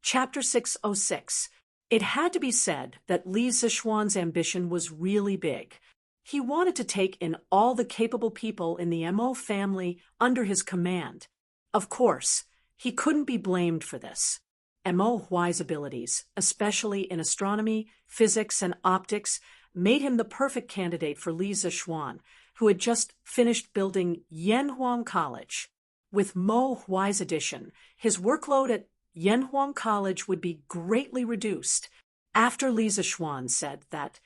Chapter 606. It had to be said that Li Zixuan's ambition was really big. He wanted to take in all the capable people in the Mo family under his command. Of course, he couldn't be blamed for this. Mo Huai's abilities, especially in astronomy, physics, and optics, made him the perfect candidate for Li Zixuan, who had just finished building Yanhuang College. With Mo Huai's addition, his workload at Yanhuang College would be greatly reduced. After Li Zixuan said that,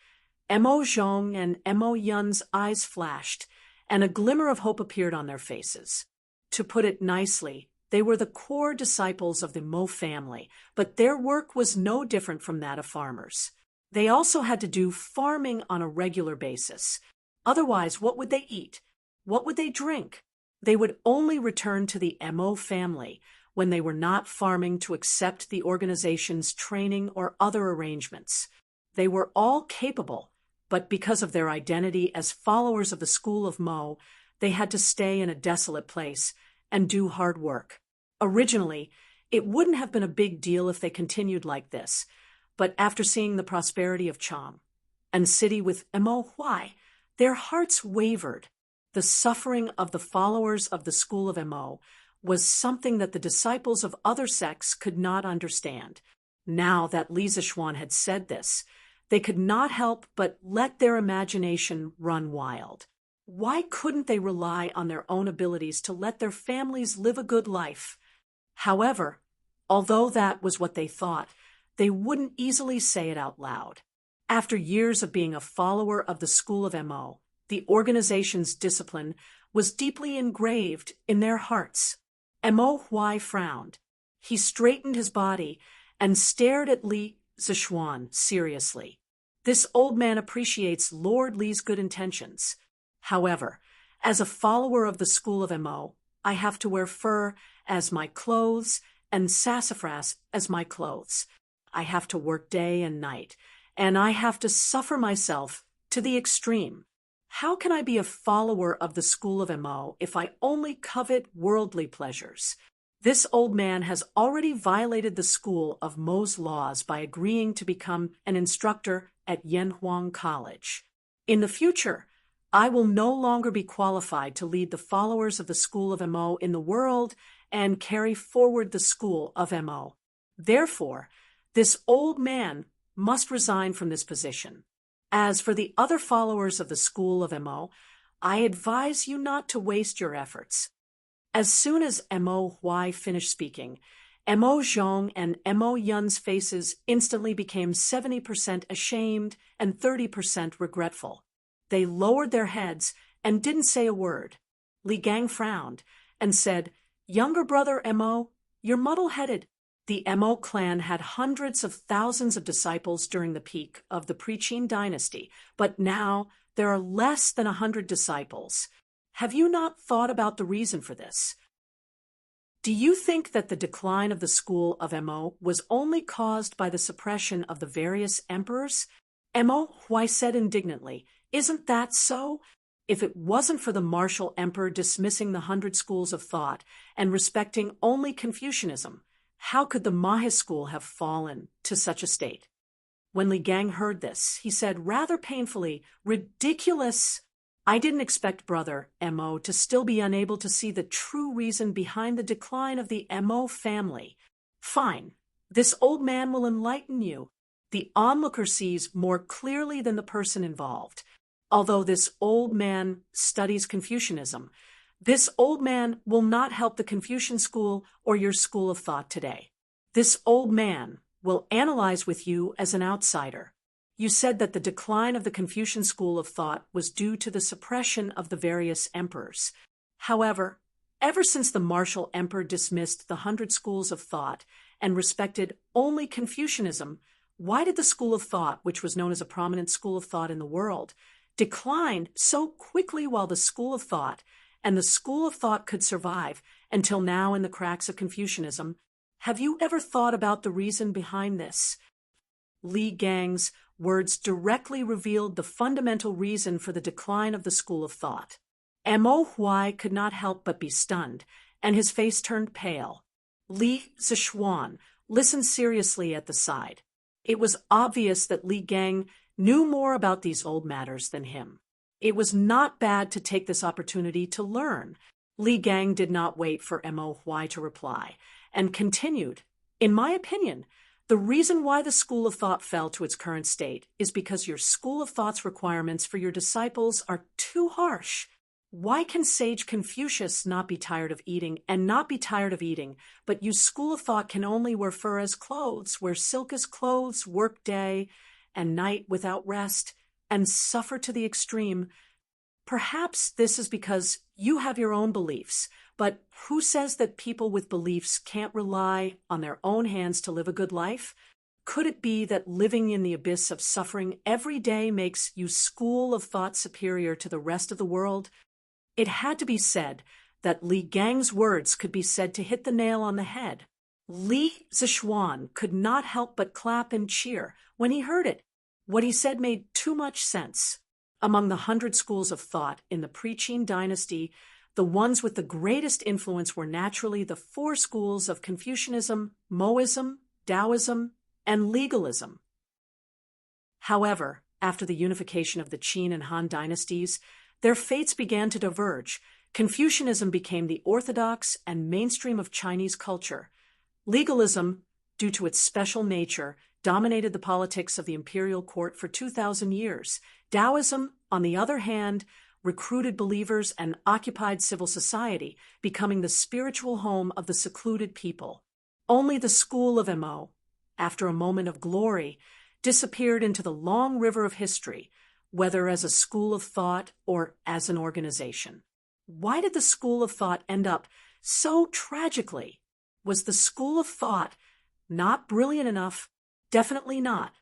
Mo Zhong and Mo Yun's eyes flashed, and a glimmer of hope appeared on their faces. To put it nicely, they were the core disciples of the Mo family, but their work was no different from that of farmers. They also had to do farming on a regular basis. Otherwise, what would they eat? What would they drink? They would only return to the Mo family when they were not farming to accept the organization's training or other arrangements. They were all capable, but because of their identity as followers of the school of Mo, they had to stay in a desolate place and do hard work. Originally, it wouldn't have been a big deal if they continued like this, but after seeing the prosperity of Chang and city with Mo Huai, their hearts wavered. The suffering of the followers of the school of Mo was something that the disciples of other sects could not understand. Now that Li Zixuan had said this, they could not help but let their imagination run wild. Why couldn't they rely on their own abilities to let their families live a good life? However, although that was what they thought, they wouldn't easily say it out loud. After years of being a follower of the school of Mo, the organization's discipline was deeply engraved in their hearts. Mo Huai frowned. He straightened his body and stared at Li Zixuan seriously. This old man appreciates Lord Li's good intentions. However, as a follower of the school of Mo, I have to wear fur as my clothes and sassafras as my clothes. I have to work day and night, and I have to suffer myself to the extreme. How can I be a follower of the school of Mo if I only covet worldly pleasures? This old man has already violated the school of Mo's laws by agreeing to become an instructor at Yanhuang College. In the future, I will no longer be qualified to lead the followers of the school of Mo in the world and carry forward the school of Mo. Therefore, this old man must resign from this position. As for the other followers of the school of Mo, I advise you not to waste your efforts. As soon as Mo Huai finished speaking, Mo Zhong and Mo Yun's faces instantly became 70% ashamed and 30% regretful. They lowered their heads and didn't say a word. Li Gang frowned and said, "Younger brother Mo, you're muddle-headed." The Mo clan had hundreds of thousands of disciples during the peak of the Qin Dynasty, but now there are less than 100 disciples. Have you not thought about the reason for this? Do you think that the decline of the school of Mo was only caused by the suppression of the various emperors? Mo Huai said indignantly, "Isn't that so? If it wasn't for the martial emperor dismissing the 100 schools of thought and respecting only Confucianism, how could the Mahe school have fallen to such a state?" When Li Gang heard this, he said rather painfully, "Ridiculous! I didn't expect brother Mo to still be unable to see the true reason behind the decline of the Mo family. Fine, this old man will enlighten you. The onlooker sees more clearly than the person involved. Although this old man studies Confucianism, this old man will not help the Confucian school or your school of thought today. This old man will analyze with you as an outsider. You said that the decline of the Confucian school of thought was due to the suppression of the various emperors. However, ever since the martial emperor dismissed the 100 schools of thought and respected only Confucianism, why did the school of thought, which was known as a prominent school of thought in the world, decline so quickly while the school of thought and the school of thought could survive until now in the cracks of Confucianism? Have you ever thought about the reason behind this?" Li Gang's words directly revealed the fundamental reason for the decline of the school of thought. Mo Huai could not help but be stunned, and his face turned pale. Li Zixuan, listened seriously at the side. It was obvious that Li Gang knew more about these old matters than him. It was not bad to take this opportunity to learn. Li Gang did not wait for Mo Huai to reply, and continued, "In my opinion, the reason why the school of thought fell to its current state is because your school of thought's requirements for your disciples are too harsh. Why can sage Confucius not be tired of eating and not be tired of eating, but you school of thought can only wear fur as clothes, wear silk as clothes, work day and night without rest, and suffer to the extreme? Perhaps this is because you have your own beliefs, but who says that people with beliefs can't rely on their own hands to live a good life? Could it be that living in the abyss of suffering every day makes you school of thought superior to the rest of the world?" It had to be said that Li Gang's words could be said to hit the nail on the head. Li Zishuan could not help but clap and cheer when he heard it. What he said made too much sense. Among the 100 schools of thought in the pre-Qin dynasty, the ones with the greatest influence were naturally the 4 schools of Confucianism, Moism, Taoism, and legalism. However, after the unification of the Qin and Han dynasties, their fates began to diverge. Confucianism became the orthodox and mainstream of Chinese culture. Legalism, due to its special nature, dominated the politics of the imperial court for 2,000 years. Taoism, on the other hand, recruited believers and occupied civil society, becoming the spiritual home of the secluded people. Only the school of Mo, after a moment of glory, disappeared into the long river of history, whether as a school of thought or as an organization. Why did the school of thought end up so tragically? Was the school of thought not brilliant enough? Definitely not.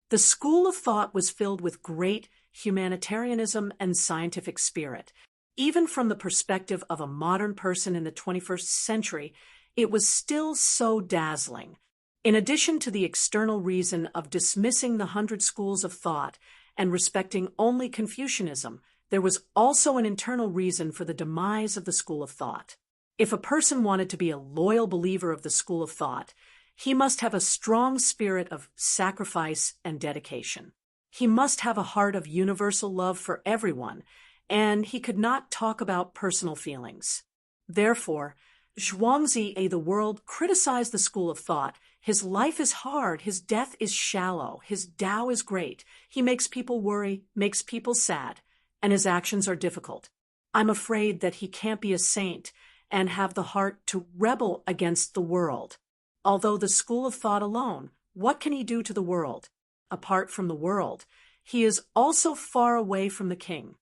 The school of thought was filled with great humanitarianism and scientific spirit. Even from the perspective of a modern person in the 21st century, it was still so dazzling. In addition to the external reason of dismissing the 100 schools of thought and respecting only Confucianism, there was also an internal reason for the demise of the school of thought. If a person wanted to be a loyal believer of the school of thought, he must have a strong spirit of sacrifice and dedication. He must have a heart of universal love for everyone, and he could not talk about personal feelings. Therefore, Zhuangzi, the world, criticized the school of thought. His life is hard, his death is shallow, his Tao is great. He makes people worry, makes people sad, and his actions are difficult. I'm afraid that he can't be a saint and have the heart to rebel against the world. Although the school of thought alone, what can he do to the world? Apart from the world, he is also far away from the king.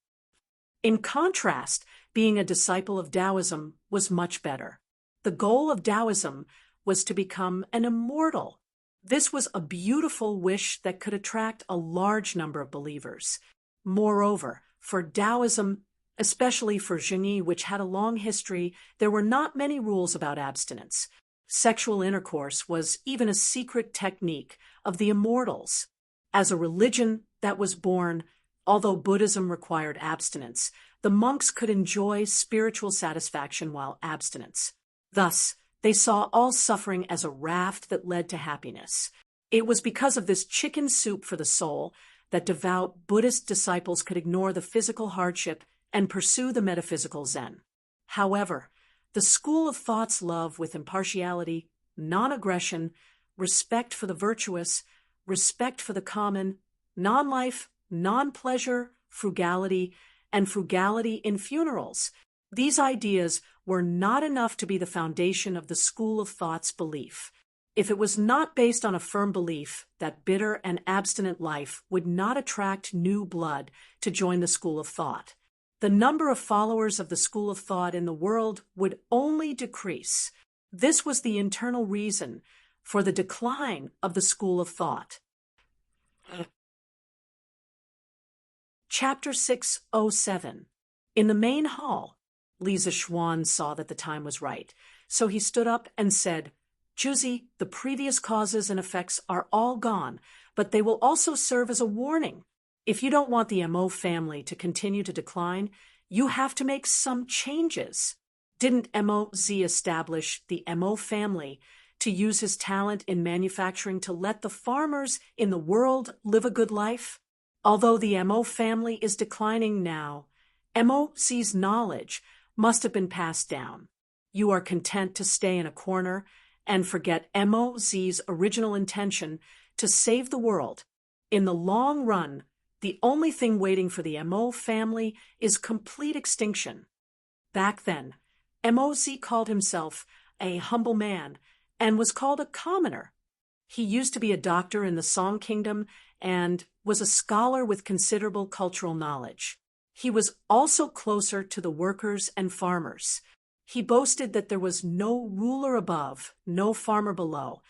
In contrast, being a disciple of Taoism was much better. The goal of Taoism was to become an immortal. This was a beautiful wish that could attract a large number of believers. Moreover, for Taoism, especially for Zhengyi, which had a long history, there were not many rules about abstinence. Sexual intercourse was even a secret technique of the immortals. As a religion that was born, although Buddhism required abstinence, the monks could enjoy spiritual satisfaction while abstinence. Thus, they saw all suffering as a raft that led to happiness. It was because of this chicken soup for the soul that devout Buddhist disciples could ignore the physical hardship and pursue the metaphysical Zen. However, the school of thought's love with impartiality, non-aggression, respect for the virtuous, respect for the common, non-life, non-pleasure, frugality, and frugality in funerals. These ideas were not enough to be the foundation of the school of thought's belief. If it was not based on a firm belief that bitter and abstinent life would not attract new blood to join the school of thought, the number of followers of the school of thought in the world would only decrease. This was the internal reason for the decline of the school of thought. Chapter 607. In the main hall, Li Zishuan saw that the time was right, so he stood up and said, "Juzi, the previous causes and effects are all gone, but they will also serve as a warning. If you don't want the Mo family to continue to decline, you have to make some changes. Didn't Mo establish the Mo family to use his talent in manufacturing to let the farmers in the world live a good life? Although the Mo family is declining now, Mo's knowledge must have been passed down. You are content to stay in a corner and forget Mo's original intention to save the world. In the long run, the only thing waiting for the Mo family is complete extinction. Back then, Moz called himself a humble man and was called a commoner. He used to be a doctor in the Song Kingdom and was a scholar with considerable cultural knowledge. He was also closer to the workers and farmers. He boasted that there was no ruler above, no farmer below.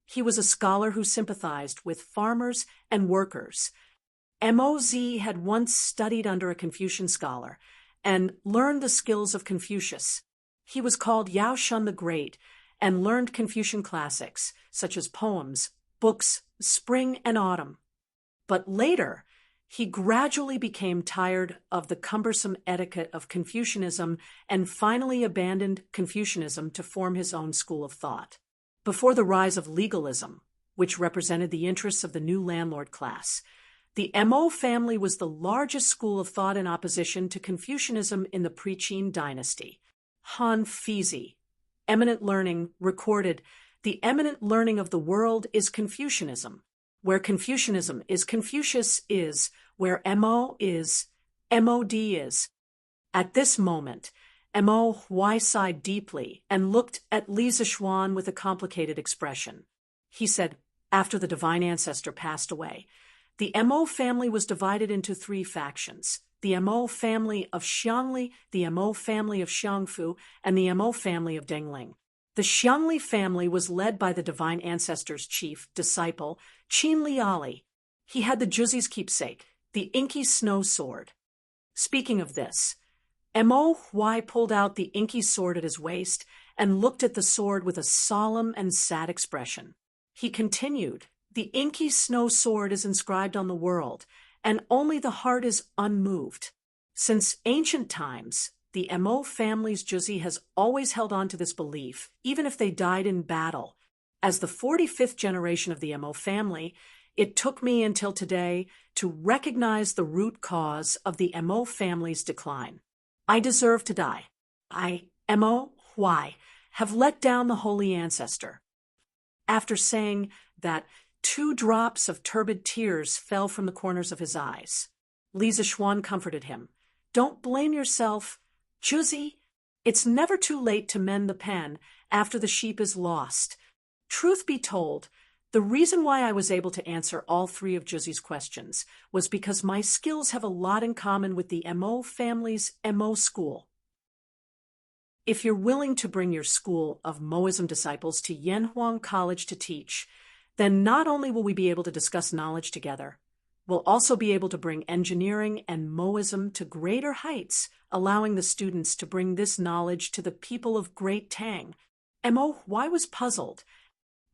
He was a scholar who sympathized with farmers and workers. Moz had once studied under a Confucian scholar and learned the skills of Confucius. He was called Yao Shun the Great and learned Confucian classics, such as poems, books, spring and autumn. But later, he gradually became tired of the cumbersome etiquette of Confucianism and finally abandoned Confucianism to form his own school of thought. Before the rise of legalism, which represented the interests of the new landlord class, the Mo family was the largest school of thought in opposition to Confucianism in the pre-Qin dynasty. Han Fizi, Eminent Learning, recorded, "The eminent learning of the world is Confucianism. Where Confucianism is, Confucius is. Where Mo is, Mod is." At this moment, Mo sighed deeply and looked at Li Zishuan with a complicated expression. He said, after the divine ancestor passed away, the Mo family was divided into three factions: the Mo family of Xiangli, the Mo family of Xiangfu, and the Mo family of Dengling. The Xiangli family was led by the divine ancestor's chief disciple, Qin Liali. He had the Juzi's keepsake, the inky snow sword. Speaking of this, Mo pulled out the inky sword at his waist and looked at the sword with a solemn and sad expression. He continued, "The inky snow sword is inscribed on the world, and only the heart is unmoved." Since ancient times, the Mo family's Juzi has always held on to this belief, even if they died in battle. As the 45th generation of the Mo family, it took me until today to recognize the root cause of the Mo family's decline. I deserve to die. I, Mo, have let down the holy ancestor. After saying that, 2 drops of turbid tears fell from the corners of his eyes. Li Zishuan comforted him. "Don't blame yourself, Juzi. It's never too late to mend the pen after the sheep is lost." Truth be told, the reason why I was able to answer all 3 of Juzi's questions was because my skills have a lot in common with the Mo family's Mo school. If you're willing to bring your school of Moism disciples to Yanhuang College to teach, then not only will we be able to discuss knowledge together, we'll also be able to bring engineering and Moism to greater heights, allowing the students to bring this knowledge to the people of Great Tang. Mo was puzzled.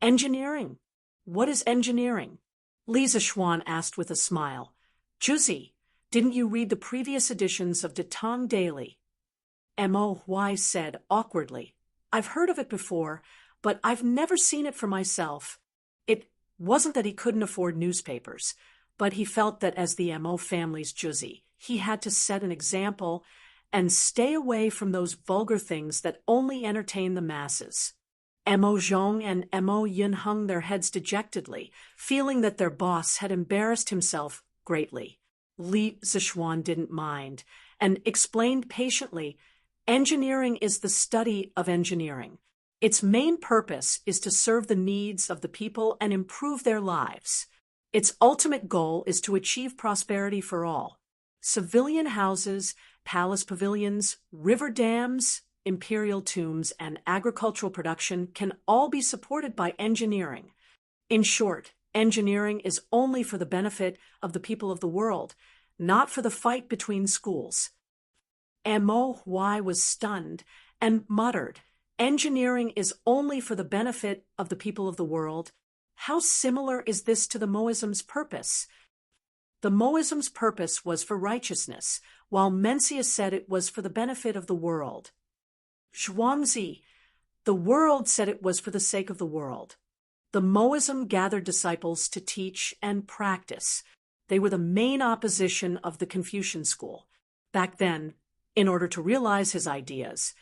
Engineering? What is engineering? Li Zishuan asked with a smile. "Juzi, didn't you read the previous editions of the Tang Daily?" Mo said awkwardly, "I've heard of it before, but I've never seen it for myself." It wasn't that he couldn't afford newspapers, but he felt that as the Mo family's Juzi, he had to set an example and stay away from those vulgar things that only entertain the masses. Mo Zhong and Mo Yin hung their heads dejectedly, feeling that their boss had embarrassed himself greatly. Li Zishuan didn't mind and explained patiently, "Engineering is the study of engineering. Its main purpose is to serve the needs of the people and improve their lives. Its ultimate goal is to achieve prosperity for all. Civilian houses, palace pavilions, river dams, imperial tombs, and agricultural production can all be supported by engineering. In short, engineering is only for the benefit of the people of the world, not for the fight between schools." Mo was stunned and muttered, "Engineering is only for the benefit of the people of the world. How similar is this to the Moism's purpose?" The Moism's purpose was for righteousness, while Mencius said it was for the benefit of the world. "Zhuangzi, The world said it was for the sake of the world. The Moism gathered disciples to teach and practice. They were the main opposition of the Confucian school. Back then, in order to realize his ideas,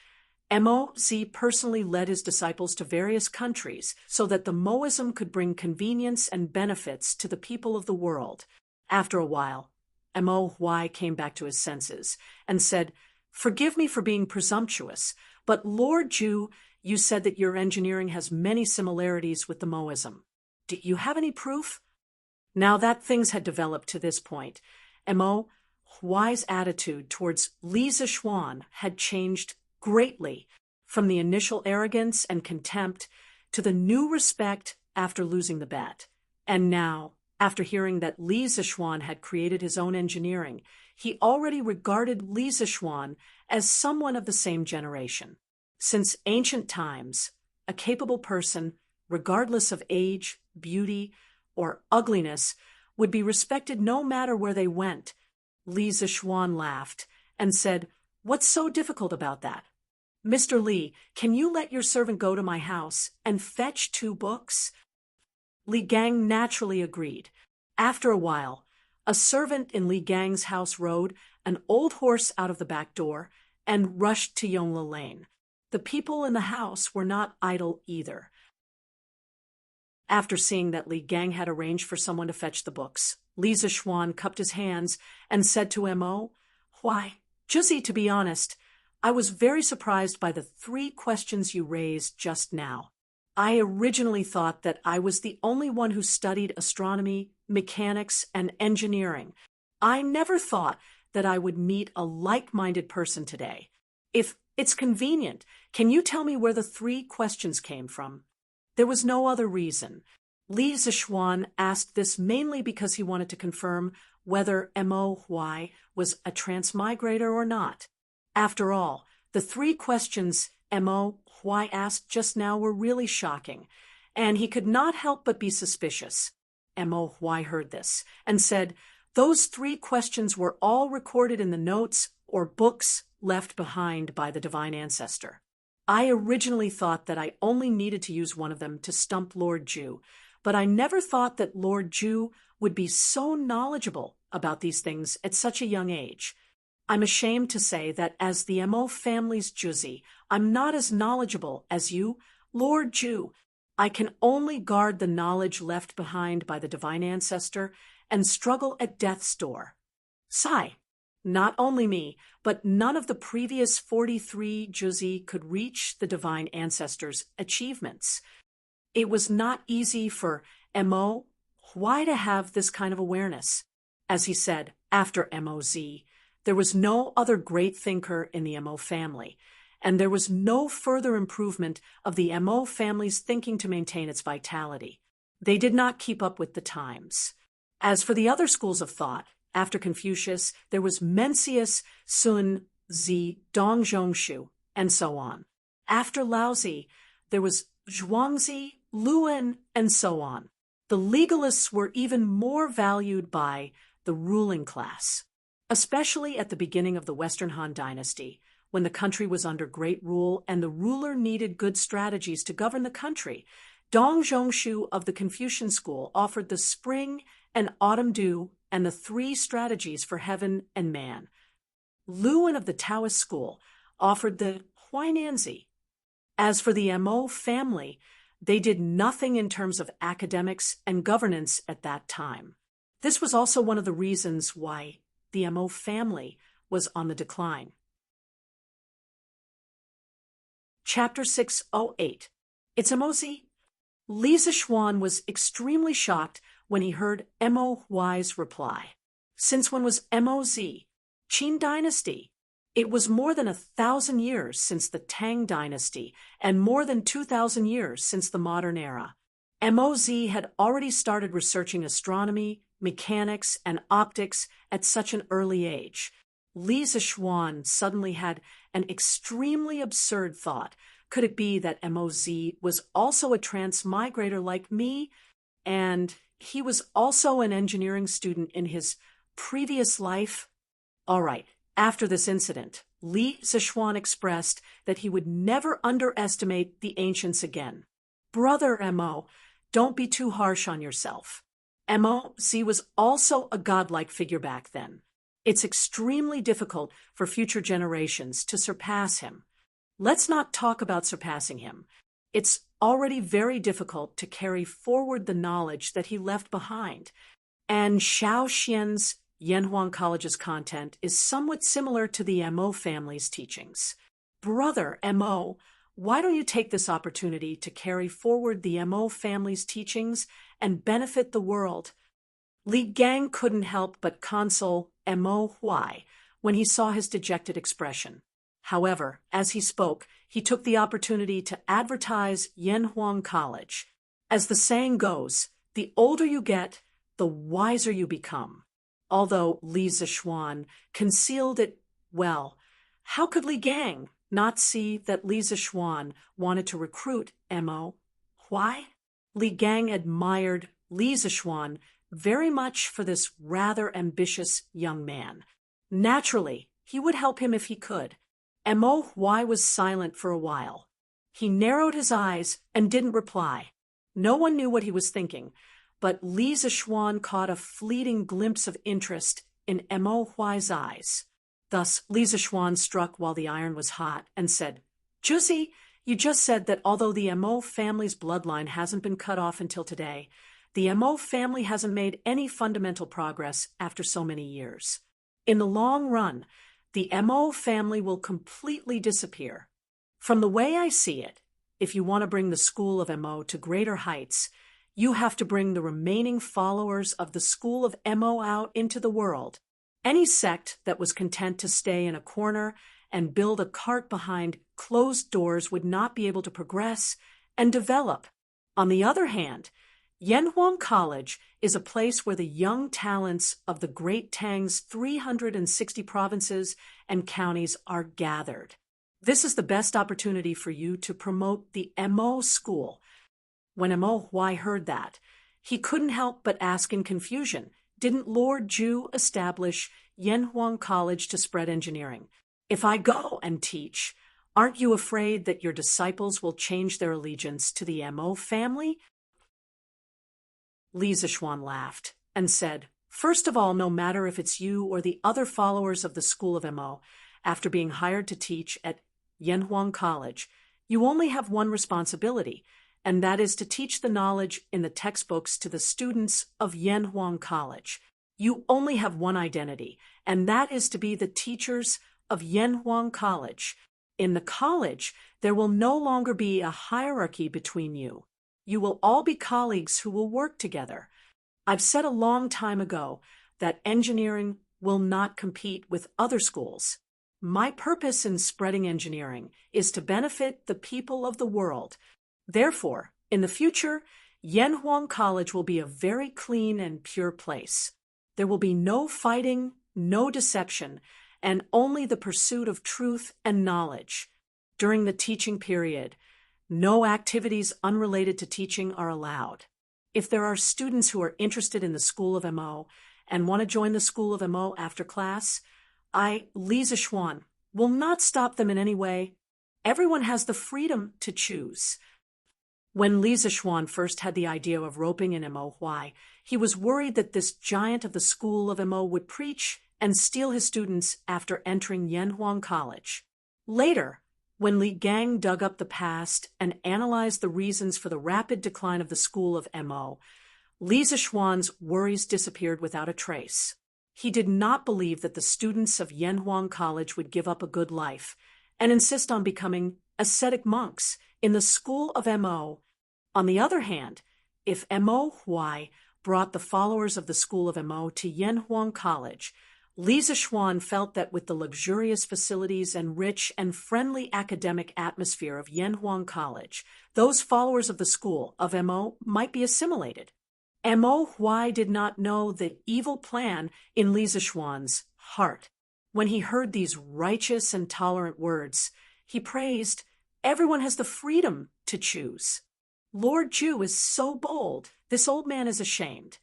Moz personally led his disciples to various countries so that the Moism could bring convenience and benefits to the people of the world. After a while, Moz came back to his senses and said, "Forgive me for being presumptuous, but Lord Jew, you said that your engineering has many similarities with the Moism. Do you have any proof?" Now that things had developed to this point, Mo's attitude towards Li Zixuan had changed greatly from the initial arrogance and contempt to the new respect after losing the bet. And now, after hearing that Li Zixuan had created his own engineering, he already regarded Li Zixuan as someone of the same generation. Since ancient times, a capable person, regardless of age, beauty, or ugliness, would be respected no matter where they went. Li Zixuan laughed and said, "What's so difficult about that? Mr. Li, can you let your servant go to my house and fetch 2 books?" Li Gang naturally agreed. After a while, a servant in Li Gang's house rode an old horse out of the back door and rushed to Yongla Lane. The people in the house were not idle either. After seeing that Li Gang had arranged for someone to fetch the books, Li Zixuan cupped his hands and said to Mo, "Why, Juzi, to be honest, I was very surprised by the 3 questions you raised just now. I originally thought that I was the only one who studied astronomy, mechanics, and engineering. I never thought that I would meet a like-minded person today. If it's convenient, can you tell me where the 3 questions came from?" There was no other reason. Li Zixuan asked this mainly because he wanted to confirm whether Mo was a transmigrator or not. After all, the 3 questions Mo asked just now were really shocking, and he could not help but be suspicious. Mo heard this and said, "Those 3 questions were all recorded in the notes or books left behind by the divine ancestor. I originally thought that I only needed to use one of them to stump Lord Jew, but I never thought that Lord Jew would be so knowledgeable about these things at such a young age. I'm ashamed to say that as the Mo family's Juzi, I'm not as knowledgeable as you, Lord Jew. I can only guard the knowledge left behind by the divine ancestor and struggle at death's door. Sigh. Not only me, but none of the previous 43 Juzi could reach the divine ancestor's achievements. It was not easy for Mo to have this kind of awareness. As he said, after Moz, there was no other great thinker in the Mo family, and there was no further improvement of the Mo family's thinking to maintain its vitality. They did not keep up with the times. As for the other schools of thought, after Confucius, there was Mencius, Sun Zi, Dong Zhongshu, and so on. After Laozi, there was Zhuangzi, Luan, and so on. The legalists were even more valued by the ruling class, especially at the beginning of the Western Han Dynasty, when the country was under great rule and the ruler needed good strategies to govern the country. Dong Zhongshu of the Confucian school offered the spring and autumn dew and the 3 strategies for heaven and man. Luan of the Taoist school offered the Huainanzi. As for the Mo family, they did nothing in terms of academics and governance at that time. This was also one of the reasons why the Mo family was on the decline. Chapter 608. It's Mozi. Li Zixuan was extremely shocked when he heard Mo's reply. Since when was Moz? Qin Dynasty. It was more than 1,000 years since the Tang Dynasty and more than 2,000 years since the modern era. Moz had already started researching astronomy, mechanics, and optics at such an early age. Li Zixuan suddenly had an extremely absurd thought. Could it be that Moz was also a transmigrator like me, and he was also an engineering student in his previous life? All right, after this incident, Li Zichuan expressed that he would never underestimate the ancients again. Brother Mo, don't be too harsh on yourself. Mo was also a godlike figure back then. It's extremely difficult for future generations to surpass him. Let's not talk about surpassing him. It's already very difficult to carry forward the knowledge that he left behind. And Shaoxian's Yanhuang College's content is somewhat similar to the Mo family's teachings. Brother Mo, why don't you take this opportunity to carry forward the Mo family's teachings and benefit the world? Li Gang couldn't help but console Mo Huai when he saw his dejected expression. However, as he spoke, he took the opportunity to advertise Yanhuang College. As the saying goes, the older you get, the wiser you become. Although Li Zichuan concealed it well, how could Li Gang not see that Li Zichuan wanted to recruit Mo Huai? Li Gang admired Li Zichuan very much for this rather ambitious young man. Naturally, he would help him if he could. Mo Huai was silent for a while. He narrowed his eyes and didn't reply. No one knew what he was thinking, but Li Zichuan caught a fleeting glimpse of interest in Mo Huai's eyes. Thus, Li Zichuan struck while the iron was hot and said, "Juzi, you just said that although the Mo family's bloodline hasn't been cut off until today, the Mo family hasn't made any fundamental progress after so many years. In the long run, the Mo family will completely disappear. From the way I see it, if you want to bring the school of Mo to greater heights, you have to bring the remaining followers of the school of Mo out into the world. Any sect that was content to stay in a corner and build a cart behind closed doors would not be able to progress and develop. On the other hand, Yanhuang College is a place where the young talents of the great Tang's 360 provinces and counties are gathered. This is the best opportunity for you to promote the Mo school." When Mo Huai heard that, he couldn't help but ask in confusion, didn't Lord Zhu establish Yanhuang College to spread engineering? If I go and teach, aren't you afraid that your disciples will change their allegiance to the Mo family? Li Zichuan laughed and said, "First of all, no matter if it's you or the other followers of the school of Mo, after being hired to teach at Yanhuang College, you only have one responsibility, and that is to teach the knowledge in the textbooks to the students of Yanhuang College. You only have one identity, and that is to be the teachers of Yanhuang College. In the college, there will no longer be a hierarchy between you. You will all be colleagues who will work together. I've said a long time ago that engineering will not compete with other schools. My purpose in spreading engineering is to benefit the people of the world. Therefore, in the future, Yanhuang College will be a very clean and pure place. There will be no fighting, no deception, and only the pursuit of truth and knowledge. During the teaching period, no activities unrelated to teaching are allowed. If there are students who are interested in the School of Mo and want to join the School of Mo after class, I, Li Zichuan, will not stop them in any way. Everyone has the freedom to choose." When Li Zichuan first had the idea of roping in Mo Huai, he was worried that this giant of the School of Mo would preach and steal his students after entering Yanhuang College. Later, when Li Gang dug up the past and analyzed the reasons for the rapid decline of the school of Mo, Li Zichuan's worries disappeared without a trace. He did not believe that the students of Yanhuang College would give up a good life and insist on becoming ascetic monks in the school of Mo. On the other hand, if Mo Huai brought the followers of the school of Mo to Yanhuang College, Li Zichuan felt that with the luxurious facilities and rich and friendly academic atmosphere of Yanhuang College, those followers of the school of Mo might be assimilated. Mo Huai did not know the evil plan in Li Zichuan's heart. When he heard these righteous and tolerant words, he praised, "Everyone has the freedom to choose. Lord Zhu is so bold. This old man is ashamed.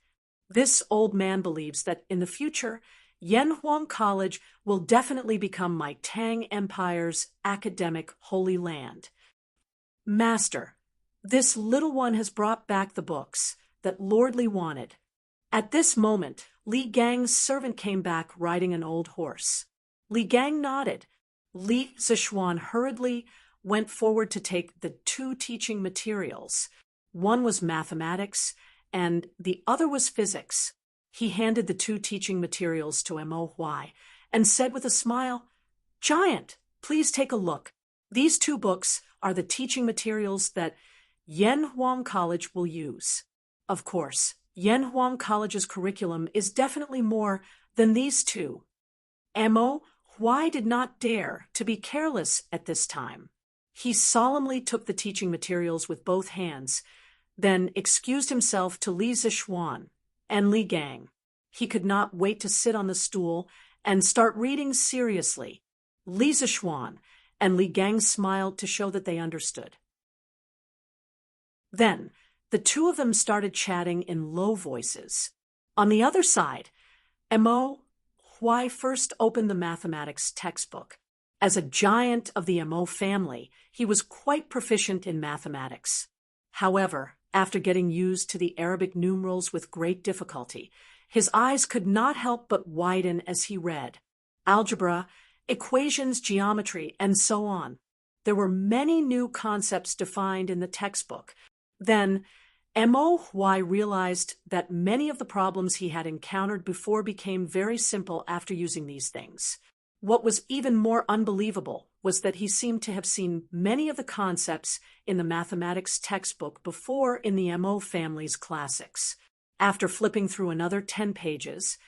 This old man believes that in the future, Yanhuang College will definitely become my Tang Empire's academic holy land. Master, this little one has brought back the books that Lord Li wanted. At this moment, Li Gang's servant came back riding an old horse. Li Gang nodded. Li Zishuan hurriedly went forward to take the two teaching materials. One was mathematics, and the other was physics. He handed the two teaching materials to Mo Huai and said with a smile, "Giant, please take a look. These two books are the teaching materials that Yanhuang College will use. Of course, Yanhuang College's curriculum is definitely more than these two." Mo Huai did not dare to be careless at this time. He solemnly took the teaching materials with both hands, then excused himself to Li Zishuan and Li Gang. He could not wait to sit on the stool and start reading seriously. Li Zishuan and Li Gang smiled to show that they understood. Then, the two of them started chatting in low voices. On the other side, Mo Huai first opened the mathematics textbook. As a giant of the Mo family, he was quite proficient in mathematics. However, after getting used to the Arabic numerals with great difficulty, his eyes could not help but widen as he read. Algebra, equations, geometry, and so on. There were many new concepts defined in the textbook. Then, Mo Huai realized that many of the problems he had encountered before became very simple after using these things. What was even more unbelievable was that he seemed to have seen many of the concepts in the mathematics textbook before in the Mo family's classics. After flipping through another 10 pages,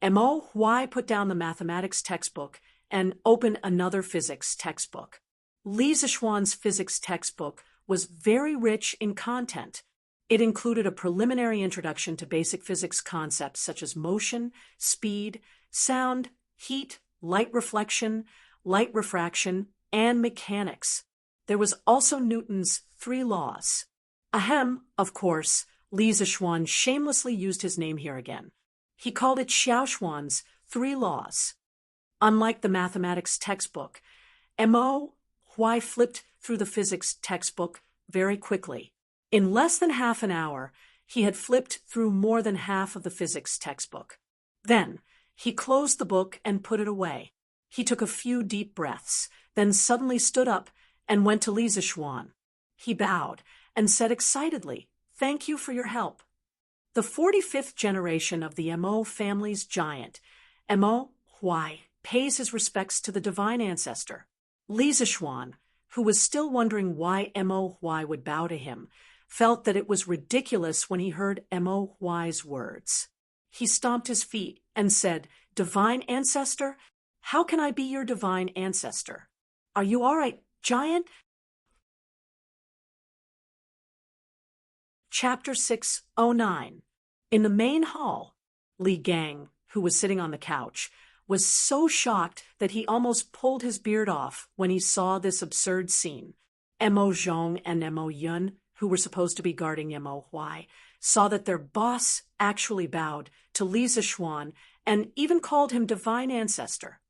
Mo Huai put down the mathematics textbook and opened another physics textbook. Li Zishuan's physics textbook was very rich in content. It included a preliminary introduction to basic physics concepts such as motion, speed, sound, heat, light reflection, light refraction, and mechanics. There was also Newton's 3 laws. Ahem, of course, Li Zishuan shamelessly used his name here again. He called it Xiaoshuan's 3 laws. Unlike the mathematics textbook, Mo Huai flipped through the physics textbook very quickly. In less than half an hour, he had flipped through more than half of the physics textbook. Then, he closed the book and put it away. He took a few deep breaths, then suddenly stood up and went to Li Zishuan. He bowed and said excitedly, "Thank you for your help." The 45th generation of the Mo family's giant, Mo Huai, pays his respects to the divine ancestor. Li Zishuan, who was still wondering why Mo Huai would bow to him, felt that it was ridiculous when he heard Mo Huai's words. He stomped his feet and said, "Divine ancestor? How can I be your divine ancestor? Are you all right, giant?" Chapter 609. In the main hall, Li Gang, who was sitting on the couch, was so shocked that he almost pulled his beard off when he saw this absurd scene. Mo Zhong and Mo Yun, who were supposed to be guarding Mo Huai, saw that their boss actually bowed to Li Zishuan and even called him divine ancestor.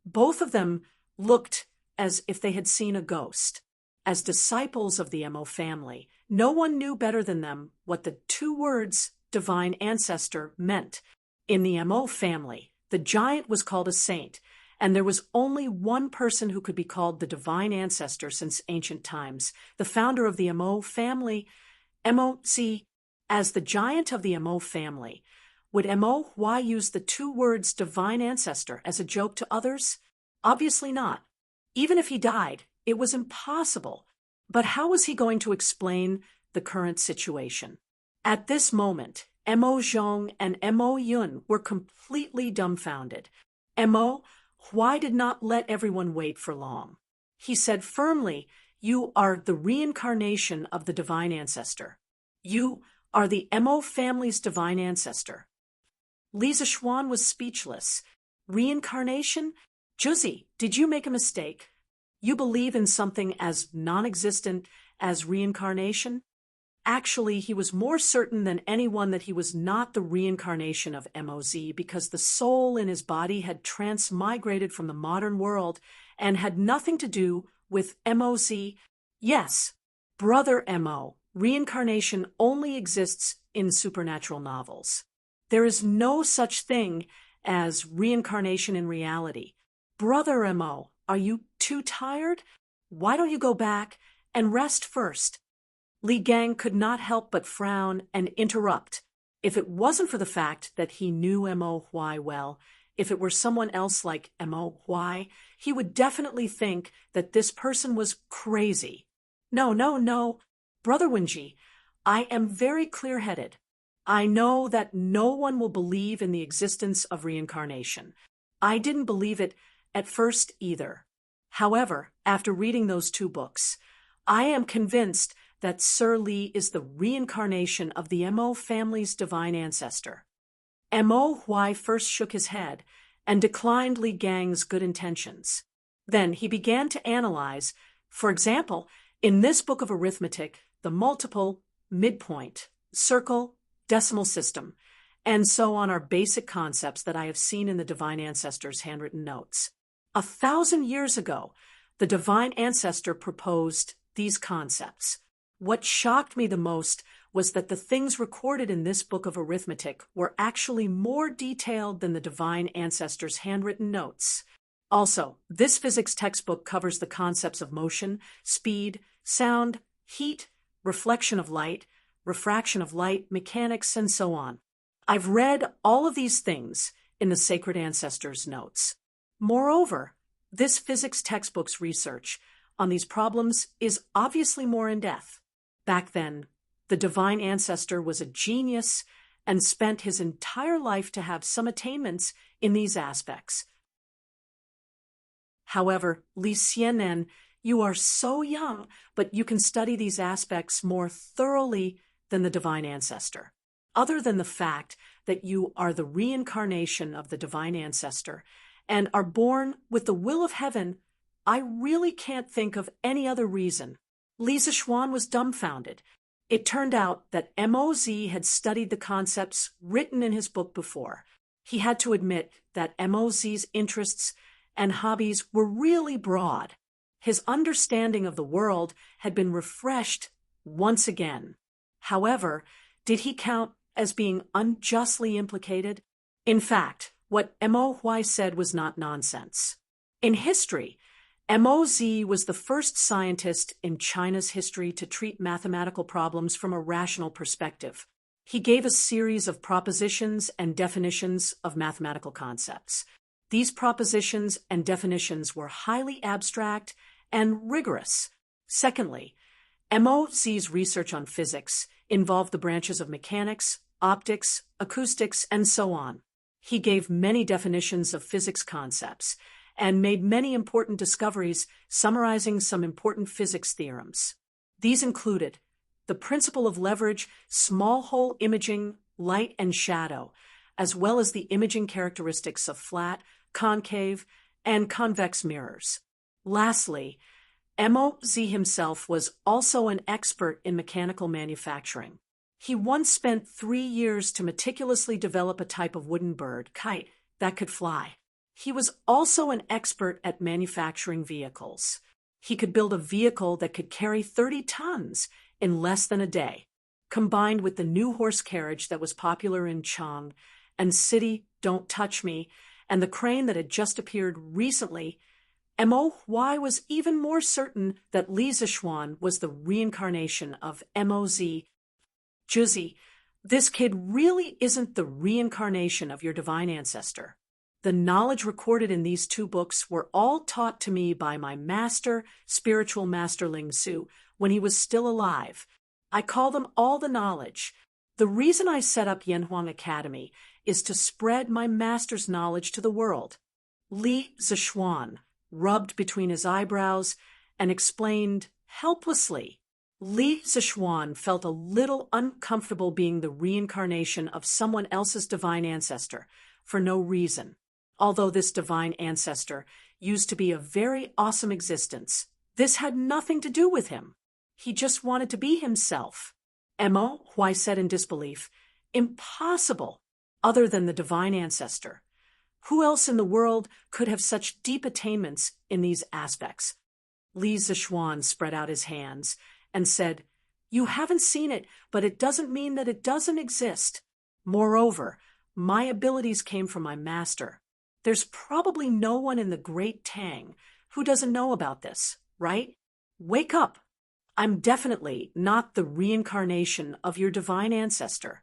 Both of them looked as if they had seen a ghost. As disciples of the Mo family, no one knew better than them what the two words divine ancestor meant. In the Mo family, the giant was called a saint, and there was only one person who could be called the divine ancestor since ancient times, the founder of the Mo family, Mo. See, as the giant of the Mo family, would Mo Huai use the two words divine ancestor as a joke to others? Obviously not. Even if he died, it was impossible. But how was he going to explain the current situation? At this moment, Mo Zhong and Mo Yun were completely dumbfounded. Mo Huai did not let everyone wait for long. He said firmly, "You are the reincarnation of the divine ancestor. You are the Mo family's divine ancestor." Li Zishuan was speechless. Reincarnation? Juzi, did you make a mistake? You believe in something as non-existent as reincarnation? Actually, he was more certain than anyone that he was not the reincarnation of Moz because the soul in his body had transmigrated from the modern world and had nothing to do with Moz. Yes, Brother Mo, reincarnation only exists in supernatural novels. There is no such thing as reincarnation in reality. Brother Mo, are you too tired? Why don't you go back and rest first? Li Gang could not help but frown and interrupt. If it wasn't for the fact that he knew Mo Huai well, if it were someone else like Mo Huai, he would definitely think that this person was crazy. No. Brother Wenji, I am very clear-headed. I know that no one will believe in the existence of reincarnation. I didn't believe it at first either. However, after reading those 2 books, I am convinced that Sir Li is the reincarnation of the Mo family's divine ancestor. Mo Huai first shook his head and declined Li Gang's good intentions. Then he began to analyze, for example, in this book of arithmetic, the multiple, midpoint, circle, decimal system, and so on are basic concepts that I have seen in the divine ancestor's handwritten notes. 1,000 years ago, the divine ancestor proposed these concepts. What shocked me the most was that the things recorded in this book of arithmetic were actually more detailed than the divine ancestor's handwritten notes. Also, this physics textbook covers the concepts of motion, speed, sound, heat, reflection of light, refraction of light, mechanics, and so on. I've read all of these things in the sacred ancestors' notes. Moreover, this physics textbook's research on these problems is obviously more in-depth. Back then, the divine ancestor was a genius and spent his entire life to have some attainments in these aspects. However, Li Xianen, you are so young, but you can study these aspects more thoroughly than the divine ancestor. Other than the fact that you are the reincarnation of the divine ancestor and are born with the will of heaven, I really can't think of any other reason. Li Zixuan was dumbfounded. It turned out that Moz had studied the concepts written in his book before. He had to admit that Moz's interests and hobbies were really broad. His understanding of the world had been refreshed once again. However, did he count as being unjustly implicated? In fact, what Mo Huai said was not nonsense. In history, Moz was the first scientist in China's history to treat mathematical problems from a rational perspective. He gave a series of propositions and definitions of mathematical concepts. These propositions and definitions were highly abstract and rigorous. Secondly, Moz's research on physics involved the branches of mechanics, optics, acoustics, and so on. He gave many definitions of physics concepts and made many important discoveries summarizing some important physics theorems. These included the principle of leverage, small hole imaging, light and shadow, as well as the imaging characteristics of flat, concave, and convex mirrors. Lastly, Moz himself was also an expert in mechanical manufacturing. He once spent 3 years to meticulously develop a type of wooden bird, kite, that could fly. He was also an expert at manufacturing vehicles. He could build a vehicle that could carry 30 tons in less than a day. Combined with the new horse carriage that was popular in Chang and City Don't Touch Me, and the crane that had just appeared recently, Mo Huai was even more certain that Li Zixuan was the reincarnation of Moz. Juzi, this kid really isn't the reincarnation of your divine ancestor. The knowledge recorded in these 2 books were all taught to me by my master, spiritual master Ling Su, when he was still alive. I call them all the knowledge. The reason I set up Yanhuang Academy is to spread my master's knowledge to the world. Li Zixuan rubbed between his eyebrows and explained helplessly. Li Zixuan felt a little uncomfortable being the reincarnation of someone else's divine ancestor for no reason. Although this divine ancestor used to be a very awesome existence, this had nothing to do with him. He just wanted to be himself. Mo, Huai said in disbelief. Impossible, other than the divine ancestor. Who else in the world could have such deep attainments in these aspects? Li Zishuan spread out his hands and said, You haven't seen it, but it doesn't mean that it doesn't exist. Moreover, my abilities came from my master. There's probably no one in the great Tang who doesn't know about this, right? Wake up. I'm definitely not the reincarnation of your divine ancestor.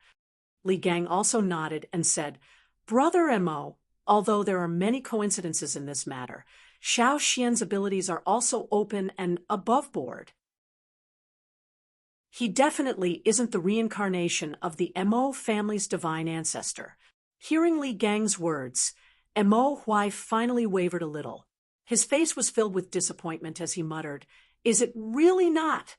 Li Gang also nodded and said, Brother Mo, although there are many coincidences in this matter, Xiao Xian's abilities are also open and above board. He definitely isn't the reincarnation of the Mo family's divine ancestor. Hearing Li Gang's words, Mo Huai finally wavered a little. His face was filled with disappointment as he muttered, Is it really not?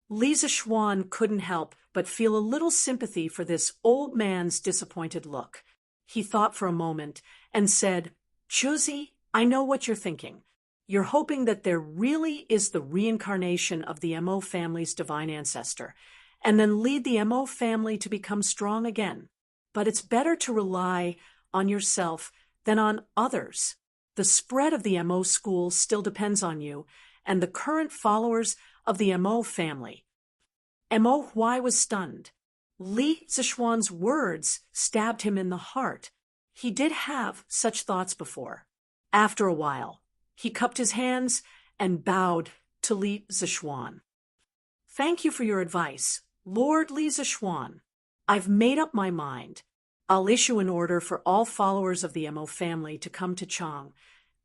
Li Zishuan couldn't help but feel a little sympathy for this old man's disappointed look. He thought for a moment and said, Chuzi, I know what you're thinking. You're hoping that there really is the reincarnation of the Mo family's divine ancestor, and then lead the Mo family to become strong again. But it's better to rely on yourself than on others. The spread of the Mo school still depends on you and the current followers of the Mo family. Mo Huai was stunned. Li Zishuan's words stabbed him in the heart. He did have such thoughts before. After a while, he cupped his hands and bowed to Li Zishuan. Thank you for your advice, Lord Li Zishuan. I've made up my mind. I'll issue an order for all followers of the Mo family to come to Chang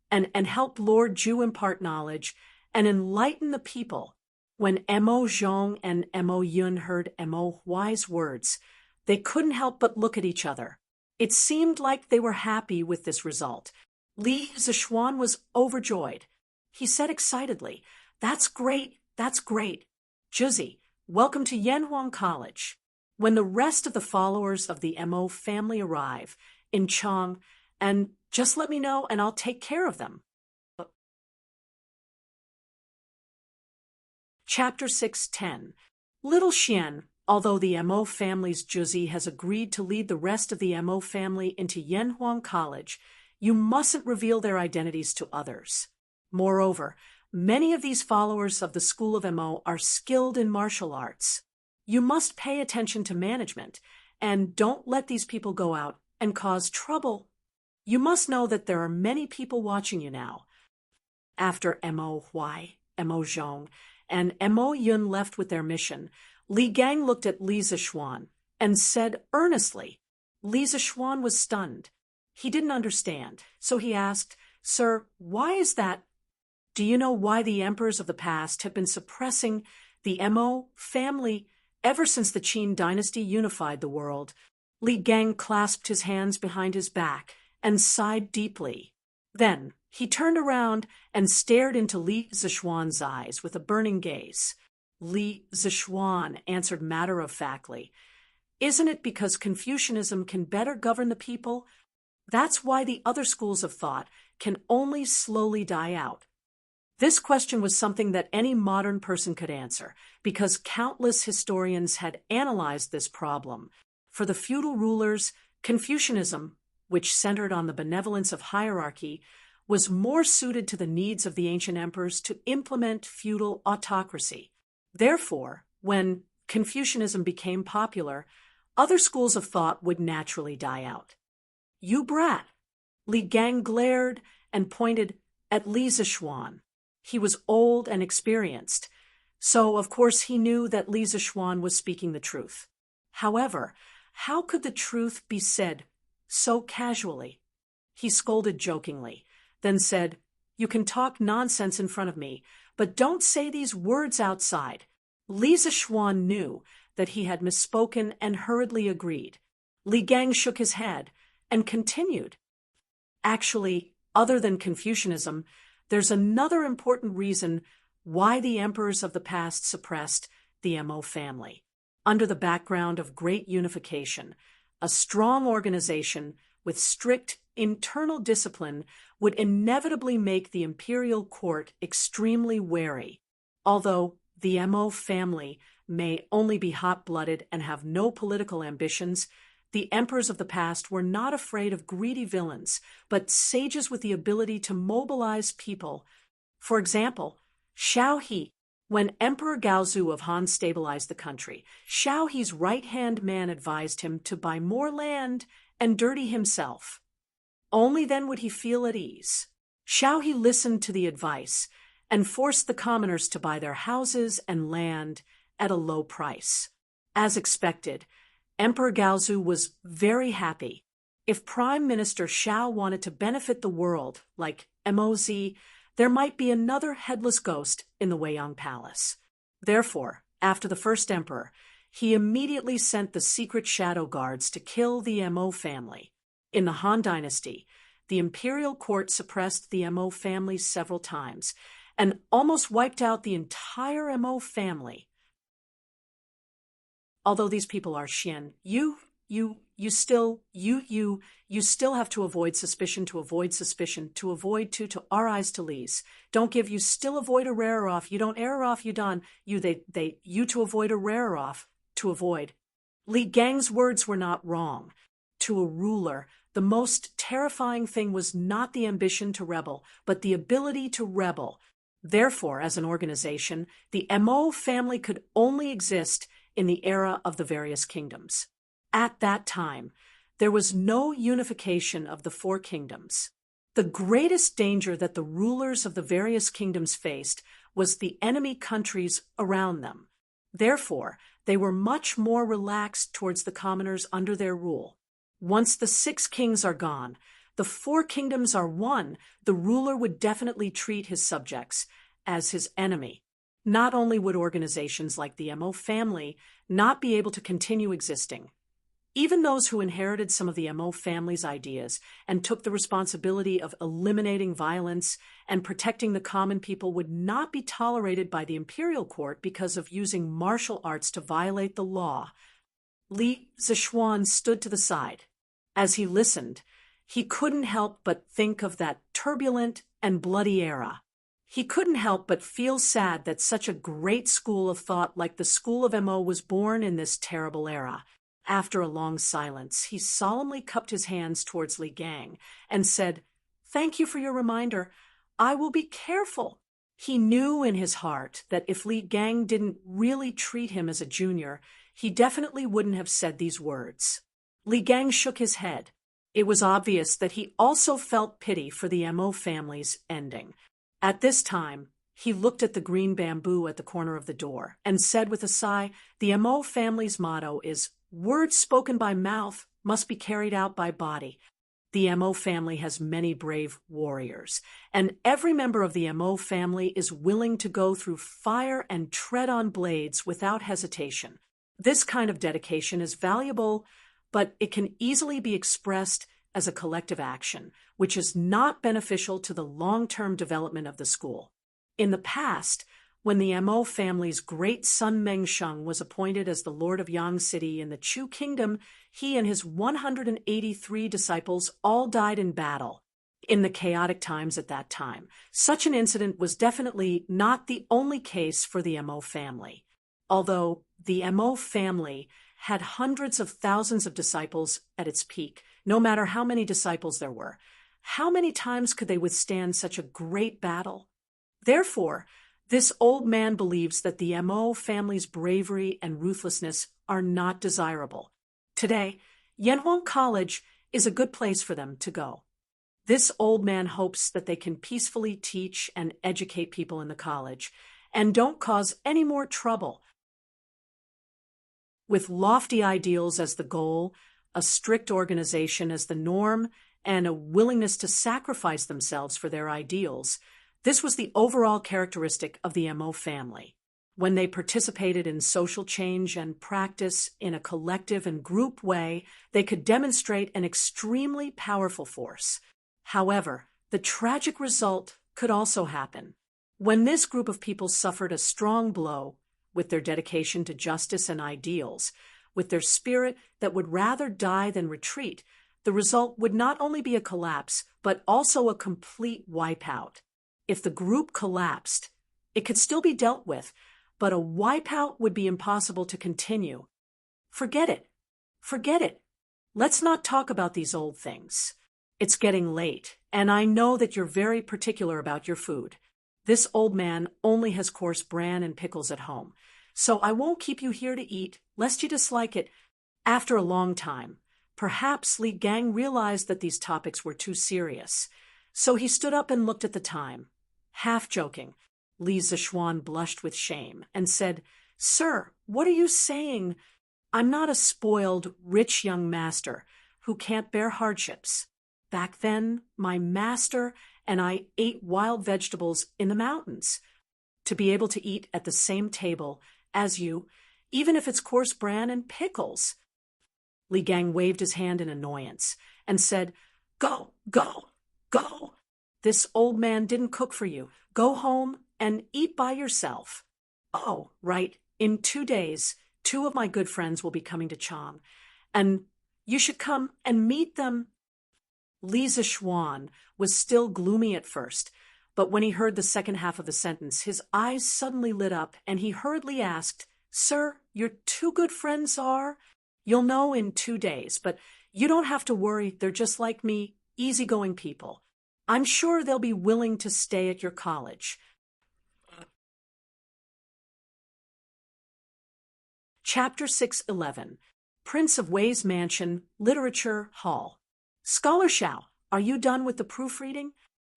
and help Lord Zhu impart knowledge and enlighten the people. When Mo Zhong and Mo Yun heard Mo Huai's words, they couldn't help but look at each other. It seemed like they were happy with this result. Li Zishuan was overjoyed. He said excitedly, That's great, that's great. Juzi, welcome to Yanhuang College. When the rest of the followers of the Mo family arrive in Chang, and just let me know and I'll take care of them. Chapter 6:10. Little Xian, although the Mo family's Juzi has agreed to lead the rest of the Mo family into Yanhuang College, you mustn't reveal their identities to others. Moreover, many of these followers of the school of Mo are skilled in martial arts. You must pay attention to management, and don't let these people go out and cause trouble. You must know that there are many people watching you now. After Mo Huai, Mo Zhong, and Mo Yun left with their mission, Li Gang looked at Li Zishuan and said earnestly. Li Zishuan was stunned. He didn't understand, so he asked, Sir, why is that? Do you know why the emperors of the past have been suppressing the Mo family ever since the Qin Dynasty unified the world? Li Gang clasped his hands behind his back and sighed deeply. Then he turned around and stared into Li Zishuan's eyes with a burning gaze. Li Zishuan answered matter-of-factly, Isn't it because Confucianism can better govern the people? That's why the other schools of thought can only slowly die out. This question was something that any modern person could answer, because countless historians had analyzed this problem. For the feudal rulers, Confucianism, which centered on the benevolence of hierarchy, was more suited to the needs of the ancient emperors to implement feudal autocracy. Therefore, when Confucianism became popular, other schools of thought would naturally die out. You brat! Li Gang glared and pointed at Li Zishuan. He was old and experienced, so of course he knew that Li Zishuan was speaking the truth. However, how could the truth be said so casually? He scolded jokingly, then said, You can talk nonsense in front of me, but don't say these words outside. Li Zishuan knew that he had misspoken and hurriedly agreed. Li Gang shook his head and continued. Actually, other than Confucianism, there's another important reason why the emperors of the past suppressed the Mo family. Under the background of great unification, a strong organization with strict internal discipline would inevitably make the imperial court extremely wary. Although the Mo family may only be hot-blooded and have no political ambitions, the emperors of the past were not afraid of greedy villains, but sages with the ability to mobilize people. For example, Xiao He. When Emperor Gaozu of Han stabilized the country, Xiao He's right-hand man advised him to buy more land and dirty himself. Only then would he feel at ease. Xiao He listened to the advice and forced the commoners to buy their houses and land at a low price. As expected, Emperor Gaozu was very happy. If Prime Minister Xiao wanted to benefit the world, like Moz, there might be another headless ghost in the Weiyang Palace. Therefore, after the first emperor, he immediately sent the secret shadow guards to kill the Mo family. In the Han Dynasty, the imperial court suppressed the Mo family several times and almost wiped out the entire Mo family. Although these people are Xian, you still have to avoid suspicion, to avoid to our eyes to Li's. Don't give, you still avoid a rarer off, you don't error off, you done, you to avoid a rarer off, to avoid. Li Gang's words were not wrong. To a ruler, the most terrifying thing was not the ambition to rebel, but the ability to rebel. Therefore, as an organization, the Mo family could only exist in the era of the various kingdoms. At that time, there was no unification of the four kingdoms. The greatest danger that the rulers of the various kingdoms faced was the enemy countries around them. Therefore, they were much more relaxed towards the commoners under their rule. Once the 6 kings are gone, the 4 kingdoms are one, the ruler would definitely treat his subjects as his enemy. Not only would organizations like the Mo family not be able to continue existing, even those who inherited some of the Mo family's ideas and took the responsibility of eliminating violence and protecting the common people would not be tolerated by the imperial court because of using martial arts to violate the law. Li Zishuan stood to the side. As he listened, he couldn't help but think of that turbulent and bloody era. He couldn't help but feel sad that such a great school of thought like the School of Mo was born in this terrible era. After a long silence, he solemnly cupped his hands towards Li Gang and said, "Thank you for your reminder. I will be careful." He knew in his heart that if Li Gang didn't really treat him as a junior, he definitely wouldn't have said these words. Li Gang shook his head. It was obvious that he also felt pity for the Mo family's ending. At this time, he looked at the green bamboo at the corner of the door and said with a sigh, "The Mo family's motto is, words spoken by mouth must be carried out by body. The Mo family has many brave warriors, and every member of the Mo family is willing to go through fire and tread on blades without hesitation. This kind of dedication is valuable, but it can easily be expressed as a collective action, which is not beneficial to the long-term development of the school. In the past, when the Mo family's great son Mengsheng was appointed as the Lord of Yang City in the Chu Kingdom, he and his 183 disciples all died in battle. In the chaotic times at that time, such an incident was definitely not the only case for the Mo family. Although the Mo family had hundreds of thousands of disciples at its peak, no matter how many disciples there were, how many times could they withstand such a great battle? Therefore, this old man believes that the Mo family's bravery and ruthlessness are not desirable. Today, Yanhuang College is a good place for them to go. This old man hopes that they can peacefully teach and educate people in the college and don't cause any more trouble. With lofty ideals as the goal, a strict organization as the norm, and a willingness to sacrifice themselves for their ideals, this was the overall characteristic of the Mo family. When they participated in social change and practice in a collective and group way, they could demonstrate an extremely powerful force. However, the tragic result could also happen. When this group of people suffered a strong blow, with their dedication to justice and ideals, with their spirit that would rather die than retreat, the result would not only be a collapse, but also a complete wipeout. If the group collapsed, it could still be dealt with, but a wipeout would be impossible to continue. Forget it. Forget it. Let's not talk about these old things. It's getting late, and I know that you're very particular about your food. This old man only has coarse bran and pickles at home, so I won't keep you here to eat, lest you dislike it. After a long time, perhaps Li Gang realized that these topics were too serious, so he stood up and looked at the time. Half joking, Li Zishuan blushed with shame and said, "Sir, what are you saying? I'm not a spoiled, rich young master who can't bear hardships. Back then, my master and I ate wild vegetables in the mountains. To be able to eat at the same table as you, even if it's coarse bran and pickles." Li Gang waved his hand in annoyance and said, "Go, go, go. This old man didn't cook for you. Go home and eat by yourself. Oh, right, in 2 days, 2 of my good friends will be coming to Chang, and you should come and meet them." Li Zishuan was still gloomy at first, but when he heard the second half of the sentence, his eyes suddenly lit up, and he hurriedly asked, "Sir, your 2 good friends are?" "You'll know in 2 days, but you don't have to worry. They're just like me, easygoing people. I'm sure they'll be willing to stay at your college." Chapter 611, Prince of Wei's Mansion, Literature Hall. "Scholar Xiao, are you done with the proofreading?"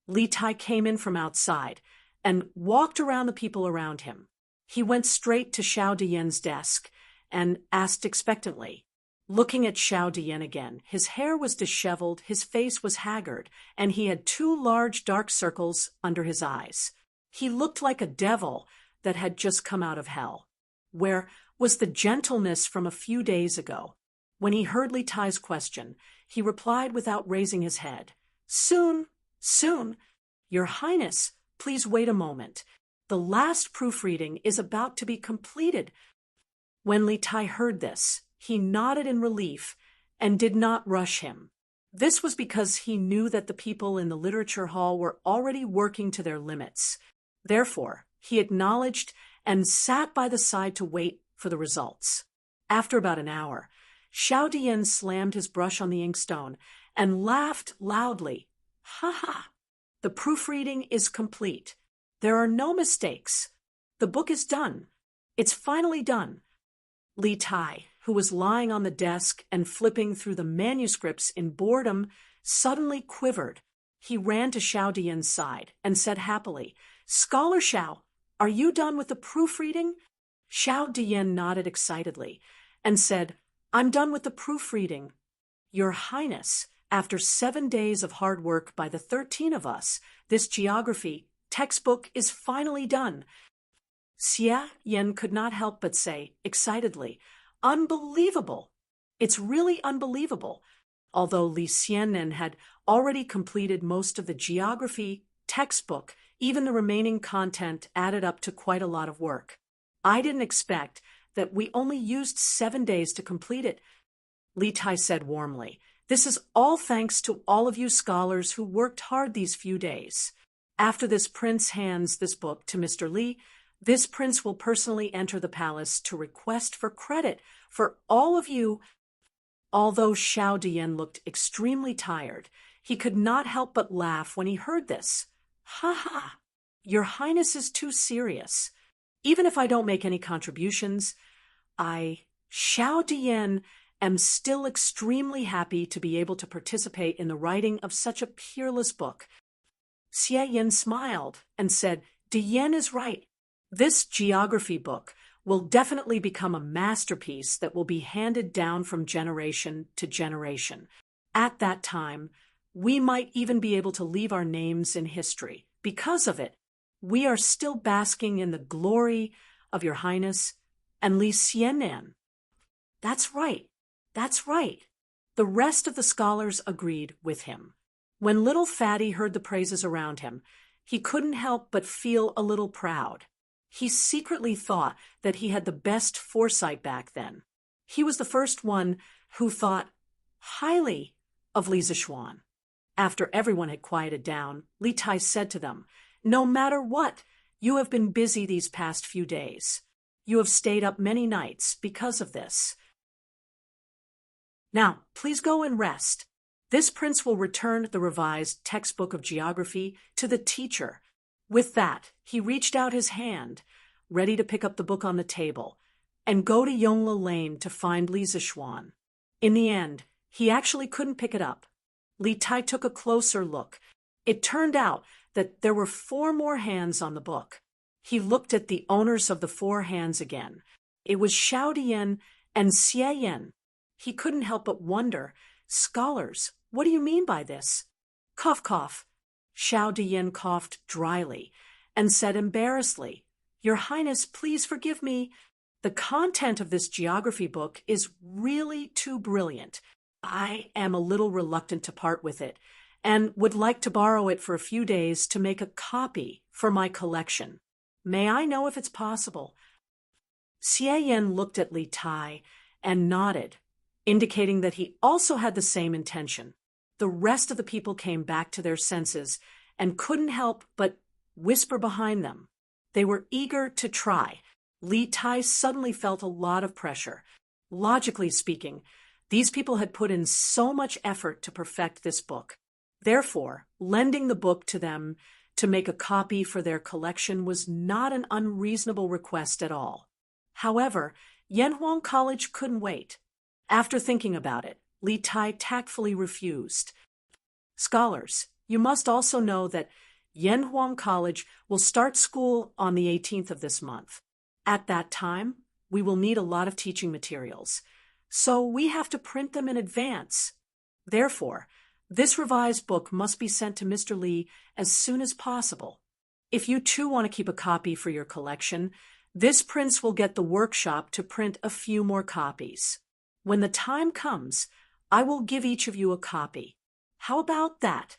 Li Tai came in from outside and walked around the people around him. He went straight to Xiao Dian's desk and asked expectantly. Looking at Xiao Dian again, his hair was disheveled, his face was haggard, and he had 2 large dark circles under his eyes. He looked like a devil that had just come out of hell. Where was the gentleness from a few days ago? When he heard Li Tai's question, he replied without raising his head, "Soon, soon. Your Highness, please wait a moment. The last proofreading is about to be completed." When Li Tai heard this, he nodded in relief and did not rush him. This was because he knew that the people in the literature hall were already working to their limits. Therefore, he acknowledged and sat by the side to wait for the results. After about an hour, Xiao Dian slammed his brush on the inkstone and laughed loudly. "Ha ha! The proofreading is complete. There are no mistakes. The book is done. It's finally done." Li Tai, who was lying on the desk and flipping through the manuscripts in boredom, suddenly quivered. He ran to Xiao Dian's side and said happily, "Scholar Xiao, are you done with the proofreading?" Xiao Dian nodded excitedly and said, "I'm done with the proofreading. Your Highness, after 7 days of hard work by the 13 of us, this geography textbook is finally done." Xia Yan could not help but say, excitedly, "Unbelievable! It's really unbelievable." Although Li Xianen had already completed most of the geography textbook, even the remaining content added up to quite a lot of work. "I didn't expect that we only used 7 days to complete it," Li Tai said warmly. "This is all thanks to all of you scholars who worked hard these few days. After this prince hands this book to Mr. Li, this prince will personally enter the palace to request for credit for all of you." Although Xiao Dian looked extremely tired, he could not help but laugh when he heard this. "Ha ha! Your Highness is too serious. Even if I don't make any contributions, Xiao Dian, am still extremely happy to be able to participate in the writing of such a peerless book." Xie Yin smiled and said, "Dian is right. This geography book will definitely become a masterpiece that will be handed down from generation to generation. At that time, we might even be able to leave our names in history. Because of it, we are still basking in the glory of Your Highness and Li Xianan." "That's right. That's right." The rest of the scholars agreed with him. When little Fatty heard the praises around him, he couldn't help but feel a little proud. He secretly thought that he had the best foresight back then. He was the first one who thought highly of Li Zishuan. After everyone had quieted down, Li Tai said to them, "No matter what, you have been busy these past few days. You have stayed up many nights because of this. Now, please go and rest. This prince will return the revised textbook of geography to the teacher. With that, he reached out his hand, ready to pick up the book on the table, and go to Yongla Lane to find Li Zixuan. In the end, he actually couldn't pick it up. Li Tai took a closer look. It turned out that there were 4 more hands on the book. He looked at the owners of the 4 hands again. It was Xiao Dian and Xie Yan. He couldn't help but wonder, "Scholars, what do you mean by this?" Cough, cough. Xiao Dian coughed dryly and said embarrassedly, "Your Highness, please forgive me. The content of this geography book is really too brilliant. I am a little reluctant to part with it and would like to borrow it for a few days to make a copy for my collection. May I know if it's possible?" Xie Yan looked at Li Tai and nodded, indicating that he also had the same intention. The rest of the people came back to their senses and couldn't help but whisper behind them. They were eager to try. Li Tai suddenly felt a lot of pressure. Logically speaking, these people had put in so much effort to perfect this book. Therefore, lending the book to them to make a copy for their collection was not an unreasonable request at all. However, Yanhuang College couldn't wait. After thinking about it, Li Tai tactfully refused. "Scholars, you must also know that Yanhuang College will start school on the 18th of this month. At that time, we will need a lot of teaching materials, so we have to print them in advance. Therefore, this revised book must be sent to Mr. Li as soon as possible. If you too want to keep a copy for your collection, this prince will get the workshop to print a few more copies. When the time comes, I will give each of you a copy. How about that?"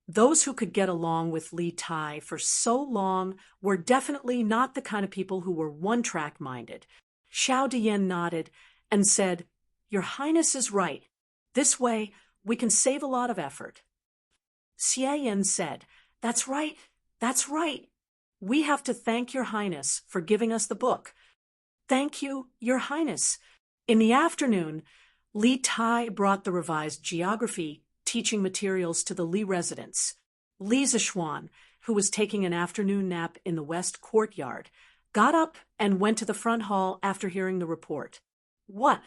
Those who could get along with Li Tai for so long were definitely not the kind of people who were one-track minded. Xiao Dian nodded and said, "Your Highness is right. This way, we can save a lot of effort." Xie Yan said, That's right. We have to thank Your Highness for giving us the book." "Thank you, Your Highness." In the afternoon, Li Tai brought the revised geography teaching materials to the Li residence. Li Zixuan, who was taking an afternoon nap in the west courtyard, got up and went to the front hall after hearing the report. "What?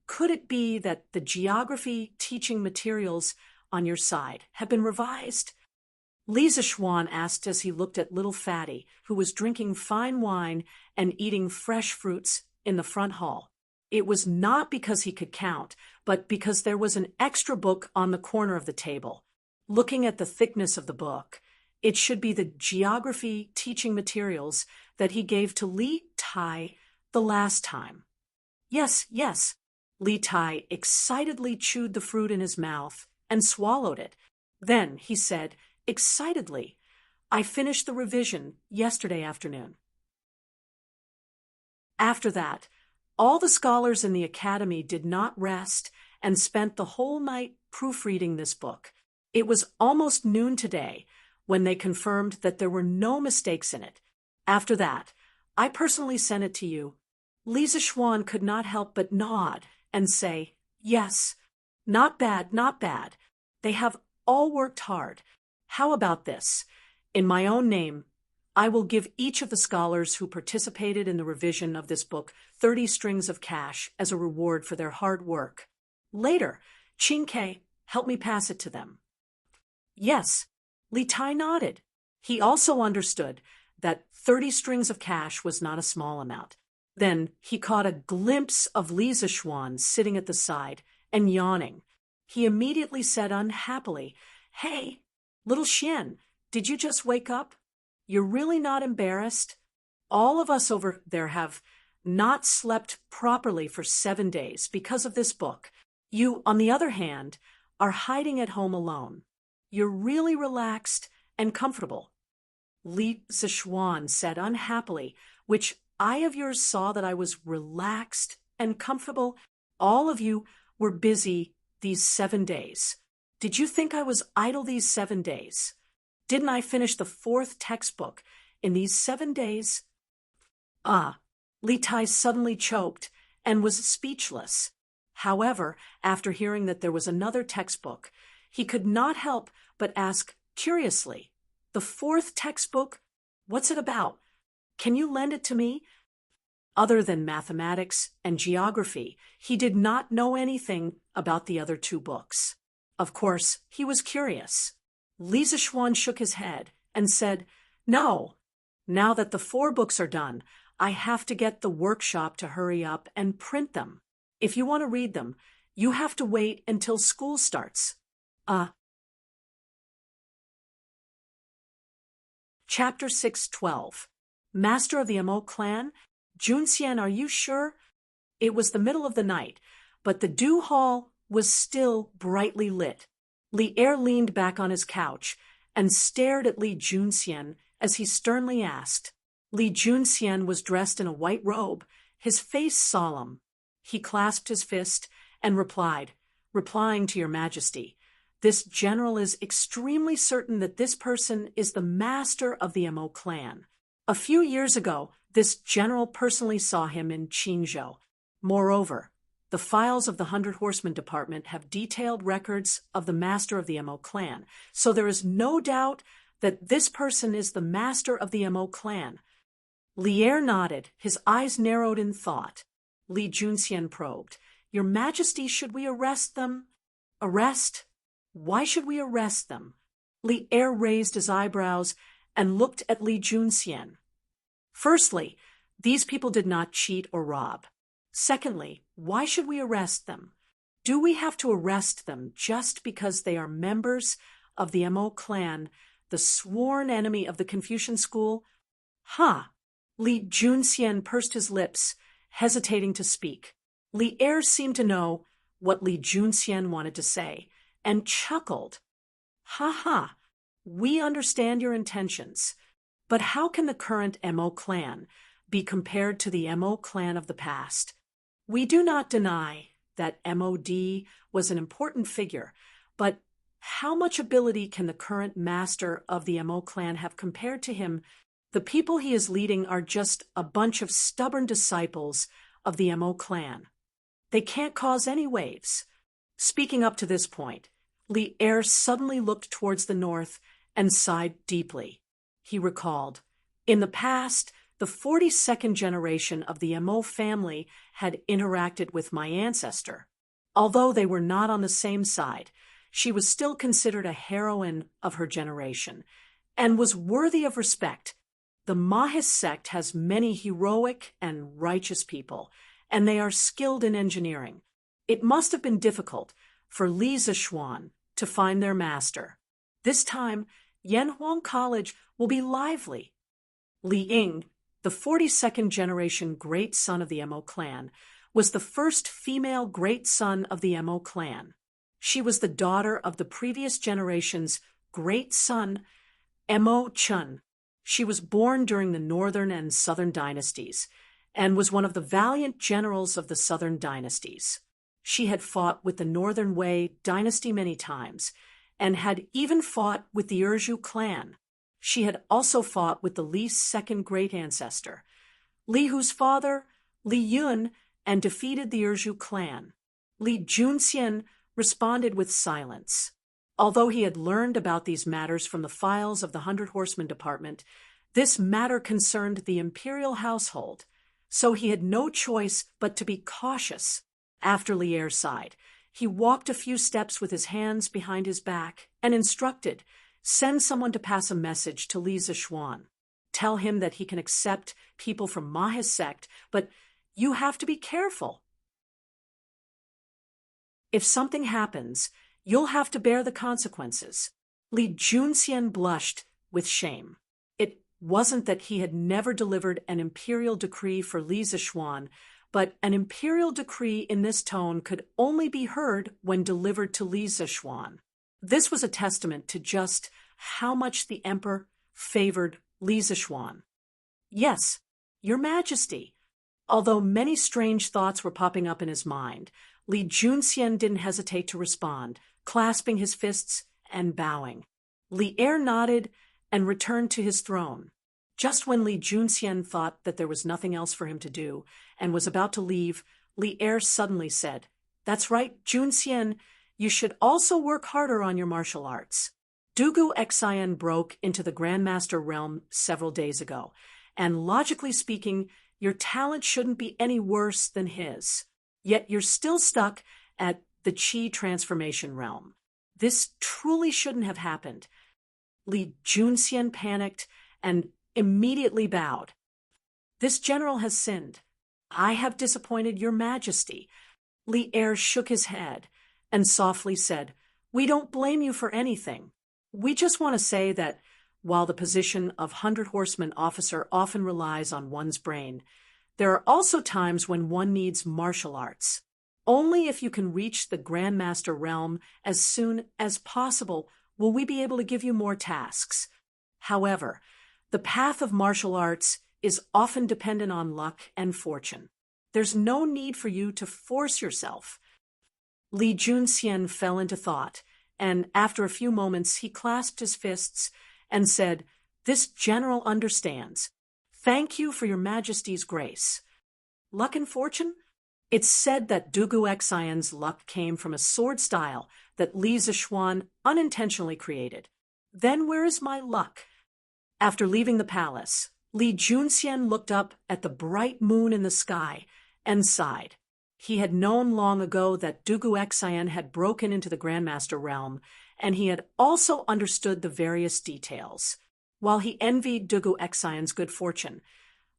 Could it be that the geography teaching materials on your side have been revised?" Li Zixuan asked as he looked at little Fatty, who was drinking fine wine and eating fresh fruits in the front hall. It was not because he could count, but because there was an extra book on the corner of the table. Looking at the thickness of the book, it should be the geography teaching materials that he gave to Li Tai the last time. Yes. Li Tai excitedly chewed the fruit in his mouth and swallowed it. Then he said, excitedly, "I finished the revision yesterday afternoon." After that, all the scholars in the academy did not rest and spent the whole night proofreading this book. It was almost noon today when they confirmed that there were no mistakes in it. After that, I personally sent it to you. Li Zixuan could not help but nod and say, "Yes, not bad. They have all worked hard. How about this? In my own name, I will give each of the scholars who participated in the revision of this book 30 strings of cash as a reward for their hard work. Later, Qingke, help me pass it to them." Yes, Li Tai nodded. He also understood that 30 strings of cash was not a small amount. Then he caught a glimpse of Li Zixuan sitting at the side and yawning. He immediately said unhappily, "Hey, little Xian, did you just wake up? You're really not embarrassed? All of us over there have not slept properly for 7 days because of this book. You, on the other hand, are hiding at home alone. You're really relaxed and comfortable." Li Zixuan said unhappily, "Which eye of yours saw that I was relaxed and comfortable? All of you were busy these 7 days. Did you think I was idle these 7 days? Didn't I finish the 4th textbook in these 7 days?" Li Tai suddenly choked and was speechless. However, after hearing that there was another textbook, he could not help but ask curiously, "The fourth textbook? What's it about? Can you lend it to me?" Other than mathematics and geography, he did not know anything about the other two books. Of course, he was curious. Li Zixuan shook his head and said, "No. Now that the 4 books are done, I have to get the workshop to hurry up and print them. If you want to read them, you have to wait until school starts." Chapter 6:12. Master of the Mo clan? Junxian, are you sure? It was the middle of the night, but the Dew Hall was still brightly lit. Li Er leaned back on his couch and stared at Li Junxian as he sternly asked. Li Junxian was dressed in a white robe, his face solemn. He clasped his fist and replying to your majesty, this general is extremely certain that this person is the master of the Mo clan. A few years ago, this general personally saw him in Qingzhou. Moreover, the files of the 100 Horsemen Department have detailed records of the master of the Mo clan, so there is no doubt that this person is the master of the Mo clan. Li Er nodded, his eyes narrowed in thought. Li Junxian probed, "Your Majesty, should we arrest them?" "Arrest? Why should we arrest them?" Li Er raised his eyebrows and looked at Li Junxian. "Firstly, these people did not cheat or rob. Secondly, why should we arrest them? Do we have to arrest them just because they are members of the Mo clan, the sworn enemy of the Confucian school?" Li Junxian pursed his lips, hesitating to speak. Li Er seemed to know what Li Junxian wanted to say, and chuckled. We understand your intentions, but how can the current Mo clan be compared to the Mo clan of the past? We do not deny that MOD was an important figure, but how much ability can the current master of the Mo clan have compared to him? The people he is leading are just a bunch of stubborn disciples of the Mo clan. They can't cause any waves. Speaking up to this point, Li Er suddenly looked towards the north and sighed deeply. He recalled, in the past, the 42nd generation of the Mo family had interacted with my ancestor. Although they were not on the same side, she was still considered a heroine of her generation and was worthy of respect. The Mahis sect has many heroic and righteous people, and they are skilled in engineering. It must have been difficult for Li Zixuan to find their master. This time, Yanhuang College will be lively. Li Ying, the 42nd generation great son of the Mo clan, was the first female great son of the Mo clan. She was the daughter of the previous generation's great son, Mo Chun. She was born during the Northern and Southern dynasties, and was one of the valiant generals of the Southern dynasties. She had fought with the Northern Wei dynasty many times, and had even fought with the Erzhu clan. She had also fought with the Li's second great ancestor, Li Hu's father, Li Yun, and defeated the Erzhu clan. Li Junxian responded with silence. Although he had learned about these matters from the files of the 100 Horsemen Department, this matter concerned the imperial household, so he had no choice but to be cautious. After Li Er sighed, he walked a few steps with his hands behind his back and instructed, "Send someone to pass a message to Li Zixuan. Tell him that he can accept people from Mahis sect, but you have to be careful. If something happens, you'll have to bear the consequences." Li Junxian blushed with shame. It wasn't that he had never delivered an imperial decree for Li Zixuan, but an imperial decree in this tone could only be heard when delivered to Li Zixuan. This was a testament to just how much the emperor favored Li Zixuan. "Yes, your majesty." Although many strange thoughts were popping up in his mind, Li Junxian didn't hesitate to respond, clasping his fists and bowing. Li Er nodded and returned to his throne. Just when Li Junxian thought that there was nothing else for him to do and was about to leave, Li Er suddenly said, "That's right, Junxian, you should also work harder on your martial arts. Dugu Xian broke into the Grandmaster realm several days ago, and logically speaking, your talent shouldn't be any worse than his. Yet you're still stuck at the Qi transformation realm. This truly shouldn't have happened." Li Junxian panicked and immediately bowed. "This general has sinned. I have disappointed your majesty." Li Er shook his head and softly said, "We don't blame you for anything. We just want to say that while the position of 100 Horseman officer often relies on one's brain, there are also times when one needs martial arts. Only if you can reach the Grandmaster realm as soon as possible will we be able to give you more tasks. However, the path of martial arts is often dependent on luck and fortune. There's no need for you to force yourself." Li Junxian fell into thought, and after a few moments he clasped his fists and said, "This general understands. Thank you for your majesty's grace." Luck and fortune? It's said that Dugu Xian's luck came from a sword style that Li Zishuan unintentionally created. Then where is my luck? After leaving the palace, Li Junxian looked up at the bright moon in the sky and sighed. He had known long ago that Dugu Xian had broken into the Grandmaster realm, and he had also understood the various details. While he envied Dugu Xian's good fortune,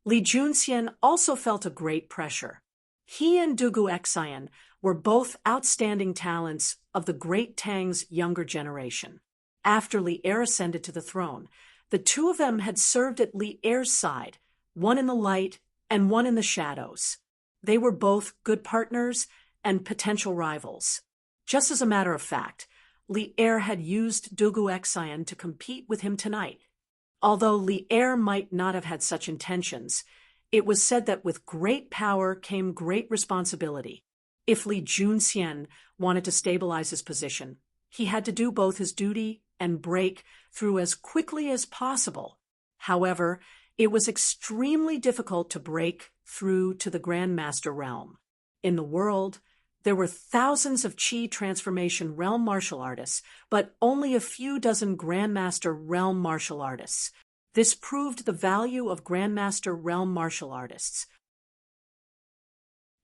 Li Junxian also felt a great pressure. He and Dugu Xian were both outstanding talents of the great Tang's younger generation. After Li Er ascended to the throne, the two of them had served at Li Er's side, one in the light and one in the shadows. They were both good partners and potential rivals. Just as a matter of fact, Li Er had used Dugu Xian to compete with him tonight. Although Li Er might not have had such intentions, it was said that with great power came great responsibility. If Li Junxian wanted to stabilize his position, he had to do both his duty and break through as quickly as possible. However, it was extremely difficult to break through to the Grandmaster realm. In the world, there were thousands of Qi transformation realm martial artists, but only a few dozen Grandmaster realm martial artists. This proved the value of Grandmaster realm martial artists.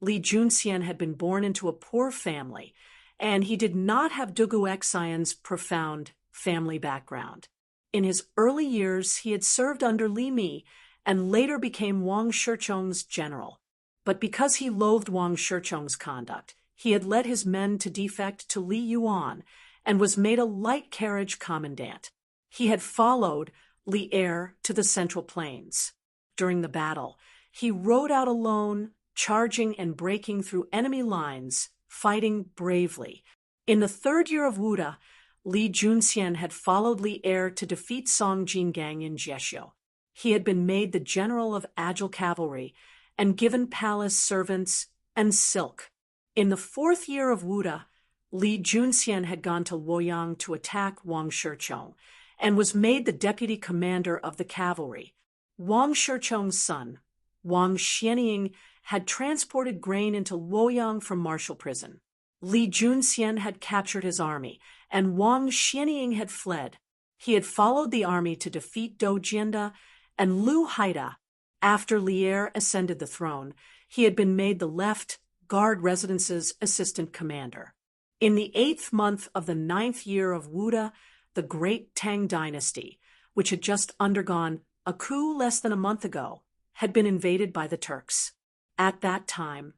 Li Junxian had been born into a poor family, and he did not have Dugu Xian's profound family background. In his early years, he had served under Li Mi and later became Wang Shichong's general. But because he loathed Wang Shichong's conduct, he had led his men to defect to Li Yuan and was made a light carriage commandant. He had followed Li Er to the Central Plains. During the battle, he rode out alone, charging and breaking through enemy lines, fighting bravely. In the third year of Wuda, Li Junxian had followed Li Er to defeat Song Jingang in Jieshio. He had been made the general of agile cavalry and given palace servants and silk. In the fourth year of Wuda, Li Junxian had gone to Luoyang to attack Wang Shichong and was made the deputy commander of the cavalry. Wang Shichong's son, Wang Xianying, had transported grain into Luoyang from martial prison. Li Junxian had captured his army, and Wang Xianying had fled. He had followed the army to defeat Dou Jianda and Lu Haida. After Li Er ascended the throne, he had been made the left guard residence's assistant commander. In the 8th month of the 9th year of Wuda, the great Tang Dynasty, which had just undergone a coup less than a month ago, had been invaded by the Turks. At that time,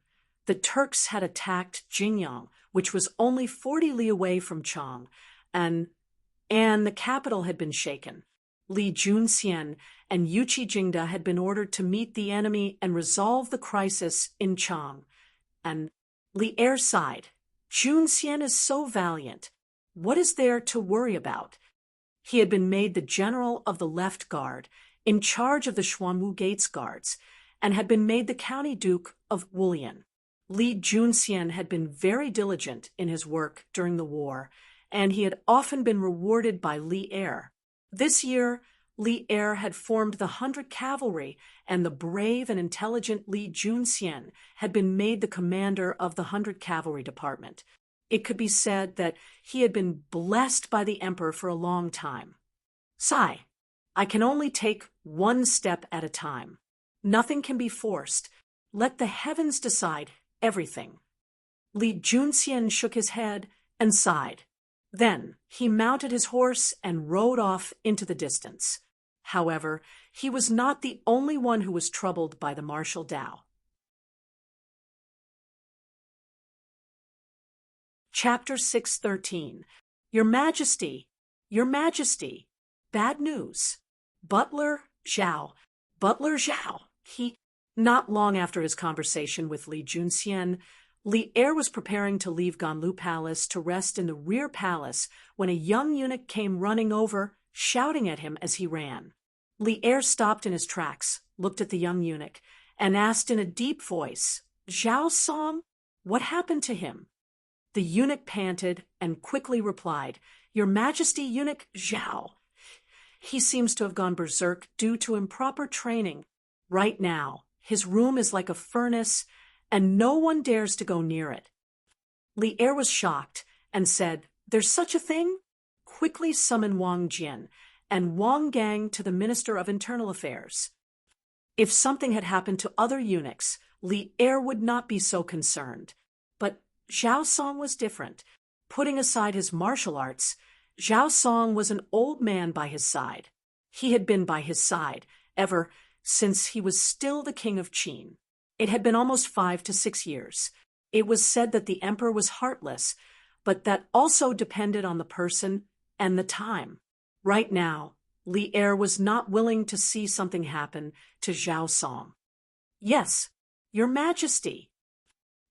the Turks had attacked Jingyang, which was only 40 li away from Chang, and the capital had been shaken. Li Junxian and Yuqi Jingda had been ordered to meet the enemy and resolve the crisis in Chang. And Li Er sighed. "Junxian is so valiant. What is there to worry about?" He had been made the general of the left guard, in charge of the Xuanwu Gates guards, and had been made the county duke of Wulian. Li Junxian had been very diligent in his work during the war, and he had often been rewarded by Li Er. This year, Li Er had formed the 100 Cavalry, and the brave and intelligent Li Junxian had been made the commander of the 100 Cavalry Department. It could be said that he had been blessed by the emperor for a long time. Sigh, I can only take one step at a time. Nothing can be forced. Let the heavens decide everything. Li Junxian shook his head and sighed. Then he mounted his horse and rode off into the distance. However, he was not the only one who was troubled by the martial Dao. Chapter 613. Your Majesty, Your Majesty. Bad news. Butler Zhao. Not long after his conversation with Li Junxian, Li Er was preparing to leave Ganlu Palace to rest in the rear palace when a young eunuch came running over, shouting at him as he ran. Li Er stopped in his tracks, looked at the young eunuch, and asked in a deep voice, "Zhao Song, what happened to him?" The eunuch panted and quickly replied, "Your Majesty, Eunuch Zhao. He seems to have gone berserk due to improper training. Right now, his room is like a furnace, and no one dares to go near it." Li Er was shocked and said, "There's such a thing? Quickly summon Wang Jin and Wang Gang to the Minister of Internal Affairs." If something had happened to other eunuchs, Li Er would not be so concerned. But Zhao Song was different. Putting aside his martial arts, Zhao Song was an old man by his side. He had been by his side ever since he was still the king of Qin. It had been almost 5 to 6 years. It was said that the emperor was heartless, but that also depended on the person and the time. Right now, Li Er was not willing to see something happen to Zhao Song. "Yes, Your Majesty."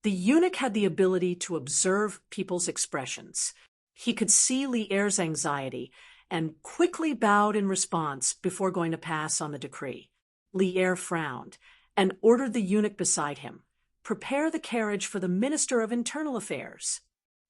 The eunuch had the ability to observe people's expressions. He could see Li Er's anxiety and quickly bowed in response before going to pass on the decree. Li Er frowned and ordered the eunuch beside him, "Prepare the carriage for the Minister of Internal Affairs."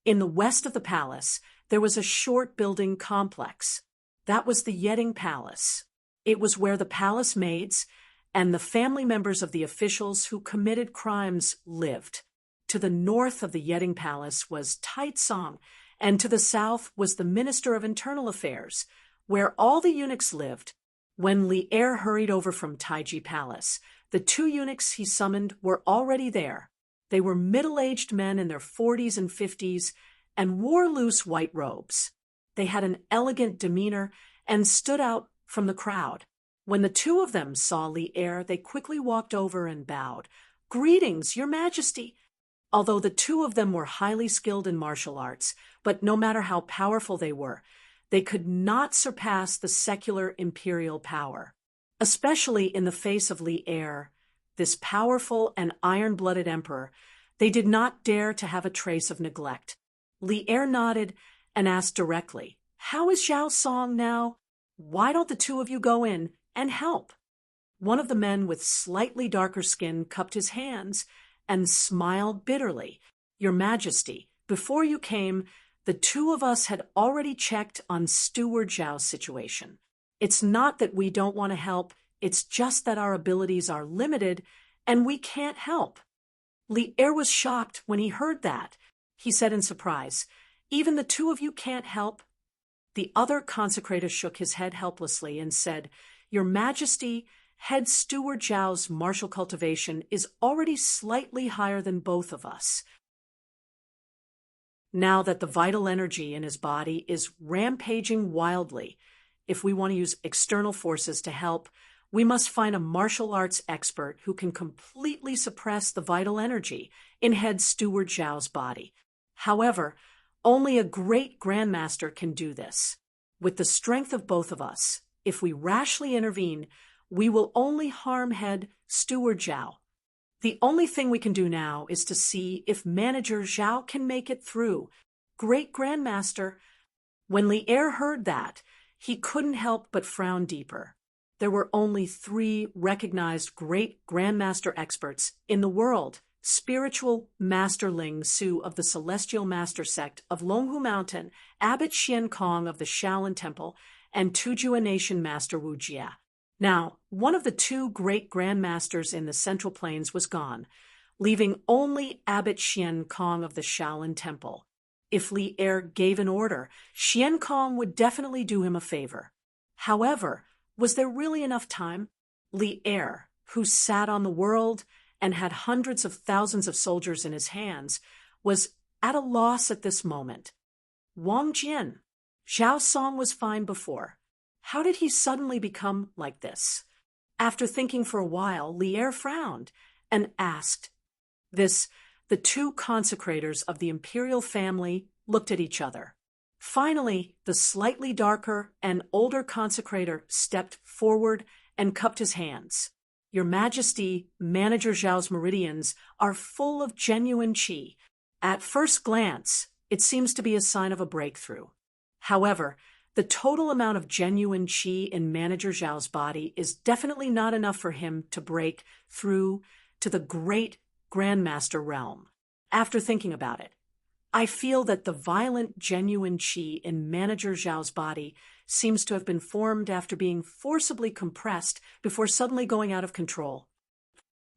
In the west of the palace, there was a short building complex. That was the Yeding Palace. It was where the palace maids and the family members of the officials who committed crimes lived. To the north of the Yeding Palace was Taitsong, and to the south was the Minister of Internal Affairs, where all the eunuchs lived. When Li Er hurried over from Taiji Palace, the 2 eunuchs he summoned were already there. They were middle-aged men in their 40s and 50s and wore loose white robes. They had an elegant demeanor and stood out from the crowd. When the 2 of them saw Li Er, they quickly walked over and bowed. "Greetings, Your Majesty." Although the 2 of them were highly skilled in martial arts, but no matter how powerful they were, they could not surpass the secular imperial power. Especially in the face of Li Er, this powerful and iron-blooded emperor, they did not dare to have a trace of neglect. Li Er nodded and asked directly, "How is Zhao Song now? Why don't the 2 of you go in and help?" One of the men with slightly darker skin cupped his hands and smiled bitterly. "Your Majesty, before you came, the 2 of us had already checked on Steward Zhao's situation. It's not that we don't want to help, it's just that our abilities are limited and we can't help." Li Er was shocked when he heard that. He said in surprise, "Even the 2 of you can't help?" The other consecrator shook his head helplessly and said, "Your Majesty, Head Steward Zhao's martial cultivation is already slightly higher than both of us. Now that the vital energy in his body is rampaging wildly, if we want to use external forces to help, we must find a martial arts expert who can completely suppress the vital energy in Head Steward Zhao's body. However, only a great grandmaster can do this. With the strength of both of us, if we rashly intervene, we will only harm Head Steward Zhao. The only thing we can do now is to see if Manager Zhao can make it through. Great Grandmaster." When Li Er heard that, he couldn't help but frown deeper. There were only 3 recognized great Grandmaster experts in the world: Spiritual Master Ling Su of the Celestial Master Sect of Longhu Mountain, Abbot Xian Kong of the Shaolin Temple, and Tujua Nation Master Wu Jia. Now, one of the two great grandmasters in the Central Plains was gone, leaving only Abbot Xian Kong of the Shaolin Temple. If Li Er gave an order, Xian Kong would definitely do him a favor. However, was there really enough time? Li Er, who sat on the world and had hundreds of thousands of soldiers in his hands, was at a loss at this moment. Wang Jian. Zhao Song was fine before. How did he suddenly become like this? After thinking for a while, Li Er frowned and asked. The two consecrators of the imperial family looked at each other. Finally, the slightly darker and older consecrator stepped forward and cupped his hands. Your Majesty, Manager Zhao's meridians are full of genuine qi. At first glance, it seems to be a sign of a breakthrough. However, the total amount of genuine qi in Manager Zhao's body is definitely not enough for him to break through to the great Grandmaster realm. After thinking about it, I feel that the violent, genuine qi in Manager Zhao's body seems to have been formed after being forcibly compressed before suddenly going out of control.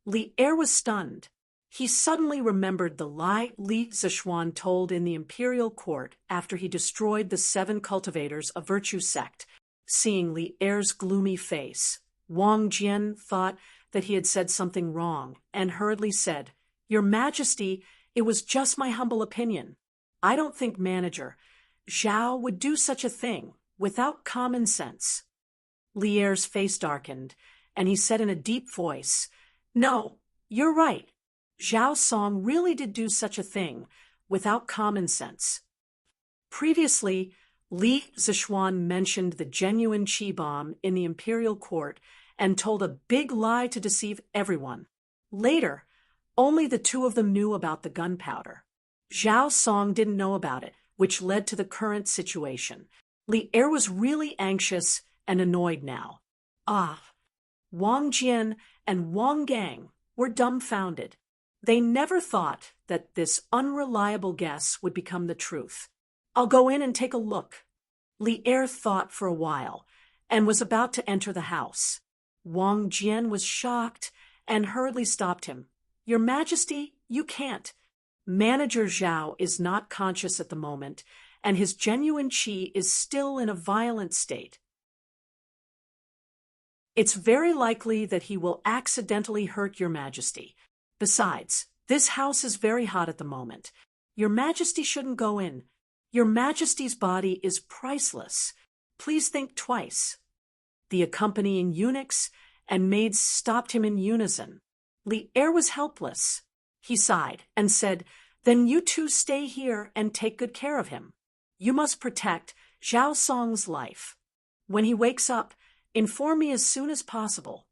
Li Er was stunned. He suddenly remembered the lie Li Zishuan told in the imperial court after he destroyed the 7 cultivators of Virtue sect. Seeing Li Er's gloomy face, Wang Jian thought that he had said something wrong and hurriedly said, "Your Majesty, it was just my humble opinion. I don't think Manager Zhao would do such a thing without common sense." Li Er's face darkened, and he said in a deep voice, "No, you're right. Zhao Song really did do such a thing without common sense." Previously, Li Zishuan mentioned the genuine qi bomb in the imperial court and told a big lie to deceive everyone. Later, only the two of them knew about the gunpowder. Zhao Song didn't know about it, which led to the current situation. Li Er was really anxious and annoyed now. Wang Jian and Wang Gang were dumbfounded. They never thought that this unreliable guess would become the truth. "I'll go in and take a look." Li Er thought for a while and was about to enter the house. Wang Jian was shocked and hurriedly stopped him. "Your Majesty, you can't. Manager Zhao is not conscious at the moment, and his genuine qi is still in a violent state. It's very likely that he will accidentally hurt Your Majesty. Besides, this house is very hot at the moment. Your Majesty shouldn't go in. Your Majesty's body is priceless. Please think twice." The accompanying eunuchs and maids stopped him in unison. Li Er was helpless. He sighed and said, "Then you two stay here and take good care of him. You must protect Zhao Song's life. When he wakes up, inform me as soon as possible."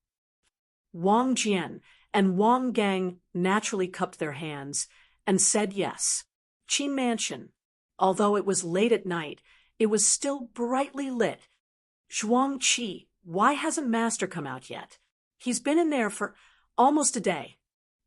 Wang Jian and Wang Gang naturally cupped their hands and said yes. Qin Mansion. Although it was late at night, it was still brightly lit. "Zhuang Qi, why hasn't Master come out yet? He's been in there for almost a day."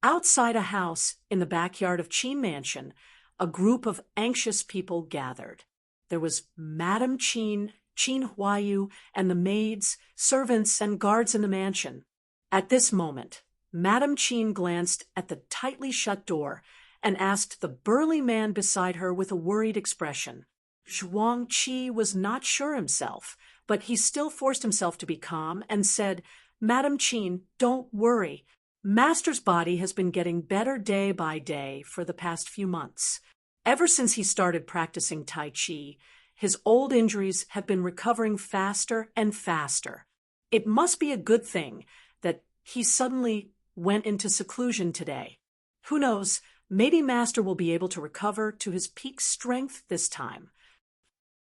Outside a house in the backyard of Qin Mansion, a group of anxious people gathered. There was Madame Qin, Qin Huayu, and the maids, servants, and guards in the mansion. At this moment, Madame Qin glanced at the tightly shut door and asked the burly man beside her with a worried expression. Zhuang Qi was not sure himself, but he still forced himself to be calm and said, "Madame Qin, don't worry. Master's body has been getting better day by day for the past few months. Ever since he started practicing Tai Chi, his old injuries have been recovering faster and faster. It must be a good thing that he suddenly went into seclusion today. Who knows, maybe Master will be able to recover to his peak strength this time."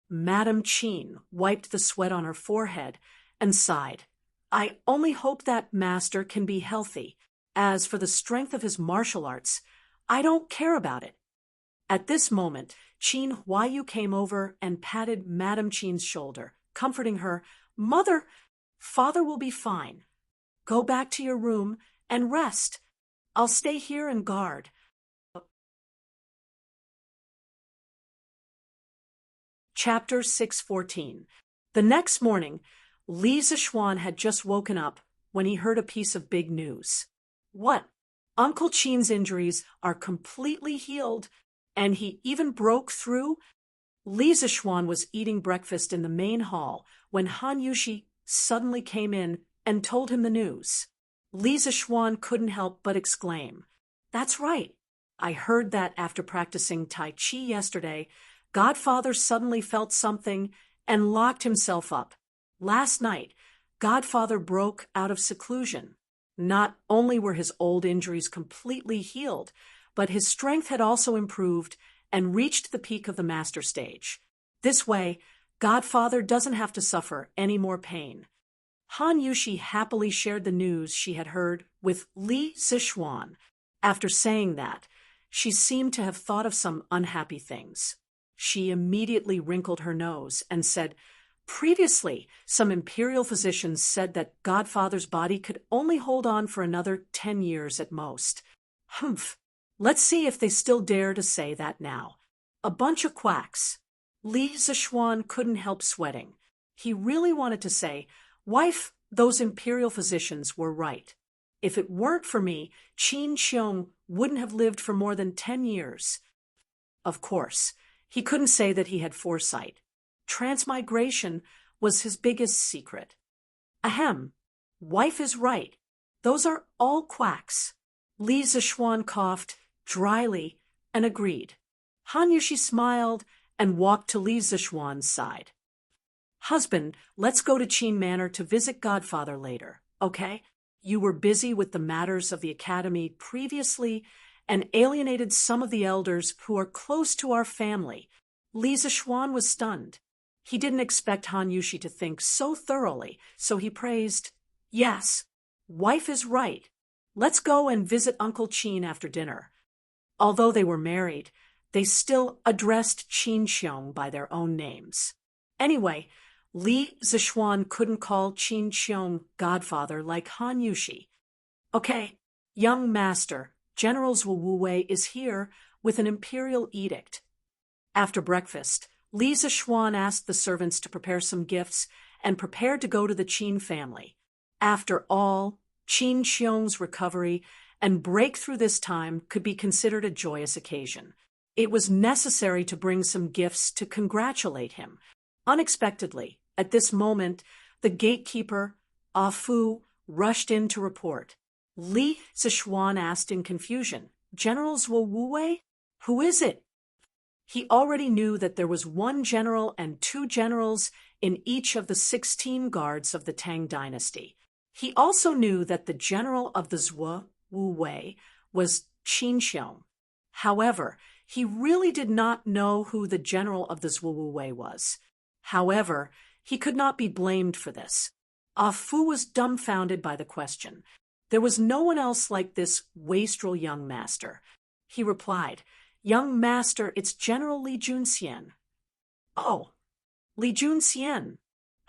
Madame Qin wiped the sweat on her forehead and sighed. "I only hope that Master can be healthy. As for the strength of his martial arts, I don't care about it." At this moment, Qin Huayu came over and patted Madame Qin's shoulder, comforting her. "Mother, Father will be fine. Go back to your room and rest. I'll stay here and guard." Chapter 614. The next morning, Li Zixuan had just woken up when he heard a piece of big news. What? Uncle Qin's injuries are completely healed, and he even broke through? Li Zixuan was eating breakfast in the main hall when Han Yushi suddenly came in and told him the news. Li Zixuan couldn't help but exclaim, "That's right. I heard that after practicing Tai Chi yesterday, Godfather suddenly felt something and locked himself up. Last night, Godfather broke out of seclusion. Not only were his old injuries completely healed, but his strength had also improved and reached the peak of the master stage. This way, Godfather doesn't have to suffer any more pain." Han Yushi happily shared the news she had heard with Li Zixuan. After saying that, she seemed to have thought of some unhappy things. She immediately wrinkled her nose and said, "Previously, some imperial physicians said that Godfather's body could only hold on for another 10 years at most. Humph. Let's see if they still dare to say that now. A bunch of quacks." Li Zixuan couldn't help sweating. He really wanted to say, "Wife, those imperial physicians were right. If it weren't for me, Qin Xiong wouldn't have lived for more than 10 years. Of course, he couldn't say that he had foresight. Transmigration was his biggest secret. Ahem. Wife is right. Those are all quacks." Li Zixuan coughed dryly and agreed. Han Yushi smiled and walked to Li Zixuan's side. "Husband, let's go to Qin Manor to visit Godfather later, okay? You were busy with the matters of the academy previously and alienated some of the elders who are close to our family." Li Zixuan was stunned. He didn't expect Han Yushi to think so thoroughly, so he praised, "Yes, wife is right. Let's go and visit Uncle Qin after dinner." Although they were married, they still addressed Qin Xiong by their own names. Anyway, Li Zixuan couldn't call Qin Xiong Godfather like Han Yushi. "Okay, young master, General Wu Wei is here with an imperial edict." After breakfast, Li Zixuan asked the servants to prepare some gifts and prepared to go to the Qin family. After all, Qin Xiong's recovery and breakthrough this time could be considered a joyous occasion. It was necessary to bring some gifts to congratulate him. Unexpectedly, at this moment, the gatekeeper, Ah Fu, rushed in to report. Li Zixuan asked in confusion, "General Wu Wei? Who is it?" He already knew that there was one general and 2 generals in each of the 16 guards of the Tang Dynasty. He also knew that the general of the Zhuo Wu Wei was Qin Xiong. However, he really did not know who the general of the Zhuo Wu Wei was. However, he could not be blamed for this. Ah Fu was dumbfounded by the question. There was no one else like this wastrel young master. He replied, "Young master, it's General Li Junxian." "Oh, Li Junxian.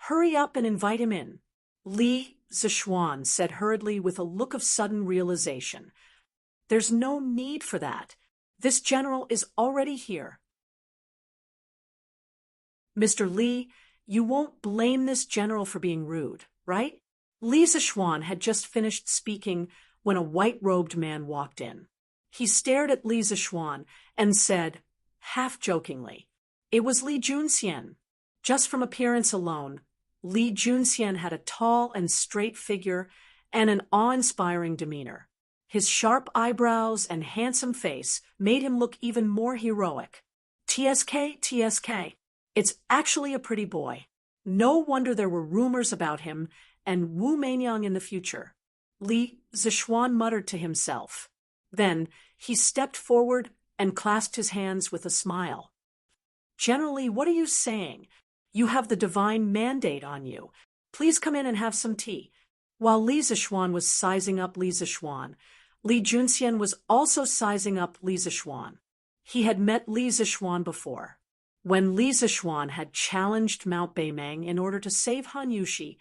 Hurry up and invite him in." Li Zixuan said hurriedly with a look of sudden realization. "There's no need for that. This general is already here." "Mr. Li, you won't blame this general for being rude, right?" Li Zixuan had just finished speaking when a white-robed man walked in. He stared at Li Zixuan and said, half-jokingly, "It was Li Junxian." Just from appearance alone, Li Junxian had a tall and straight figure and an awe-inspiring demeanor. His sharp eyebrows and handsome face made him look even more heroic. TSK. It's actually a pretty boy. No wonder there were rumors about him and Wu Meinyang in the future. Li Zixuan muttered to himself. Then he stepped forward and clasped his hands with a smile. "Generally, what are you saying? You have the divine mandate on you. Please come in and have some tea." While Li Zixuan was sizing up Li Zixuan, Li Junxian was also sizing up Li Zixuan. He had met Li Zixuan before. When Li Zixuan had challenged Mount Beimeng in order to save Han Yushi,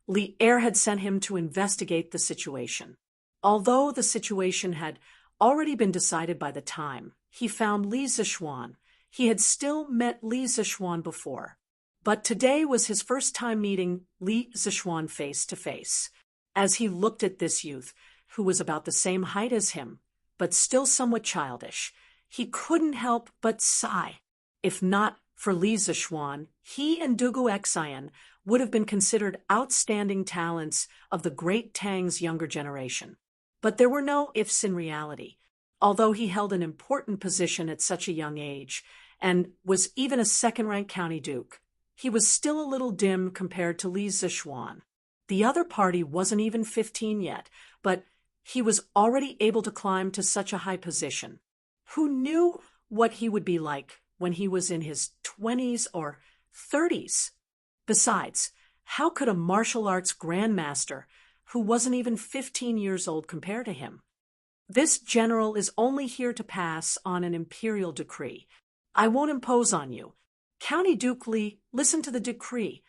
Li Er had sent him to investigate the situation. Although the situation had already been decided by the time he found Li Zixuan, he had still met Li Zixuan before. But today was his first time meeting Li Zixuan face to face. As he looked at this youth, who was about the same height as him, but still somewhat childish, he couldn't help but sigh. If not for Li Zixuan, he and Dugu Xian would have been considered outstanding talents of the great Tang's younger generation. But there were no ifs in reality. Although he held an important position at such a young age, and was even a second-rank county duke, he was still a little dim compared to Li Zixuan. The other party wasn't even 15 yet, but he was already able to climb to such a high position. Who knew what he would be like when he was in his 20s or 30s? Besides, how could a martial arts grandmaster who wasn't even 15 years old compare to him? This general is only here to pass on an imperial decree. I won't impose on you. County Duke Li, listen to the decree.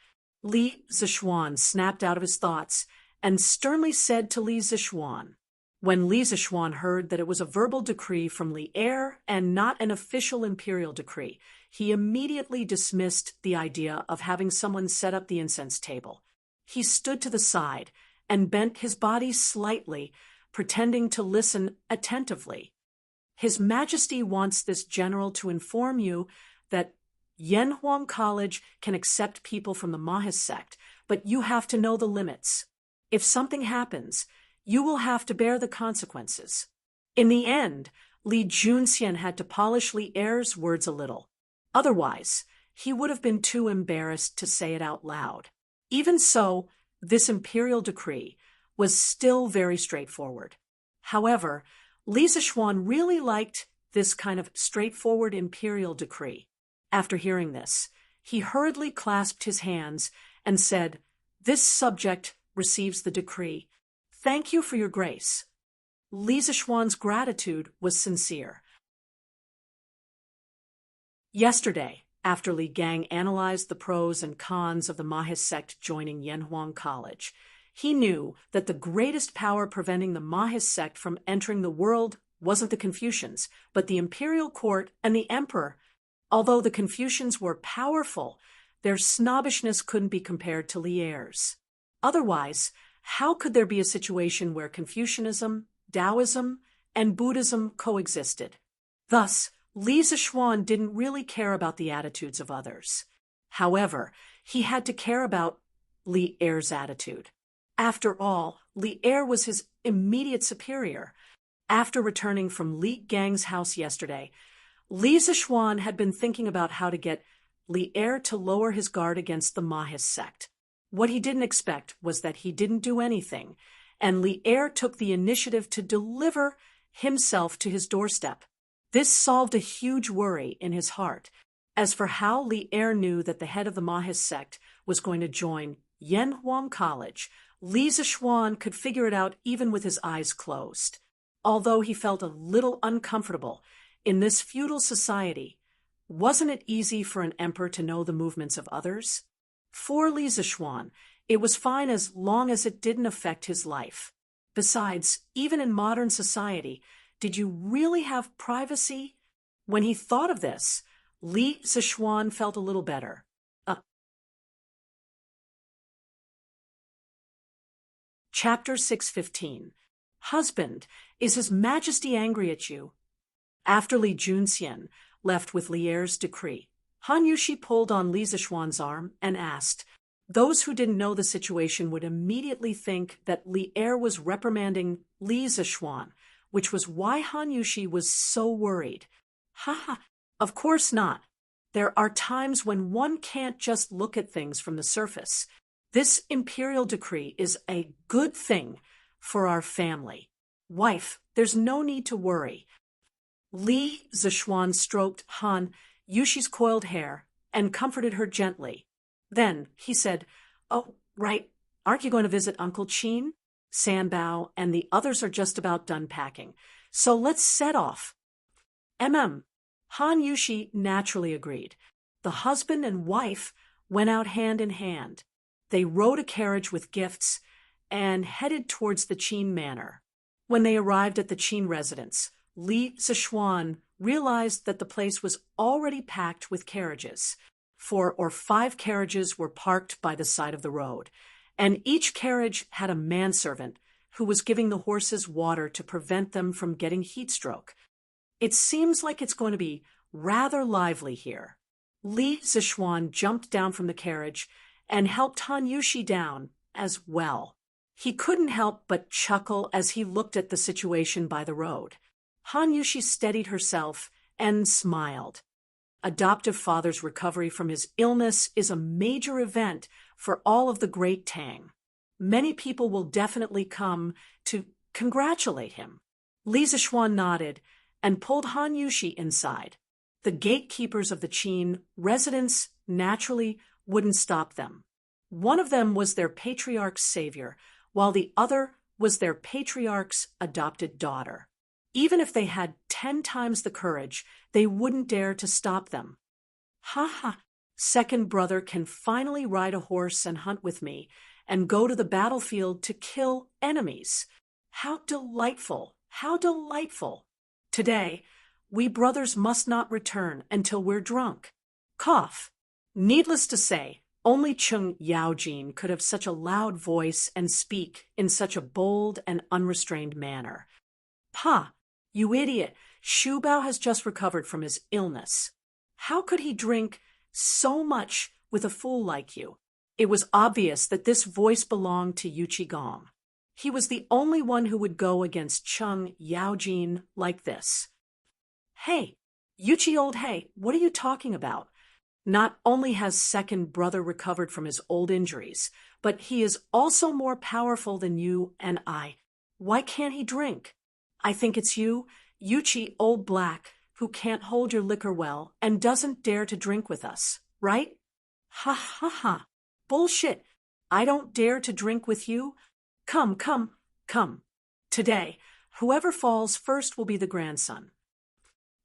Li Zixuan snapped out of his thoughts and sternly said to Li Zixuan. When Li Zixuan heard that it was a verbal decree from Li Er and not an official imperial decree, he immediately dismissed the idea of having someone set up the incense table. He stood to the side and bent his body slightly, pretending to listen attentively. His Majesty wants this general to inform you that Yanhuang College can accept people from the Mahis sect, but you have to know the limits. If something happens, you will have to bear the consequences. In the end, Li Junxian had to polish Li Er's words a little. Otherwise, he would have been too embarrassed to say it out loud. Even so, this imperial decree was still very straightforward. However, Li Zixuan really liked this kind of straightforward imperial decree. After hearing this, he hurriedly clasped his hands and said, "This subject receives the decree. Thank you for your grace." Li Zixuan's gratitude was sincere. Yesterday, after Li Gang analyzed the pros and cons of the Mahis sect joining Yanhuang College, he knew that the greatest power preventing the Mahis sect from entering the world wasn't the Confucians, but the imperial court and the emperor. Although the Confucians were powerful, their snobbishness couldn't be compared to Li Er's. Otherwise, how could there be a situation where Confucianism, Taoism, and Buddhism coexisted? Thus, Li Zixuan didn't really care about the attitudes of others. However, he had to care about Li Er's attitude. After all, Li Er was his immediate superior. After returning from Li Gang's house yesterday, Li Zixuan had been thinking about how to get Li Er to lower his guard against the Mahis sect. What he didn't expect was that he didn't do anything, and Li Er took the initiative to deliver himself to his doorstep. This solved a huge worry in his heart. As for how Li Er knew that the head of the Mahis sect was going to join Yanhuang College, Li Zixuan could figure it out even with his eyes closed. Although he felt a little uncomfortable in this feudal society, wasn't it easy for an emperor to know the movements of others? For Li Zixuan, it was fine as long as it didn't affect his life. Besides, even in modern society, did you really have privacy? When he thought of this, Li Zixuan felt a little better. Chapter 615. Husband, is His Majesty angry at you? After Li Junxian left with Li Er's decree, Han Yushi pulled on Li Zixuan's arm and asked. Those who didn't know the situation would immediately think that Li Er was reprimanding Li Zixuan, which was why Han Yushi was so worried. Ha! Of course not. There are times when one can't just look at things from the surface. This imperial decree is a good thing for our family. Wife, there's no need to worry. Li Zixuan stroked Han Yushi's coiled hair and comforted her gently. Then he said, "Oh, right, aren't you going to visit Uncle Qin? Sanbao and the others are just about done packing, so let's set off." Han Yushi naturally agreed. The husband and wife went out hand in hand. They rode a carriage with gifts and headed towards the Qin manor. When they arrived at the Qin residence, Li Zixuan realized that the place was already packed with carriages. 4 or 5 carriages were parked by the side of the road, and each carriage had a manservant who was giving the horses water to prevent them from getting heat stroke. It seems like it's going to be rather lively here. Li Zishuan jumped down from the carriage and helped Han Yushi down as well. He couldn't help but chuckle as he looked at the situation by the road. Han Yushi steadied herself and smiled. Adoptive father's recovery from his illness is a major event for all of the great Tang. Many people will definitely come to congratulate him. Li Zishuan nodded and pulled Han Yushi inside. The gatekeepers of the Qin residents naturally wouldn't stop them. One of them was their patriarch's savior, while the other was their patriarch's adopted daughter. Even if they had 10 times the courage, they wouldn't dare to stop them. Ha ha! Second brother can finally ride a horse and hunt with me and go to the battlefield to kill enemies. How delightful! How delightful! Today, we brothers must not return until we're drunk. Cough. Needless to say, only Chung Yaojin could have such a loud voice and speak in such a bold and unrestrained manner. Pa, you idiot, Shu Bao has just recovered from his illness. How could he drink so much with a fool like you? It was obvious that this voice belonged to Yu Qigong. He was the only one who would go against Chung Yaojin like this. Hey, Yuchi old hey, what are you talking about? Not only has second brother recovered from his old injuries, but he is also more powerful than you and I. Why can't he drink? I think it's you, Yuchi old black, who can't hold your liquor well and doesn't dare to drink with us, right? Ha ha ha. Bullshit. I don't dare to drink with you. Come, come, come. Today, whoever falls first will be the grandson.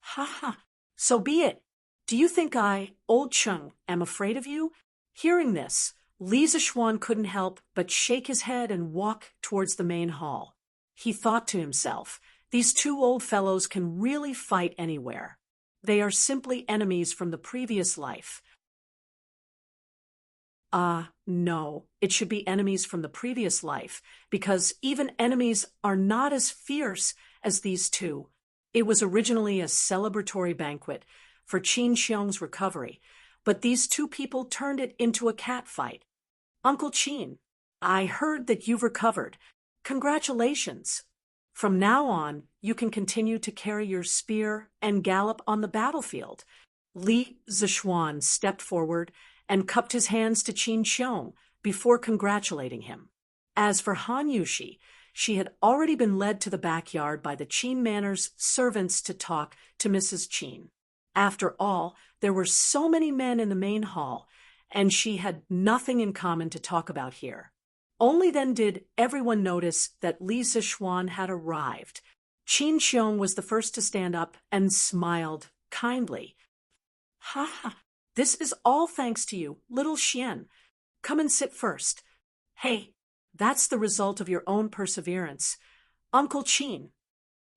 Ha ha. So be it. Do you think I, old Chung, am afraid of you? Hearing this, Li Zishuan couldn't help but shake his head and walk towards the main hall. He thought to himself, these two old fellows can really fight anywhere. They are simply enemies from the previous life. No, it should be enemies from the previous life, because even enemies are not as fierce as these two. It was originally a celebratory banquet for Qin Xiong's recovery, but these two people turned it into a catfight. Uncle Qin, I heard that you've recovered. Congratulations. From now on, you can continue to carry your spear and gallop on the battlefield. Li Zishuan stepped forward and cupped his hands to Qin Xiong before congratulating him. As for Han Yushi, she had already been led to the backyard by the Qin Manor's servants to talk to Mrs. Qin. After all, there were so many men in the main hall, and she had nothing in common to talk about here. Only then did everyone notice that Li Zishuan had arrived. Qin Xiong was the first to stand up and smiled kindly. Ha ha! This is all thanks to you, little Xian. Come and sit first. Hey, that's the result of your own perseverance. Uncle Qin.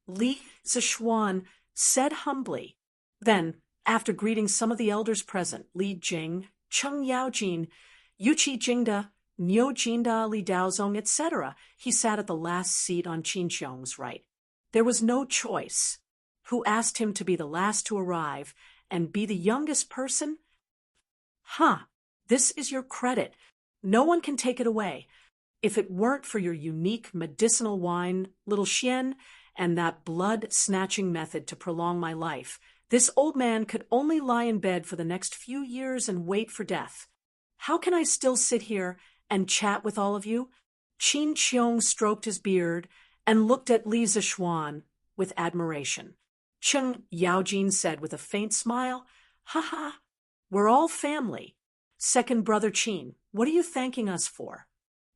Li Zishuan said humbly. Then, after greeting some of the elders present, Li Jing, Chung Yaojin, Yuchi Jingda, Niu Jinda, Li Daozong, etc., he sat at the last seat on Qin Xiong's right. There was no choice. Who asked him to be the last to arrive and be the youngest person? This is your credit. No one can take it away. If it weren't for your unique medicinal wine, little Xian, and that blood-snatching method to prolong my life, this old man could only lie in bed for the next few years and wait for death. How can I still sit here and chat with all of you? Qin Xiong stroked his beard and looked at Li Zishuan with admiration. Chung Yaojin said with a faint smile, Ha ha, we're all family. Second brother Qin, what are you thanking us for?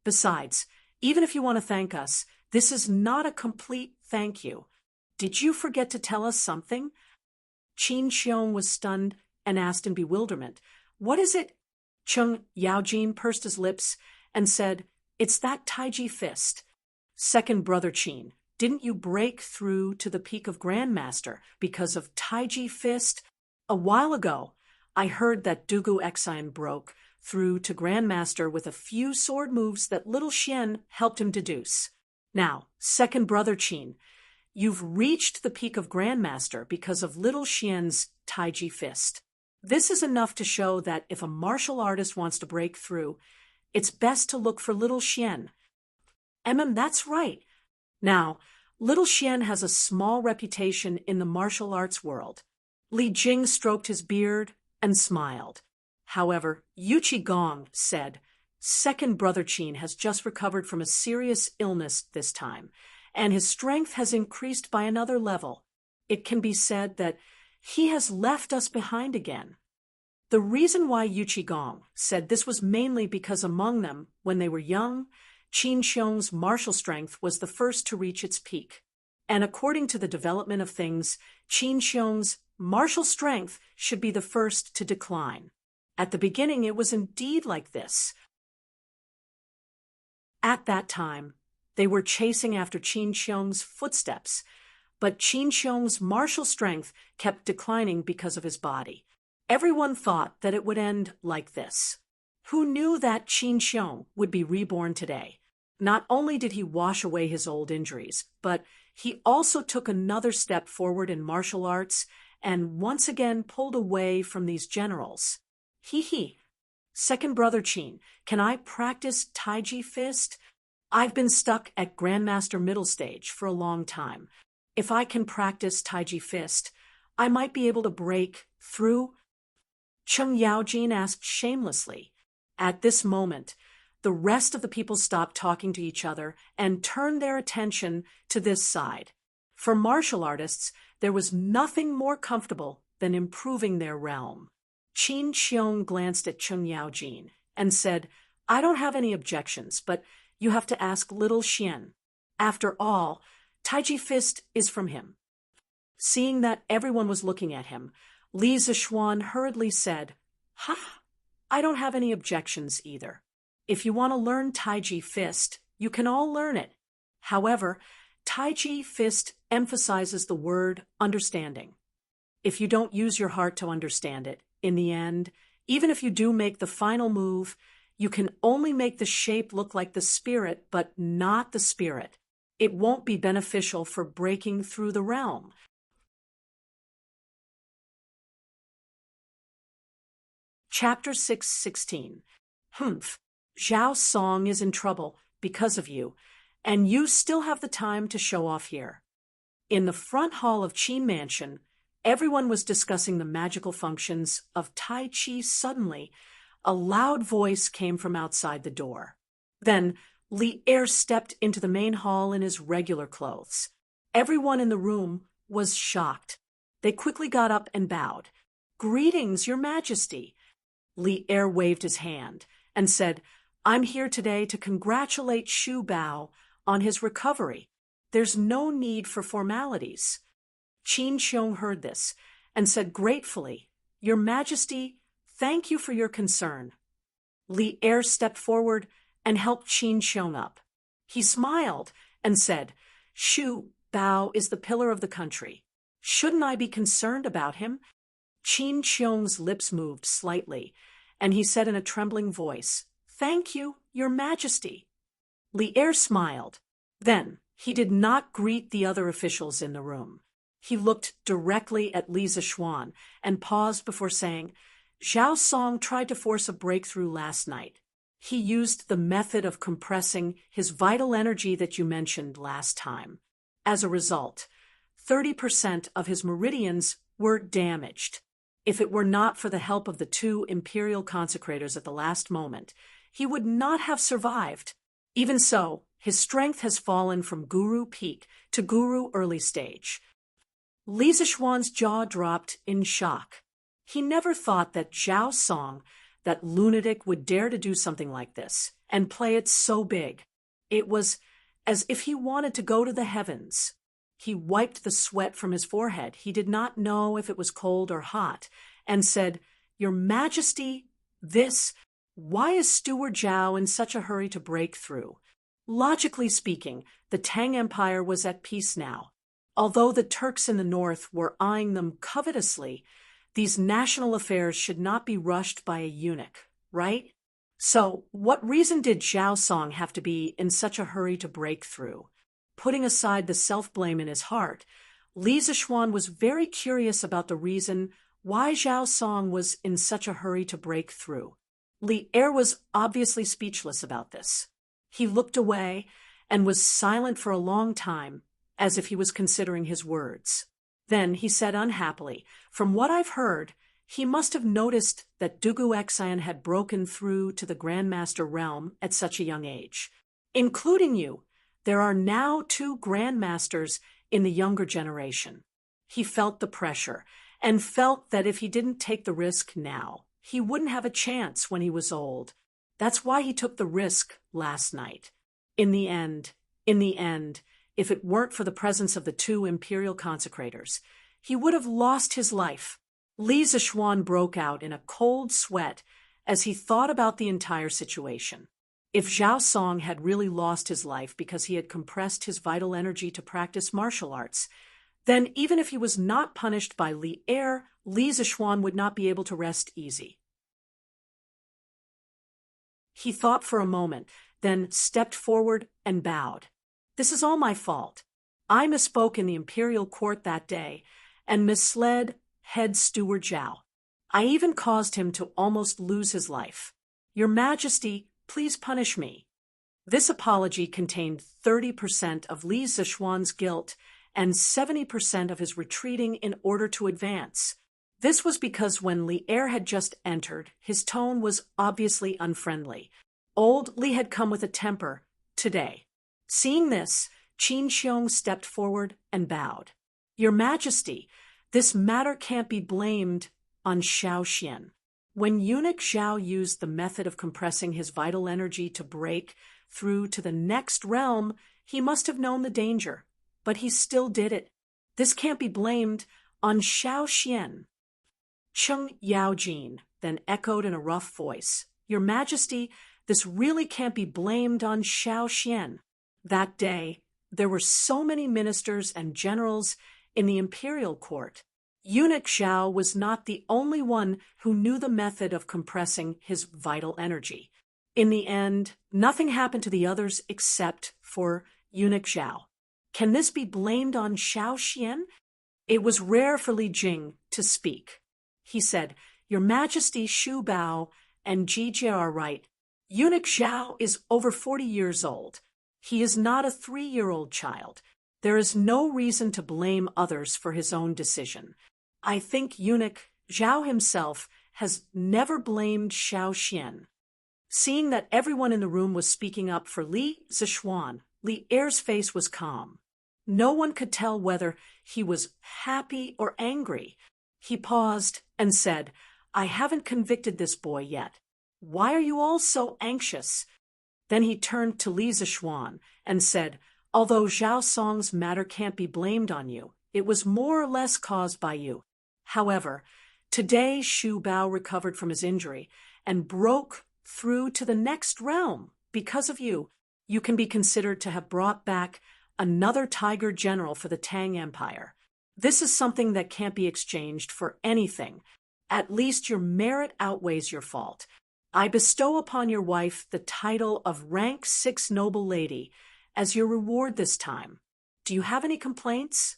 Besides, even if you want to thank us, this is not a complete thank you. Did you forget to tell us something? Qin Xiong was stunned and asked in bewilderment, What is it? Chung Yaojin pursed his lips and said, It's that Taiji fist. Second brother Qin, didn't you break through to the peak of Grandmaster because of Taiji fist? A while ago, I heard that Dugu Exine broke through to Grandmaster with a few sword moves that little Xian helped him deduce. Now, second brother Qin, you've reached the peak of Grandmaster because of little Xian's Taiji fist. This is enough to show that if a martial artist wants to break through, it's best to look for little Xian. That's right. Now, little Xian has a small reputation in the martial arts world. Li Jing stroked his beard and smiled. However, Yu Qigong said, second brother Qin has just recovered from a serious illness this time, and his strength has increased by another level. It can be said that he has left us behind again. The reason why Yu Qigong said this was mainly because among them, when they were young, Qin Xiong's martial strength was the first to reach its peak. And according to the development of things, Qin Xiong's martial strength should be the first to decline. At the beginning, it was indeed like this. At that time, they were chasing after Qin Xiong's footsteps, but Qin Xiong's martial strength kept declining because of his body. Everyone thought that it would end like this. Who knew that Qin Xiong would be reborn today? Not only did he wash away his old injuries, but he also took another step forward in martial arts and once again pulled away from these generals. Hee. Second brother Qin, can I practice Taiji fist? I've been stuck at Grandmaster middle stage for a long time. If I can practice Taiji fist, I might be able to break through. Cheng Yaojin asked shamelessly. At this moment, the rest of the people stopped talking to each other and turned their attention to this side. For martial artists, there was nothing more comfortable than improving their realm. Qin Xiong glanced at Cheng Yaojin and said, I don't have any objections, but you have to ask little Xian. After all, Taiji fist is from him. Seeing that everyone was looking at him, Li Zishuan hurriedly said, I don't have any objections either. If you want to learn Taiji fist, you can all learn it. However, Taiji fist emphasizes the word understanding. If you don't use your heart to understand it, in the end, even if you do make the final move, you can only make the shape look like the spirit, but not the spirit. It won't be beneficial for breaking through the realm. Chapter 6:16. Zhao Song is in trouble because of you, and you still have the time to show off here. In the front hall of Qin Mansion, everyone was discussing the magical functions of Tai Chi. Suddenly, a loud voice came from outside the door. Then, Li Er stepped into the main hall in his regular clothes. Everyone in the room was shocked. They quickly got up and bowed. Greetings, Your Majesty. Li Er waved his hand and said, I'm here today to congratulate Shu Bao on his recovery. There's no need for formalities. Qin Xiong heard this and said gratefully, Your Majesty, thank you for your concern. Li Er stepped forward and helped Qin Xiong up. He smiled and said, Shu Bao is the pillar of the country. Shouldn't I be concerned about him? Qin Xiong's lips moved slightly, and he said in a trembling voice, Thank you, Your Majesty. Li Er smiled. Then he did not greet the other officials in the room. He looked directly at Li Zishuan and paused before saying, Zhao Song tried to force a breakthrough last night. He used the method of compressing his vital energy that you mentioned last time. As a result, 30% of his meridians were damaged. If it were not for the help of the 2 imperial consecrators at the last moment, he would not have survived. Even so, his strength has fallen from Guru Peak to Guru Early Stage. Li Zishuan's jaw dropped in shock. He never thought that Zhao Song, that lunatic, would dare to do something like this and play it so big. It was as if he wanted to go to the heavens. He wiped the sweat from his forehead. He did not know if it was cold or hot, and said, Your Majesty, why is Steward Zhao in such a hurry to break through? Logically speaking, the Tang Empire was at peace now. Although the Turks in the north were eyeing them covetously, These national affairs should not be rushed by a eunuch, right? So, what reason did Zhao Song have to be in such a hurry to break through? Putting aside the self-blame in his heart, Li Zixuan was very curious about the reason why Zhao Song was in such a hurry to break through. Li Er was obviously speechless about this. He looked away and was silent for a long time, as if he was considering his words. Then he said unhappily, "From what I've heard, he must have noticed that Dugu Xan had broken through to the Grandmaster realm at such a young age. Including you, there are now 2 Grandmasters in the younger generation." He felt the pressure, and felt that if he didn't take the risk now, he wouldn't have a chance when he was old. That's why he took the risk last night. In the end, if it weren't for the presence of the 2 imperial consecrators, he would have lost his life. Li Zixuan broke out in a cold sweat as he thought about the entire situation. If Zhao Song had really lost his life because he had compressed his vital energy to practice martial arts, then even if he was not punished by Li Er, Li Zixuan would not be able to rest easy. He thought for a moment, then stepped forward and bowed. "This is all my fault. I misspoke in the imperial court that day and misled head steward Zhao. I even caused him to almost lose his life. Your Majesty, please punish me." This apology contained 30% of Li Zixuan's guilt and 70% of his retreating in order to advance. This was because when Li Er had just entered, his tone was obviously unfriendly. Old Li had come with a temper today. Seeing this, Qin Xiong stepped forward and bowed. "Your Majesty, this matter can't be blamed on Xiao Xian. When eunuch Zhao used the method of compressing his vital energy to break through to the next realm, he must have known the danger, but he still did it. This can't be blamed on Xiao Xian." Cheng Yaojin then echoed in a rough voice, "Your Majesty, this really can't be blamed on Xiao Xian. That day, there were so many ministers and generals in the imperial court. Eunuch Zhao was not the only one who knew the method of compressing his vital energy. In the end, nothing happened to the others except for Eunuch Zhao. Can this be blamed on Xiao Xian?" It was rare for Li Jing to speak. He said, "Your Majesty, Shu Bao and Jie are right. Eunuch Zhao is over 40 years old. He is not a 3-year-old child. There is no reason to blame others for his own decision. I think Eunuch Zhao himself has never blamed Xiao Xian." Seeing that everyone in the room was speaking up for Li Zixuan, Li Er's face was calm. No one could tell whether he was happy or angry. He paused and said, "I haven't convicted this boy yet. Why are you all so anxious?" Then he turned to Li Zixuan and said, "Although Zhao Song's matter can't be blamed on you, it was more or less caused by you. However, today Shu Bao recovered from his injury and broke through to the next realm. Because of you, you can be considered to have brought back another tiger general for the Tang Empire. This is something that can't be exchanged for anything. At least your merit outweighs your fault. I bestow upon your wife the title of Rank 6 Noble Lady as your reward this time. Do you have any complaints?"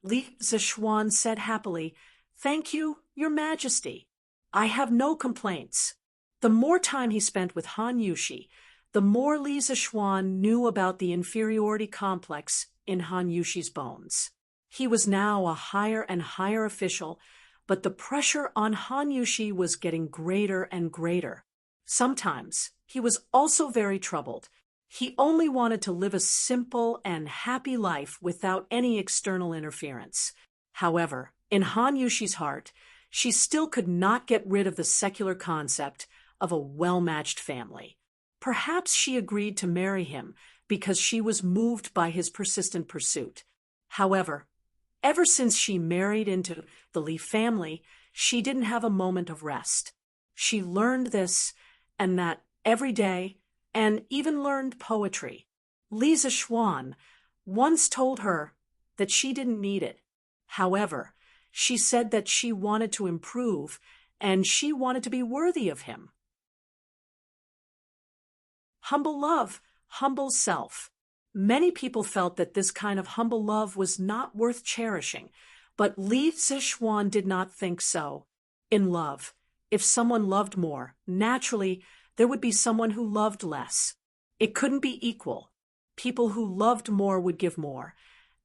Li Zixuan said happily, "Thank you, Your Majesty. I have no complaints." The more time he spent with Han Yushi, the more Li Zixuan knew about the inferiority complex in Han Yushi's bones. He was now a higher and higher official, but the pressure on Han Yushi was getting greater and greater. Sometimes he was also very troubled. He only wanted to live a simple and happy life without any external interference. However, in Han Yushi's heart, she still could not get rid of the secular concept of a well-matched family. Perhaps she agreed to marry him because she was moved by his persistent pursuit. However, ever since she married into the Li family, she didn't have a moment of rest. She learned this and that every day, and even learned poetry. Li Zixuan once told her that she didn't need it. However, She said that she wanted to improve, and she wanted to be worthy of him. Humble love, humble self. Many people felt that this kind of humble love was not worth cherishing, but Li Zixuan did not think so. In love, if someone loved more, naturally, there would be someone who loved less. It couldn't be equal. People who loved more would give more,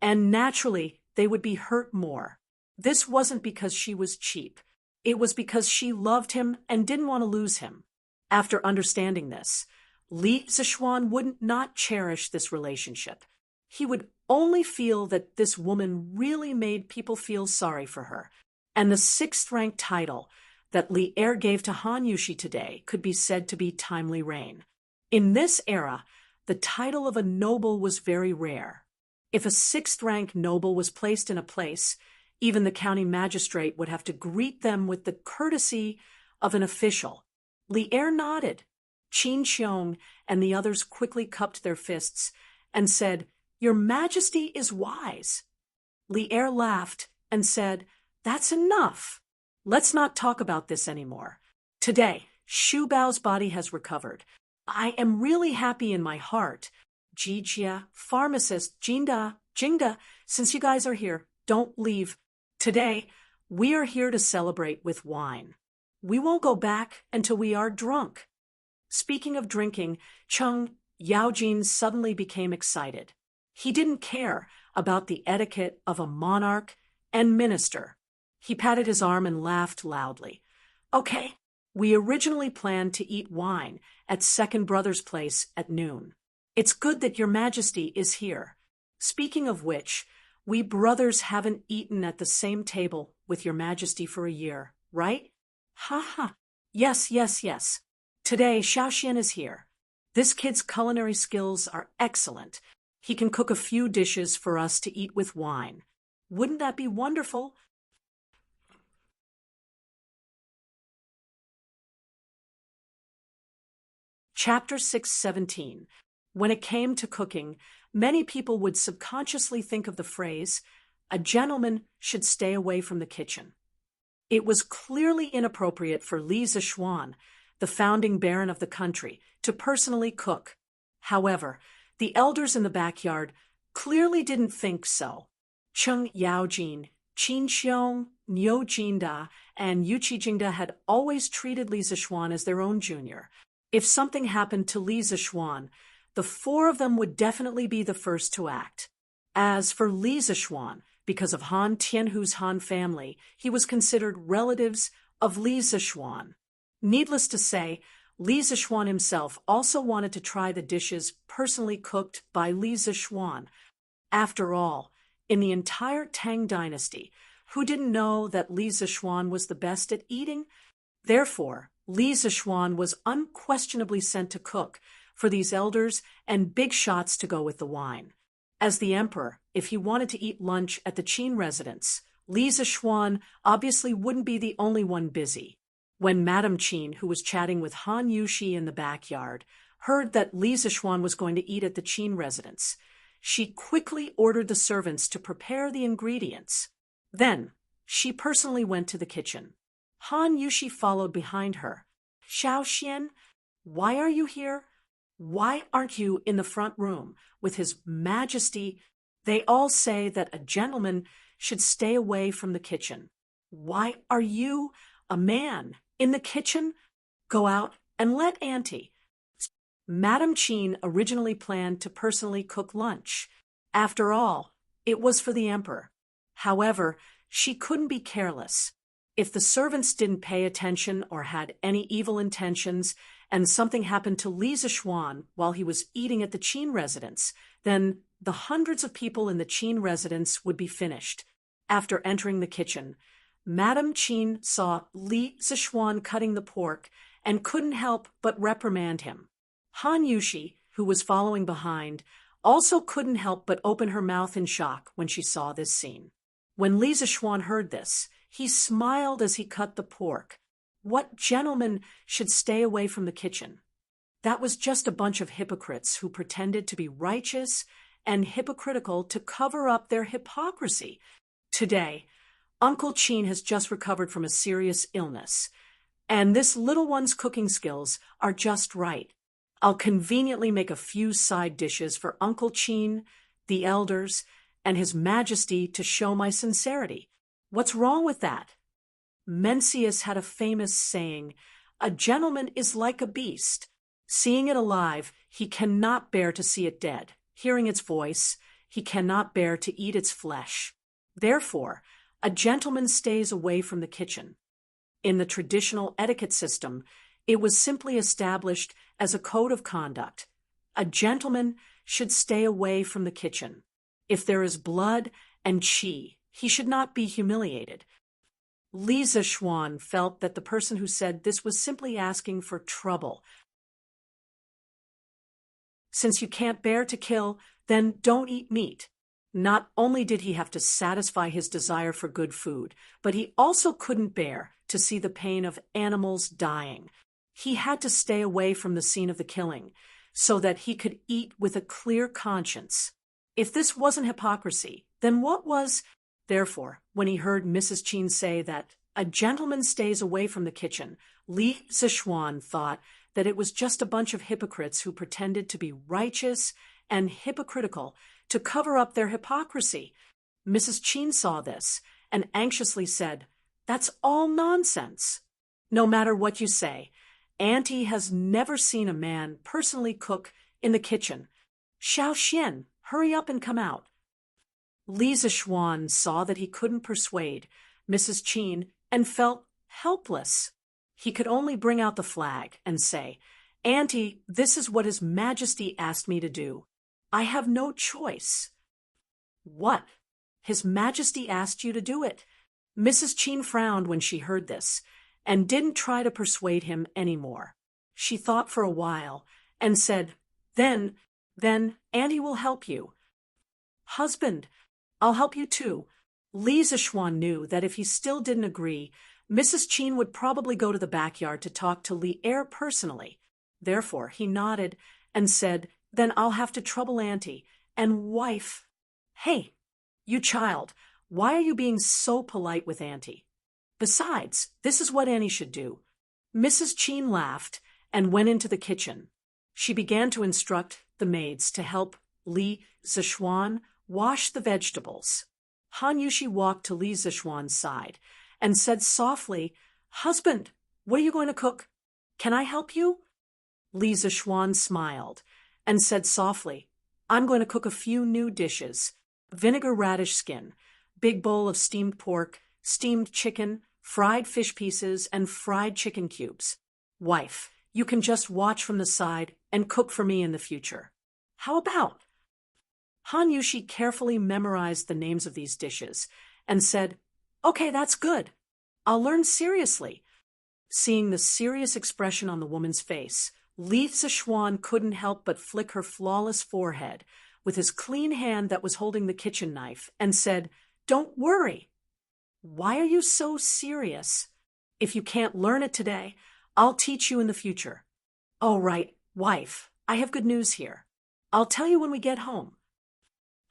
and naturally, they would be hurt more. This wasn't because she was cheap. It was because she loved him and didn't want to lose him. After understanding this, Li Zixuan would not cherish this relationship. He would only feel that this woman really made people feel sorry for her. And the sixth-rank title that Li Er gave to Han Yushi today could be said to be timely reign. In this era, the title of a noble was very rare. If a sixth-rank noble was placed in a place, even the county magistrate would have to greet them with the courtesy of an official. Li Er nodded. Qin Xiong and the others quickly cupped their fists and said, "Your Majesty is wise." Li Er laughed and said, "That's enough. Let's not talk about this anymore. Today, Shu Bao's body has recovered. I am really happy in my heart. Jijia, pharmacist, Jingda, since you guys are here, don't leave. Today, we are here to celebrate with wine. We won't go back until we are drunk." Speaking of drinking, Cheng Yaojin suddenly became excited. He didn't care about the etiquette of a monarch and minister. He patted his arm and laughed loudly. "Okay, we originally planned to eat wine at Second Brother's place at noon. It's good that your Majesty is here. Speaking of which, we brothers haven't eaten at the same table with your Majesty for a year, right? Ha ha. Yes. Today, Xiaoxian is here. This kid's culinary skills are excellent. He can cook a few dishes for us to eat with wine. Wouldn't that be wonderful?" Chapter 617. When it came to cooking, many people would subconsciously think of the phrase, "A gentleman should stay away from the kitchen." It was clearly inappropriate for Li Zixuan, the founding baron of the country, to personally cook. However, the elders in the backyard clearly didn't think so. Cheng Yaojin, Qin Xiong, Niu Jinda, and Yuqi Jingda had always treated Li Zixuan as their own junior. If something happened to Li Zixuan, the four of them would definitely be the first to act. As for Li Zixuan, because of Han Tianhu's Han family, he was considered relatives of Li Zixuan. Needless to say, Li Zixuan himself also wanted to try the dishes personally cooked by Li Zixuan. After all, in the entire Tang Dynasty, who didn't know that Li Zixuan was the best at eating? Therefore, Li Zixuan was unquestionably sent to cook for these elders and big shots to go with the wine. As the emperor, if he wanted to eat lunch at the Qin residence, Li Zixuan obviously wouldn't be the only one busy. When Madame Qin, who was chatting with Han Yushi in the backyard, heard that Li Zixuan was going to eat at the Qin residence, she quickly ordered the servants to prepare the ingredients. Then, she personally went to the kitchen. Han Yushi followed behind her. "Xiaoxian, why are you here? Why aren't you in the front room with His Majesty? They all say that a gentleman should stay away from the kitchen. Why are you, a man, in the kitchen? Go out and let Auntie." Madame Qin originally planned to personally cook lunch. After all, it was for the emperor. However, she couldn't be careless. If the servants didn't pay attention or had any evil intentions, and something happened to Li Zixuan while he was eating at the Qin residence, then the hundreds of people in the Qin residence would be finished. After entering the kitchen, Madame Qin saw Li Zixuan cutting the pork and couldn't help but reprimand him. Han Yushi, who was following behind, also couldn't help but open her mouth in shock when she saw this scene. When Li Zixuan heard this, he smiled as he cut the pork. What gentleman should stay away from the kitchen? That was just a bunch of hypocrites who pretended to be righteous and hypocritical to cover up their hypocrisy. Today, Uncle Chin has just recovered from a serious illness, and this little one's cooking skills are just right. I'll conveniently make a few side dishes for Uncle Chin, the elders, and His Majesty to show my sincerity. What's wrong with that? Mencius had a famous saying, "A gentleman is like a beast. Seeing it alive, he cannot bear to see it dead. Hearing its voice, he cannot bear to eat its flesh. Therefore, a gentleman stays away from the kitchen." In the traditional etiquette system, it was simply established as a code of conduct. A gentleman should stay away from the kitchen. If there is blood and qi, he should not be humiliated. Li Zishuan felt that the person who said this was simply asking for trouble. Since you can't bear to kill, then don't eat meat. Not only did he have to satisfy his desire for good food, but he also couldn't bear to see the pain of animals dying. He had to stay away from the scene of the killing so that he could eat with a clear conscience. If this wasn't hypocrisy, then what was? Therefore, when he heard Mrs. Chin say that a gentleman stays away from the kitchen, Li Zishuan thought that it was just a bunch of hypocrites who pretended to be righteous and hypocritical to cover up their hypocrisy. Mrs. Chin saw this and anxiously said, "That's all nonsense. No matter what you say, Auntie has never seen a man personally cook in the kitchen. Xiao Xian, hurry up and come out." Li Zishuan saw that he couldn't persuade Mrs. Chin and felt helpless. He could only bring out the flag and say, "Auntie, this is what His Majesty asked me to do. I have no choice." "What? His Majesty asked you to do it?" Mrs. Chin frowned when she heard this and didn't try to persuade him anymore. She thought for a while and said, Then, Auntie will help you." "Husband, I'll help you too." Li Zishuan knew that if he still didn't agree, Mrs. Chin would probably go to the backyard to talk to Li Er personally. Therefore, he nodded and said, "Then I'll have to trouble Auntie and wife." "Hey, you child, why are you being so polite with Auntie? Besides, this is what Auntie should do." Mrs. Chin laughed and went into the kitchen. She began to instruct the maids to help Li Zishuan wash the vegetables. Han Yushi walked to Li Zishuan's side and said softly, "Husband, what are you going to cook? Can I help you?" Li Zishuan smiled and said softly, "I'm going to cook a few new dishes. Vinegar radish skin, big bowl of steamed pork, steamed chicken, fried fish pieces, and fried chicken cubes. Wife, you can just watch from the side and cook for me in the future. How about?" Han Yushi carefully memorized the names of these dishes and said, "Okay, that's good. I'll learn seriously." Seeing the serious expression on the woman's face, Li Zishuan couldn't help but flick her flawless forehead with his clean hand that was holding the kitchen knife and said, "Don't worry. Why are you so serious? If you can't learn it today, I'll teach you in the future." "Oh, right, wife, I have good news here. I'll tell you when we get home."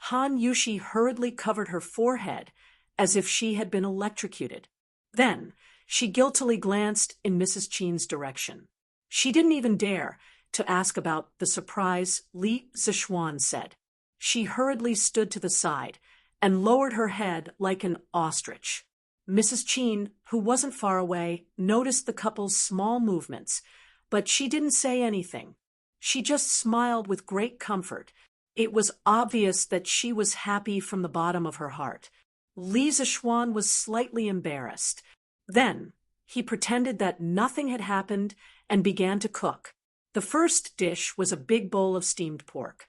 Han Yushi hurriedly covered her forehead as if she had been electrocuted. Then she guiltily glanced in Mrs. Chin's direction. She didn't even dare to ask about the surprise Li Zishuan said. She hurriedly stood to the side and lowered her head like an ostrich. Mrs. Chin, who wasn't far away, noticed the couple's small movements, but she didn't say anything. She just smiled with great comfort. It was obvious that she was happy from the bottom of her heart. Li Zishuan was slightly embarrassed. Then he pretended that nothing had happened and began to cook. The first dish was a big bowl of steamed pork.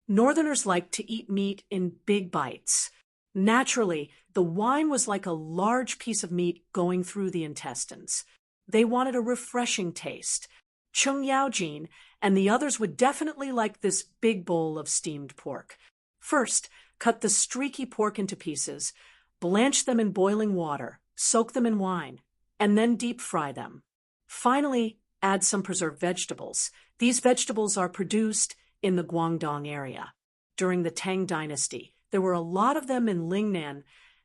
Northerners like to eat meat in big bites. Naturally, the wine was like a large piece of meat going through the intestines. They wanted a refreshing taste. Chung Yaojin and the others would definitely like this big bowl of steamed pork. First, cut the streaky pork into pieces, blanch them in boiling water, soak them in wine, and then deep fry them. Finally, add some preserved vegetables. These vegetables are produced in the Guangdong area. During the Tang Dynasty, There were a lot of them in Lingnan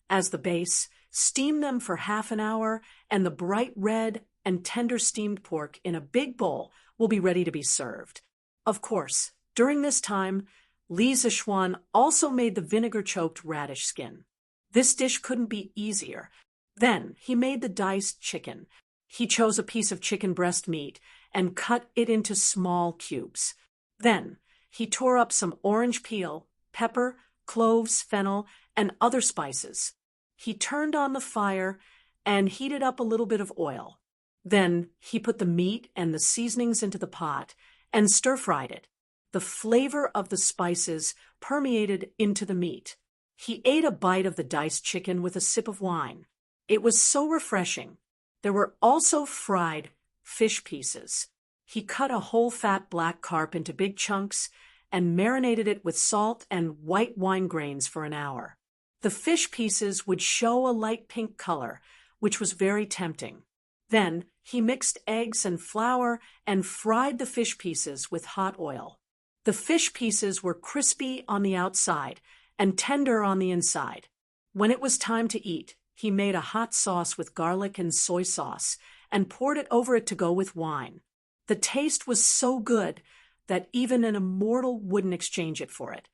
as the base. Steam them for half an hour, and the bright red and tender steamed pork in a big bowl will be ready to be served. Of course, during this time, Li Zichuan also made the vinegar-choked radish skin. This dish couldn't be easier. Then he made the diced chicken. He chose a piece of chicken breast meat and cut it into small cubes. Then he tore up some orange peel, pepper, cloves, fennel, and other spices. He turned on the fire and heated up a little bit of oil. Then he put the meat and the seasonings into the pot and stir-fried it. The flavor of the spices permeated into the meat. He ate a bite of the diced chicken with a sip of wine. It was so refreshing. There were also fried fish pieces. He cut a whole fat black carp into big chunks and marinated it with salt and white wine grains for an hour. The fish pieces would show a light pink color, which was very tempting. Then he mixed eggs and flour and fried the fish pieces with hot oil. The fish pieces were crispy on the outside and tender on the inside. When it was time to eat, he made a hot sauce with garlic and soy sauce and poured it over it to go with wine. The taste was so good that even an immortal wouldn't exchange it for it.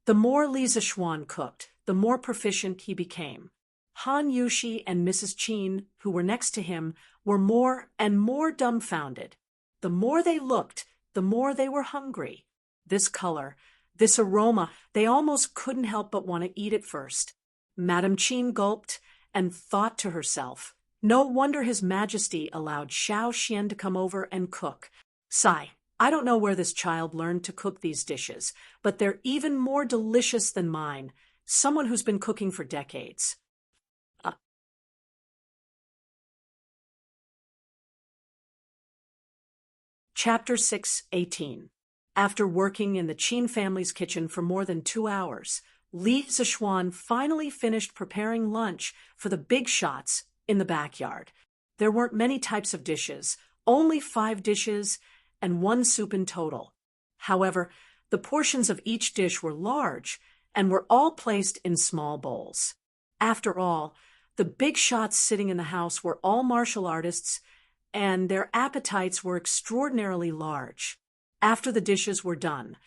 The more Li Zichuan cooked, the more proficient he became. Han Yushi and Mrs. Qin, who were next to him, were more and more dumbfounded. The more they looked, the more they were hungry. This color, this aroma, they almost couldn't help but want to eat it first. Madame Qin gulped and thought to herself, no wonder His Majesty allowed Xiao Xian to come over and cook. Sigh, I don't know where this child learned to cook these dishes, but they're even more delicious than mine, someone who's been cooking for decades. Chapter 6:18. After working in the Qin family's kitchen for more than 2 hours, Li Zichuan finally finished preparing lunch for the big shots in the backyard. There weren't many types of dishes, only 5 dishes and 1 soup in total. However, the portions of each dish were large and were all placed in small bowls. After all, the big shots sitting in the house were all martial artists, and their appetites were extraordinarily large. After the dishes were done,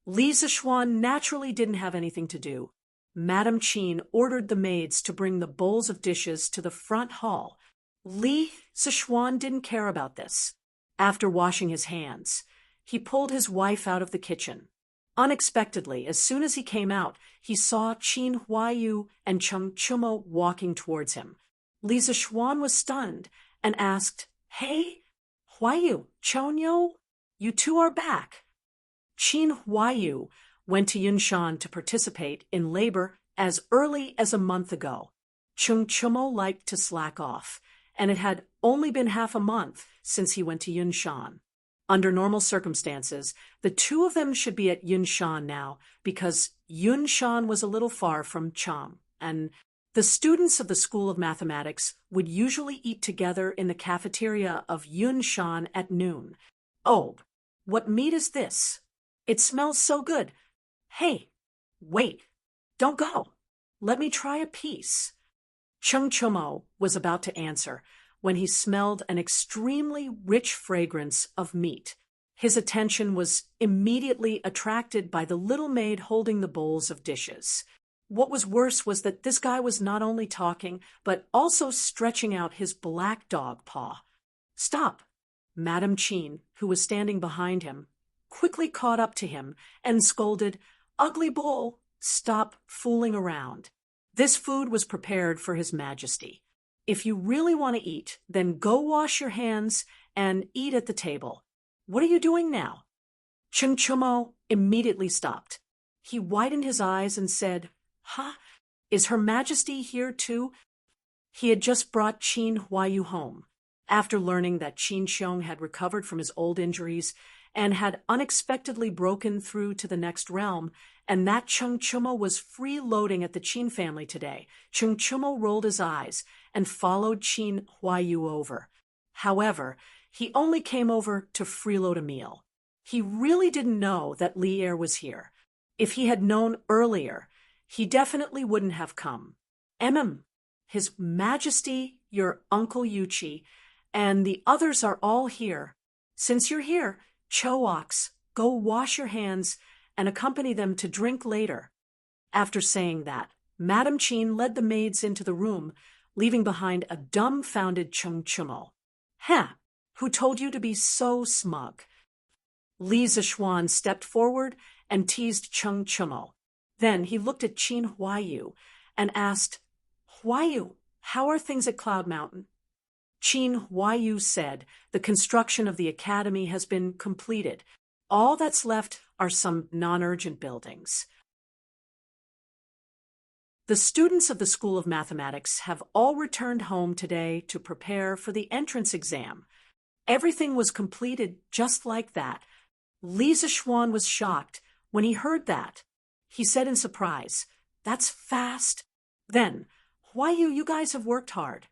Li Zichuan naturally didn't have anything to do. Madame Qin ordered the maids to bring the bowls of dishes to the front hall. Li Zichuan didn't care about this. After washing his hands, he pulled his wife out of the kitchen. Unexpectedly, as soon as he came out, he saw Qin Huayu and Cheng Chumo walking towards him. Li Zichuan was stunned and asked, "Hey, Huayu, Chonyo, you two are back." Qin Huayu went to Yunshan to participate in labor as early as a month ago. Cheng Chumo liked to slack off, and it had only been half a month since he went to Yunshan. Under normal circumstances, the two of them should be at Yunshan now because Yunshan was a little far from Chang, and the students of the School of Mathematics would usually eat together in the cafeteria of Yunshan at noon. Oh, what meat is this? It smells so good. Hey, wait, don't go. Let me try a piece. Cheng Chumo was about to answer when he smelled an extremely rich fragrance of meat. His attention was immediately attracted by the little maid holding the bowls of dishes. What was worse was that this guy was not only talking, but also stretching out his black dog paw. "Stop!" Madame Qin, who was standing behind him, quickly caught up to him and scolded, "Ugly bull, stop fooling around." This food was prepared for His Majesty. If you really want to eat, then go wash your hands and eat at the table. What are you doing now? Cheng Chumo immediately stopped. He widened his eyes and said, "Huh? Is Her Majesty here too?" He had just brought Qin Huayu home. After learning that Qin Xiong had recovered from his old injuries and had unexpectedly broken through to the next realm, and that Cheng Chumo was freeloading at the Qin family today, Cheng Chumo rolled his eyes and followed Qin Huayu over. However, he only came over to freeload a meal. He really didn't know that Li Er was here. If he had known earlier, he definitely wouldn't have come. His Majesty, your Uncle Yuchi, and the others are all here. Since you're here, Choaks, go wash your hands and accompany them to drink later." After saying that, Madame Chin led the maids into the room, leaving behind a dumbfounded Chung Chumo. "Huh, who told you to be so smug?" Li Zixuan stepped forward and teased Chung Chumo. Then he looked at Qin Huayu and asked, "Huayu, how are things at Cloud Mountain?" Qin Huayu said, "The construction of the academy has been completed. All that's left are some non-urgent buildings." The students of the School of Mathematics have all returned home today to prepare for the entrance exam. Everything was completed just like that. Li Zixuan was shocked when he heard that. He said in surprise, "That's fast." Then, "Huayu, you guys have worked hard."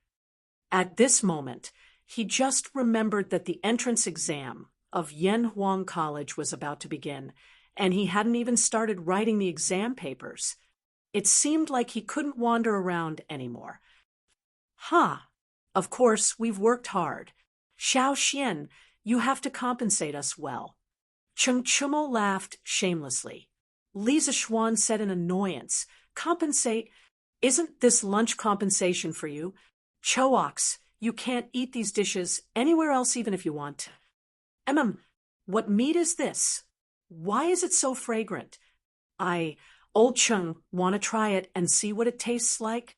At this moment, he just remembered that the entrance exam of Yanhuang College was about to begin, and he hadn't even started writing the exam papers. It seemed like he couldn't wander around anymore. Of course, we've worked hard. Xiao Xian, you have to compensate us well." Chung Chumo laughed shamelessly. Li Zixuan said in annoyance, "Compensate? Isn't this lunch compensation for you? Choaks, you can't eat these dishes anywhere else even if you want to." What meat is this? Why is it so fragrant? Old Chung, want to try it and see what it tastes like?"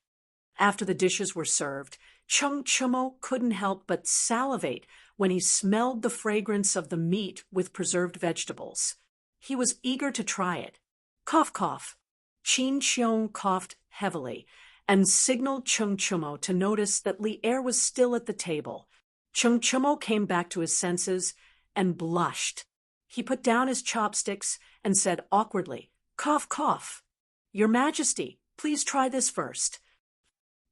After the dishes were served, Chung Chumo couldn't help but salivate when he smelled the fragrance of the meat with preserved vegetables. He was eager to try it. Cough, cough. Qin Xiong coughed heavily and signaled Chung Chumo to notice that Li Er was still at the table. Chung Chumo came back to his senses and blushed. He put down his chopsticks and said awkwardly, "Cough, cough. Your Majesty, please try this first."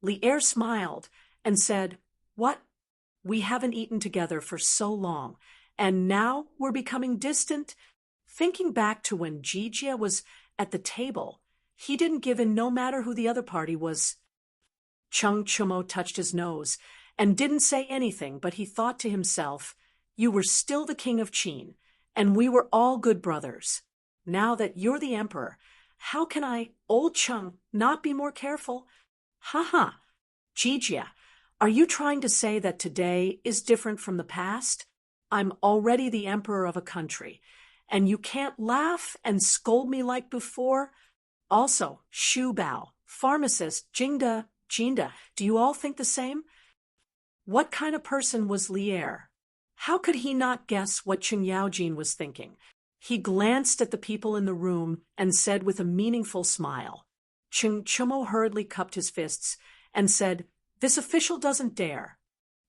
Li Er smiled and said, "What? We haven't eaten together for so long, and now we're becoming distant?" Thinking back to when Jijia was at the table, he didn't give in no matter who the other party was. Chung Chumo touched his nose and didn't say anything, but he thought to himself, "You were still the king of Qin, and we were all good brothers. Now that you're the emperor, how can I, old Chung, not be more careful?" Jijia, are you trying to say that today is different from the past? I'm already the emperor of a country, and you can't laugh and scold me like before? Also, Shu Bao, pharmacist, Jinda, do you all think the same? What kind of person was Li Er? How could he not guess what Chung Yaojin was thinking? He glanced at the people in the room and said with a meaningful smile. Chung Chumo hurriedly cupped his fists and said, "This official doesn't dare."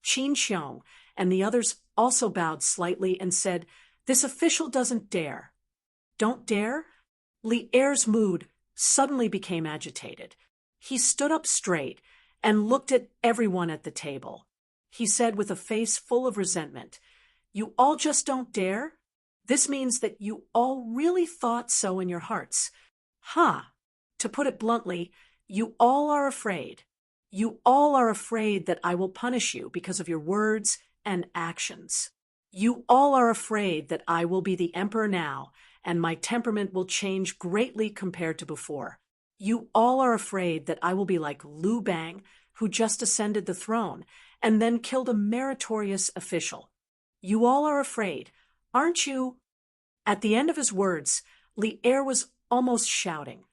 Qin Xiong and the others also bowed slightly and said, "This official doesn't dare." "Don't dare?" Li Er's mood suddenly became agitated. He stood up straight and looked at everyone at the table. He said with a face full of resentment, "You all just don't dare? This means that you all really thought so in your hearts. To put it bluntly, you all are afraid. You all are afraid that I will punish you because of your words and actions. You all are afraid that I will be the emperor now, and my temperament will change greatly compared to before. You all are afraid that I will be like Liu Bang, who just ascended the throne and then killed a meritorious official. You all are afraid, aren't you?" At the end of his words, Li Er was almost shouting.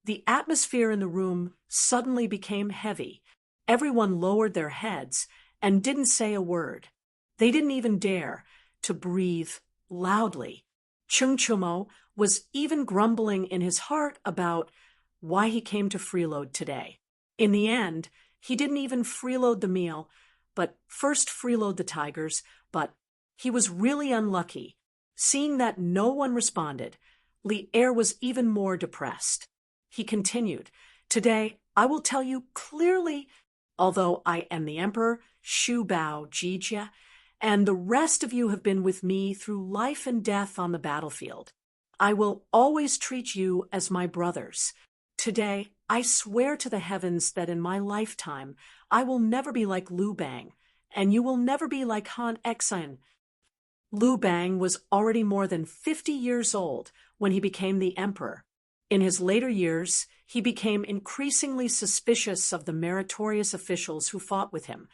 The atmosphere in the room suddenly became heavy. Everyone lowered their heads and didn't say a word. They didn't even dare to breathe loudly. Chung Chumo was even grumbling in his heart about why he came to freeload today. In the end, he didn't even freeload the meal, but first freeload the tigers, but he was really unlucky. Seeing that no one responded, Li Er was even more depressed. He continued, "Today, I will tell you clearly, although I am the emperor, Shu Bao Jijia, and the rest of you have been with me through life and death on the battlefield, I will always treat you as my brothers. Today, I swear to the heavens that in my lifetime, I will never be like Liu Bang, and you will never be like Han Exan. Liu Bang was already more than 50 years old when he became the emperor. In his later years, he became increasingly suspicious of the meritorious officials who fought with him,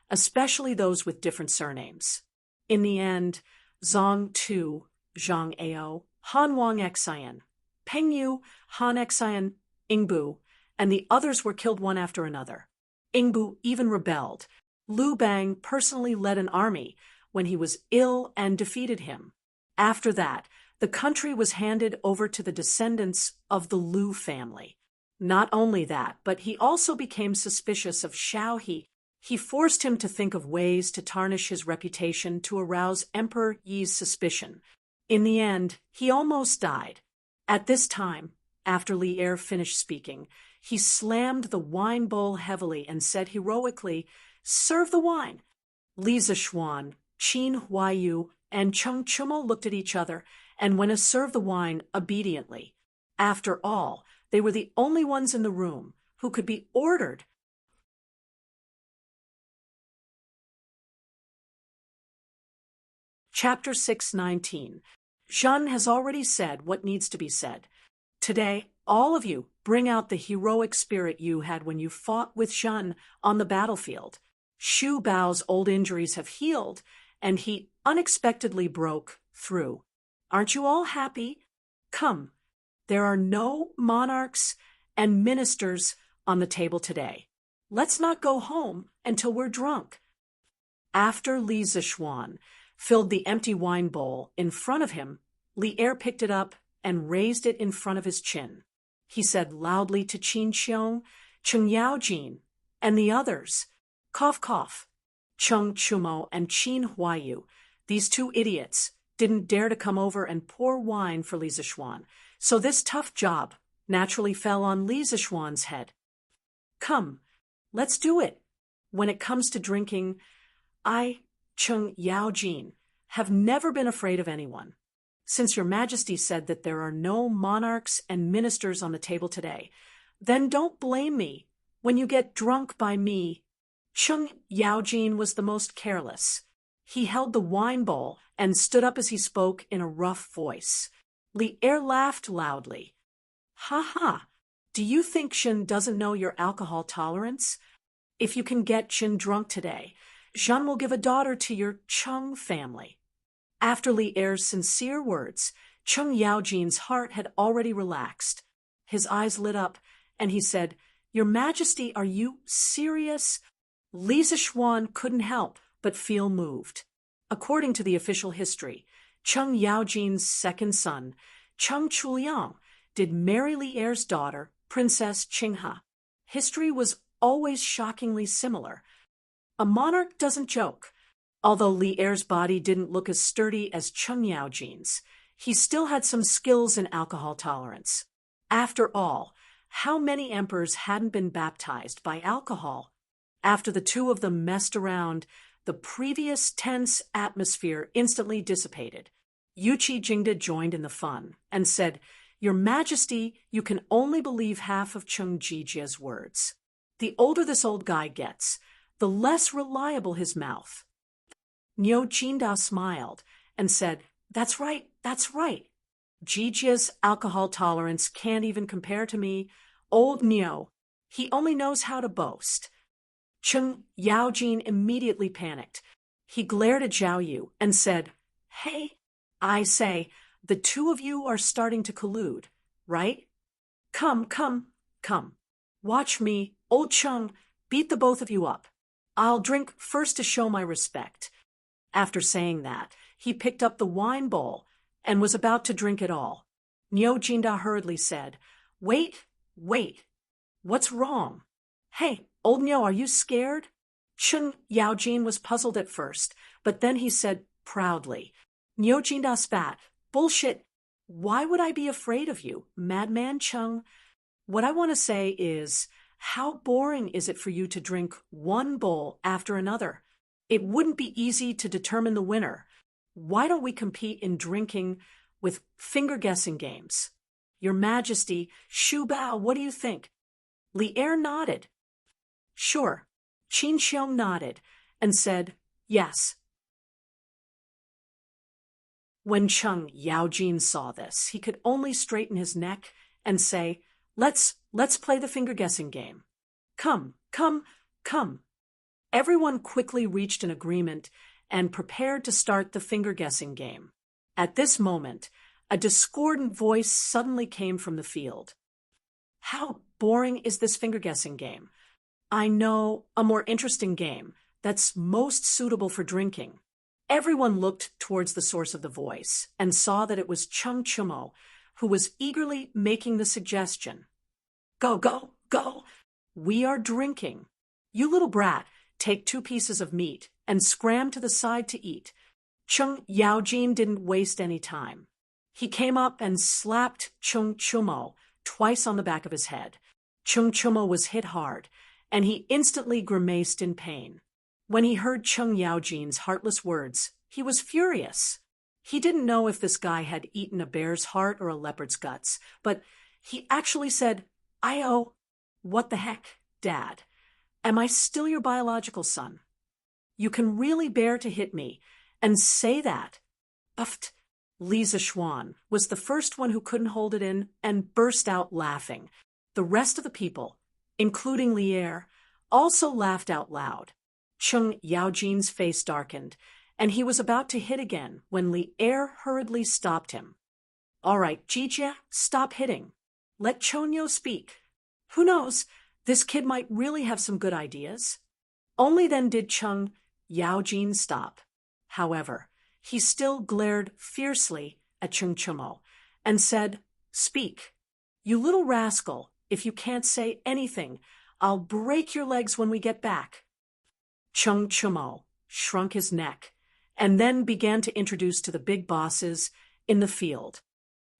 especially those with different surnames. In the end, Zhang Tu, Zhang Ao, Han Wang Xian, Peng Yu, Han Xian, Ingbu, and the others were killed one after another. Ingbu even rebelled. Liu Bang personally led an army when he was ill and defeated him. After that, the country was handed over to the descendants of the Liu family. Not only that, but he also became suspicious of Xiao He. He forced him to think of ways to tarnish his reputation to arouse Emperor Yi's suspicion. In the end, he almost died. At this time, after Li Er finished speaking, he slammed the wine bowl heavily and said heroically, "Serve the wine." Li Zishuan, Qin Huaiyu, and Cheng Chumo looked at each other and went to serve the wine obediently. After all, they were the only ones in the room who could be ordered. Chapter 619. Zhen has already said what needs to be said. Today, all of you bring out the heroic spirit you had when you fought with Zhen on the battlefield. Xu Bao's old injuries have healed, and he unexpectedly broke through. Aren't you all happy? Come, there are no monarchs and ministers on the table today. Let's not go home until we're drunk. After Li Zishuan filled the empty wine bowl in front of him, Li Er picked it up and raised it in front of his chin. He said loudly to Qin Xiong, Cheng Yaojin, and the others, "Cough, cough." Cheng Chumo and Qin Huaiyu, these two idiots, didn't dare to come over and pour wine for Li Zishuan, so this tough job naturally fell on Li Zishuan's head. Come, let's do it. When it comes to drinking, I, Cheng Yaojin, have never been afraid of anyone. Since your majesty said that there are no monarchs and ministers on the table today, then don't blame me when you get drunk by me. Cheng Yaojin was the most careless. He held the wine bowl and stood up as he spoke in a rough voice. Li Er laughed loudly. Ha ha! Do you think Shin doesn't know your alcohol tolerance? If you can get Shin drunk today, Zhen will give a daughter to your Cheng family. After Li Er's sincere words, Cheng Yaojin's heart had already relaxed. His eyes lit up, and he said, "Your Majesty, are you serious?" Li Zishuan couldn't help but feel moved. According to the official history, Cheng Yaojin's second son, Cheng Chuliang, did marry Li Er's daughter, Princess Qinghe. History was always shockingly similar. A monarch doesn't joke. Although Li Er's body didn't look as sturdy as Cheng Yaojin's, he still had some skills in alcohol tolerance. After all, how many emperors hadn't been baptized by alcohol? After the two of them messed around, the previous tense atmosphere instantly dissipated. Yuqi Jingde joined in the fun and said, "Your Majesty, you can only believe half of Cheng Jijia's words. The older this old guy gets, the less reliable his mouth." Niu Jinda smiled and said, "That's right, that's right. Jijia's alcohol tolerance can't even compare to me. Old Niu, he only knows how to boast." Cheng Yaojin immediately panicked. He glared at Zhao Yu and said, "Hey, I say, the two of you are starting to collude, right? Come, come, come. Watch me, old Cheng, beat the both of you up. I'll drink first to show my respect." After saying that, he picked up the wine bowl and was about to drink it all. Niu Jinda hurriedly said, "Wait, wait. What's wrong? Hey, old Niu, are you scared?" Cheng Yaojin was puzzled at first, but then he said proudly, "Niu Jinda spat. Bullshit. Why would I be afraid of you, madman Cheng? What I want to say is, how boring is it for you to drink one bowl after another? It wouldn't be easy to determine the winner. Why don't we compete in drinking with finger-guessing games. Your Majesty, Shu Bao, what do you think? Li Er nodded. Sure. Qin Xiong nodded and said, yes. When Cheng Yaojin saw this, he could only straighten his neck and say, Let's play the finger-guessing game. Come, come, come. Everyone quickly reached an agreement and prepared to start the finger-guessing game. At this moment, a discordant voice suddenly came from the field. How boring is this finger-guessing game? I know a more interesting game that's most suitable for drinking. Everyone looked towards the source of the voice and saw that it was Cheng Chumo, who was eagerly making the suggestion. Go, go, go! We are drinking. You little brat, take 2 pieces of meat and scram to the side to eat. Cheng Yaojin didn't waste any time. He came up and slapped Cheng Chumo twice on the back of his head. Cheng Chumo was hit hard, and he instantly grimaced in pain. When he heard Cheng Yaojin's heartless words, he was furious. He didn't know if this guy had eaten a bear's heart or a leopard's guts, but he actually said, what the heck, Dad? Am I still your biological son? You can really bear to hit me and say that? Uffed. Li Zishuan was the first one who couldn't hold it in and burst out laughing. The rest of the people, including Li Er, also laughed out loud. Cheng Yaojin's face darkened, and he was about to hit again when Li Er hurriedly stopped him. All right, Jijia, stop hitting. Let Chonyo speak. Who knows, this kid might really have some good ideas. Only then did Cheng Yaojin stop. However, he still glared fiercely at Cheng Chumo and said, Speak. You little rascal, if you can't say anything, I'll break your legs when we get back. Cheng Chumo shrunk his neck and then began to introduce to the big bosses in the field.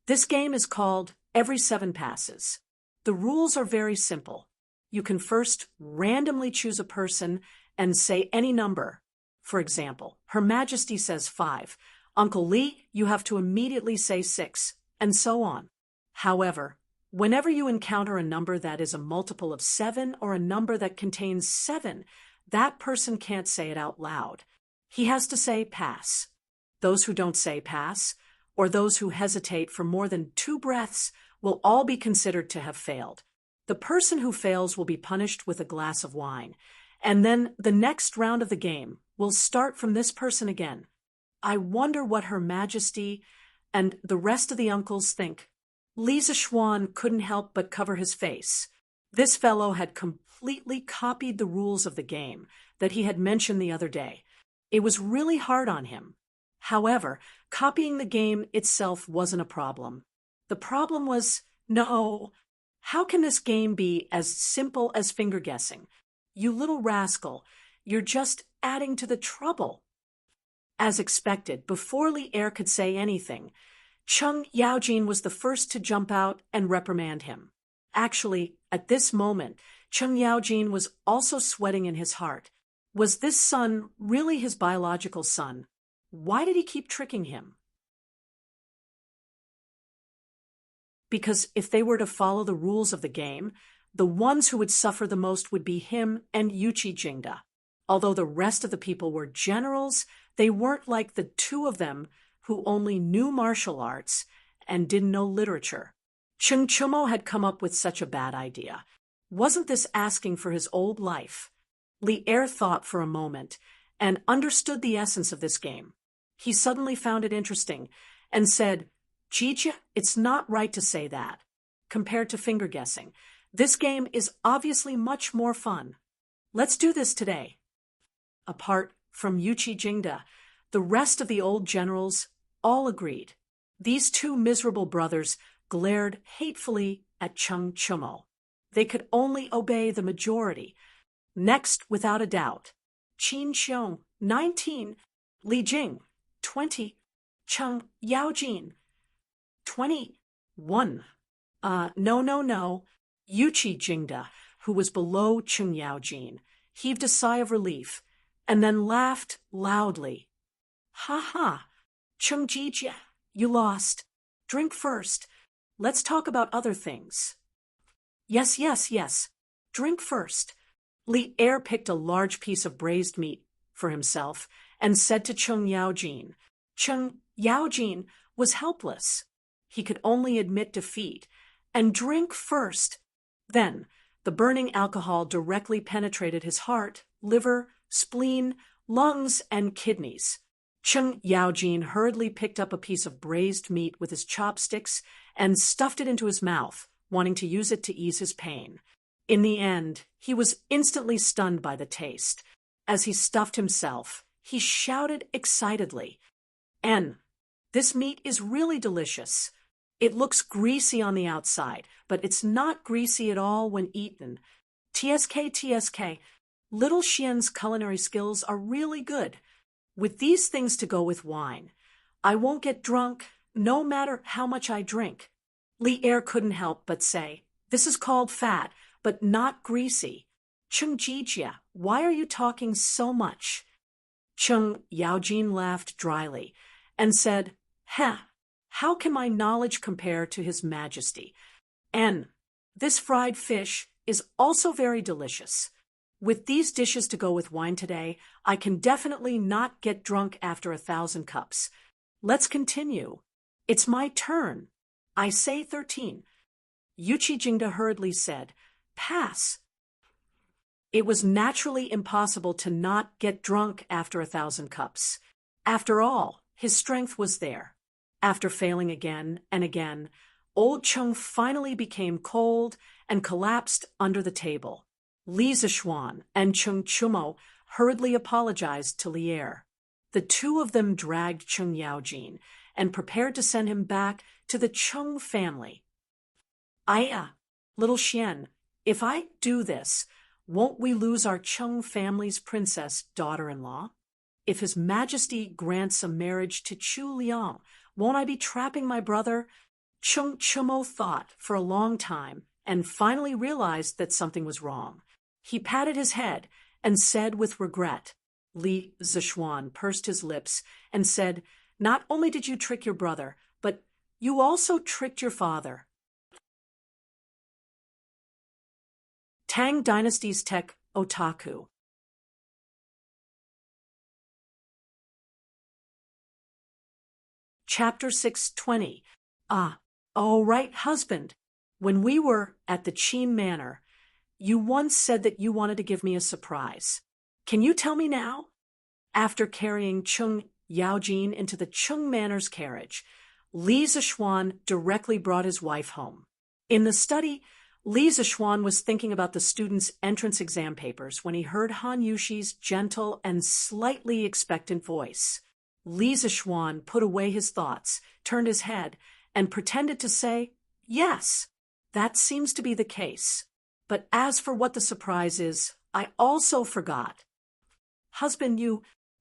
This game is called Every 7 Passes. The rules are very simple. You can first randomly choose a person and say any number. For example, Her Majesty says 5. Uncle Li, you have to immediately say 6, and so on. However, whenever you encounter a number that is a multiple of 7 or a number that contains 7, that person can't say it out loud. He has to say pass. Those who don't say pass, or those who hesitate for more than 2 breaths, will all be considered to have failed. The person who fails will be punished with a glass of wine, and then the next round of the game will start from this person again. I wonder what Her Majesty and the rest of the uncles think. Li Zishuan couldn't help but cover his face. This fellow had completely copied the rules of the game that he had mentioned the other day. It was really hard on him. However, copying the game itself wasn't a problem. The problem was, no, how can this game be as simple as finger guessing? You little rascal, you're just adding to the trouble. As expected, before Li Er could say anything, Cheng Yaojin was the first to jump out and reprimand him. Actually, at this moment, Cheng Yaojin was also sweating in his heart. Was this son really his biological son? Why did he keep tricking him? Because if they were to follow the rules of the game, the ones who would suffer the most would be him and Yuchi Jingda. Although the rest of the people were generals, they weren't like the 2 of them who only knew martial arts and didn't know literature. Cheng Chumo had come up with such a bad idea. Wasn't this asking for his old life? Li Er thought for a moment and understood the essence of this game. He suddenly found it interesting and said, Jijia, it's not right to say that. Compared to finger guessing, this game is obviously much more fun. Let's do this today. Apart from Yuchi Jingda, the rest of the old generals all agreed. These 2 miserable brothers glared hatefully at Cheng Chumo. They could only obey the majority. Next, without a doubt, Qin Xiong, 19, Li Jing, 20, Cheng Yaojin, 21. No. Yuchi Jingda, who was below Cheng Yaojin, heaved a sigh of relief and then laughed loudly. Ha ha, Cheng Jijia, you lost. drink first. Let's talk about other things. Yes, yes, yes. Drink first. Li Er picked a large piece of braised meat for himself and said to Cheng Yaojin. Cheng Yaojin was helpless. He could only admit defeat and drink first. Then, the burning alcohol directly penetrated his heart, liver, spleen, lungs, and kidneys. Cheng Yaojin hurriedly picked up a piece of braised meat with his chopsticks and stuffed it into his mouth, wanting to use it to ease his pain. In the end, he was instantly stunned by the taste. As he stuffed himself, he shouted excitedly, "En, this meat is really delicious. It looks greasy on the outside, but it's not greasy at all when eaten. TSK, TSK, Little Xian's culinary skills are really good. With these things to go with wine, I won't get drunk, no matter how much I drink." Li Er couldn't help but say, "This is called fat, but not greasy. Cheng Jijia, why are you talking so much?" Cheng Yaojin laughed dryly and said, how can my knowledge compare to His Majesty? And this fried fish is also very delicious. With these dishes to go with wine today, I can definitely not get drunk after 1,000 cups. Let's continue. It's my turn. I say 13. Yuchi Jingda hurriedly said, "Pass." It was naturally impossible to not get drunk after 1,000 cups. After all, his strength was there. After failing again and again, old Cheng finally became cold and collapsed under the table. Li Zishuan and Cheng Chumo hurriedly apologized to Li Er. The two of them dragged Cheng Yaojin and prepared to send him back to the Cheng family. Little Xian, if I do this, won't we lose our Cheng family's princess daughter-in-law? If His Majesty grants a marriage to Chu Liang, won't I be trapping my brother? Cheng Chumo thought for a long time and finally realized that something was wrong. He patted his head and said with regret. Li Zishuan pursed his lips and said, "Not only did you trick your brother, but you also tricked your father." Tang Dynasty's tech Otaku. Chapter 620. Oh, right, husband. When we were at the Qin Manor, you once said that you wanted to give me a surprise. Can you tell me now? After carrying Cheng Yaojin into the Cheng Manor's carriage, Li Zishuan directly brought his wife home. In the study, Li Zishuan was thinking about the students' entrance exam papers when he heard Han Yushi's gentle and slightly expectant voice. Li Zishuan put away his thoughts, turned his head, and pretended to say, "Yes, that seems to be the case. But as for what the surprise is, I also forgot." Husband,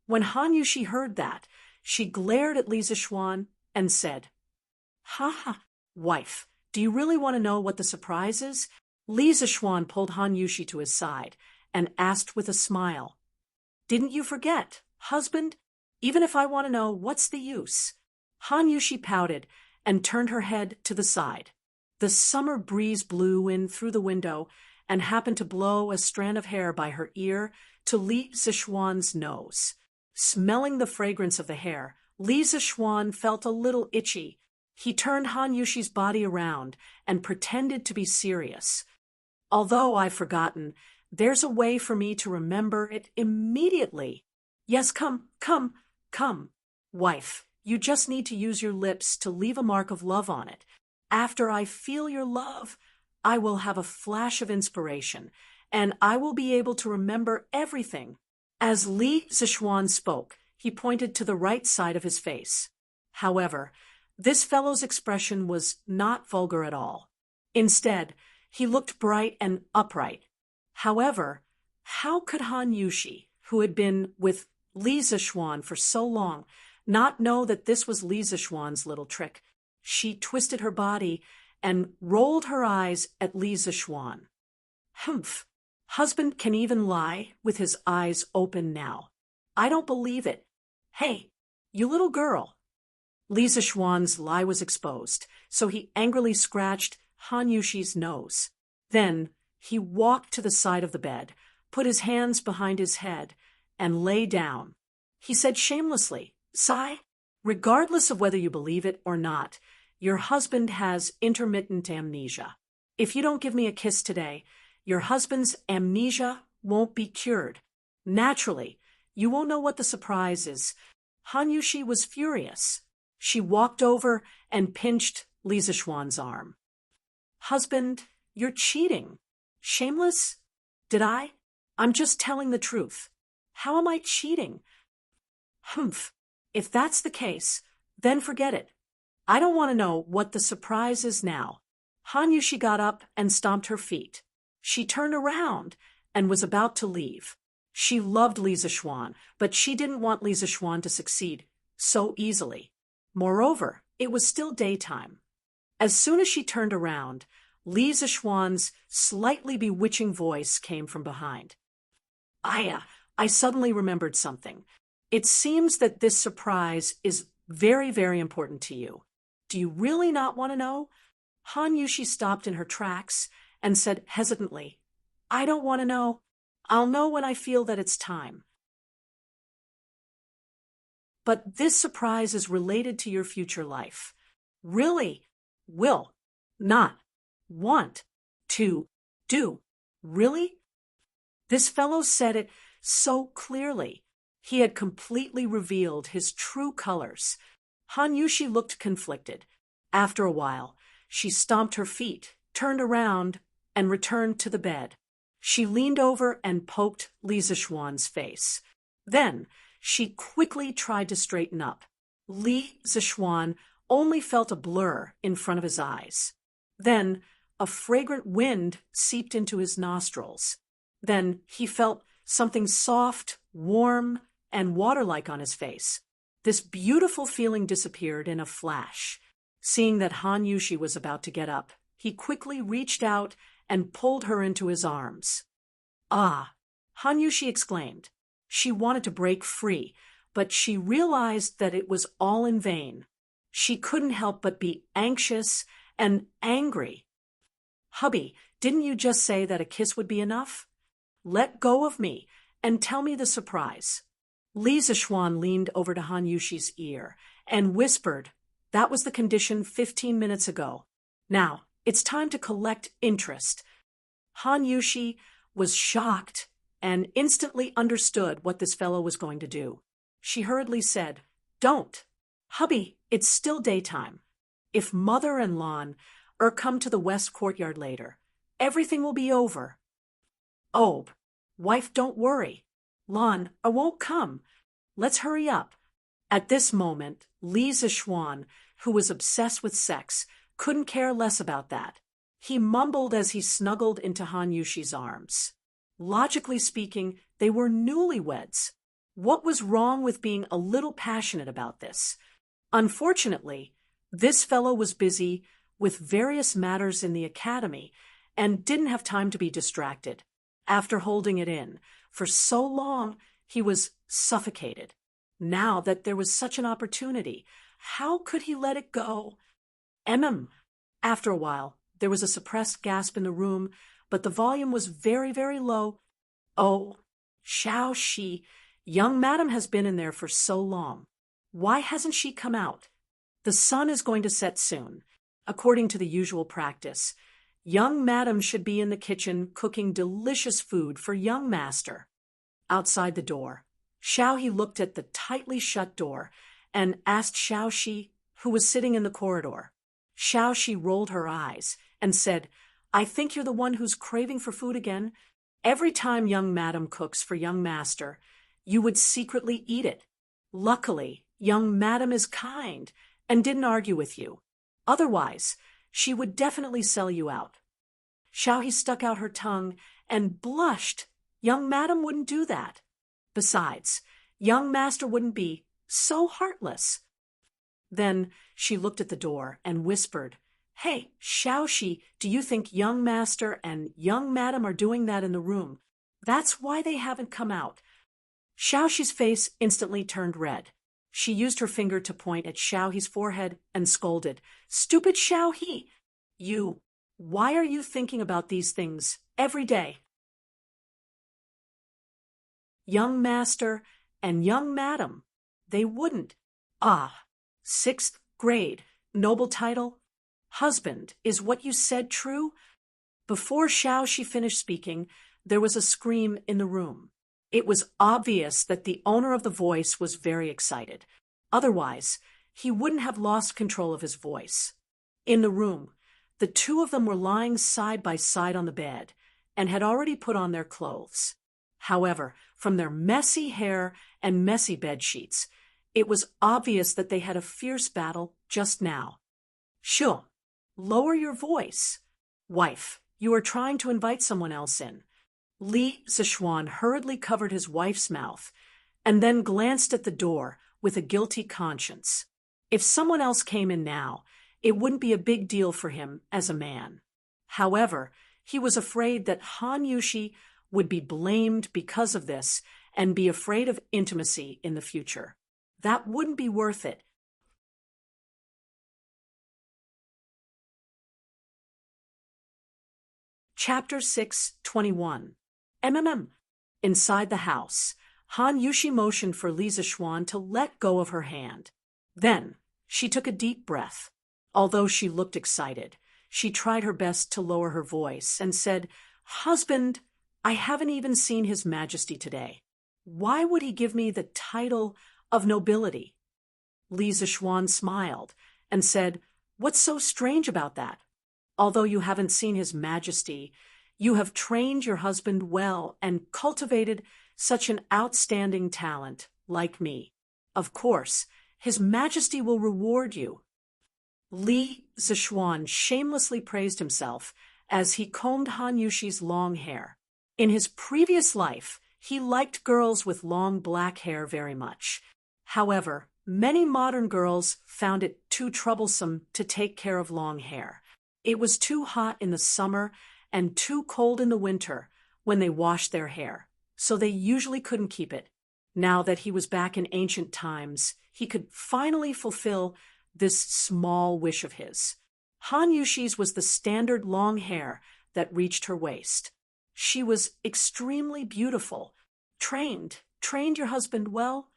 when Han Yushi heard that, she glared at Li Zishuan and said, Wife, do you really want to know what the surprise is?" Li Zishuan pulled Han Yushi to his side and asked with a smile, "Didn't you forget, husband? Even if I want to know, what's the use?" Han Yushi pouted and turned her head to the side. The summer breeze blew in through the window and happened to blow a strand of hair by her ear to Li Zishuan's nose. Smelling the fragrance of the hair, Li Zishuan felt a little itchy. He turned Han Yushi's body around and pretended to be serious. "Although I've forgotten, there's a way for me to remember it immediately. Yes, come. Wife, you just need to use your lips to leave a mark of love on it. After I feel your love, I will have a flash of inspiration, and I will be able to remember everything." As Li Zishuan spoke, he pointed to the right side of his face. However, this fellow's expression was not vulgar at all. Instead, he looked bright and upright. However, how could Han Yushi, who had been with Li Zishuan for so long, not know that this was Li Zishuan's little trick? She twisted her body and rolled her eyes at Li Zishuan. "Humph! Husband can even lie with his eyes open now. I don't believe it. Hey, you little girl." Li Zixuan's lie was exposed, so he angrily scratched Han Yushi's nose. Then he walked to the side of the bed, put his hands behind his head, and lay down. He said shamelessly, "Sai, regardless of whether you believe it or not, your husband has intermittent amnesia. If you don't give me a kiss today, your husband's amnesia won't be cured. Naturally, you won't know what the surprise is." Han Yushi was furious. She walked over and pinched Li Zixuan's arm. "Husband, you're cheating. Shameless? Did I? I'm just telling the truth. How am I cheating?" "Humph. If that's the case, then forget it. I don't want to know what the surprise is now." Han Yushi got up and stomped her feet. She turned around and was about to leave. She loved Li Zixuan, but she didn't want Li Zixuan to succeed so easily. Moreover, it was still daytime. As soon as she turned around, Li Zixuan's slightly bewitching voice came from behind. I suddenly remembered something. It seems that this surprise is very, very important to you. Do you really not want to know?" Han Yushi stopped in her tracks and said hesitantly, "I don't want to know. I'll know when I feel that it's time." "But this surprise is related to your future life. Really will not want to do. Really?" This fellow said it so clearly. He had completely revealed his true colors. Han Yushi looked conflicted. After a while, she stomped her feet, turned around, and returned to the bed. She leaned over and poked Li Zixuan's face. Then she quickly tried to straighten up. Li Zixuan only felt a blur in front of his eyes. Then a fragrant wind seeped into his nostrils. Then he felt something soft, warm, and water-like on his face. This beautiful feeling disappeared in a flash. Seeing that Han Yushi was about to get up, he quickly reached out and pulled her into his arms. "Ah!" Han Yushi exclaimed. She wanted to break free, but she realized that it was all in vain. She couldn't help but be anxious and angry. "Hubby, didn't you just say that a kiss would be enough? Let go of me and tell me the surprise." Li Zixuan leaned over to Han Yushi's ear and whispered, "That was the condition 15 minutes ago. Now, it's time to collect interest." Han Yushi was shocked and instantly understood what this fellow was going to do. She hurriedly said, "Don't. Hubby, it's still daytime. If Mother and Lon come to the west courtyard later, everything will be over." "Oh, wife, don't worry. Lon, I won't come. Let's hurry up." At this moment, Li Zixuan, who was obsessed with sex, couldn't care less about that. He mumbled as he snuggled into Han Yushi's arms. Logically speaking, they were newlyweds. What was wrong with being a little passionate about this? Unfortunately, this fellow was busy with various matters in the academy and didn't have time to be distracted. After holding it in for so long, he was suffocated. Now that there was such an opportunity, how could he let it go? After a while, there was a suppressed gasp in the room, but the volume was very, very low. "Oh, Xiao Shi, young madam has been in there for so long. Why hasn't she come out? The sun is going to set soon. According to the usual practice, young madam should be in the kitchen cooking delicious food for young master." Outside the door, Xiao He looked at the tightly shut door and asked Xiao Shi, who was sitting in the corridor. Xiao Shi rolled her eyes and said, "I think you're the one who's craving for food again. Every time young madam cooks for young master, you would secretly eat it. Luckily, young madam is kind and didn't argue with you. Otherwise, she would definitely sell you out." Xiao He stuck out her tongue and blushed. Young madam wouldn't do that. Besides, young master wouldn't be so heartless. Then she looked at the door and whispered, "Hey, Xiao Shi, do you think young master and young madam are doing that in the room? That's why they haven't come out." Xiao Shi's face instantly turned red. She used her finger to point at Xiao He's forehead and scolded, "Stupid Xiao He! Why are you thinking about these things every day?" Young master and young madam, they wouldn't. Ah, 6th grade, noble title. Husband, is what you said true? Before Xiao Shi finished speaking, there was a scream in the room. It was obvious that the owner of the voice was very excited. Otherwise, he wouldn't have lost control of his voice. In the room, the two of them were lying side by side on the bed and had already put on their clothes. However, from their messy hair and messy bed sheets, it was obvious that they had a fierce battle just now. "Sure, lower your voice. Wife, you are trying to invite someone else in." Li Zishuan hurriedly covered his wife's mouth and then glanced at the door with a guilty conscience. If someone else came in now, it wouldn't be a big deal for him as a man. However, he was afraid that Han Yushi would be blamed because of this and be afraid of intimacy in the future. That wouldn't be worth it. Chapter 6:21. Inside the house, Han Yushi motioned for Li Zishuan to let go of her hand. Then, she took a deep breath. Although she looked excited, she tried her best to lower her voice and said, "Husband, I haven't even seen His Majesty today. Why would he give me the title of nobility?" Li Zishuan smiled and said, "What's so strange about that? Although you haven't seen His Majesty, you have trained your husband well and cultivated such an outstanding talent, like me. Of course, His Majesty will reward you." Li Zishuan shamelessly praised himself as he combed Han Yushi's long hair. In his previous life, he liked girls with long black hair very much. However, many modern girls found it too troublesome to take care of long hair. It was too hot in the summer and too cold in the winter when they washed their hair, so they usually couldn't keep it. Now that he was back in ancient times, he could finally fulfill this small wish of his. Han Yushi's was the standard long hair that reached her waist. She was extremely beautiful. Trained your husband well?"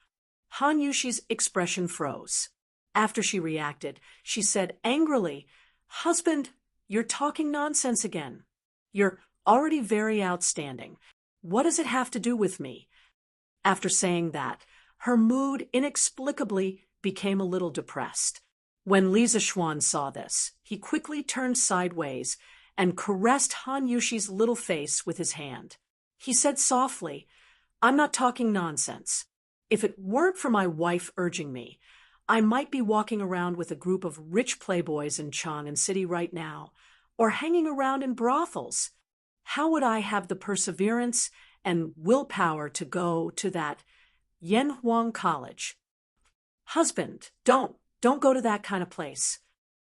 Han Yushi's expression froze. After she reacted, she said angrily, "Husband, you're talking nonsense again. You're already very outstanding. What does it have to do with me?" After saying that, her mood inexplicably became a little depressed. When Li Zishuan saw this, he quickly turned sideways and caressed Han Yushi's little face with his hand. He said softly, "I'm not talking nonsense. If it weren't for my wife urging me, I might be walking around with a group of rich playboys in Chang'an City right now, or hanging around in brothels. How would I have the perseverance and willpower to go to that Yanhuang College?" "Husband, don't go to that kind of place.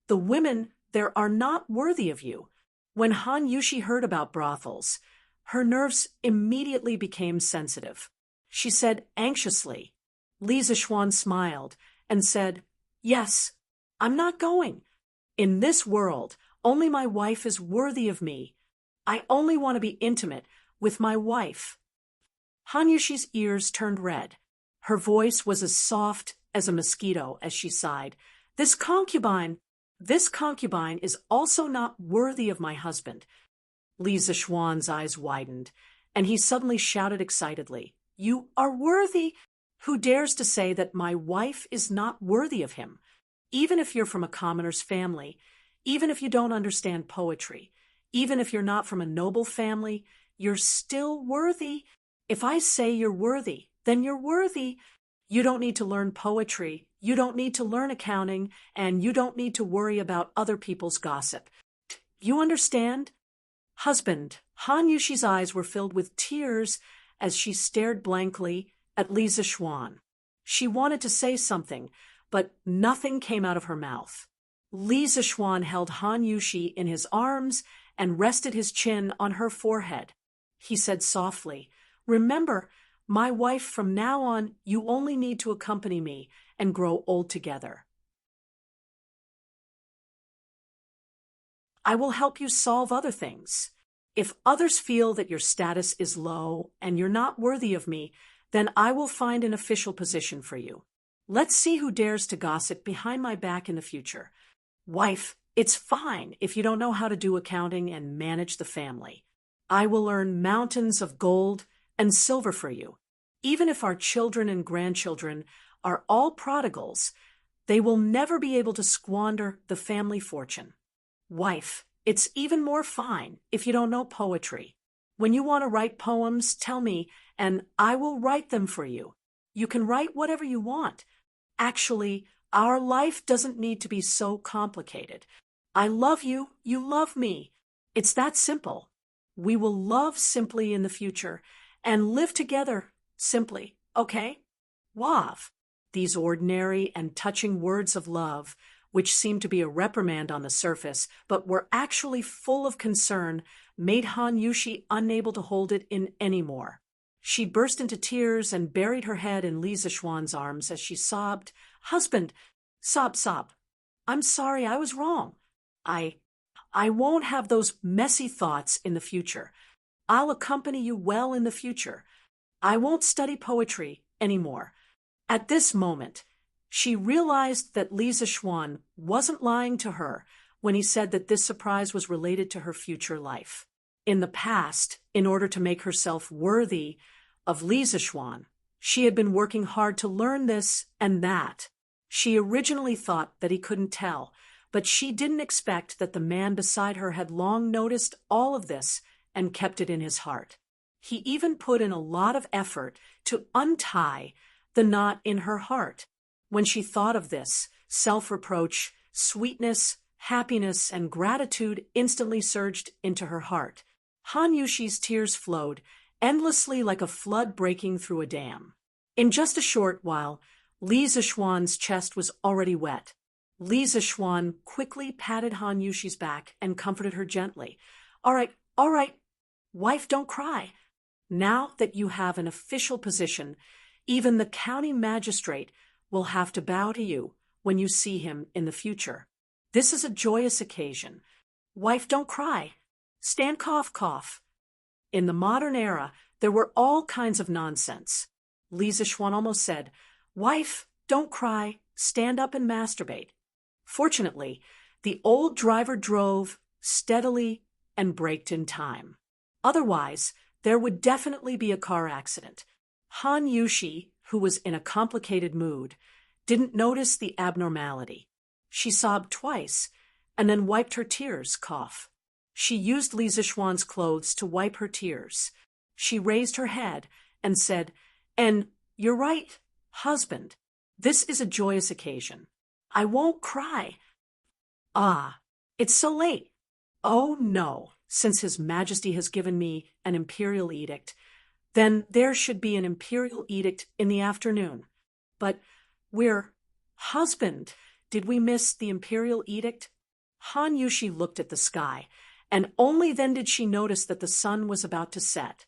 The women there are not worthy of you." When Han Yushi heard about brothels, her nerves immediately became sensitive. She said anxiously. Li Zishuan smiled and said, "Yes, I'm not going. In this world, only my wife is worthy of me. I only want to be intimate with my wife." Han Yushi's ears turned red. Her voice was as soft as a mosquito as she sighed. This concubine is also not worthy of my husband." Li Zishuan's eyes widened, and he suddenly shouted excitedly, "You are worthy! Who dares to say that my wife is not worthy of him? Even if you're from a commoner's family, even if you don't understand poetry, even if you're not from a noble family, you're still worthy. If I say you're worthy, then you're worthy. You don't need to learn poetry, you don't need to learn accounting, and you don't need to worry about other people's gossip. You understand?" "Husband," Han Yushi's eyes were filled with tears as she stared blankly at Li Zishuan. She wanted to say something, but nothing came out of her mouth. Li Zishuan held Han Yushi in his arms and rested his chin on her forehead. He said softly, "Remember, My wife, from now on, you only need to accompany me and grow old together. I will help you solve other things. If others feel that your status is low and you're not worthy of me, then I will find an official position for you. Let's see who dares to gossip behind my back in the future. Wife, it's fine if you don't know how to do accounting and manage the family. I will earn mountains of gold and silver for you. Even if our children and grandchildren are all prodigals, they will never be able to squander the family fortune. Wife, it's even more fine if you don't know poetry. When you want to write poems, tell me, and I will write them for you. You can write whatever you want. Actually, our life doesn't need to be so complicated. I love you, you love me. It's that simple. We will love simply in the future and live together simply, okay? Wav. These ordinary and touching words of love, which seemed to be a reprimand on the surface, but were actually full of concern, made Han Yushi unable to hold it in anymore. She burst into tears and buried her head in Li Zixuan's arms as she sobbed, "Husband, sob. I'm sorry, I was wrong. I won't have those messy thoughts in the future. I'll accompany you well in the future. I won't study poetry anymore." At this moment, she realized that Li Zixuan wasn't lying to her when he said that this surprise was related to her future life. In the past, in order to make herself worthy of Li Zixuan, she had been working hard to learn this and that. She originally thought that he couldn't tell, but she didn't expect that the man beside her had long noticed all of this and kept it in his heart. He even put in a lot of effort to untie the knot in her heart. When she thought of this, self-reproach, sweetness, happiness, and gratitude instantly surged into her heart. Han Yushi's tears flowed endlessly like a flood breaking through a dam. In just a short while, Li Zixuan's chest was already wet. Li Zixuan quickly patted Han Yushi's back and comforted her gently. All right, wife, don't cry. Now that you have an official position, even the county magistrate will have to bow to you when you see him in the future. This is a joyous occasion. Wife, don't cry. Stand cough. In the modern era, there were all kinds of nonsense. Li Zixuan almost said, "Wife, don't cry. Stand up and masturbate." Fortunately, the old driver drove steadily and braked in time. Otherwise, there would definitely be a car accident. Han Yushi, who was in a complicated mood, didn't notice the abnormality. She sobbed twice and then wiped her tears, cough. She used Li Zixuan's clothes to wipe her tears. She raised her head and said, "And you're right, husband. This is a joyous occasion. I won't cry. Ah, it's so late. Oh no, since His Majesty has given me an imperial edict, then there should be an imperial edict in the afternoon. But husband, did we miss the imperial edict?" Han Yushi looked at the sky, and only then did she notice that the sun was about to set.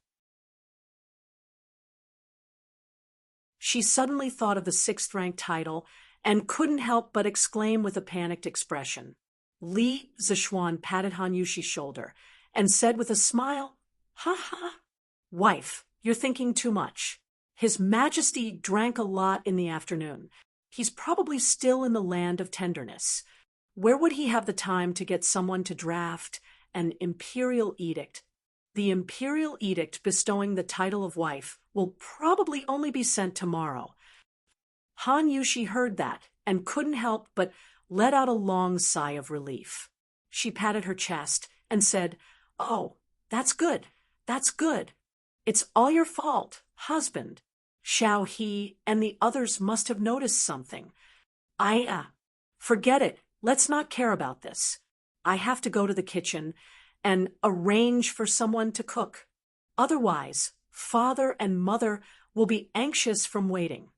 She suddenly thought of the 6th-rank title and couldn't help but exclaim with a panicked expression. Li Zixuan patted Han Yushi's shoulder and said with a smile, "Ha ha. Wife, you're thinking too much. His Majesty drank a lot in the afternoon. He's probably still in the land of tenderness. Where would he have the time to get someone to draft an imperial edict? The imperial edict bestowing the title of wife will probably only be sent tomorrow." Han Yushi heard that and couldn't help but let out a long sigh of relief. She patted her chest and said, "Oh, that's good. It's all your fault, husband. Xiao He and the others must have noticed something. Forget it. Let's not care about this. I have to go to the kitchen and arrange for someone to cook. Otherwise, father and mother will be anxious from waiting."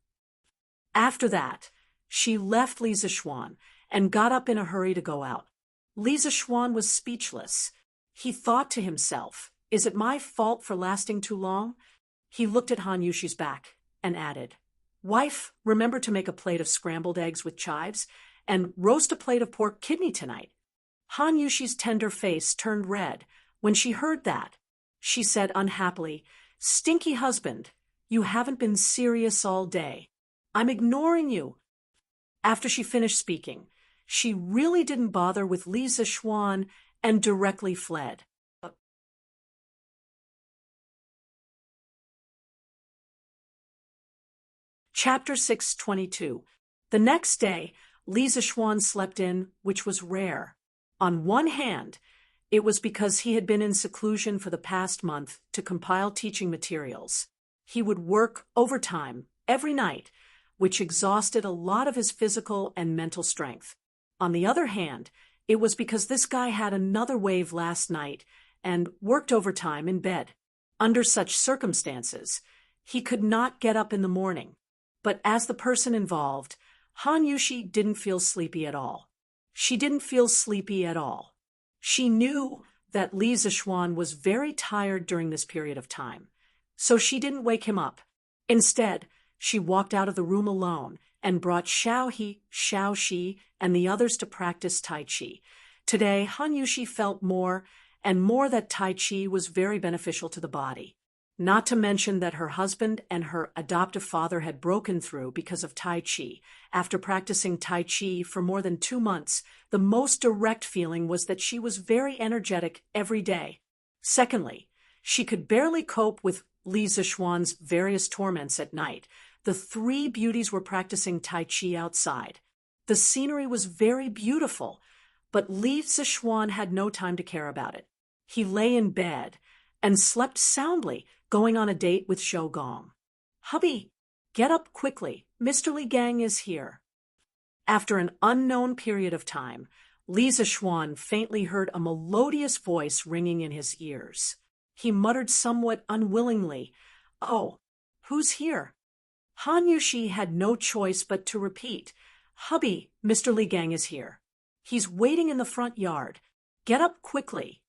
After that, she left Li Zixuan and got up in a hurry to go out. Li Zixuan was speechless. He thought to himself, "Is it my fault for lasting too long?" He looked at Han Yushi's back and added, "Wife, remember to make a plate of scrambled eggs with chives and roast a plate of pork kidney tonight." Han Yushi's tender face turned red when she heard that. She said unhappily, "Stinky husband, you haven't been serious all day. I'm ignoring you." After she finished speaking, she really didn't bother with Li Zixuan and directly fled. Chapter 622. The next day, Li Zixuan slept in, which was rare. On one hand, it was because he had been in seclusion for the past month to compile teaching materials. He would work overtime every night, which exhausted a lot of his physical and mental strength. On the other hand, it was because this guy had another wave last night and worked overtime in bed. Under such circumstances, he could not get up in the morning. But as the person involved, Han Yushi didn't feel sleepy at all. She didn't feel sleepy at all. She knew that Li Zixuan was very tired during this period of time, so she didn't wake him up. Instead, she walked out of the room alone and brought Xiao Shi, and the others to practice Tai Chi. Today, Han Yushi felt more and more that Tai Chi was very beneficial to the body. Not to mention that her husband and her adoptive father had broken through because of Tai Chi. After practicing Tai Chi for more than 2 months, the most direct feeling was that she was very energetic every day. Secondly, she could barely cope with Li Zixuan's various torments at night. The 3 beauties were practicing Tai Chi outside. The scenery was very beautiful, but Li Zixuan had no time to care about it. He lay in bed and slept soundly, going on a date with Shou Gong. "Hubby, get up quickly. Mr. Li Gang is here." After an unknown period of time, Li Zixuan faintly heard a melodious voice ringing in his ears. He muttered somewhat unwillingly, "Oh, who's here?" Han Yushi had no choice but to repeat, "Hubby, Mr. Li Gang is here. He's waiting in the front yard. Get up quickly."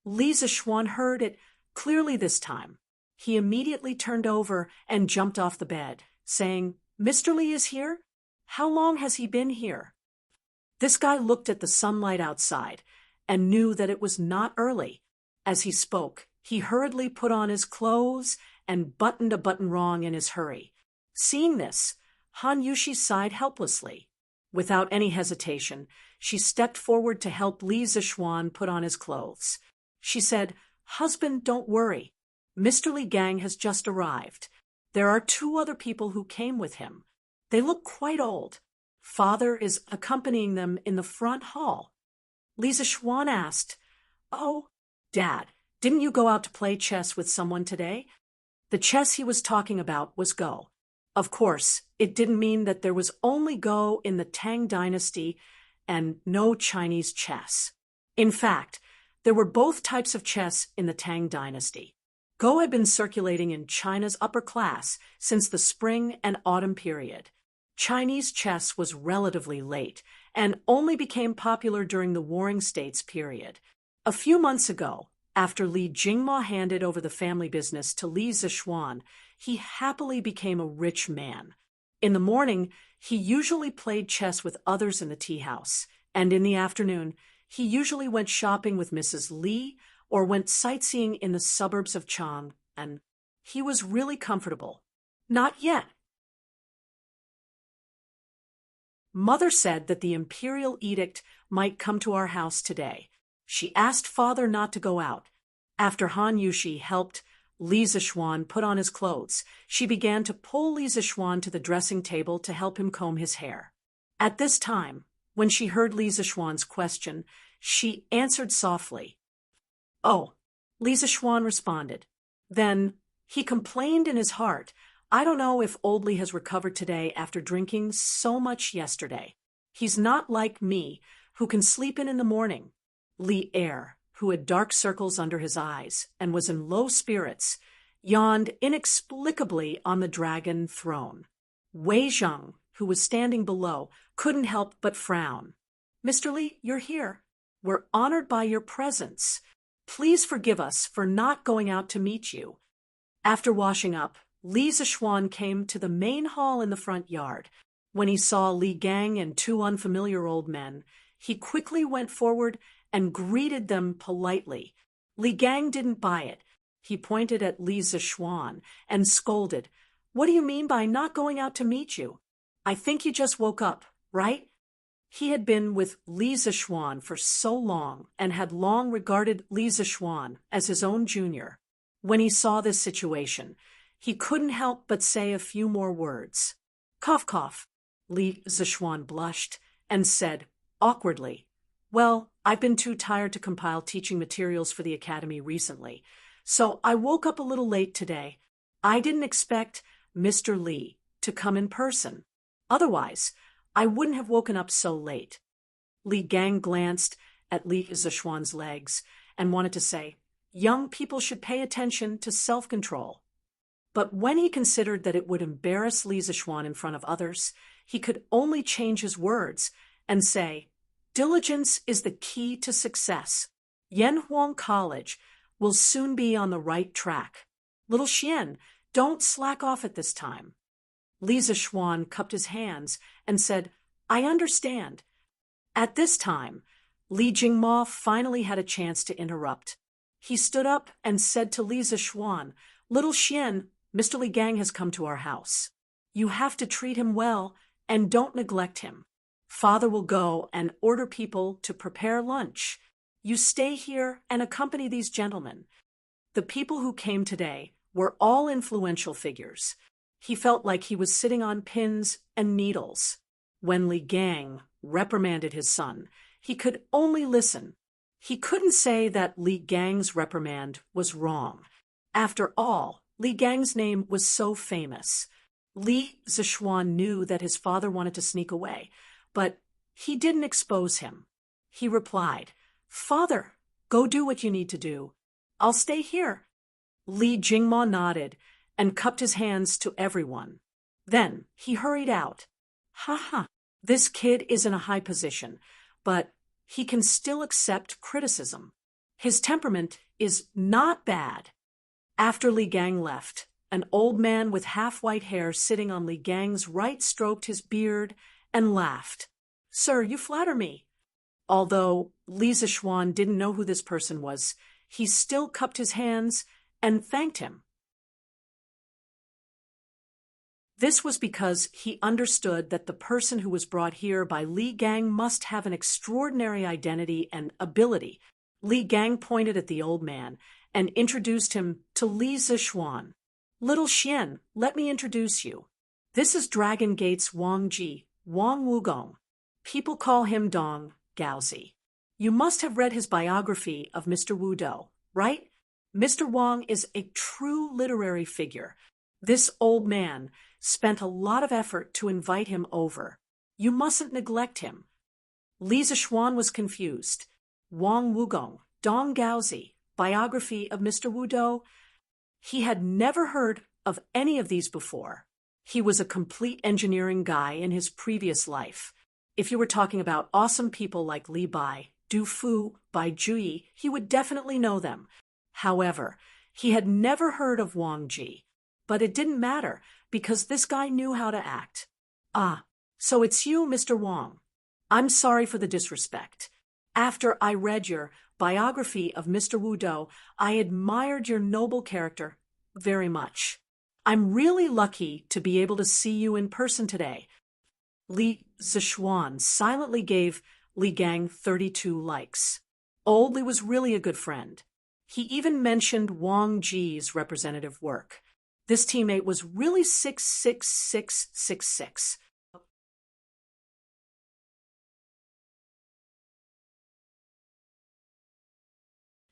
Li Zixuan heard it clearly this time. He immediately turned over and jumped off the bed, saying, "Mr. Li is here? How long has he been here?" This guy looked at the sunlight outside and knew that it was not early. As he spoke, he hurriedly put on his clothes and buttoned a button wrong in his hurry. Seeing this, Han Yushi sighed helplessly. Without any hesitation, she stepped forward to help Li Zixuan put on his clothes. She said, "Husband, don't worry. Mr. Li Gang has just arrived. There are 2 other people who came with him. They look quite old. Father is accompanying them in the front hall." Li Zixuan asked, "Oh, Dad, didn't you go out to play chess with someone today?" The chess he was talking about was Go. Of course, it didn't mean that there was only Go in the Tang Dynasty and no Chinese chess. In fact, there were both types of chess in the Tang Dynasty. Go had been circulating in China's upper class since the spring and autumn period. Chinese chess was relatively late and only became popular during the Warring States period. A few months ago, after Li Jingma handed over the family business to Li Zixuan, he happily became a rich man. In the morning, he usually played chess with others in the tea house, and in the afternoon, he usually went shopping with Mrs. Li or went sightseeing in the suburbs of Chang, and he was really comfortable. Not yet. Mother said that the imperial edict might come to our house today. She asked Father not to go out. After Han Yushi helped Li Zixuan put on his clothes, she began to pull Li Zixuan to the dressing table to help him comb his hair. At this time, when she heard Li Zixuan's question, she answered softly. "Oh," Li Zixuan responded. Then he complained in his heart, "I don't know if old Li has recovered today after drinking so much yesterday. He's not like me, who can sleep in the morning." Li Er, who had dark circles under his eyes and was in low spirits, yawned inexplicably on the dragon throne. Wei Zheng, who was standing below, couldn't help but frown. "Mr. Li, you're here. We're honored by your presence. Please forgive us for not going out to meet you." After washing up, Li Zixuan came to the main hall in the front yard. When he saw Li Gang and two unfamiliar old men, he quickly went forward and greeted them politely. Li Gang didn't buy it. He pointed at Li Zixuan and scolded, "What do you mean by not going out to meet you? I think you just woke up, right?" He had been with Li Zixuan for so long and had long regarded Li Zixuan as his own junior. When he saw this situation, he couldn't help but say a few more words. "Cough, cough." Li Zixuan blushed and said, awkwardly, "Well, I've been too tired to compile teaching materials for the academy recently, so I woke up a little late today. I didn't expect Mr. Li to come in person. Otherwise, I wouldn't have woken up so late." Li Gang glanced at Li Zixuan's legs and wanted to say, "Young people should pay attention to self-control." But when he considered that it would embarrass Li Zixuan in front of others, he could only change his words and say, "Diligence is the key to success. Yanhuang College will soon be on the right track. Little Xian, don't slack off at this time." Li Zixuan cupped his hands and said, "I understand." At this time, Li Jingma finally had a chance to interrupt. He stood up and said to Li Zixuan, "Little Xian, Mr. Li Gang has come to our house. You have to treat him well and don't neglect him. Father will go and order people to prepare lunch. You stay here and accompany these gentlemen." The people who came today were all influential figures. He felt like he was sitting on pins and needles. When Li Gang reprimanded his son, he could only listen. He couldn't say that Li Gang's reprimand was wrong. After all, Li Gang's name was so famous. Li Zixuan knew that his father wanted to sneak away, but he didn't expose him. He replied, "Father, go do what you need to do. I'll stay here." Li Jingma nodded and cupped his hands to everyone. Then he hurried out. "Ha, this kid is in a high position, but he can still accept criticism. His temperament is not bad." After Li Gang left, an old man with half-white hair sitting on Li Gang's right stroked his beard and laughed. "Sir, you flatter me." Although Li Zixuan didn't know who this person was, he still cupped his hands and thanked him. This was because he understood that the person who was brought here by Li Gang must have an extraordinary identity and ability. Li Gang pointed at the old man and introduced him to Li Zixuan. "Little Xian, let me introduce you. This is Dragon Gate's Wang Ji, Wang Wugong. People call him Dong Gaozi. You must have read his biography of Mr. Wudo, right? Mr. Wang is a true literary figure. This old man spent a lot of effort to invite him over. You mustn't neglect him." Li Zixuan was confused. Wang Wugong, Dong Gaozi, biography of Mr. Wudo. He had never heard of any of these before. He was a complete engineering guy in his previous life. If you were talking about awesome people like Li Bai, Du Fu, Bai Juyi, he would definitely know them. However, he had never heard of Wang Ji. But it didn't matter, because this guy knew how to act. "Ah, so it's you, Mr. Wang. I'm sorry for the disrespect. After I read your biography of Mr. Wudo, I admired your noble character very much. I'm really lucky to be able to see you in person today." Li Zixuan silently gave Li Gang 32 likes. Old Li was really a good friend. He even mentioned Wang Ji's representative work. This teammate was really 66666.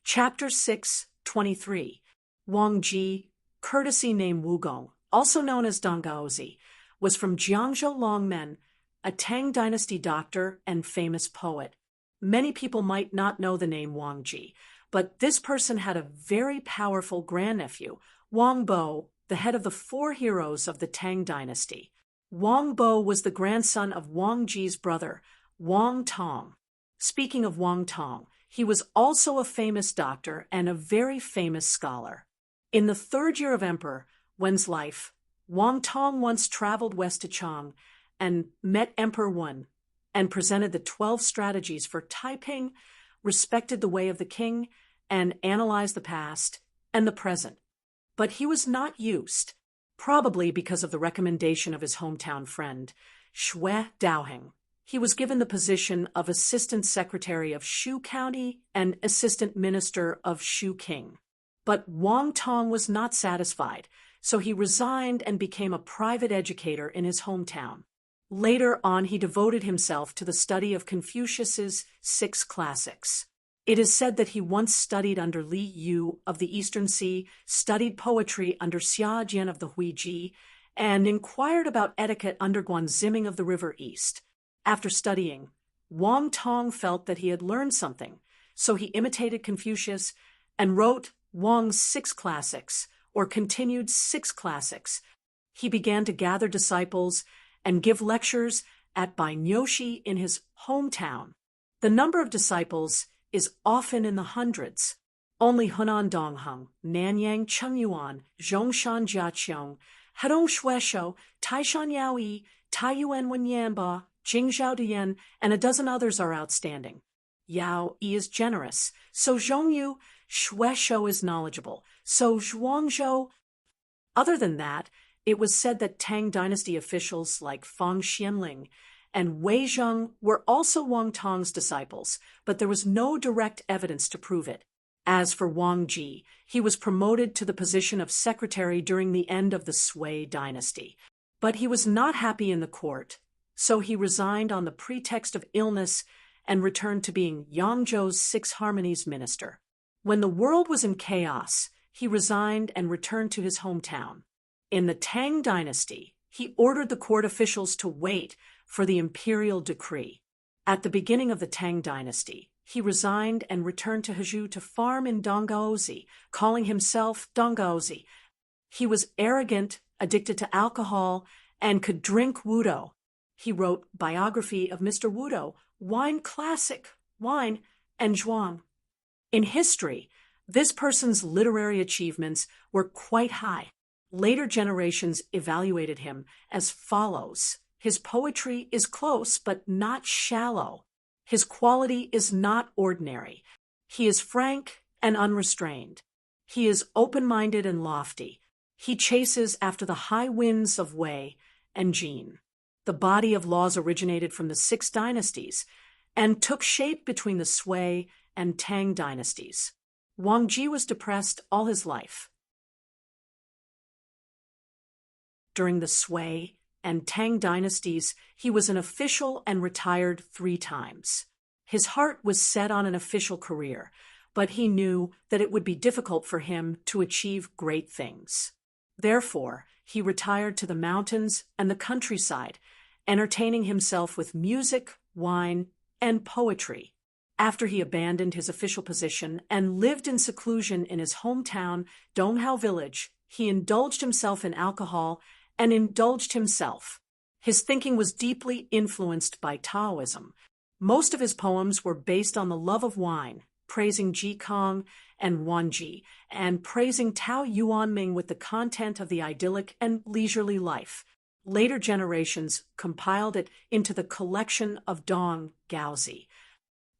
Chapter 6:23. Wang Ji, courtesy name Wugong, also known as Dong Gaozi, was from Jiangzhou Longmen, a Tang Dynasty doctor and famous poet. Many people might not know the name Wang Ji, but this person had a very powerful grandnephew, Wang Bo, the head of the 4 heroes of the Tang Dynasty. Wang Bo was the grandson of Wang Ji's brother, Wang Tang. Speaking of Wang Tang, he was also a famous doctor and a very famous scholar. In the third year of Emperor Wen's life, Wang Tong once traveled west to Chang and met Emperor Wen and presented the 12 strategies for Taiping, respected the way of the king, and analyzed the past and the present. But he was not used, probably because of the recommendation of his hometown friend, Shui Daoheng. He was given the position of Assistant Secretary of Shu County and Assistant Minister of Shu King. But Wang Tong was not satisfied, so he resigned and became a private educator in his hometown. Later on, he devoted himself to the study of Confucius's 6 classics. It is said that he once studied under Li Yu of the Eastern Sea, studied poetry under Xia Jian of the Huiji, and inquired about etiquette under Guan Ziming of the River East. After studying, Wang Tong felt that he had learned something, so he imitated Confucius and wrote Wang's 6 classics, or continued 6 classics. He began to gather disciples and give lectures at Bainyoshi in his hometown. The number of disciples is often in the hundreds. Only Hunan Dongheng, Nanyang Chengyuan, Zhongshan Jiaqiong, Hadong Shueshou, Taishan Yaoyi, Taiyuan Wenyanba, Jingzhou Dian, and a dozen others are outstanding. Yao Yi is generous, so Zhongyu. Shueshou is knowledgeable, so Zhuangzhou. Other than that, it was said that Tang Dynasty officials like Fang Xianling and Wei Zheng were also Wang Tong's disciples, but there was no direct evidence to prove it. As for Wang Ji, he was promoted to the position of secretary during the end of the Sui dynasty. But he was not happy in the court, so he resigned on the pretext of illness and returned to being Yangzhou's 6 Harmonies minister. When the world was in chaos, he resigned and returned to his hometown. In the Tang Dynasty, he ordered the court officials to wait for the imperial decree. At the beginning of the Tang Dynasty, he resigned and returned to Hezhou to farm in Donggaozi, calling himself Donggaozi. He was arrogant, addicted to alcohol, and could drink wudo. He wrote biography of Mr. Wudo, Wine Classic, Wine, and Zhuang. In history, this person's literary achievements were quite high. Later generations evaluated him as follows. His poetry is close but not shallow. His quality is not ordinary. He is frank and unrestrained. He is open-minded and lofty. He chases after the high winds of Wei and Jin. The body of laws originated from the 6 dynasties and took shape between the Sui and Tang dynasties. Wang Ji was depressed all his life. During the Sui and Tang dynasties, he was an official and retired 3 times. His heart was set on an official career, but he knew that it would be difficult for him to achieve great things. Therefore, he retired to the mountains and the countryside, entertaining himself with music, wine, and poetry. After he abandoned his official position and lived in seclusion in his hometown, Donghao village, he indulged himself in alcohol and indulged himself. His thinking was deeply influenced by Taoism. Most of his poems were based on the love of wine, praising Ji Kong and Wanji, and praising Tao Yuanming with the content of the idyllic and leisurely life. Later generations compiled it into the collection of Dong Gaozi.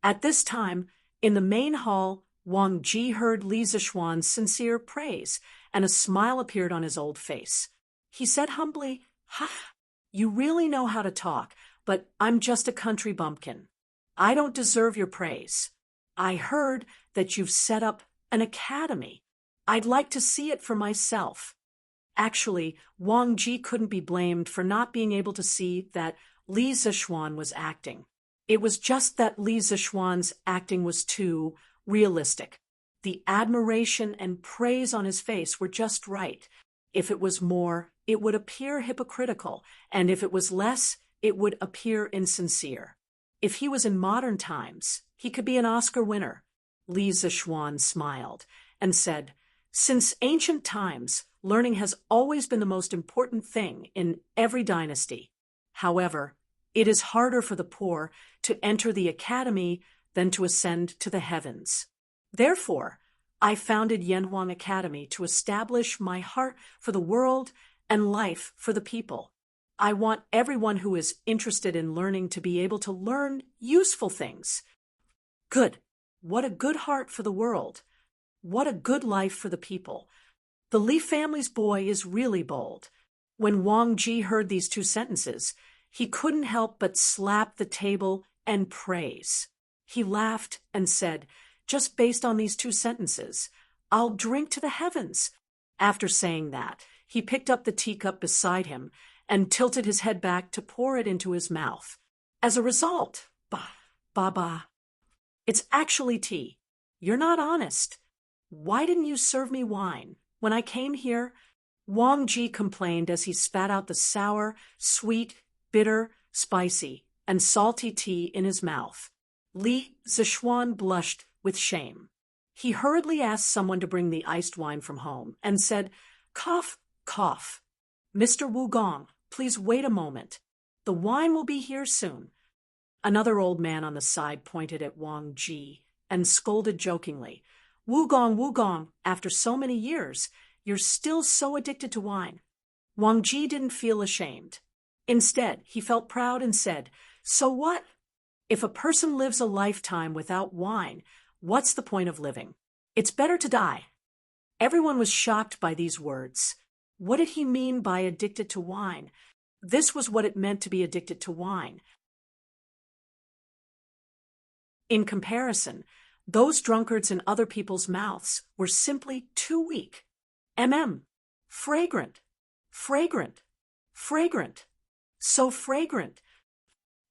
At this time, in the main hall, Wang Ji heard Li Zishuan's sincere praise, and a smile appeared on his old face. He said humbly, "Ha, you really know how to talk, but I'm just a country bumpkin. I don't deserve your praise. I heard that you've set up an academy. I'd like to see it for myself." Actually, Wang Ji couldn't be blamed for not being able to see that Li Zishuan was acting. It was just that Li Zishuan's acting was too realistic. The admiration and praise on his face were just right. If it was more, it would appear hypocritical, and if it was less, it would appear insincere. If he was in modern times, he could be an Oscar winner. Li Zishuan smiled and said, "Since ancient times, learning has always been the most important thing in every dynasty. However, it is harder for the poor to enter the academy than to ascend to the heavens. Therefore, I founded Yanhuang Academy to establish my heart for the world and life for the people. I want everyone who is interested in learning to be able to learn useful things. Good. What a good heart for the world. What a good life for the people. The Li family's boy is really bold. When Wang Ji heard these two sentences, he couldn't help but slap the table and praise. He laughed and said, just based on these two sentences, I'll drink to the heavens. After saying that, he picked up the teacup beside him and tilted his head back to pour it into his mouth. As a result, bah, it's actually tea. You're not honest. Why didn't you serve me wine? When I came here, Wang Ji complained as he spat out the sour, sweet, bitter, spicy, and salty tea in his mouth. Li Zishuan blushed with shame. He hurriedly asked someone to bring the iced wine from home and said, cough, cough. Mr. Wugong, please wait a moment. The wine will be here soon. Another old man on the side pointed at Wang Ji and scolded jokingly, Wugong, after so many years, you're still so addicted to wine. Wang Ji didn't feel ashamed. Instead, he felt proud and said, so what? If a person lives a lifetime without wine, what's the point of living? It's better to die. Everyone was shocked by these words. What did he mean by addicted to wine? This was what it meant to be addicted to wine. In comparison, those drunkards in other people's mouths were simply too weak. Fragrant. So fragrant.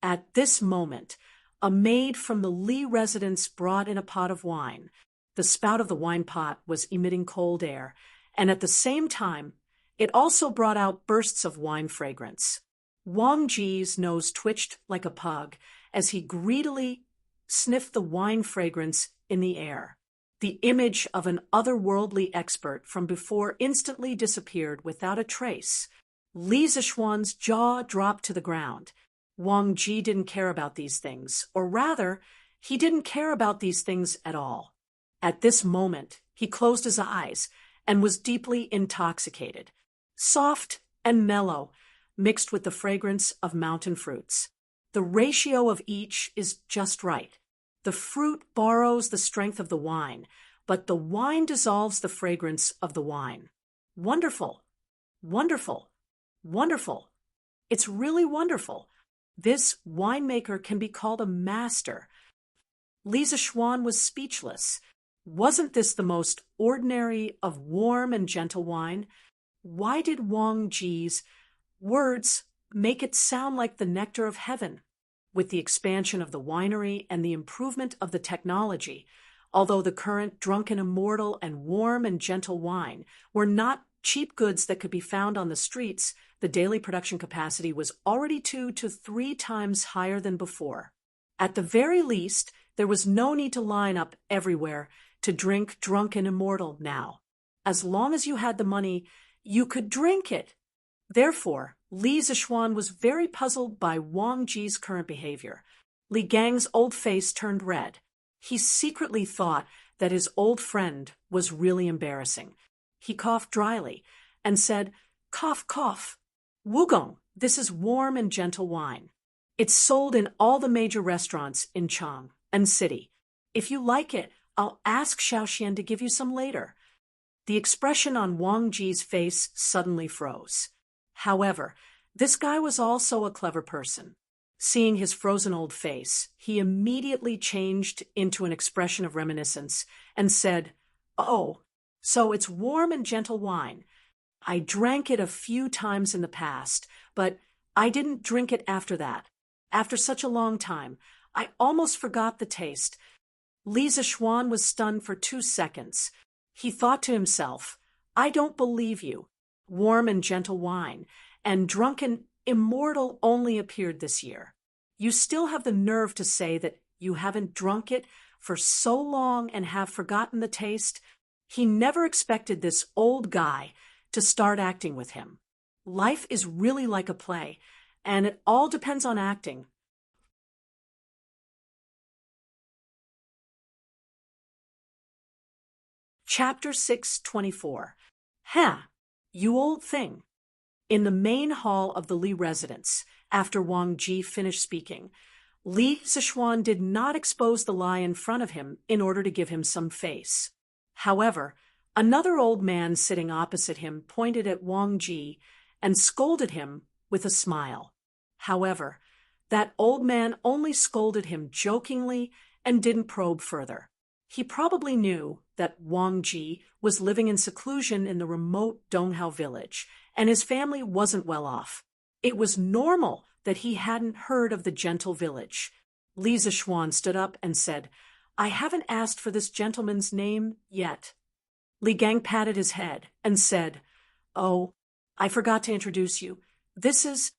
At this moment, a maid from the Li residence brought in a pot of wine. The spout of the wine pot was emitting cold air, and at the same time, it also brought out bursts of wine fragrance. Wang Ji's nose twitched like a pug as he greedily sniffed the wine fragrance in the air. The image of an otherworldly expert from before instantly disappeared without a trace. Li Zishuan's jaw dropped to the ground. Wang Ji didn't care about these things, or rather, he didn't care about these things at all. At this moment, he closed his eyes and was deeply intoxicated. Soft and mellow, mixed with the fragrance of mountain fruits. The ratio of each is just right. The fruit borrows the strength of the wine, but the wine dissolves the fragrance of the wine. Wonderful. It's really wonderful. This winemaker can be called a master. Li Zishuan was speechless. Wasn't this the most ordinary of warm and gentle wine? Why did Wang Ji's words make it sound like the nectar of heaven? With the expansion of the winery and the improvement of the technology, although the current drunken immortal and warm and gentle wine were not cheap goods that could be found on the streets, the daily production capacity was already 2 to 3 times higher than before. At the very least, there was no need to line up everywhere to drink drunken immortal now. As long as you had the money, you could drink it. Therefore, Li Zishuan was very puzzled by Wang Ji's current behavior. Li Gang's old face turned red. He secretly thought that his old friend was really embarrassing. He coughed dryly and said, cough, cough. Wugong, this is warm and gentle wine. It's sold in all the major restaurants in Chang and City. If you like it, I'll ask Xiaoxian to give you some later. The expression on Wang Ji's face suddenly froze. However, this guy was also a clever person. Seeing his frozen old face, he immediately changed into an expression of reminiscence and said, oh, so it's warm and gentle wine. I drank it a few times in the past, but I didn't drink it after that. After such a long time, I almost forgot the taste. Li Zishuan was stunned for 2 seconds. He thought to himself, I don't believe you. Warm and gentle wine, and drunken immortal only appeared this year. You still have the nerve to say that you haven't drunk it for so long and have forgotten the taste? He never expected this old guy to start acting with him. Life is really like a play, and it all depends on acting. Chapter 624. Ha! You old thing. In the main hall of the Li residence, after Wang Ji finished speaking, Li Zishuan did not expose the lie in front of him in order to give him some face. However, another old man sitting opposite him pointed at Wang Ji and scolded him with a smile. However, that old man only scolded him jokingly and didn't probe further. He probably knew that Wang Ji was living in seclusion in the remote Donghao village, and his family wasn't well off. It was normal that he hadn't heard of the gentle village. Li Zishuan stood up and said, "I haven't asked for this gentleman's name yet." Li Gang patted his head and said, "Oh, I forgot to introduce you. This is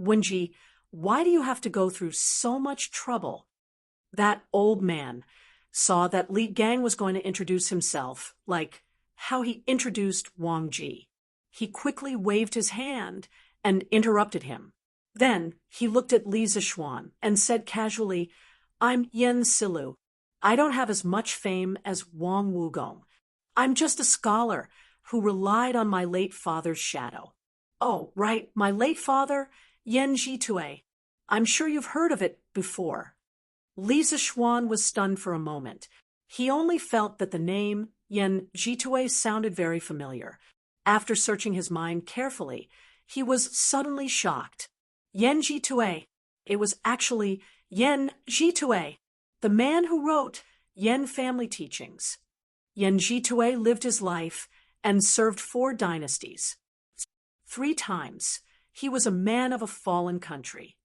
Wenji. Why do you have to go through so much trouble?" That old man saw that Li Gang was going to introduce himself, like how he introduced Wang Ji. He quickly waved his hand and interrupted him. Then he looked at Li Zishuan and said casually, "I'm Yen Silu. I don't have as much fame as Wang Wugong. I'm just a scholar who relied on my late father's shadow." "Oh, right, my late father, Yen Jitue. I'm sure you've heard of it before." Li Zishuan was stunned for a moment. He only felt that the name Yen Jitue sounded very familiar. After searching his mind carefully, he was suddenly shocked. Yen Jitue. It was actually Yen Jitue, the man who wrote Yen Family Teachings. Yen Jitue lived his life and served 4 dynasties. 3 times, he was a man of a fallen country.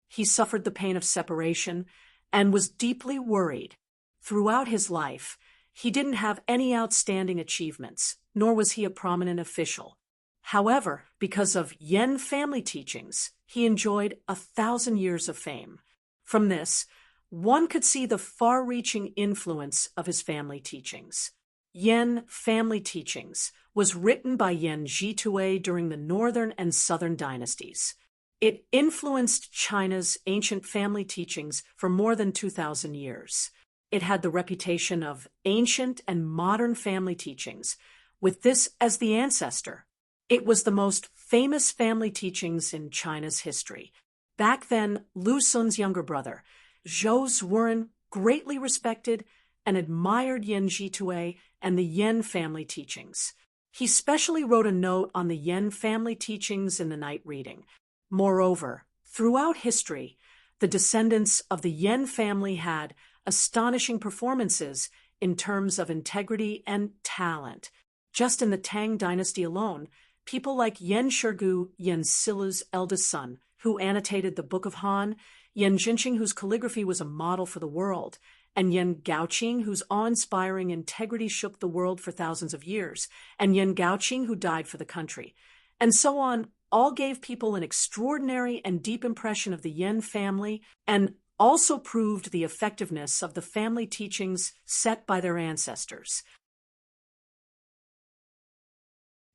He suffered the pain of separation and was deeply worried. Throughout his life, he didn't have any outstanding achievements, nor was he a prominent official. However, because of Yen Family Teachings, he enjoyed 1,000 years of fame. From this, one could see the far-reaching influence of his family teachings. Yen Family Teachings was written by Yen Jitue during the northern and southern dynasties. It influenced China's ancient family teachings for more than 2,000 years. It had the reputation of ancient and modern family teachings, with this as the ancestor. It was the most famous family teachings in China's history. Back then, Lu Sun's younger brother, Zhou Zuoren, greatly respected and admired Yen Jitue and the Yen family teachings. He specially wrote a note on the Yen family teachings in the night reading. Moreover, throughout history, the descendants of the Yen family had astonishing performances in terms of integrity and talent. Just in the Tang Dynasty alone, people like Yen Shirgu, Yen Silu's eldest son, who annotated the Book of Han, Yen Jinqing, whose calligraphy was a model for the world, and Yen Gaoqing, whose awe-inspiring integrity shook the world for thousands of years, and Yen Gaoqing, who died for the country, and so on, all gave people an extraordinary and deep impression of the Yen family and also proved the effectiveness of the family teachings set by their ancestors.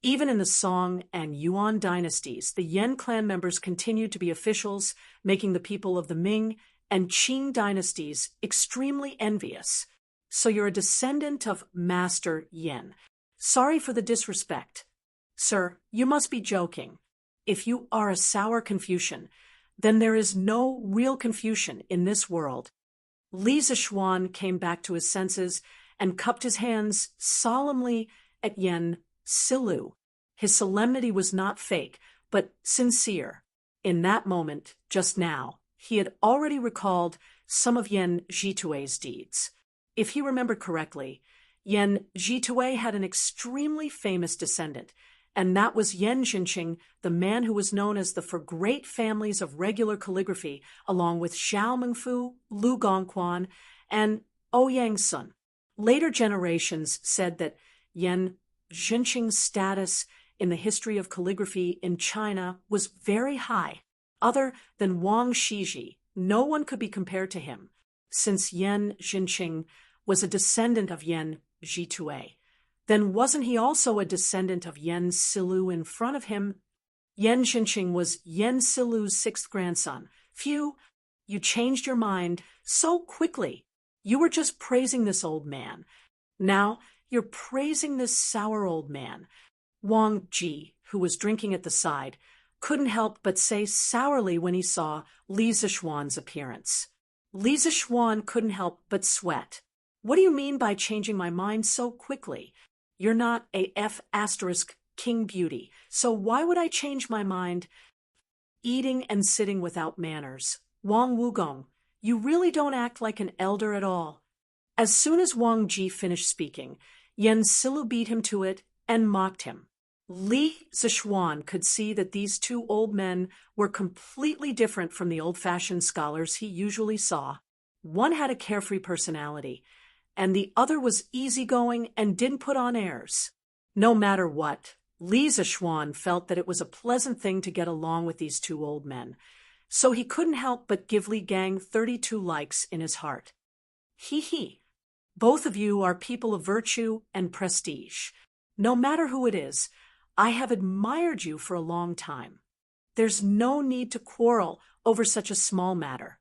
Even in the Song and Yuan dynasties, the Yen clan members continued to be officials, making the people of the Ming and Qing dynasties extremely envious. "So you're a descendant of Master Yen. Sorry for the disrespect. Sir, you must be joking. If you are a sour Confucian, then there is no real Confucian in this world." Li Zishuan came back to his senses and cupped his hands solemnly at Yen Silu. His solemnity was not fake, but sincere. In that moment, just now, he had already recalled some of Yen Jitue's deeds. If he remembered correctly, Yen Jitue had an extremely famous descendant, and that was Yen Jinqing, the man who was known as the for great families of regular calligraphy, along with Xiao Mengfu, Lu Gongquan, and Ouyang Sun. Later generations said that Yen Jinqing's status in the history of calligraphy in China was very high. Other than Wang Shiji, no one could be compared to him, since Yen Jinqing was a descendant of Yen Jitue. Then wasn't he also a descendant of Yen Silu in front of him? Yen Jinqing was Yen Silu's 6th grandson. Phew, you changed your mind so quickly. You were just praising this old man. Now you're praising this sour old man." Wang Ji, who was drinking at the side, couldn't help but say sourly when he saw Li Zishuan's appearance. Li Zishuan couldn't help but sweat. "What do you mean by changing my mind so quickly? You're not a F** King Beauty, so why would I change my mind?" Eating and sitting without manners. Wang Wugong, you really don't act like an elder at all. As soon as Wang Ji finished speaking, Yen Silu beat him to it and mocked him. Li Zishuan could see that these two old men were completely different from the old-fashioned scholars he usually saw. One had a carefree personality, and the other was easygoing and didn't put on airs. No matter what, Li Zishuan felt that it was a pleasant thing to get along with these two old men, so he couldn't help but give Li Gang 32 likes in his heart. Hee. Both of you are people of virtue and prestige. No matter who it is, I have admired you for a long time. There's no need to quarrel over such a small matter."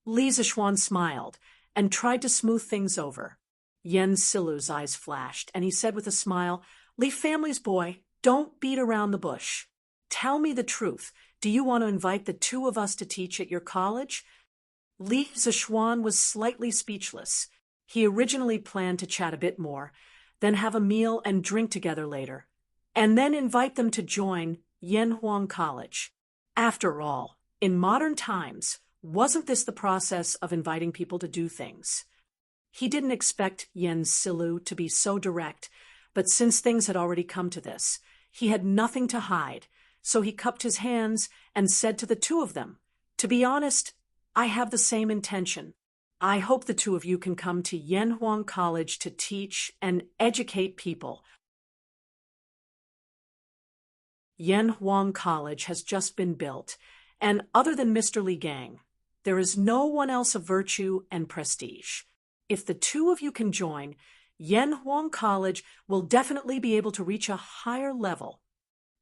Li Zishuan smiled and tried to smooth things over. Yen Silu's eyes flashed, and he said with a smile, "Li family's boy, don't beat around the bush. Tell me the truth. Do you want to invite the two of us to teach at your college?" Li Zishuan was slightly speechless. He originally planned to chat a bit more, then have a meal and drink together later, and then invite them to join Yanhuang College. After all, in modern times, wasn't this the process of inviting people to do things? He didn't expect Yen Silu to be so direct, but since things had already come to this, he had nothing to hide, so he cupped his hands and said to the two of them, "To be honest, I have the same intention. I hope the two of you can come to Yanhuang College to teach and educate people." Yanhuang College has just been built, and other than Mr. Li Gang, there is no one else of virtue and prestige. If the two of you can join, Yanhuang College will definitely be able to reach a higher level.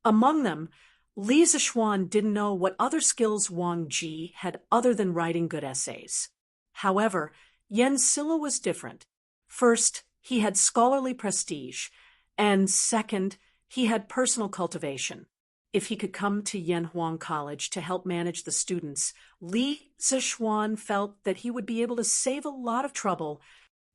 Among them, Li Zishuan didn't know what other skills Wang Ji had other than writing good essays. However, Yen Silu was different. First, he had scholarly prestige, and second, he had personal cultivation. If he could come to Yanhuang College to help manage the students, Li Zishuan felt that he would be able to save a lot of trouble.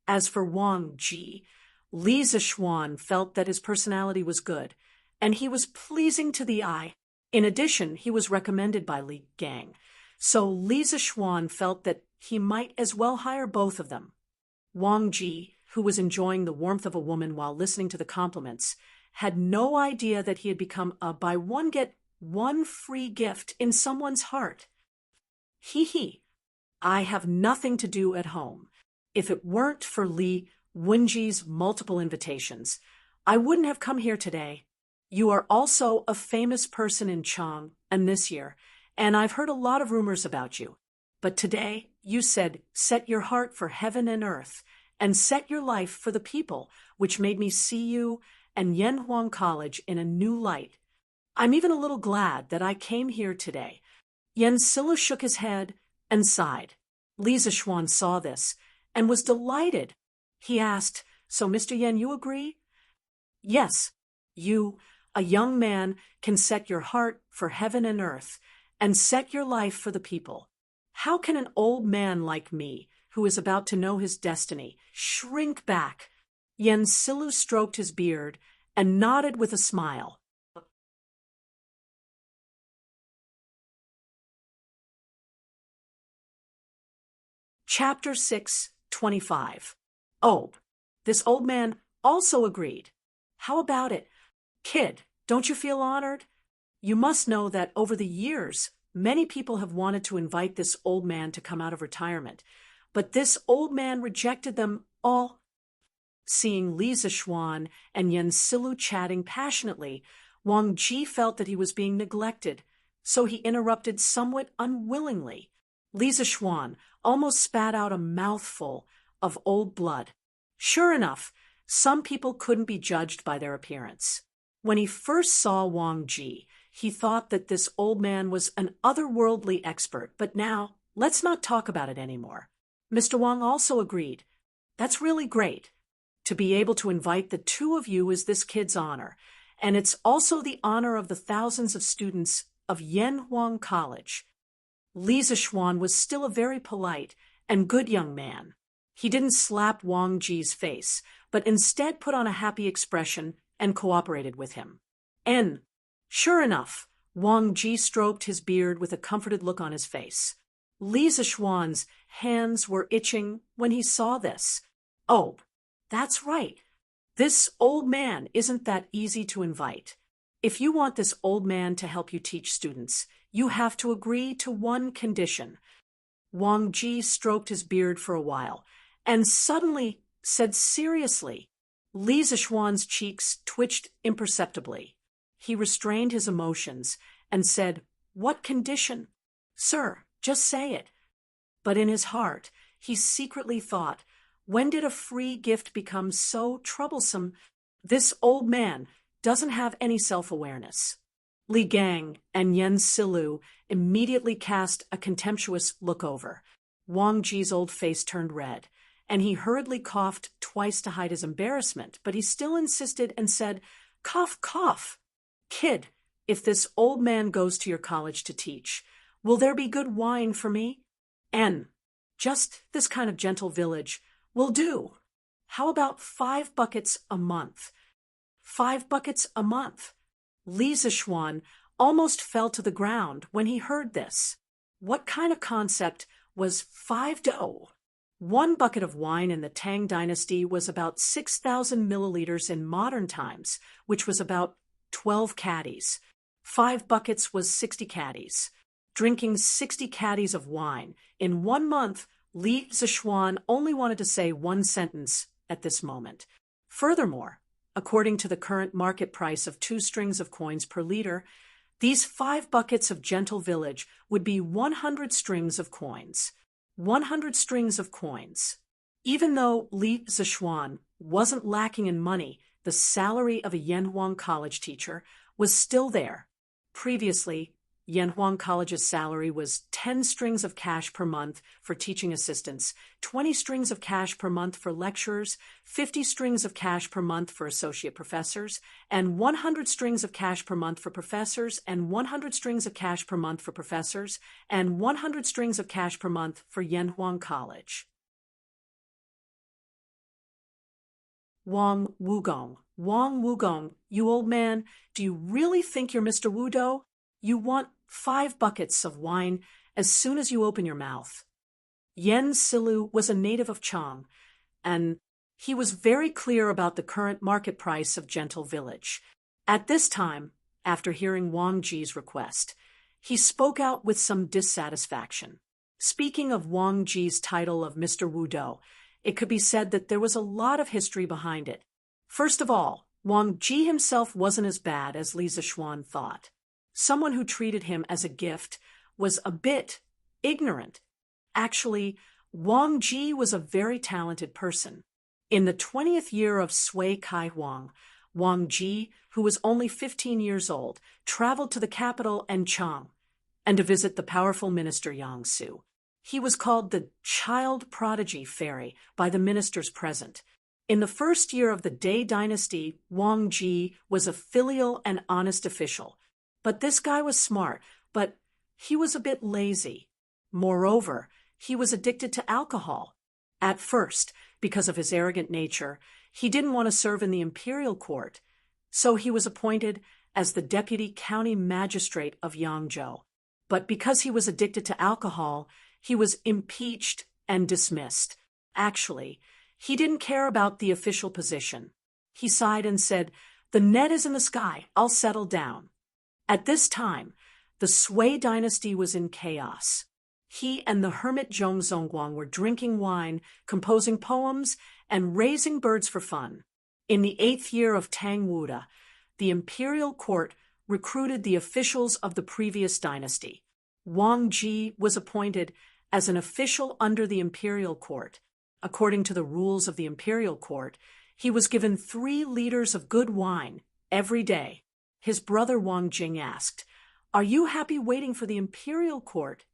As for Wang Ji, Li Zishuan felt that his personality was good, and he was pleasing to the eye. In addition, he was recommended by Li Gang, so Li Zishuan felt that he might as well hire both of them. Wang Ji, who was enjoying the warmth of a woman while listening to the compliments, had no idea that he had become a buy one get one free gift in someone's heart. Hee. I have nothing to do at home. If it weren't for Li Wenji's multiple invitations, I wouldn't have come here today. You are also a famous person in Chang and this year, and I've heard a lot of rumors about you. But today, you said, set your heart for heaven and earth, and set your life for the people, which made me see you and Yanhuang College in a new light. I'm even a little glad that I came here today." Yen Silu shook his head and sighed. Li Zishuan saw this and was delighted. He asked, "So, Mr. Yen, you agree?" "Yes, you, a young man, can set your heart for heaven and earth, and set your life for the people. How can an old man like me, who is about to know his destiny, shrink back?" Yen Silu stroked his beard and nodded with a smile. Chapter 6:25. Oh, this old man also agreed. "How about it? Kid, don't you feel honored? You must know that over the years, many people have wanted to invite this old man to come out of retirement, but this old man rejected them all." Seeing Li Zishuan and Yen Silu chatting passionately, Wang Ji felt that he was being neglected, so he interrupted somewhat unwillingly. Li Zishuan almost spat out a mouthful of old blood. Sure enough, some people couldn't be judged by their appearance. When he first saw Wang Ji, he thought that this old man was an otherworldly expert, but now, let's not talk about it anymore. Mr. Wang also agreed. "That's really great. To be able to invite the two of you is this kid's honor, and it's also the honor of the thousands of students of Yanhuang College. Li Zixuan was still a very polite and good young man. He didn't slap Wang Ji's face, but instead put on a happy expression and cooperated with him. And, sure enough, Wang Ji stroked his beard with a comforted look on his face. Li Zixuan's hands were itching when he saw this. Oh, that's right. This old man isn't that easy to invite. If you want this old man to help you teach students, you have to agree to one condition. Wang Ji stroked his beard for a while, and suddenly said seriously. Li Zixuan's cheeks twitched imperceptibly. He restrained his emotions and said, "What condition?" "Sir, just say it." But in his heart, he secretly thought, when did a free gift become so troublesome? This old man doesn't have any self-awareness. Li Gang and Yen Silu immediately cast a contemptuous look over. Wang Ji's old face turned red, and he hurriedly coughed twice to hide his embarrassment, but he still insisted and said, "Cough, cough. Kid, if this old man goes to your college to teach, will there be good wine for me? And just this kind of gentle village will do. How about 5 buckets a month?" 5 buckets a month. Li Zixuan almost fell to the ground when he heard this. What kind of concept was 5 dough? 1 bucket of wine in the Tang Dynasty was about 6,000 milliliters in modern times, which was about 12 caddies. 5 buckets was 60 caddies. Drinking 60 caddies of wine in 1 month, Li Zixuan only wanted to say one sentence at this moment. Furthermore, according to the current market price of 2 strings of coins per liter, these 5 buckets of gentle village would be 100 strings of coins. 100 strings of coins. Even though Li Zixuan wasn't lacking in money, the salary of a Yanhuang College teacher was still there. Previously, Yanhuang College's salary was 10 strings of cash per month for teaching assistants, 20 strings of cash per month for lecturers, 50 strings of cash per month for associate professors, and 100 strings of cash per month for professors, and 100 strings of cash per month for professors, and 100 strings of cash per month for Yanhuang College. Wang Wugong, you old man, do you really think you're Mr. Wudo? You want 5 buckets of wine as soon as you open your mouth. Yen Silu was a native of Chang, and he was very clear about the current market price of gentle village. At this time, after hearing Wang Ji's request, he spoke out with some dissatisfaction. Speaking of Wang Ji's title of Mr. Wudo, it could be said that there was a lot of history behind it. First of all, Wang Ji himself wasn't as bad as Li Zixuan thought. Someone who treated him as a gift was a bit ignorant. Actually, Wang Ji was a very talented person. In the 20th year of Sui Kai Huang, Wang Ji, who was only 15 years old, traveled to the capital and Chang, and to visit the powerful minister Yang Su. He was called the child prodigy fairy by the ministers present. In the first year of the Dai Dynasty, Wang Ji was a filial and honest official. But this guy was smart, but he was a bit lazy. Moreover, he was addicted to alcohol. At first, because of his arrogant nature, he didn't want to serve in the imperial court, so he was appointed as the deputy county magistrate of Yangzhou. But because he was addicted to alcohol, he was impeached and dismissed. Actually, he didn't care about the official position. He sighed and said, "The net is in the sky, I'll settle down." At this time, the Sui dynasty was in chaos. He and the hermit Zhong Zongguang were drinking wine, composing poems, and raising birds for fun. In the 8th year of Tang Wuda, the imperial court recruited the officials of the previous dynasty. Wang Ji was appointed as an official under the imperial court. According to the rules of the imperial court, he was given 3 liters of good wine every day. His brother Wang Jing asked, "Are you happy waiting for the imperial court?"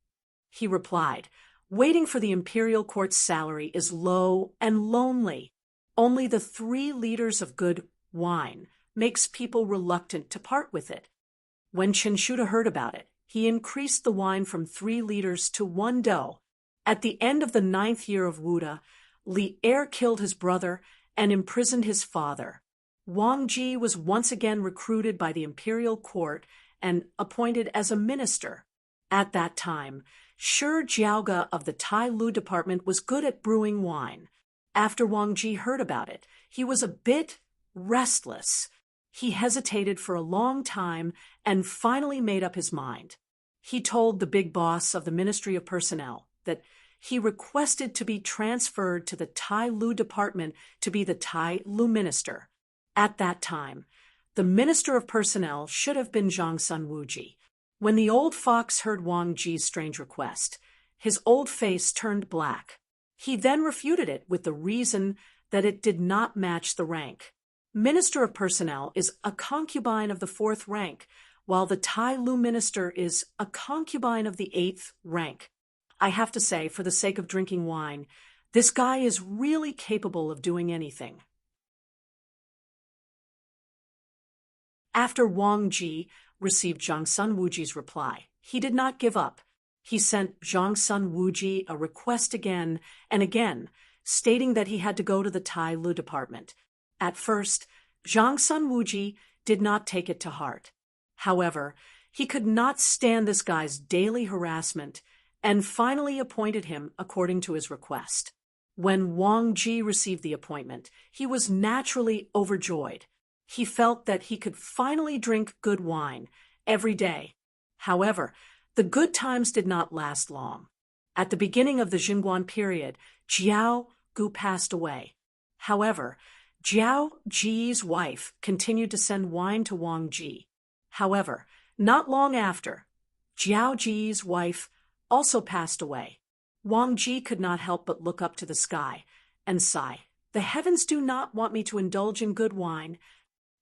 He replied, "Waiting for the imperial court's salary is low and lonely." Only the 3 liters of good wine makes people reluctant to part with it. When Qinshuda heard about it, he increased the wine from 3 liters to 1 do. At the end of the 9th year of Wuda, Li Er killed his brother and imprisoned his father. Wang Ji was once again recruited by the imperial court and appointed as a minister. At that time, Shi Jiaoge of the Tai Lu department was good at brewing wine. After Wang Ji heard about it, he was a bit restless. He hesitated for a long time and finally made up his mind. He told the big boss of the Ministry of Personnel that he requested to be transferred to the Tai Lu department to be the Tai Lu minister. At that time, the Minister of Personnel should have been Zhang Sun Wuji. When the old fox heard Wang Ji's strange request, his old face turned black. He then refuted it with the reason that it did not match the rank. Minister of Personnel is a concubine of the 4th rank, while the Tai Lu minister is a concubine of the 8th rank. I have to say, for the sake of drinking wine, this guy is really capable of doing anything. After Wang Ji received Zhang Sun Wuji's reply, he did not give up. He sent Zhang Sun Wuji a request again and again, stating that he had to go to the Tai Lu department. At first, Zhang Sun Wuji did not take it to heart. However, he could not stand this guy's daily harassment and finally appointed him according to his request. When Wang Ji received the appointment, he was naturally overjoyed. He felt that he could finally drink good wine every day. However, the good times did not last long. At the beginning of the Jingguan period, Jiao Gu passed away. However, Jiao Ji's wife continued to send wine to Wang Ji. However, not long after, Jiao Ji's wife also passed away. Wang Ji could not help but look up to the sky and sigh. The heavens do not want me to indulge in good wine.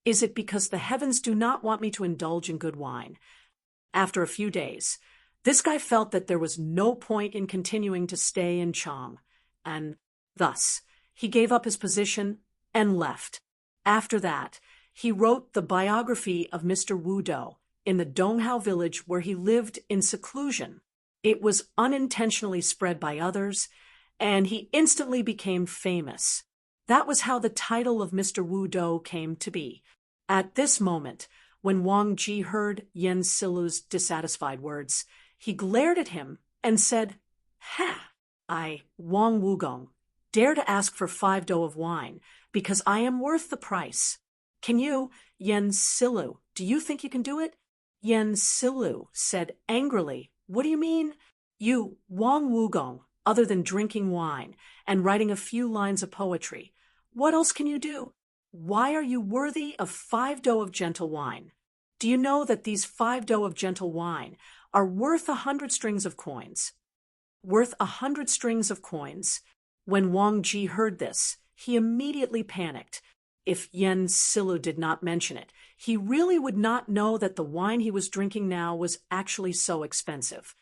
Is it because the heavens do not want me to indulge in good wine? After a few days, this guy felt that there was no point in continuing to stay in Chang, and thus he gave up his position and left. After that, he wrote the biography of Mr. Wu Do in the Donghao village where he lived in seclusion. It was unintentionally spread by others, and he instantly became famous. That was how the title of Mr. Wu Do came to be. At this moment, when Wang Ji heard Yan Silu's dissatisfied words, he glared at him and said, "Ha! I, Wang Wugong, dare to ask for 5 do of wine, because I am worth the price. Can you, Yan Silu, do you think you can do it?" Yan Silu said angrily, "What do you mean? You, Wang Wugong, other than drinking wine and writing a few lines of poetry, what else can you do? Why are you worthy of 5 do of gentle wine? Do you know that these 5 do of gentle wine are worth 100 strings of coins?" Worth 100 strings of coins. When Wang Ji heard this, he immediately panicked. If Yan Silu did not mention it, he really would not know that the wine he was drinking now was actually so expensive.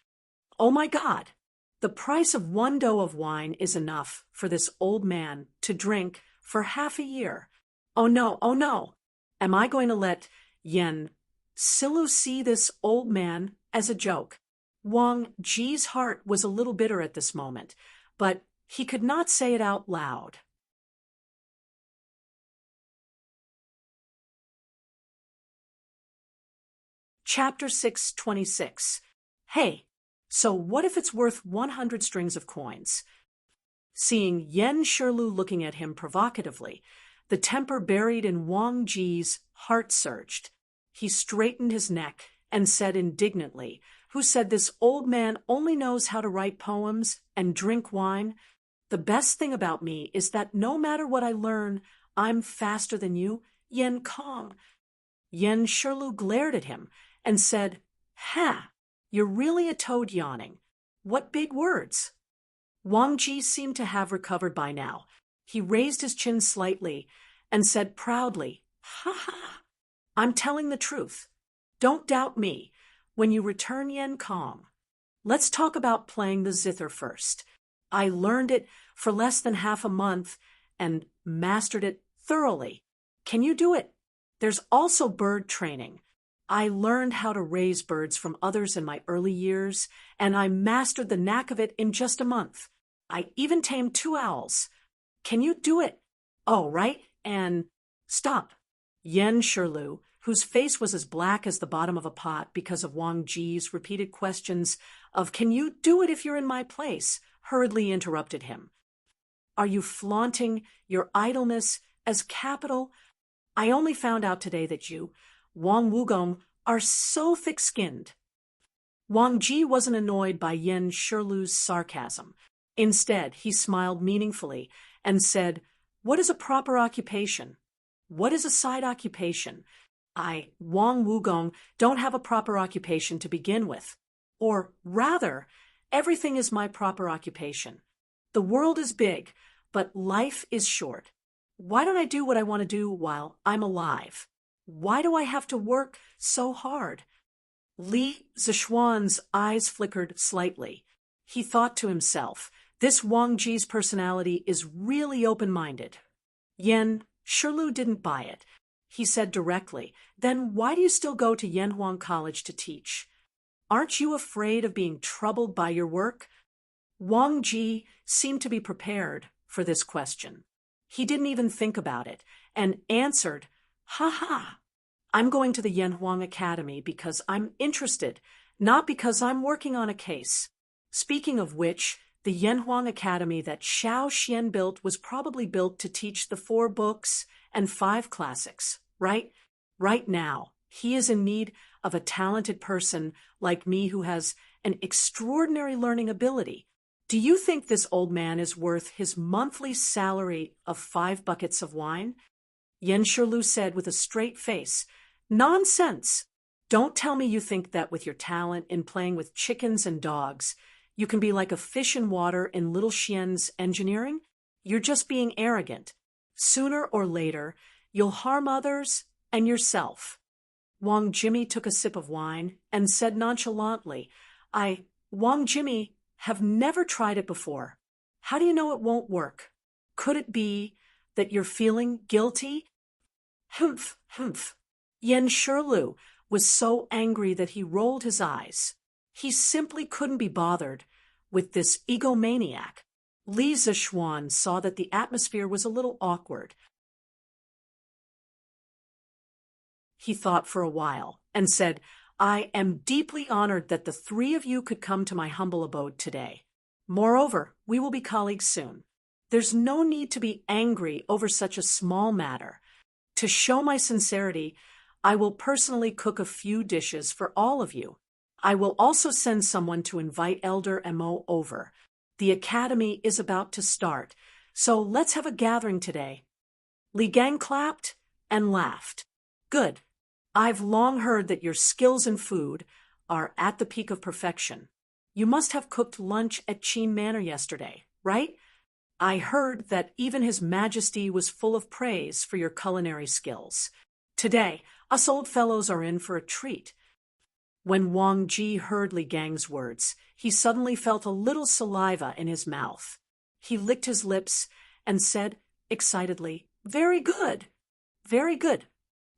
Oh my God! The price of 1 do of wine is enough for this old man to drink for half a year. Oh no, oh no! Am I going to let Yan Silu see this old man as a joke? Wang Ji's heart was a little bitter at this moment, but he could not say it out loud. Chapter 626. Hey, so what if it's worth 100 strings of coins? Seeing Yan Shirlu looking at him provocatively, the temper buried in Wang Ji's heart surged. He straightened his neck and said indignantly, "Who said this old man only knows how to write poems and drink wine? The best thing about me is that no matter what I learn, I'm faster than you, Yan Kong." Yan Shirlu glared at him and said, "Ha, you're really a toad yawning. What big words." Wang Ji seemed to have recovered by now. He raised his chin slightly and said proudly, "Ha ha, I'm telling the truth. Don't doubt me when you return Yan Kong. Let's talk about playing the zither first. I learned it for less than half a month, and mastered it thoroughly. Can you do it? There's also bird training. I learned how to raise birds from others in my early years, and I mastered the knack of it in just a month. I even tamed 2 owls. Can you do it? Oh, right, and stop. Yen Shirlu, whose face was as black as the bottom of a pot because of Wang Ji's repeated questions of "Can you do it if you're in my place?" hurriedly interrupted him. Are you flaunting your idleness as capital? I only found out today that you, Wang Wugong, are so thick-skinned. Wang Ji wasn't annoyed by Yen Shirlu's sarcasm. Instead, he smiled meaningfully and said, "What is a proper occupation? What is a side occupation? I, Wang Wugong, don't have a proper occupation to begin with. Or rather, everything is my proper occupation. The world is big, but life is short. Why don't I do what I want to do while I'm alive? Why do I have to work so hard?" Li Zishuan's eyes flickered slightly. He thought to himself, this Wang Ji's personality is really open-minded. Yen Shirlu didn't buy it. He said directly, "Then why do you still go to Yanhuang College to teach? Aren't you afraid of being troubled by your work?" Wang Ji seemed to be prepared for this question. He didn't even think about it and answered, "Ha ha. I'm going to the Yanhuang Academy because I'm interested, not because I'm working on a case. Speaking of which, the Yanhuang Academy that Xiao Xian built was probably built to teach the 4 books and 5 classics, right? Right now, he is in need of a talented person like me who has an extraordinary learning ability. Do you think this old man is worth his monthly salary of 5 buckets of wine?" Yen Shirlu said with a straight face, "Nonsense! Don't tell me you think that with your talent in playing with chickens and dogs, you can be like a fish in water in Little Xian's engineering? You're just being arrogant. Sooner or later, you'll harm others and yourself." Wang Jimmy took a sip of wine and said nonchalantly, Wang Jimmy, have never tried it before. How do you know it won't work? Could it be that you're feeling guilty?" Humph, humph. Yen Shirlu was so angry that he rolled his eyes. He simply couldn't be bothered with this egomaniac. Li Zishuan saw that the atmosphere was a little awkward. He thought for a while and said, "I am deeply honored that the 3 of you could come to my humble abode today. Moreover, we will be colleagues soon. There's no need to be angry over such a small matter. To show my sincerity, I will personally cook a few dishes for all of you. I will also send someone to invite Elder Mo over. The academy is about to start, so let's have a gathering today." Li Gang clapped and laughed. "Good. I've long heard that your skills in food are at the peak of perfection. You must have cooked lunch at Qin Manor yesterday, right? I heard that even His Majesty was full of praise for your culinary skills. Today, us old fellows are in for a treat." When Wang Ji heard Li Gang's words, he suddenly felt a little saliva in his mouth. He licked his lips and said excitedly, "Very good, very good.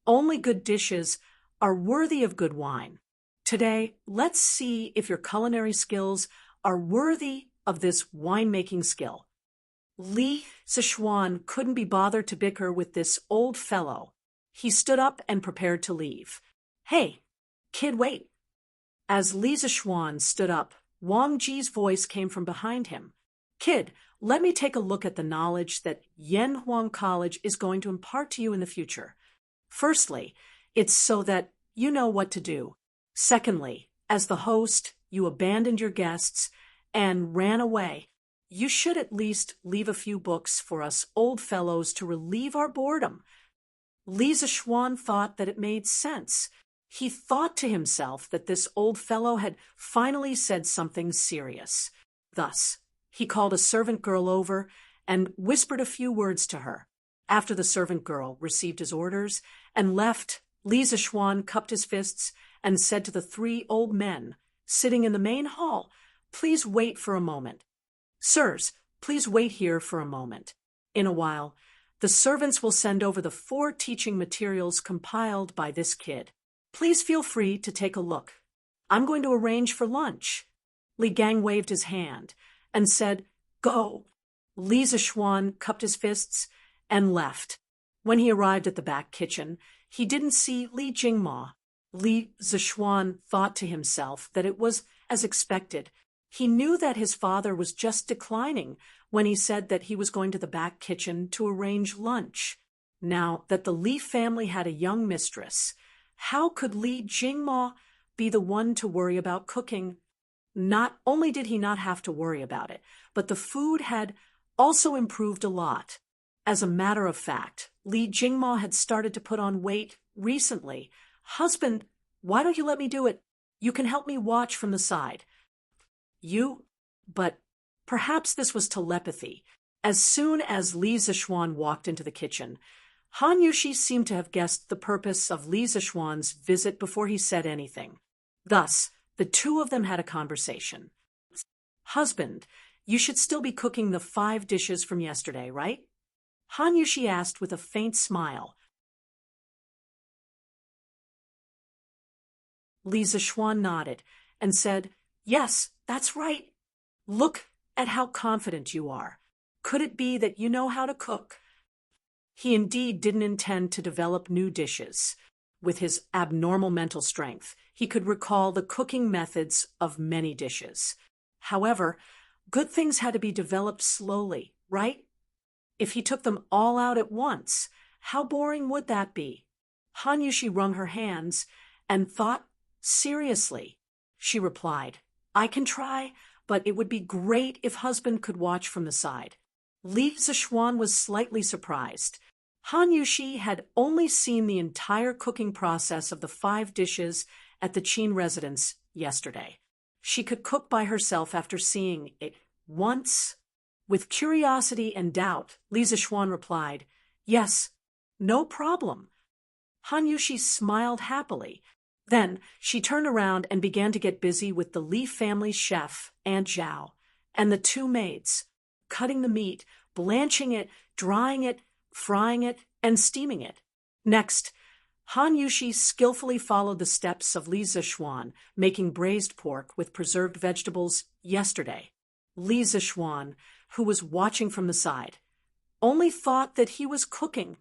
Only good dishes are worthy of good wine. Today, let's see if your culinary skills are worthy of this winemaking skill." Li Zishuan couldn't be bothered to bicker with this old fellow. He stood up and prepared to leave. "Hey, kid, wait." As Li Zishuan stood up, Wang Ji's voice came from behind him. "Kid, let me take a look at the knowledge that Yanhuang College is going to impart to you in the future. Firstly, it's so that you know what to do. Secondly, as the host, you abandoned your guests and ran away. You should at least leave a few books for us old fellows to relieve our boredom." Li Zishuan thought that it made sense. He thought to himself that this old fellow had finally said something serious. Thus, he called a servant girl over and whispered a few words to her. After the servant girl received his orders and left, Li Zishuan cupped his fists and said to the 3 old men sitting in the main hall, "Please wait for a moment. Sirs, please wait here for a moment." In a while, the servants will send over the 4 teaching materials compiled by this kid. Please feel free to take a look. I'm going to arrange for lunch." Li Gang waved his hand and said, "Go." Li Zishuan cupped his fists and left. When he arrived at the back kitchen, he didn't see Li Jingma. Li Zishuan thought to himself that it was as expected. He knew that his father was just declining when he said that he was going to the back kitchen to arrange lunch. Now that the Li family had a young mistress, how could Li Jingma be the one to worry about cooking? Not only did he not have to worry about it, but the food had also improved a lot. As a matter of fact, Li Jingma had started to put on weight recently. "Husband, why don't you let me do it? You can help me watch from the side." But perhaps this was telepathy. As soon as Li Zishuan walked into the kitchen, Han Yushi seemed to have guessed the purpose of Li Zishuan's visit before he said anything. Thus, the two of them had a conversation. "Husband, you should still be cooking the 5 dishes from yesterday, right?" Han Yushi asked with a faint smile. Li Zishuan nodded and said, "Yes, that's right. Look at how confident you are. Could it be that you know how to cook?" He indeed didn't intend to develop new dishes. With his abnormal mental strength, he could recall the cooking methods of many dishes. However, good things had to be developed slowly, right? If he took them all out at once, how boring would that be? Han Yushi wrung her hands and thought, "Seriously." She replied, "I can try, but it would be great if husband could watch from the side." Li Zishuan was slightly surprised. Han Yushi had only seen the entire cooking process of the 5 dishes at the Qin residence yesterday. She could cook by herself after seeing it once. With curiosity and doubt, Li Zishuan replied, "Yes, no problem." Han Yushi smiled happily. Then she turned around and began to get busy with the Li family chef, Aunt Zhao, and the 2 maids, cutting the meat, blanching it, drying it, frying it, and steaming it. Next, Han Yushi skillfully followed the steps of Li Zishuan, making braised pork with preserved vegetables yesterday. Li Zishuan, who was watching from the side, only thought that he was cooking.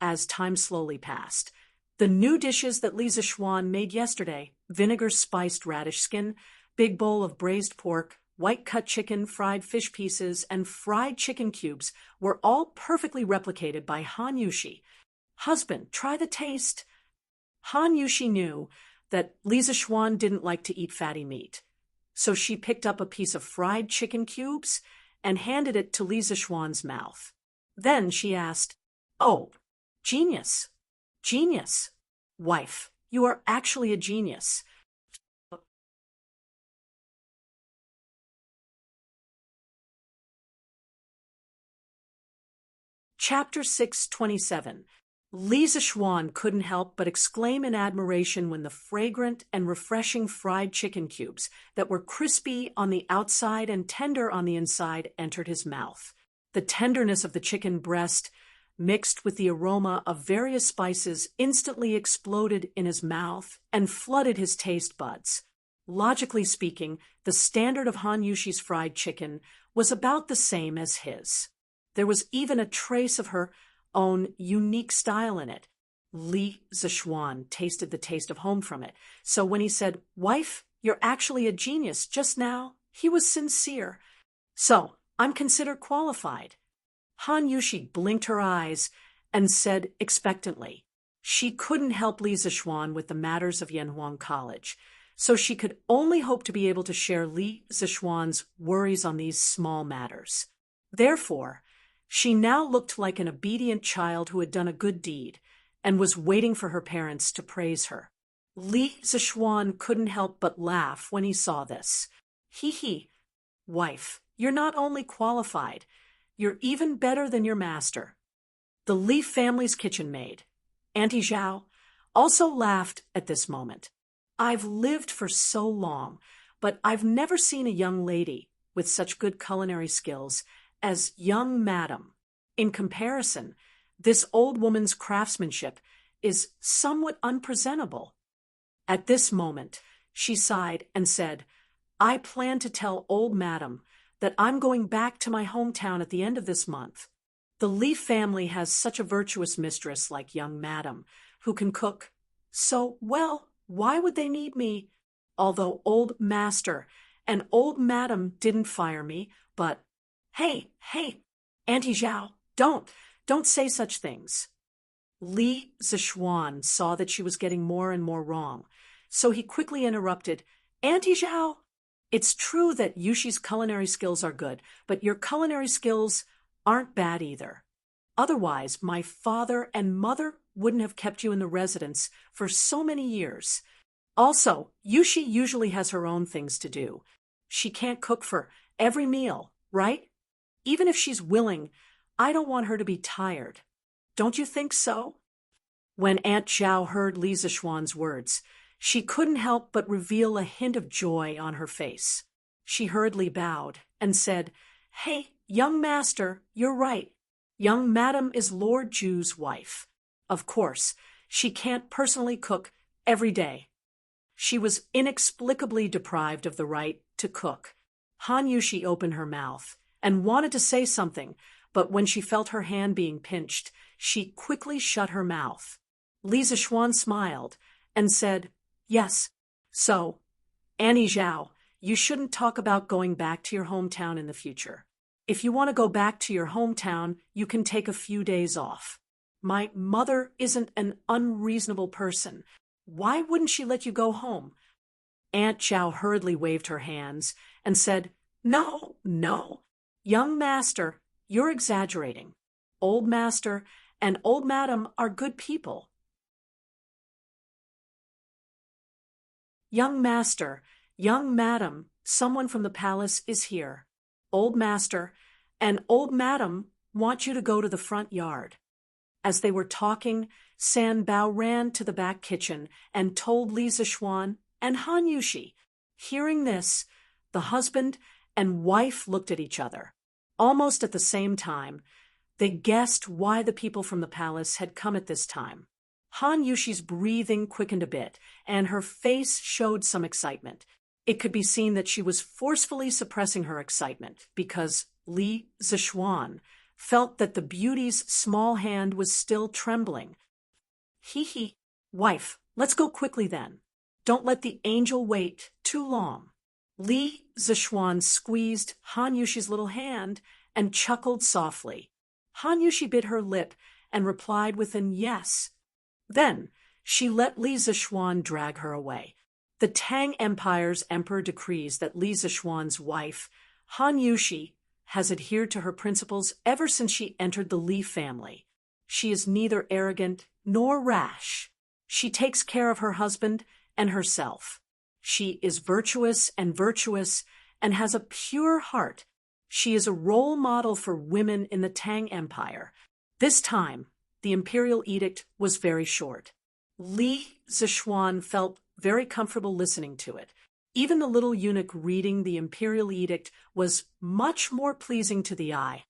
As time slowly passed, the new dishes that Li Zishuan made yesterday, vinegar-spiced radish skin, big bowl of braised pork, white-cut chicken, fried fish pieces, and fried chicken cubes, were all perfectly replicated by Han Yushi. "Husband, try the taste." Han Yushi knew that Li Zishuan didn't like to eat fatty meat, so she picked up a piece of fried chicken cubes and handed it to Li Zishuan's mouth. Then she asked, "Oh, genius. Genius. Wife, you are actually a genius." Chapter 627. Li Zishuan couldn't help but exclaim in admiration when the fragrant and refreshing fried chicken cubes that were crispy on the outside and tender on the inside entered his mouth. The tenderness of the chicken breast, mixed with the aroma of various spices, instantly exploded in his mouth and flooded his taste buds. Logically speaking, the standard of Han Yushi's fried chicken was about the same as his. There was even a trace of her own unique style in it. Li Zishuan tasted the taste of home from it, so when he said, "Wife, you're actually a genius," just now, he was sincere. "So, I'm considered qualified." Han Yushi blinked her eyes and said expectantly. She couldn't help Li Zishuan with the matters of Yanhuang College, so she could only hope to be able to share Li Zishuan's worries on these small matters. Therefore, she now looked like an obedient child who had done a good deed and was waiting for her parents to praise her. Li Zishuan couldn't help but laugh when he saw this. "Hee, wife, you're not only qualified, you're even better than your master." The Li family's kitchen maid, Auntie Zhao, also laughed at this moment. "I've lived for so long, but I've never seen a young lady with such good culinary skills as young madam." In comparison, this old woman's craftsmanship is somewhat unpresentable. At this moment, she sighed and said, I plan to tell old madam that I'm going back to my hometown at the end of this month. The Leaf family has such a virtuous mistress like young madam, who can cook. So, well, why would they need me? Although old master and old madam didn't fire me, but, hey, Auntie Zhao, don't say such things. Li Zishuan saw that she was getting more and more wrong, so he quickly interrupted, Auntie Zhao, it's true that Yushi's culinary skills are good, but your culinary skills aren't bad either. Otherwise, my father and mother wouldn't have kept you in the residence for so many years. Also, Yushi usually has her own things to do. She can't cook for every meal, right? Even if she's willing, I don't want her to be tired. Don't you think so? When Aunt Zhao heard Li Zishuan's words, she couldn't help but reveal a hint of joy on her face. She hurriedly bowed and said, Hey, young master, you're right. Young madam is Lord Ju's wife. Of course, she can't personally cook every day. She was inexplicably deprived of the right to cook. Han Yushi opened her mouth and wanted to say something, but when she felt her hand being pinched, she quickly shut her mouth. Li Zishuan smiled and said, Yes, so, Annie Zhao, you shouldn't talk about going back to your hometown in the future. If you want to go back to your hometown, you can take a few days off. My mother isn't an unreasonable person. Why wouldn't she let you go home? Aunt Zhao hurriedly waved her hands and said, No. Young master, you're exaggerating. Old master and old madam are good people. Young master, young madam, someone from the palace is here. Old master and old madam want you to go to the front yard. As they were talking, San Bao ran to the back kitchen and told Li Zishuan and Han Yushi. Hearing this, the husband and wife looked at each other. Almost at the same time, they guessed why the people from the palace had come at this time. Han Yushi's breathing quickened a bit, and her face showed some excitement. It could be seen that she was forcefully suppressing her excitement because Li Zishuan felt that the beauty's small hand was still trembling. Hee, wife, let's go quickly then. Don't let the angel wait too long. Li Zishuan squeezed Han Yushi's little hand and chuckled softly. Han Yushi bit her lip and replied with an yes. Then she let Li Zishuan drag her away. The Tang Empire's emperor decrees that Li Zishuan's wife, Han Yushi, has adhered to her principles ever since she entered the Li family. She is neither arrogant nor rash. She takes care of her husband and herself. She is virtuous and has a pure heart. She is a role model for women in the Tang Empire. This time, the imperial edict was very short. Li Zishuan felt very comfortable listening to it. Even the little eunuch reading the imperial edict was much more pleasing to the eye.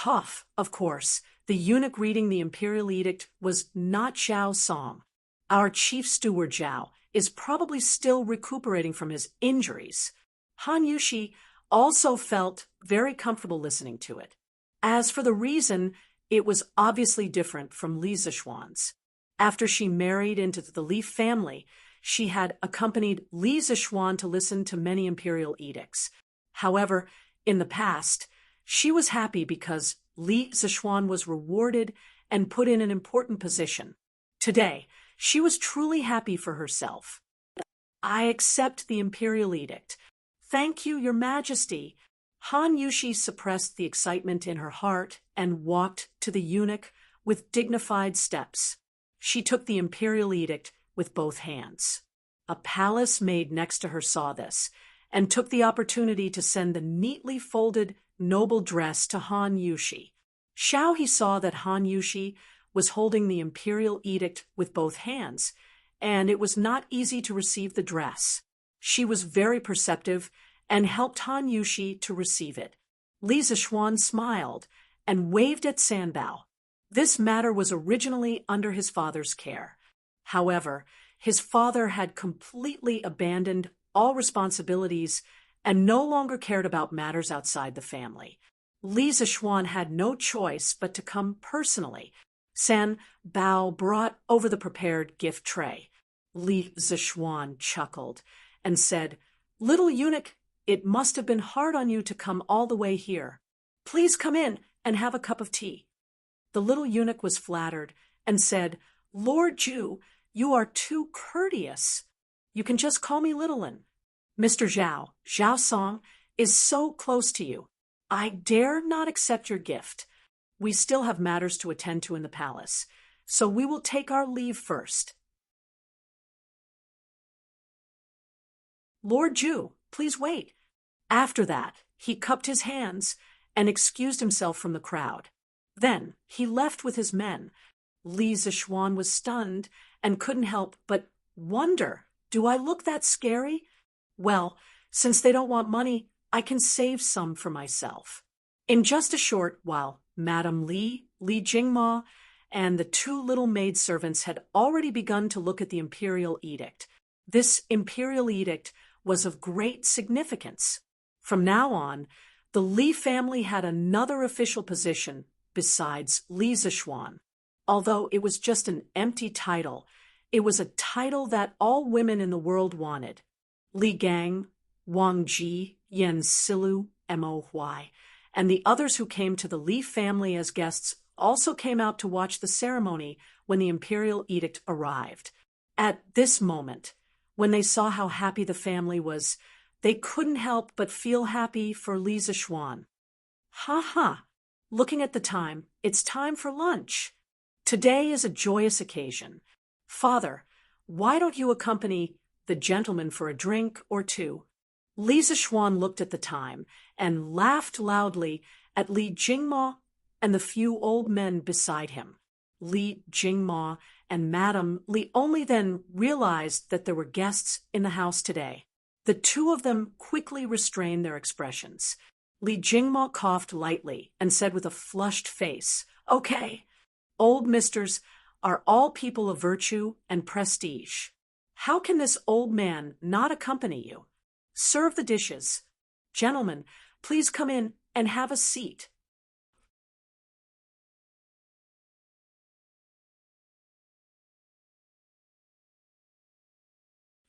Of course, the eunuch reading the imperial edict was not Zhao Song. Our chief steward Zhao is probably still recuperating from his injuries. Han Yushi also felt very comfortable listening to it. As for the reason, it was obviously different from Li Zishuan's. After she married into the Li family, she had accompanied Li Zishuan to listen to many imperial edicts. However, in the past, she was happy because Li Zishuan was rewarded and put in an important position. Today, she was truly happy for herself. I accept the imperial edict. Thank you, Your Majesty. Han Yushi suppressed the excitement in her heart and walked to the eunuch with dignified steps. She took the imperial edict with both hands. A palace maid next to her saw this and took the opportunity to send the neatly folded noble dress to Han Yushi. He saw that Han Yushi was holding the imperial edict with both hands, and it was not easy to receive the dress. She was very perceptive and helped Han Yushi to receive it. Li Zishuan smiled and waved at Sanbao. This matter was originally under his father's care. However, his father had completely abandoned all responsibilities and no longer cared about matters outside the family. Li Zixuan had no choice but to come personally. San Bao brought over the prepared gift tray. Li Zixuan chuckled and said, "Little eunuch, it must have been hard on you to come all the way here. Please come in and have a cup of tea." The little eunuch was flattered and said, "Lord Zhu, you are too courteous. You can just call me Little Un. Mr. Zhao Song, is so close to you. I dare not accept your gift. We still have matters to attend to in the palace, so we will take our leave first." "Lord Zhu, please wait." After that, he cupped his hands and excused himself from the crowd. Then he left with his men. Li Zixuan was stunned and couldn't help but wonder, "Do I look that scary? Well, since they don't want money, I can save some for myself." In just a short while, Madame Li Jingma, and the two little maidservants had already begun to look at the imperial edict. This imperial edict was of great significance. From now on, the Li family had another official position besides Li Zixuan. Although it was just an empty title, it was a title that all women in the world wanted. Li Gang, Wang Ji, Yan Silu, Mo Huai, and the others who came to the Li family as guests also came out to watch the ceremony when the imperial edict arrived. At this moment, when they saw how happy the family was, they couldn't help but feel happy for Li Zixuan. "Ha ha! Looking at the time, it's time for lunch. Today is a joyous occasion. Father, why don't you accompany the gentleman for a drink or two?" Li Zixuan looked at the time and laughed loudly at Li Jingma and the few old men beside him. Li Jingma and Madame Li only then realized that there were guests in the house today. The two of them quickly restrained their expressions. Li Jingma coughed lightly and said with a flushed face, "Okay, old misters are all people of virtue and prestige. How can this old man not accompany you? Serve the dishes. Gentlemen, please come in and have a seat."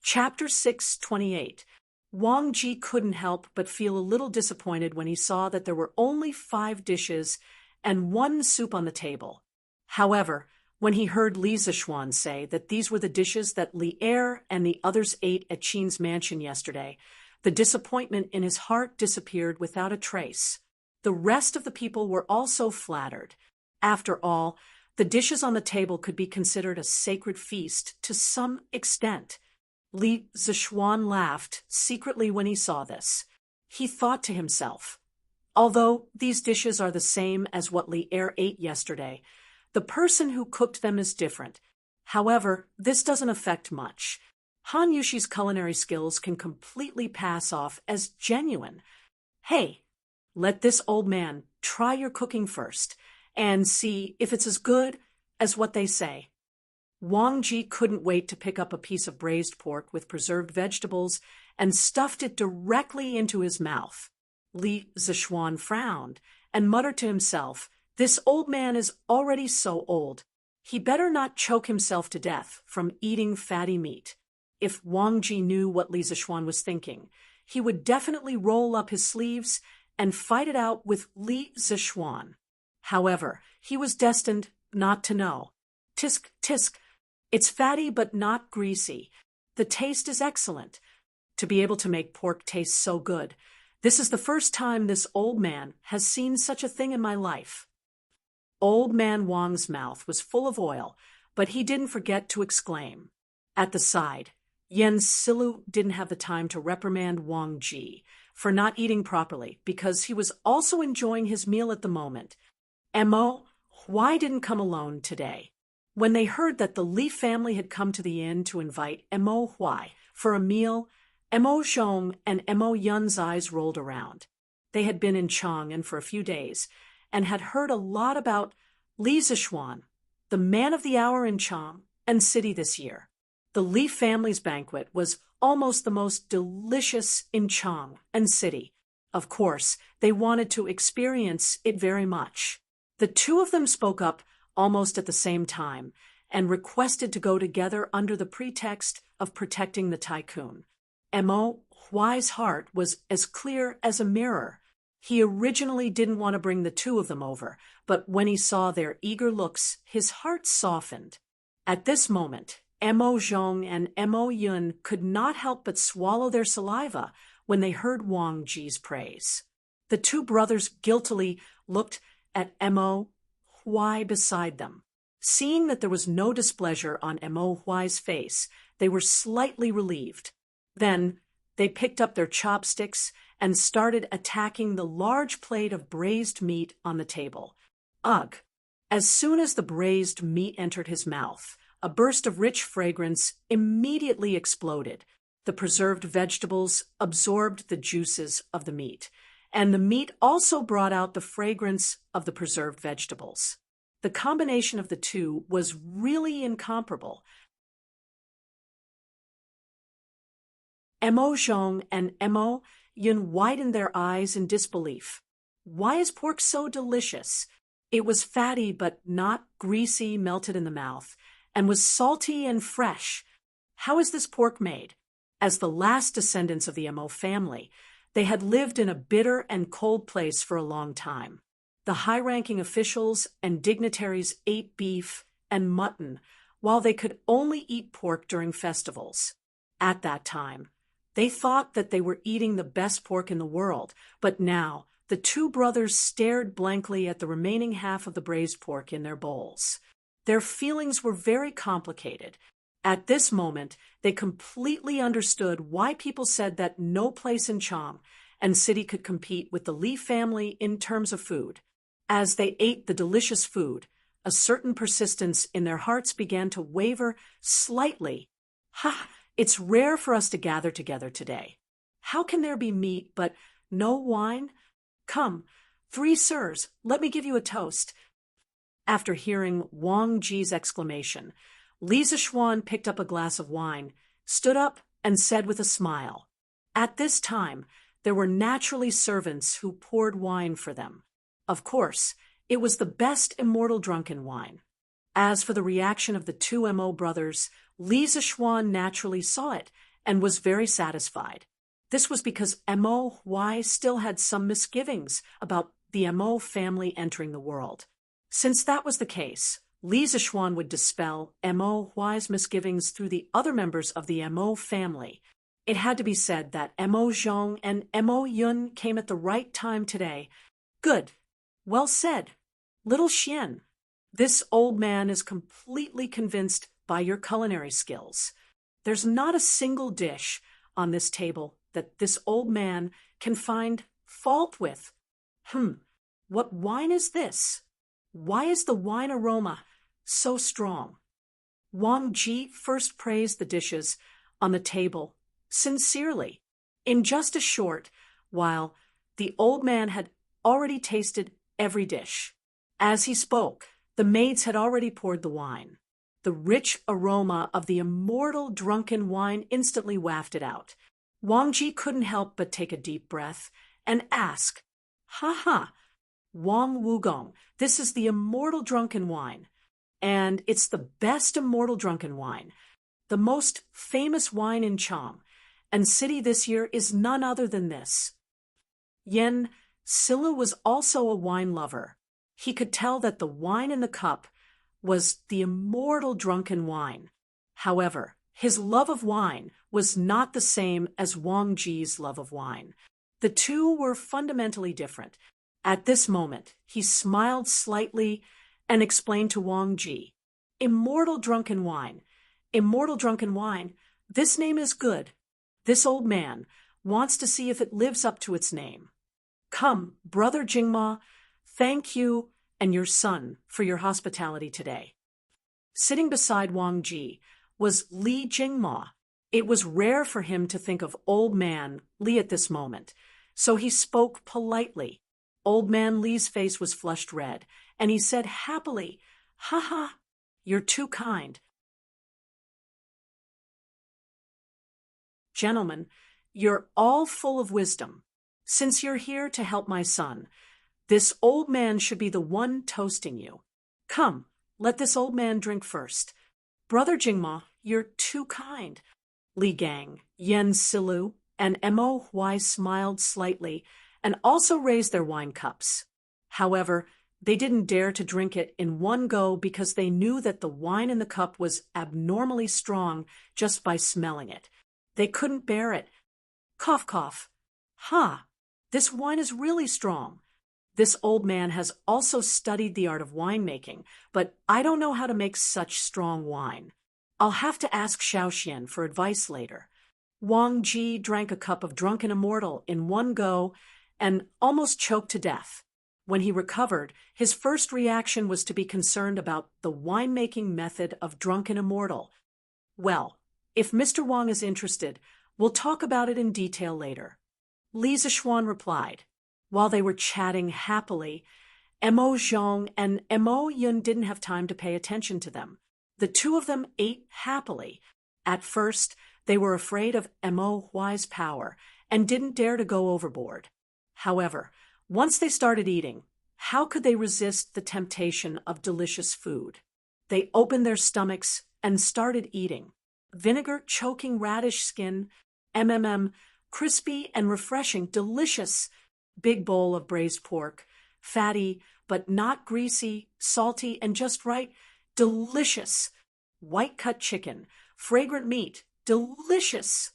Chapter 628. Wang Ji couldn't help but feel a little disappointed when he saw that there were only 5 dishes and 1 soup on the table. However, when he heard Li Zixuan say that these were the dishes that Li Er and the others ate at Qin's mansion yesterday, the disappointment in his heart disappeared without a trace. The rest of the people were also flattered. After all, the dishes on the table could be considered a sacred feast to some extent. Li Zixuan laughed secretly when he saw this. He thought to himself, "Although these dishes are the same as what Li Er ate yesterday, the person who cooked them is different. However, this doesn't affect much. Han Yushi's culinary skills can completely pass off as genuine. Hey, let this old man try your cooking first and see if it's as good as what they say." Wang Ji couldn't wait to pick up a piece of braised pork with preserved vegetables and stuffed it directly into his mouth. Li Zixuan frowned and muttered to himself, "This old man is already so old. He better not choke himself to death from eating fatty meat." If Wang Ji knew what Li Zixuan was thinking, he would definitely roll up his sleeves and fight it out with Li Zixuan. However, he was destined not to know. Tisk, tisk. It's fatty but not greasy. The taste is excellent. To be able to make pork taste so good, this is the first time this old man has seen such a thing in my life. Old man Wang's mouth was full of oil, but he didn't forget to exclaim. At the side, Yan Silu didn't have the time to reprimand Wang Ji for not eating properly because he was also enjoying his meal at the moment. Mo Huai didn't come alone today. When they heard that the Li family had come to the inn to invite Mo Huai for a meal, Mo Zhong and Mo Yun's eyes rolled around. They had been in Chang'an for a few days, and had heard a lot about Li Zishuan, the man of the hour in Chang and city this year. The Li family's banquet was almost the most delicious in Chang and city. Of course, they wanted to experience it very much. The two of them spoke up almost at the same time and requested to go together under the pretext of protecting the tycoon. Mo Huai's heart was as clear as a mirror. He originally didn't want to bring the two of them over, but when he saw their eager looks, his heart softened. At this moment, Mo Zhong and Mo Yun could not help but swallow their saliva when they heard Wang Ji's praise. The two brothers guiltily looked at Mo Huai beside them. Seeing that there was no displeasure on Mo Huai's face, they were slightly relieved. Then they picked up their chopsticks and started attacking the large plate of braised meat on the table. Ugh! As soon as the braised meat entered his mouth, a burst of rich fragrance immediately exploded. The preserved vegetables absorbed the juices of the meat, and the meat also brought out the fragrance of the preserved vegetables. The combination of the two was really incomparable. Mo Zhong and Mo Yun widened their eyes in disbelief. Why is pork so delicious? It was fatty but not greasy, melted in the mouth, and was salty and fresh. How is this pork made? As the last descendants of the Mo family, they had lived in a bitter and cold place for a long time. The high-ranking officials and dignitaries ate beef and mutton, while they could only eat pork during festivals. At that time, they thought that they were eating the best pork in the world, but now the two brothers stared blankly at the remaining half of the braised pork in their bowls. Their feelings were very complicated. At this moment, they completely understood why people said that no place in Chang and city could compete with the Li family in terms of food. As they ate the delicious food, a certain persistence in their hearts began to waver slightly. Ha! It's rare for us to gather together today. How can there be meat but no wine? Come, 3 sirs, let me give you a toast. After hearing Wang Ji's exclamation, Li Zishuan picked up a glass of wine, stood up, and said with a smile. At this time, there were naturally servants who poured wine for them. Of course, it was the best immortal drunken wine. As for the reaction of the two Mo brothers, Li Zishuan naturally saw it and was very satisfied. This was because Mo Huai still had some misgivings about the Mo family entering the world. Since that was the case, Li Zishuan would dispel Mo Huai's misgivings through the other members of the Mo family. It had to be said that Mo Zhong and Mo Yun came at the right time today. Good. Well said. Little Xian. This old man is completely convinced by your culinary skills. There's not a single dish on this table that this old man can find fault with. What wine is this? Why is the wine aroma so strong? Wang Ji first praised the dishes on the table sincerely. In just a short while, the old man had already tasted every dish. As he spoke, the maids had already poured the wine. The rich aroma of the immortal drunken wine instantly wafted out. Wang Ji couldn't help but take a deep breath and ask, "Ha! Wang Wugong, this is the immortal drunken wine. And it's the best immortal drunken wine, the most famous wine in Chang, and city this year is none other than this." Yen Silu was also a wine lover. He could tell that the wine in the cup was the immortal drunken wine. However, his love of wine was not the same as Wang Ji's love of wine. The two were fundamentally different. At this moment, he smiled slightly and explained to Wang Ji, "Immortal drunken wine. Immortal drunken wine. This name is good. This old man wants to see if it lives up to its name. Come, Brother Jingma, thank you and your son for your hospitality today." Sitting beside Wang Ji was Li Jingma. It was rare for him to think of old man Li at this moment, so he spoke politely. Old Man Li's face was flushed red, and he said happily, "Ha ha, you're too kind. Gentlemen, you're all full of wisdom. Since you're here to help my son, this old man should be the one toasting you. Come, let this old man drink first. Brother Jingma, you're too kind." Li Gang, Yen Silu, and Mo Huai smiled slightly and also raised their wine cups. However, they didn't dare to drink it in one go because they knew that the wine in the cup was abnormally strong just by smelling it. They couldn't bear it. Cough, cough. "Ha, this wine is really strong. This old man has also studied the art of winemaking, but I don't know how to make such strong wine. I'll have to ask Xiaoxian for advice later." Wang Ji drank a cup of Drunken Immortal in one go and almost choked to death. When he recovered, his first reaction was to be concerned about the winemaking method of Drunken Immortal. "Well, if Mr. Wang is interested, we'll talk about it in detail later." Li Zixuan replied. While they were chatting happily, Mo Zhong and Mo Yun didn't have time to pay attention to them. The two of them ate happily. At first, they were afraid of Mo Huai's power and didn't dare to go overboard. However, once they started eating, how could they resist the temptation of delicious food? They opened their stomachs and started eating. Vinegar choking radish skin, crispy and refreshing, delicious. Big bowl of braised pork, fatty but not greasy, salty and just right, delicious. White cut chicken, fragrant meat, delicious.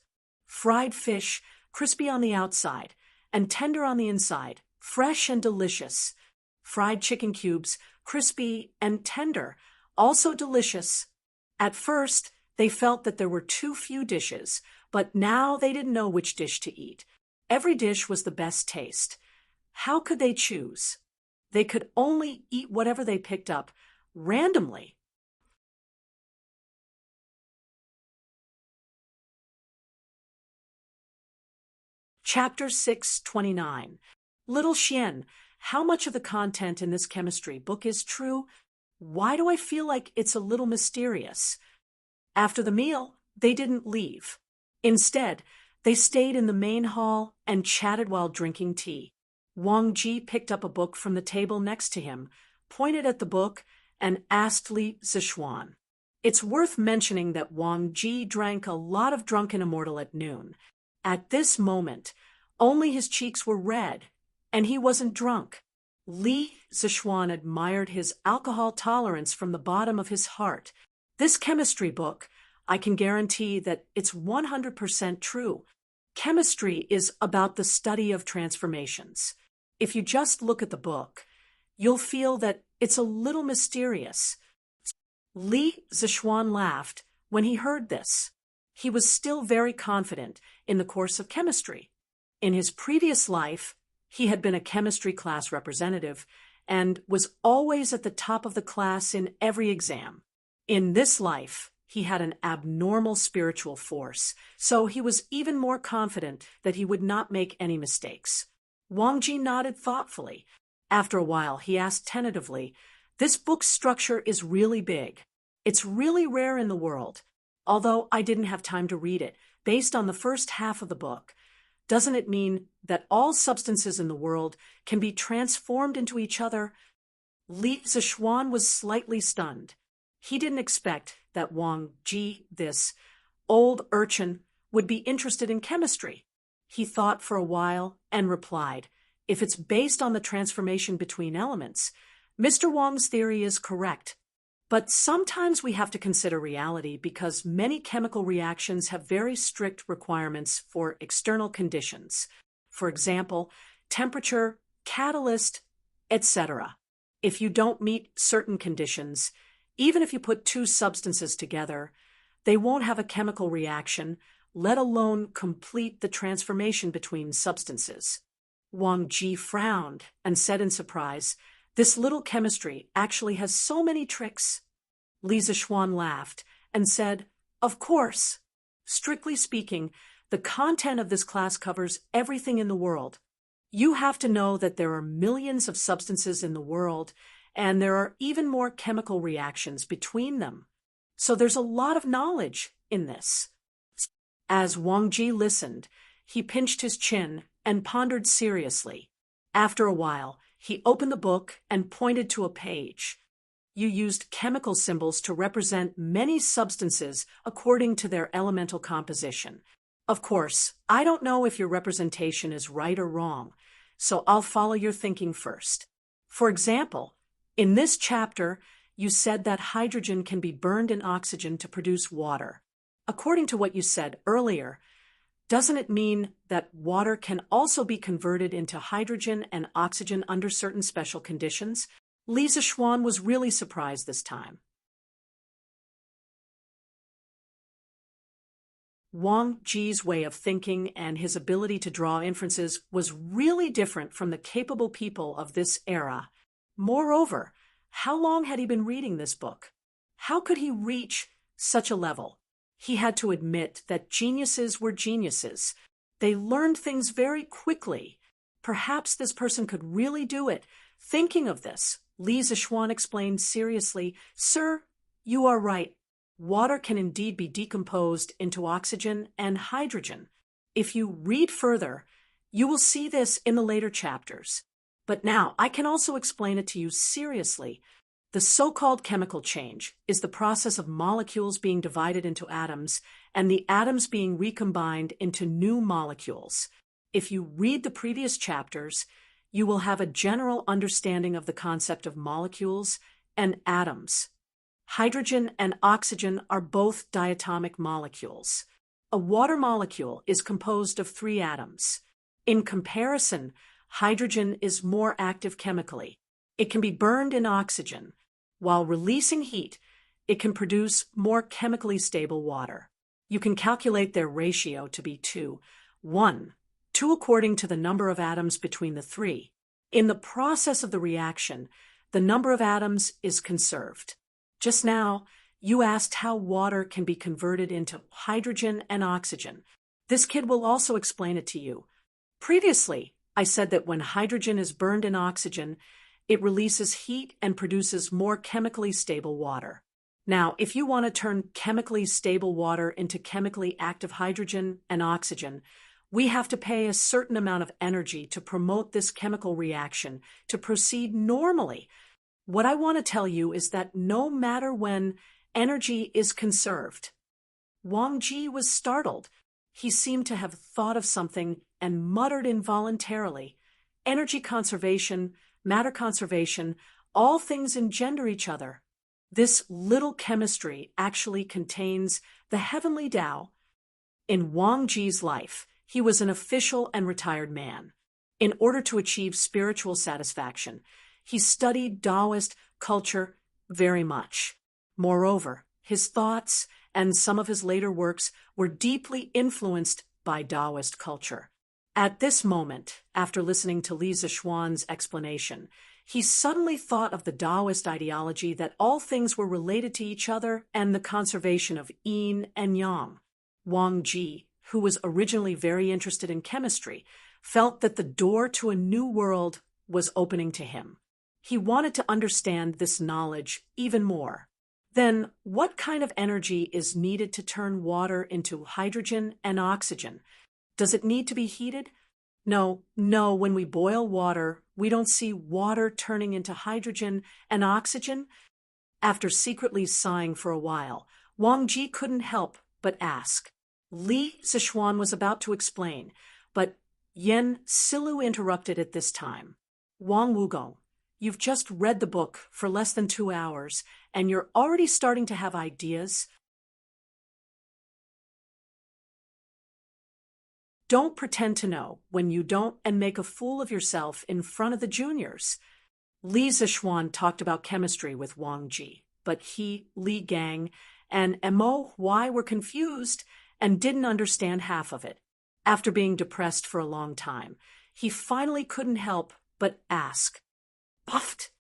Fried fish, crispy on the outside and tender on the inside, fresh and delicious. Fried chicken cubes, crispy and tender, also delicious. At first, they felt that there were too few dishes, but now they didn't know which dish to eat. Every dish was the best taste. How could they choose? They could only eat whatever they picked up randomly. Chapter 629. Little Xian, how much of the content in this chemistry book is true? Why do I feel like it's a little mysterious? After the meal, they didn't leave. Instead, they stayed in the main hall and chatted while drinking tea. Wang Ji picked up a book from the table next to him, pointed at the book, and asked Li Zixuan. It's worth mentioning that Wang Ji drank a lot of Drunken Immortal at noon. At this moment, only his cheeks were red, and he wasn't drunk. Li Zixuan admired his alcohol tolerance from the bottom of his heart. This chemistry book, I can guarantee that it's 100% true. Chemistry is about the study of transformations. If you just look at the book, you'll feel that it's a little mysterious. Li Zixuan laughed when he heard this. He was still very confident in the course of chemistry. In his previous life, he had been a chemistry class representative and was always at the top of the class in every exam. In this life, he had an abnormal spiritual force, so he was even more confident that he would not make any mistakes. Wang Ji nodded thoughtfully. After a while, he asked tentatively, "This book's structure is really big. It's really rare in the world. Although I didn't have time to read it, based on the first half of the book, doesn't it mean that all substances in the world can be transformed into each other?" Li Zixuan was slightly stunned. He didn't expect that Wang Ji, this old urchin, would be interested in chemistry. He thought for a while and replied, "If it's based on the transformation between elements, Mr. Wang's theory is correct. But sometimes we have to consider reality because many chemical reactions have very strict requirements for external conditions. For example, temperature, catalyst, etc. If you don't meet certain conditions, even if you put two substances together, they won't have a chemical reaction, let alone complete the transformation between substances." Wang Ji frowned and said in surprise, "This little chemistry actually has so many tricks." Li Zixuan laughed and said, "Of course. Strictly speaking, the content of this class covers everything in the world. You have to know that there are millions of substances in the world, and there are even more chemical reactions between them. So there's a lot of knowledge in this. As Wang Ji listened, he pinched his chin and pondered seriously. After a while, he opened the book and pointed to a page. You used chemical symbols to represent many substances according to their elemental composition. Of course, I don't know if your representation is right or wrong, so I'll follow your thinking first. For example, in this chapter, you said that hydrogen can be burned in oxygen to produce water. According to what you said earlier, doesn't it mean that water can also be converted into hydrogen and oxygen under certain special conditions? Li Zixuan was really surprised this time. Wang Ji's way of thinking and his ability to draw inferences was really different from the capable people of this era. Moreover, how long had he been reading this book? How could he reach such a level? He had to admit that geniuses were geniuses. They learned things very quickly. Perhaps this person could really do it. Thinking of this, Li Zixuan explained seriously, "Sir, you are right. Water can indeed be decomposed into oxygen and hydrogen. If you read further, you will see this in the later chapters. But now I can also explain it to you seriously. The so-called chemical change is the process of molecules being divided into atoms and the atoms being recombined into new molecules. If you read the previous chapters, you will have a general understanding of the concept of molecules and atoms. Hydrogen and oxygen are both diatomic molecules. A water molecule is composed of 3 atoms. In comparison, hydrogen is more active chemically. It can be burned in oxygen. While releasing heat, it can produce more chemically stable water. You can calculate their ratio to be 2:1, 2 according to the number of atoms between the 3. In the process of the reaction, the number of atoms is conserved. Just now, you asked how water can be converted into hydrogen and oxygen. This kid will also explain it to you. Previously, I said that when hydrogen is burned in oxygen, it releases heat and produces more chemically stable water. Now, if you want to turn chemically stable water into chemically active hydrogen and oxygen, we have to pay a certain amount of energy to promote this chemical reaction to proceed normally. What I want to tell you is that no matter when, energy is conserved. Wang Ji was startled. He seemed to have thought of something and muttered involuntarily. Energy conservation, matter conservation, all things engender each other. This little chemistry actually contains the heavenly Tao. In Wang Ji's life, he was an official and retired man. In order to achieve spiritual satisfaction, he studied Taoist culture very much. Moreover, his thoughts and some of his later works were deeply influenced by Taoist culture. At this moment, after listening to Li Zixuan's explanation, he suddenly thought of the Taoist ideology that all things were related to each other and the conservation of yin and yang. Wang Ji, who was originally very interested in chemistry, felt that the door to a new world was opening to him. He wanted to understand this knowledge even more. Then, what kind of energy is needed to turn water into hydrogen and oxygen? Does it need to be heated? No, when we boil water, we don't see water turning into hydrogen and oxygen. After secretly sighing for a while, Wang Ji couldn't help but ask. Li Zixuan was about to explain, but Yen Silu interrupted at this time. Wang Wugong, you've just read the book for less than 2 hours, and you're already starting to have ideas. Don't pretend to know when you don't and make a fool of yourself in front of the juniors. Li Zixuan talked about chemistry with Wang Ji, but he, Li Gang, and Mo Huai were confused and didn't understand half of it. After being depressed for a long time, he finally couldn't help but ask. Puffed!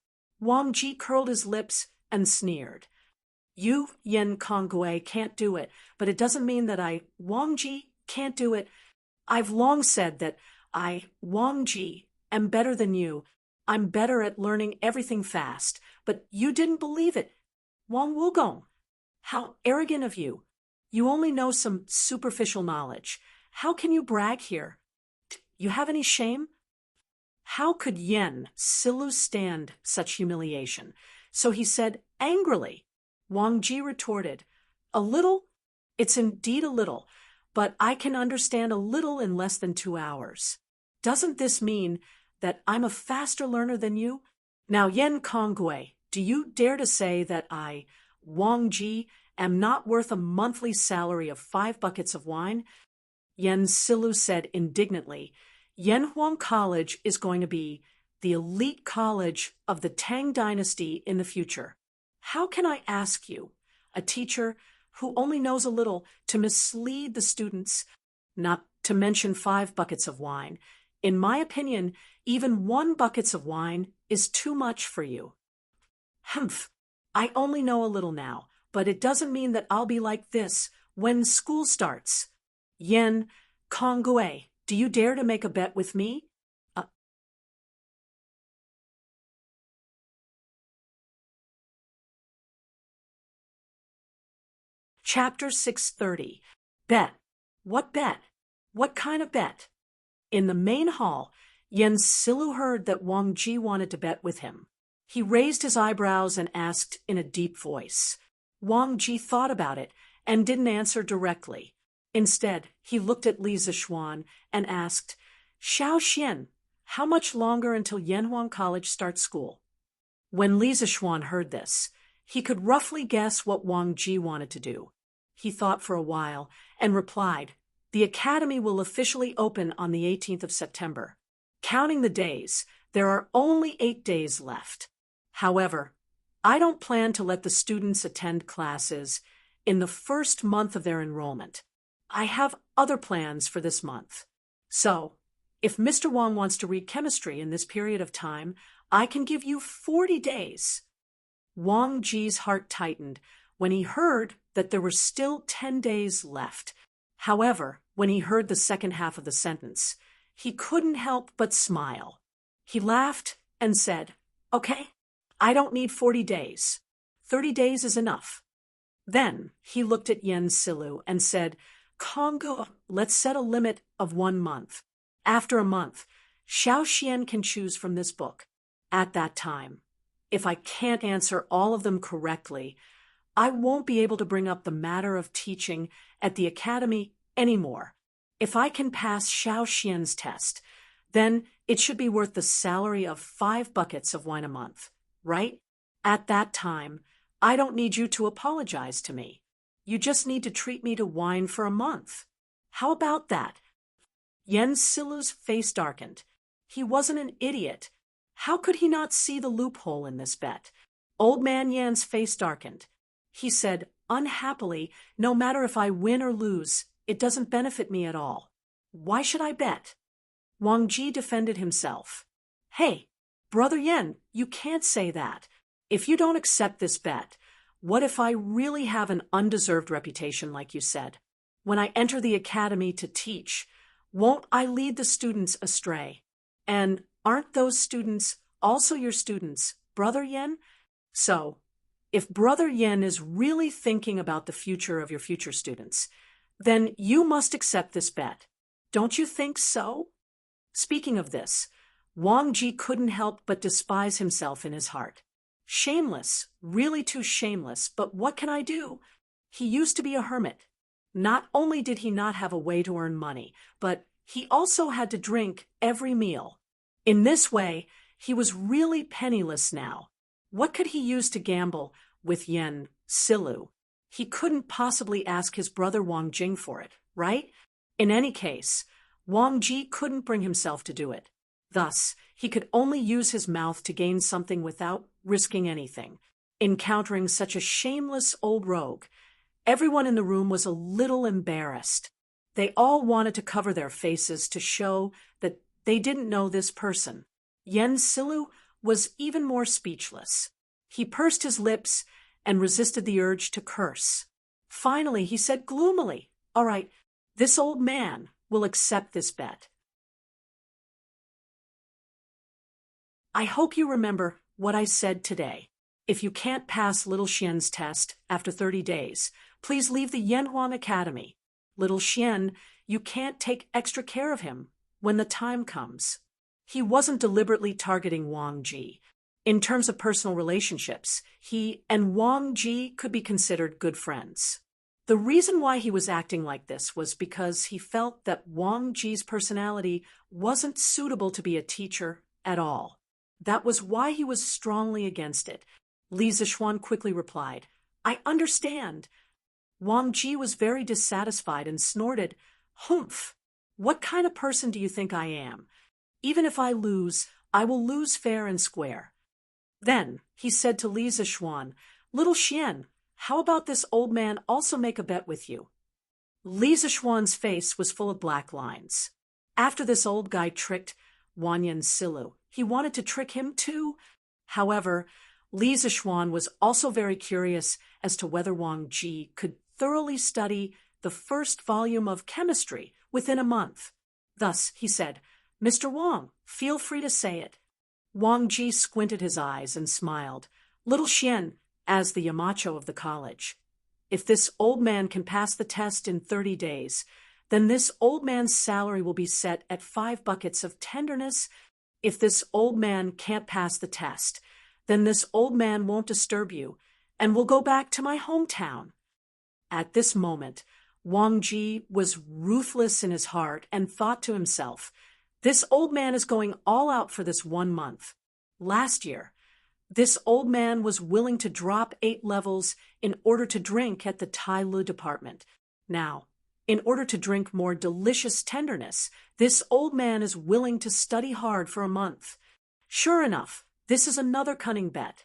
Wang Ji curled his lips and sneered. You, Yen Kongwei, can't do it, but it doesn't mean that Wang Ji, can't do it. I've long said that Wang Ji, am better than you. I'm better at learning everything fast, but you didn't believe it. Wang Wugong, how arrogant of you. You only know some superficial knowledge. How can you brag here? You have any shame? How could Yen Silu stand such humiliation? So he said angrily. Wang Ji retorted, a little? It's indeed a little, but I can understand a little in less than 2 hours. Doesn't this mean that I'm a faster learner than you? Now, Yen Kongwei, do you dare to say that I, Wang Ji, am not worth a monthly salary of 5 buckets of wine? Yen Silu said indignantly, Yanhuang College is going to be the elite college of the Tang Dynasty in the future. How can I ask you, a teacher who only knows a little, to mislead the students, not to mention 5 buckets of wine? In my opinion, even 1 bucket of wine is too much for you. Humph, I only know a little now, but it doesn't mean that I'll be like this when school starts. Yen Kongwei, do you dare to make a bet with me? Chapter 630. Bet. What bet? What kind of bet? In the main hall, Yen Silu heard that Wang Ji wanted to bet with him. He raised his eyebrows and asked in a deep voice. Wang Ji thought about it and didn't answer directly. Instead, he looked at Li Zixuan and asked, Xiao Xian, how much longer until Yanhuang College starts school? When Li Zixuan heard this, he could roughly guess what Wang Ji wanted to do. He thought for a while and replied, the academy will officially open on the 18th of September. Counting the days, there are only 8 days left. However, I don't plan to let the students attend classes in the first month of their enrollment. I have other plans for this month. So, if Mr. Wang wants to read chemistry in this period of time, I can give you 40 days. Wang Ji's heart tightened when he heard that there were still 10 days left. However, when he heard the second half of the sentence, he couldn't help but smile. He laughed and said, okay, I don't need 40 days. 30 days is enough. Then he looked at Yen Silu and said, Congo, let's set a limit of 1 month. After a month, Xiao Xian can choose from this book. At that time, if I can't answer all of them correctly, I won't be able to bring up the matter of teaching at the academy anymore. If I can pass Xiao Xian's test, then it should be worth the salary of 5 buckets of wine a month, right? At that time, I don't need you to apologize to me. You just need to treat me to wine for a month. How about that? Yen Silu's face darkened. He wasn't an idiot. How could he not see the loophole in this bet? Old man Yan's face darkened. He said, unhappily, no matter if I win or lose, it doesn't benefit me at all. Why should I bet? Wang Ji defended himself. Hey, Brother Yen, you can't say that. If you don't accept this bet, what if I really have an undeserved reputation like you said? When I enter the academy to teach, won't I lead the students astray? And aren't those students also your students, Brother Yen? So, if Brother Yen is really thinking about the future of your future students, then you must accept this bet. Don't you think so? Speaking of this, Wang Ji couldn't help but despise himself in his heart. Shameless, really too shameless, but what can I do? He used to be a hermit. Not only did he not have a way to earn money, but he also had to drink every meal. In this way, he was really penniless now. What could he use to gamble with Yen Silu? He couldn't possibly ask his brother Wang Jing for it, right? In any case, Wang Ji couldn't bring himself to do it. Thus, he could only use his mouth to gain something without risking anything. Encountering such a shameless old rogue, everyone in the room was a little embarrassed. They all wanted to cover their faces to show that they didn't know this person. Yen Silu was even more speechless. He pursed his lips and resisted the urge to curse. Finally, he said gloomily, all right, this old man will accept this bet. I hope you remember what I said today. If you can't pass little Xian's test after 30 days, please leave the Yanhuan Academy. Little Xian, you can't take extra care of him when the time comes. He wasn't deliberately targeting Wang Ji. In terms of personal relationships, he and Wang Ji could be considered good friends. The reason why he was acting like this was because he felt that Wang Ji's personality wasn't suitable to be a teacher at all. That was why he was strongly against it. Li Zixuan quickly replied, I understand. Wang Ji was very dissatisfied and snorted, Humph! What kind of person do you think I am? Even if I lose, I will lose fair and square. Then he said to Li Zixuan, Little Xian, how about this old man also make a bet with you? Li Zixuan's face was full of black lines. After this old guy tricked Wanyan Silu, he wanted to trick him too. However, Li Zixuan was also very curious as to whether Wang Ji could thoroughly study the first volume of chemistry within a month. Thus, he said, Mr. Wang, feel free to say it. Wang Ji squinted his eyes and smiled. Little Xian, as the Yamacho of the college. If this old man can pass the test in 30 days, then this old man's salary will be set at 5 buckets of tenderness. If this old man can't pass the test, then this old man won't disturb you and will go back to my hometown. At this moment, Wang Ji was ruthless in his heart and thought to himself, this old man is going all out for this 1 month. Last year, this old man was willing to drop 8 levels in order to drink at the Tai Lu department. Now, in order to drink more delicious tenderness, this old man is willing to study hard for a month. Sure enough, this is another cunning bet.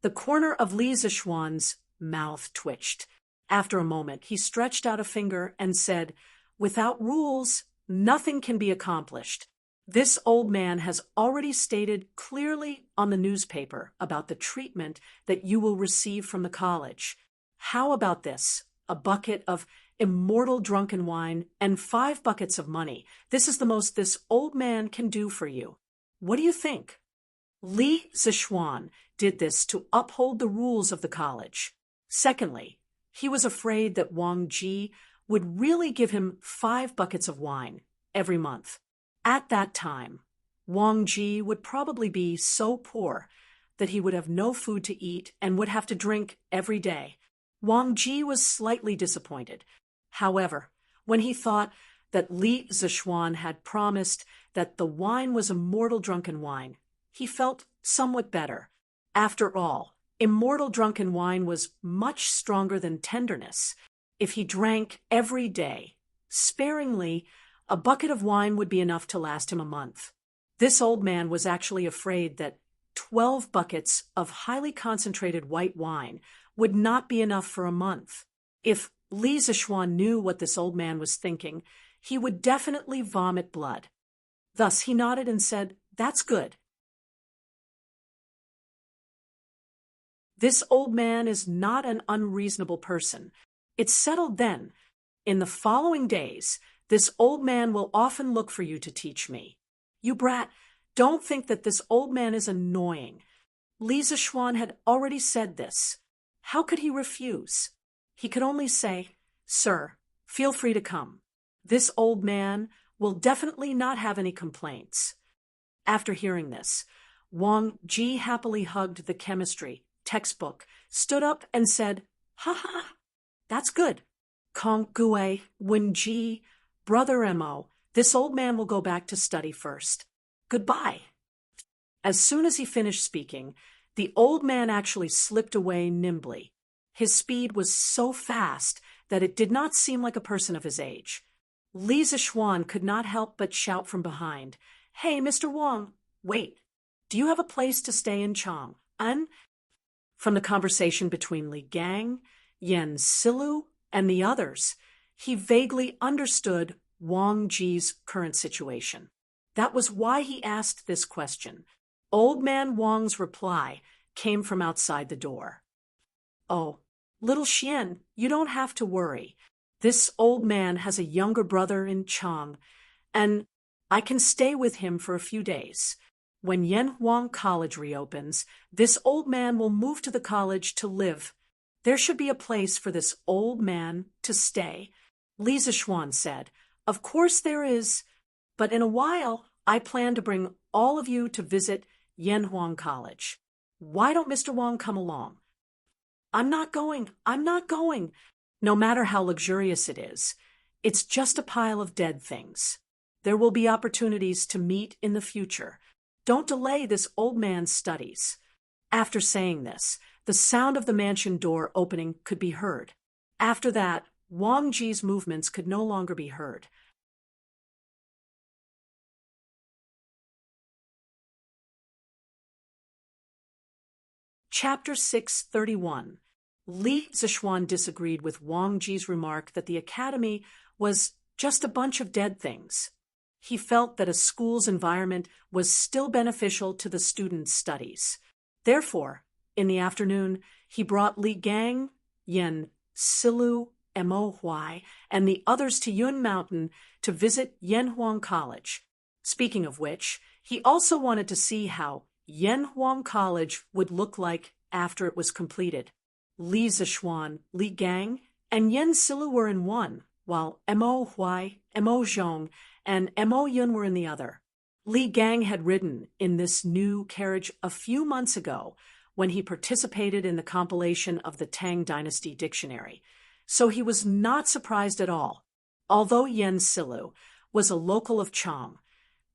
The corner of Li Zixuan's mouth twitched. After a moment, he stretched out a finger and said, Without rules, nothing can be accomplished. This old man has already stated clearly on the newspaper about the treatment that you will receive from the college. How about this? A bucket of immortal drunken wine and 5 buckets of money. This is the most this old man can do for you. What do you think? Li Zixuan did this to uphold the rules of the college. Secondly, he was afraid that Wang Ji would really give him 5 buckets of wine every month. At that time, Wang Ji would probably be so poor that he would have no food to eat and would have to drink every day. Wang Ji was slightly disappointed. However, when he thought that Li Zixuan had promised that the wine was immortal drunken wine, he felt somewhat better. After all, immortal drunken wine was much stronger than tenderness. If he drank every day, sparingly, a bucket of wine would be enough to last him a month. This old man was actually afraid that 12 buckets of highly concentrated white wine would not be enough for a month. If Li Zixuan knew what this old man was thinking, he would definitely vomit blood. Thus he nodded and said, That's good. This old man is not an unreasonable person. It's settled then. In the following days, this old man will often look for you to teach me. You brat, don't think that this old man is annoying. Li Zixuan had already said this. How could he refuse? He could only say, Sir, feel free to come. This old man will definitely not have any complaints. After hearing this, Wang Ji happily hugged the chemistry textbook, stood up and said, Ha ha, that's good. Kong Gue, Wen Ji, Brother Mo, this old man will go back to study first. Goodbye. As soon as he finished speaking, the old man actually slipped away nimbly. His speed was so fast that it did not seem like a person of his age. Li Zixuan could not help but shout from behind, Hey, Mr. Wang, wait. Do you have a place to stay in Chang? From the conversation between Li Gang, Yan Silu, and the others, he vaguely understood Wang Ji's current situation. That was why he asked this question. Old man Wang's reply came from outside the door. Oh, little Xian, you don't have to worry. This old man has a younger brother in Chang, and I can stay with him for a few days. When Yanhuang College reopens, this old man will move to the college to live. There should be a place for this old man to stay. Li Zixuan said, "Of course there is, but in a while I plan to bring all of you to visit Yanhuang College. Why don't Mr. Wang come along?" I'm not going. No matter how luxurious it is, it's just a pile of dead things. There will be opportunities to meet in the future. Don't delay this old man's studies. After saying this, the sound of the mansion door opening could be heard. After that, Wang Ji's movements could no longer be heard. Chapter 631. Li Zixuan disagreed with Wang Ji's remark that the academy was just a bunch of dead things. He felt that a school's environment was still beneficial to the students' studies. Therefore, in the afternoon, he brought Li Gang, Yen Silu, Mo Huai, and the others to Yun Mountain to visit Yanhuang College. Speaking of which, he also wanted to see how Yanhuang College would look like after it was completed. Li Zixuan, Li Gang, and Yen Silu were in one, while Mo Huai, Mo Zhong, and Mo Yun were in the other. Li Gang had ridden in this new carriage a few months ago when he participated in the compilation of the Tang Dynasty dictionary, so he was not surprised at all, although Yen Silu was a local of Chang,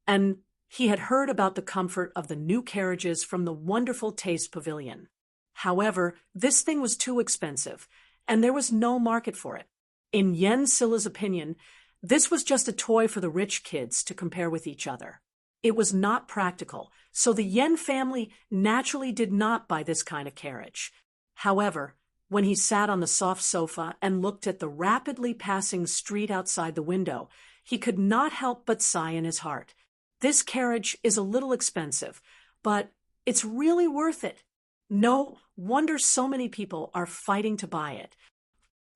and he had heard about the comfort of the new carriages from the Wonderful Taste Pavilion. However, this thing was too expensive, and there was no market for it. In Yen Silu's opinion, this was just a toy for the rich kids to compare with each other. It was not practical, so the Yen family naturally did not buy this kind of carriage. However, when he sat on the soft sofa and looked at the rapidly passing street outside the window, he could not help but sigh in his heart. This carriage is a little expensive, but it's really worth it. No wonder so many people are fighting to buy it.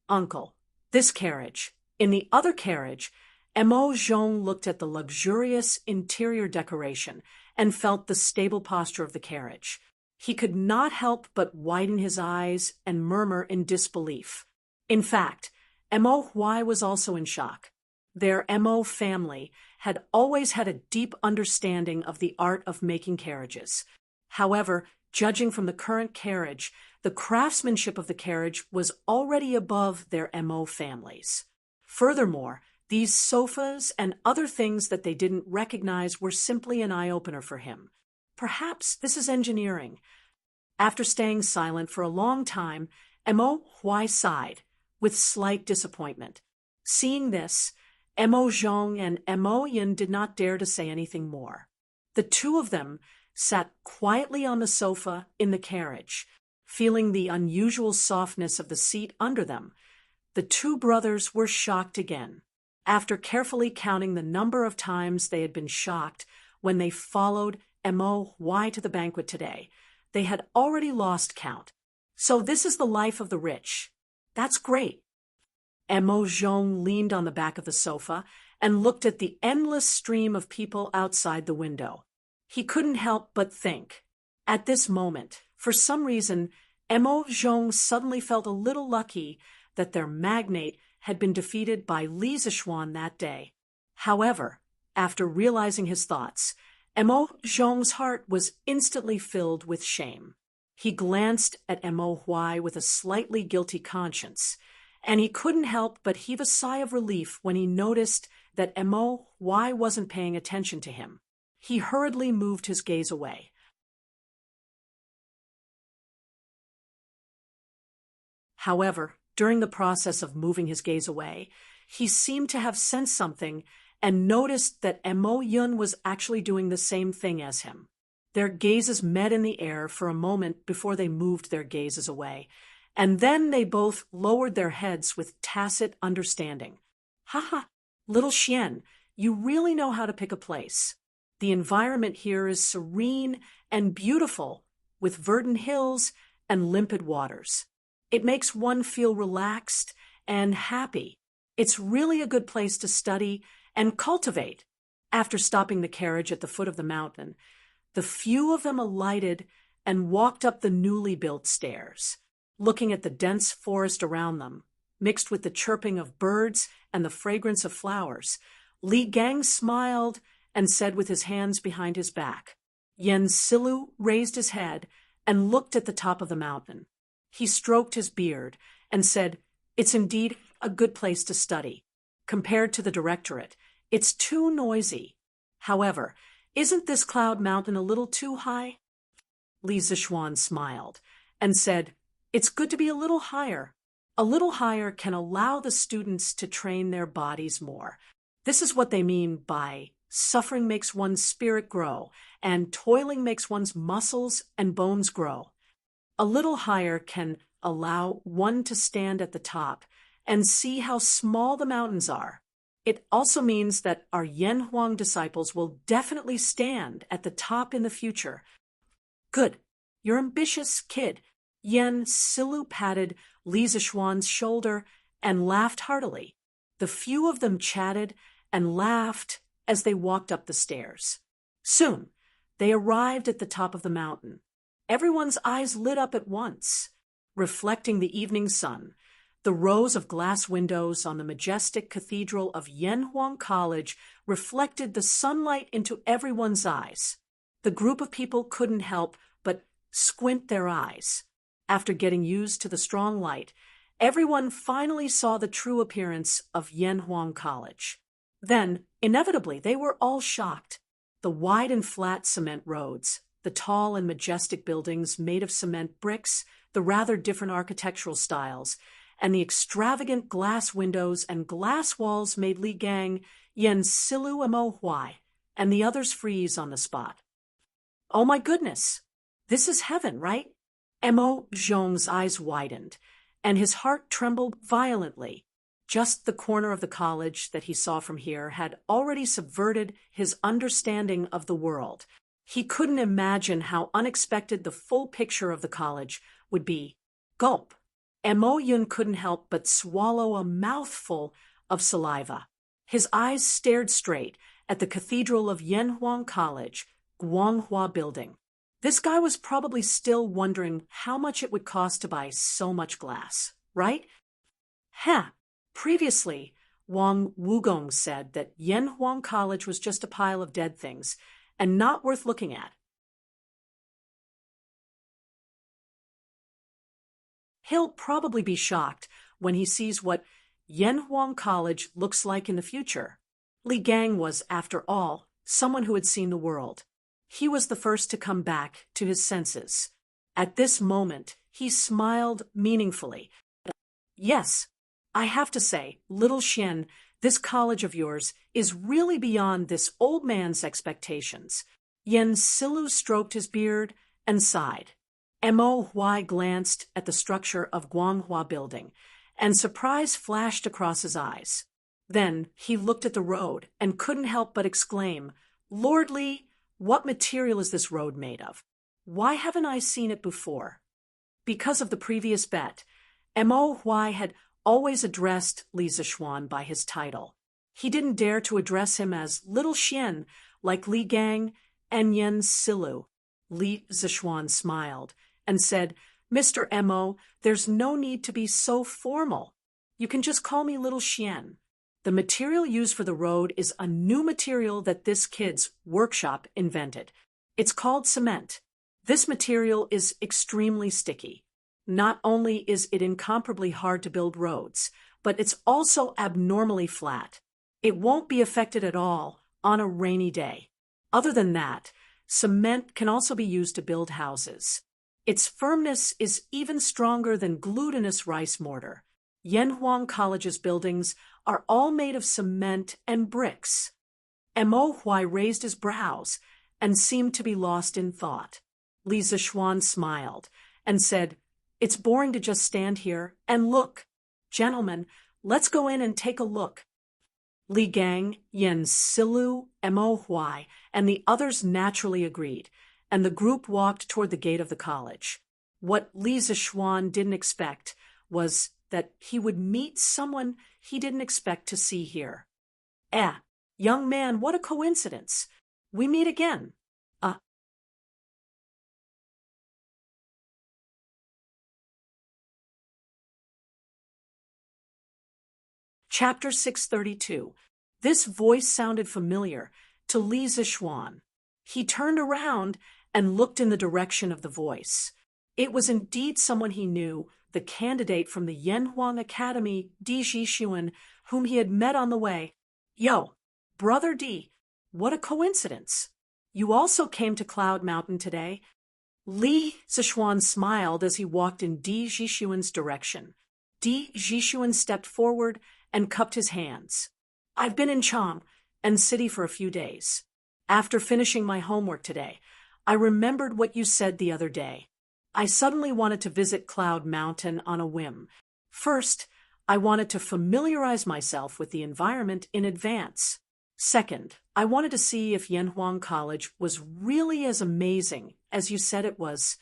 Uncle, this carriage. In the other carriage, Mo Zhong looked at the luxurious interior decoration and felt the stable posture of the carriage. He could not help but widen his eyes and murmur in disbelief. In fact, Mo Huai was also in shock. Their Mo family had always had a deep understanding of the art of making carriages. However, judging from the current carriage, the craftsmanship of the carriage was already above their Mo families. Furthermore, these sofas and other things that they didn't recognize were simply an eye-opener for him. Perhaps this is engineering. After staying silent for a long time, Mo Huai sighed, with slight disappointment. Seeing this, Mo Zhong and Mo Yin did not dare to say anything more. The two of them sat quietly on the sofa in the carriage, feeling the unusual softness of the seat under them. The two brothers were shocked again. After carefully counting the number of times they had been shocked when they followed Mo Huai to the banquet today, they had already lost count. So this is the life of the rich. That's great. Mo Zhong leaned on the back of the sofa and looked at the endless stream of people outside the window. He couldn't help but think. At this moment, for some reason, Mo Zhong suddenly felt a little lucky that their magnate had been defeated by Li Zixuan that day. However, after realizing his thoughts, Mo Zhong's heart was instantly filled with shame. He glanced at Mo Huai with a slightly guilty conscience, and he couldn't help but heave a sigh of relief when he noticed that Mo Huai wasn't paying attention to him. He hurriedly moved his gaze away. However, during the process of moving his gaze away, he seemed to have sensed something and noticed that Mo Yun was actually doing the same thing as him. Their gazes met in the air for a moment before they moved their gazes away, and then they both lowered their heads with tacit understanding. "Ha, little Xian, you really know how to pick a place. The environment here is serene and beautiful, with verdant hills and limpid waters. It makes one feel relaxed and happy. It's really a good place to study and cultivate." After stopping the carriage at the foot of the mountain, The few of them alighted and walked up the newly built stairs, looking at the dense forest around them, mixed with the chirping of birds and the fragrance of flowers. Li Gang smiled and said with his hands behind his back. Yen Silu raised his head and looked at the top of the mountain. He stroked his beard and said, "It's indeed a good place to study. Compared to the directorate, it's too noisy. However, isn't this Cloud Mountain a little too high?" Li Zishuan smiled and said, "It's good to be a little higher. A little higher can allow the students to train their bodies more. This is what they mean by suffering makes one's spirit grow, and toiling makes one's muscles and bones grow. A little higher can allow one to stand at the top and see how small the mountains are. It also means that our Yen Huang disciples will definitely stand at the top in the future." "Good. You're ambitious, kid." Yen Silu patted Li Zishuan's shoulder and laughed heartily. The few of them chatted and laughed as they walked up the stairs. Soon, they arrived at the top of the mountain. Everyone's eyes lit up at once, reflecting the evening sun. The rows of glass windows on the majestic cathedral of Yen Huang College reflected the sunlight into everyone's eyes. The group of people couldn't help but squint their eyes. After getting used to the strong light, everyone finally saw the true appearance of Yen Huang College. Then, inevitably, they were all shocked. The wide and flat cement roads, the tall and majestic buildings made of cement bricks, the rather different architectural styles, and the extravagant glass windows and glass walls made Li Gang, Yen Silu Mo Huai, and the others freeze on the spot. "Oh my goodness! This is heaven, right?" Mo Zhong's eyes widened, and his heart trembled violently. Just the corner of the college that he saw from here had already subverted his understanding of the world. He couldn't imagine how unexpected the full picture of the college would be. Gulp. Mo Yun couldn't help but swallow a mouthful of saliva. His eyes stared straight at the cathedral of Yen Huang College, Guanghua Building. This guy was probably still wondering how much it would cost to buy so much glass, right? Previously, Wang Wugong said that Yen Huang College was just a pile of dead things and not worth looking at. He'll probably be shocked when he sees what Yen Huang College looks like in the future. Li Gang was, after all, someone who had seen the world. He was the first to come back to his senses. At this moment, he smiled meaningfully. "Yes, I have to say, little Xian, this college of yours is really beyond this old man's expectations." Yen Silu stroked his beard and sighed. Mo Huai glanced at the structure of Guanghua Building, and surprise flashed across his eyes. Then he looked at the road and couldn't help but exclaim, "Lord Li, what material is this road made of? Why haven't I seen it before?" Because of the previous bet, Mo Huai had always addressed Li Zishuan by his title. He didn't dare to address him as Little Xian like Li Gang and Yen Silu. Li Zishuan smiled and said, "Mr. Mo, there's no need to be so formal. You can just call me Little Xian. The material used for the road is a new material that this kid's workshop invented. It's called cement. This material is extremely sticky. Not only is it incomparably hard to build roads, but it's also abnormally flat. It won't be affected at all on a rainy day. Other than that, cement can also be used to build houses. Its firmness is even stronger than glutinous rice mortar. Yen Huang College's buildings are all made of cement and bricks." Mo Huai raised his brows and seemed to be lost in thought. Li Zishuan smiled and said, "It's boring to just stand here and look. Gentlemen, let's go in and take a look." Li Gang, Yen Silu, Mo Huai, and the others naturally agreed, and the group walked toward the gate of the college. What Li Zishuan didn't expect was that he would meet someone he didn't expect to see here. Young man, what a coincidence. We meet again." Chapter 632. This voice sounded familiar to Li Zixuan. He turned around and looked in the direction of the voice. It was indeed someone he knew, the candidate from the Yanhuang Academy, Di Zixuan, whom he had met on the way. Yo, Brother Di, what a coincidence. You also came to Cloud Mountain today? Li Zixuan smiled as he walked in Di Zixuan's direction. Di Zixuan stepped forward and cupped his hands. I've been in Chang and City for a few days. After finishing my homework today, I remembered what you said the other day. I suddenly wanted to visit Cloud Mountain on a whim. First, I wanted to familiarize myself with the environment in advance. Second, I wanted to see if Yanhuang College was really as amazing as you said it was.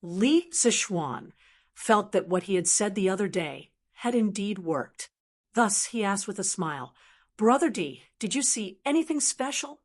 Li Zixuan felt that what he had said the other day had indeed worked. Thus, he asked with a smile, Brother Di, did you see anything special?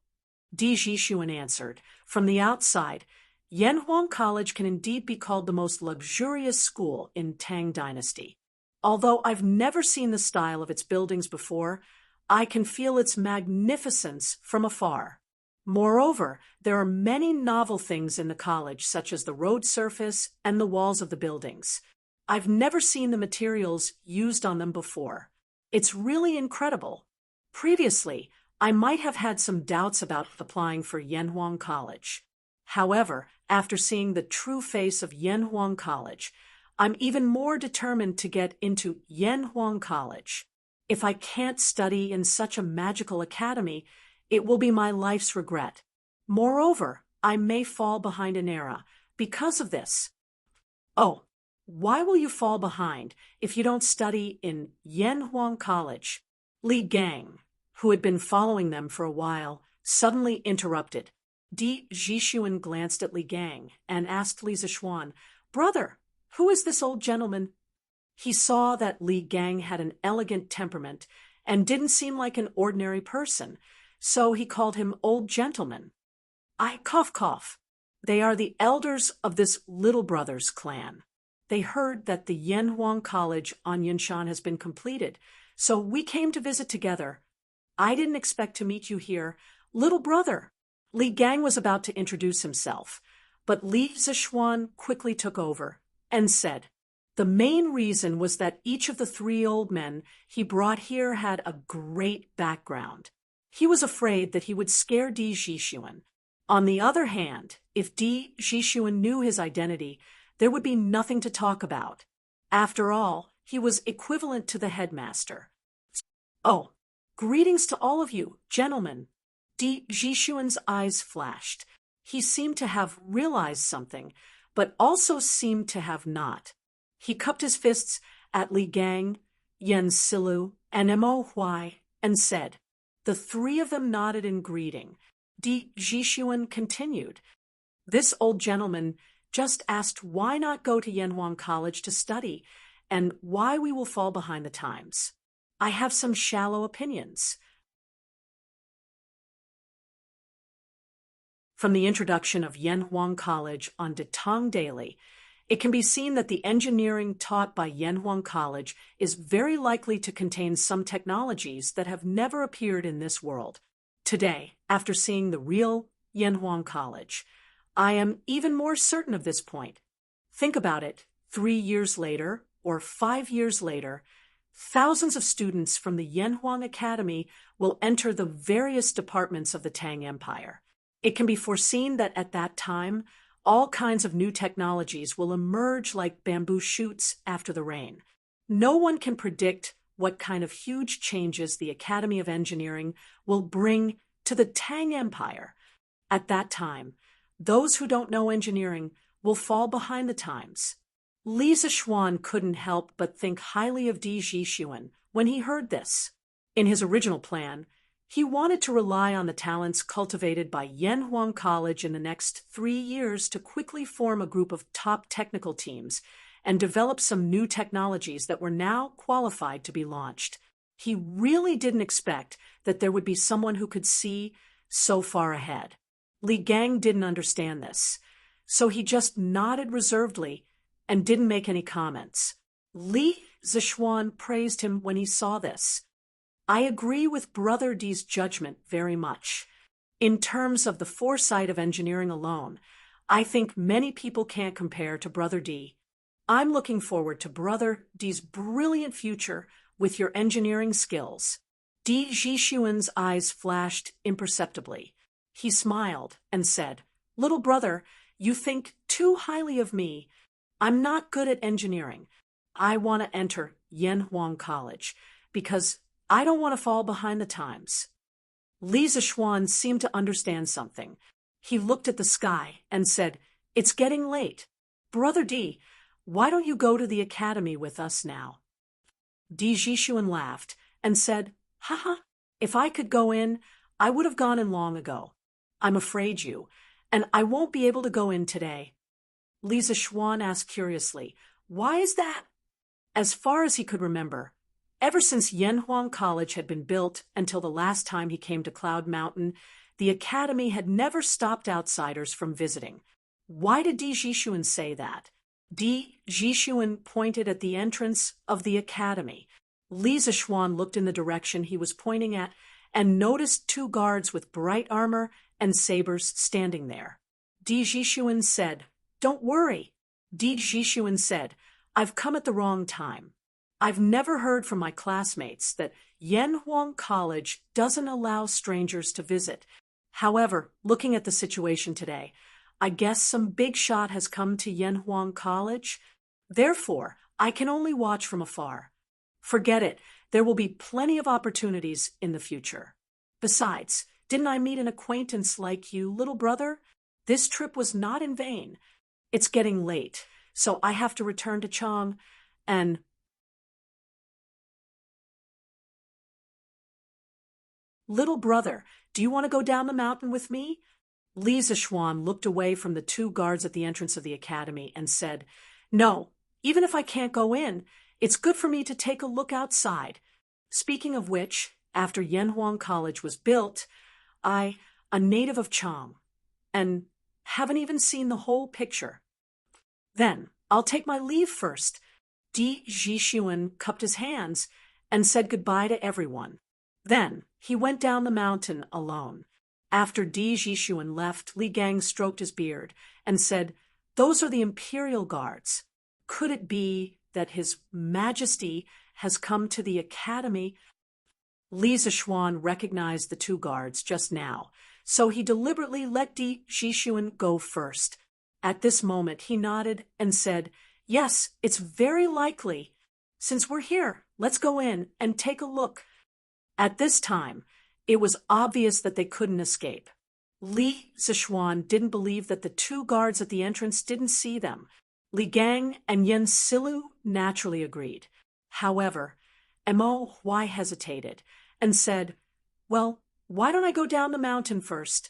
Di Zixuan answered, From the outside, Yanhuang College can indeed be called the most luxurious school in Tang Dynasty. Although I've never seen the style of its buildings before, I can feel its magnificence from afar. Moreover, there are many novel things in the college, such as the road surface and the walls of the buildings. I've never seen the materials used on them before. It's really incredible. Previously, I might have had some doubts about applying for Yanhuang College. However, after seeing the true face of Yanhuang College, I'm even more determined to get into Yanhuang College. If I can't study in such a magical academy, it will be my life's regret. Moreover, I may fall behind an era because of this. Oh, why will you fall behind if you don't study in Yanhuang College? Li Gang, who had been following them for a while, suddenly interrupted. Di Zixuan glanced at Li Gang and asked Li Zixuan, Brother, who is this old gentleman? He saw that Li Gang had an elegant temperament and didn't seem like an ordinary person, so he called him Old Gentleman. I cough. They are the elders of this Little Brothers clan. They heard that the Yanhuang College on Yinshan has been completed, so we came to visit together. I didn't expect to meet you here. Little brother. Li Gang was about to introduce himself, but Li Zixuan quickly took over and said, The main reason was that each of the three old men he brought here had a great background. He was afraid that he would scare Di Zixuan. On the other hand, if Di Zixuan knew his identity, there would be nothing to talk about. After all, he was equivalent to the headmaster. Oh, greetings to all of you, gentlemen. Di Zixuan's eyes flashed. He seemed to have realized something, but also seemed to have not. He cupped his fists at Li Gang, Yen Silu, and Mo Huai, and said. The three of them nodded in greeting. Di Zixuan continued. This old gentleman just asked why not go to Yanhuang College to study, and why we will fall behind the times. I have some shallow opinions. From the introduction of Yanhuang College on Tang Daily, it can be seen that the engineering taught by Yanhuang College is very likely to contain some technologies that have never appeared in this world. Today, after seeing the real Yanhuang College, I am even more certain of this point. Think about it, 3 years later, or 5 years later, thousands of students from the Yanhuang Academy will enter the various departments of the Tang Empire. It can be foreseen that at that time, all kinds of new technologies will emerge like bamboo shoots after the rain. No one can predict what kind of huge changes the Academy of Engineering will bring to the Tang Empire. At that time, those who don't know engineering will fall behind the times. Li Zixuan couldn't help but think highly of Di Zixuan when he heard this. In his original plan, he wanted to rely on the talents cultivated by Yanhuang College in the next 3 years to quickly form a group of top technical teams and develop some new technologies that were now qualified to be launched. He really didn't expect that there would be someone who could see so far ahead. Li Gang didn't understand this, so he just nodded reservedly and didn't make any comments. Li Zishuan praised him when he saw this. I agree with Brother D's judgment very much. In terms of the foresight of engineering alone, I think many people can't compare to Brother D. I'm looking forward to Brother D's brilliant future with your engineering skills. Di Jishuan's eyes flashed imperceptibly. He smiled and said, Little brother, you think too highly of me. I'm not good at engineering. I want to enter Yanhuang College because I don't want to fall behind the times. Li Zishuan seemed to understand something. He looked at the sky and said, It's getting late. Brother D, why don't you go to the academy with us now? Di Jishuan laughed and said, Haha, if I could go in, I would have gone in long ago. I'm afraid you, and I won't be able to go in today. Li Zishuan asked curiously, Why is that? As far as he could remember, ever since Yanhuang College had been built until the last time he came to Cloud Mountain, the academy had never stopped outsiders from visiting. Why did Di Jishuan say that? Di Jishuan pointed at the entrance of the academy. Li Zishuan looked in the direction he was pointing at and noticed two guards with bright armor and sabers standing there. Di Jishuan said, Don't worry. Di Jishuan said, I've come at the wrong time. I've never heard from my classmates that Yanhuang College doesn't allow strangers to visit. However, looking at the situation today, I guess some big shot has come to Yanhuang College. Therefore, I can only watch from afar. Forget it. There will be plenty of opportunities in the future. Besides, didn't I meet an acquaintance like you, little brother? This trip was not in vain. It's getting late, so I have to return to Chang and... Little brother, do you want to go down the mountain with me? Li Zishuan looked away from the two guards at the entrance of the academy and said, No, even if I can't go in, it's good for me to take a look outside. Speaking of which, after Yanhuang College was built, a native of Chang, and haven't even seen the whole picture. Then, I'll take my leave first. Di Jishuan cupped his hands and said goodbye to everyone. Then, he went down the mountain alone. After Di Jishuan left, Li Gang stroked his beard and said, Those are the Imperial Guards. Could it be that His Majesty has come to the academy? Li Zishuan recognized the two guards just now, so he deliberately let Di Jishuan go first. At this moment, he nodded and said, Yes, it's very likely. Since we're here, let's go in and take a look. At this time, it was obvious that they couldn't escape. Li Zishuan didn't believe that the two guards at the entrance didn't see them. Li Gang and Yen Silu naturally agreed. However, Mo Huai hesitated and said, Well, why don't I go down the mountain first?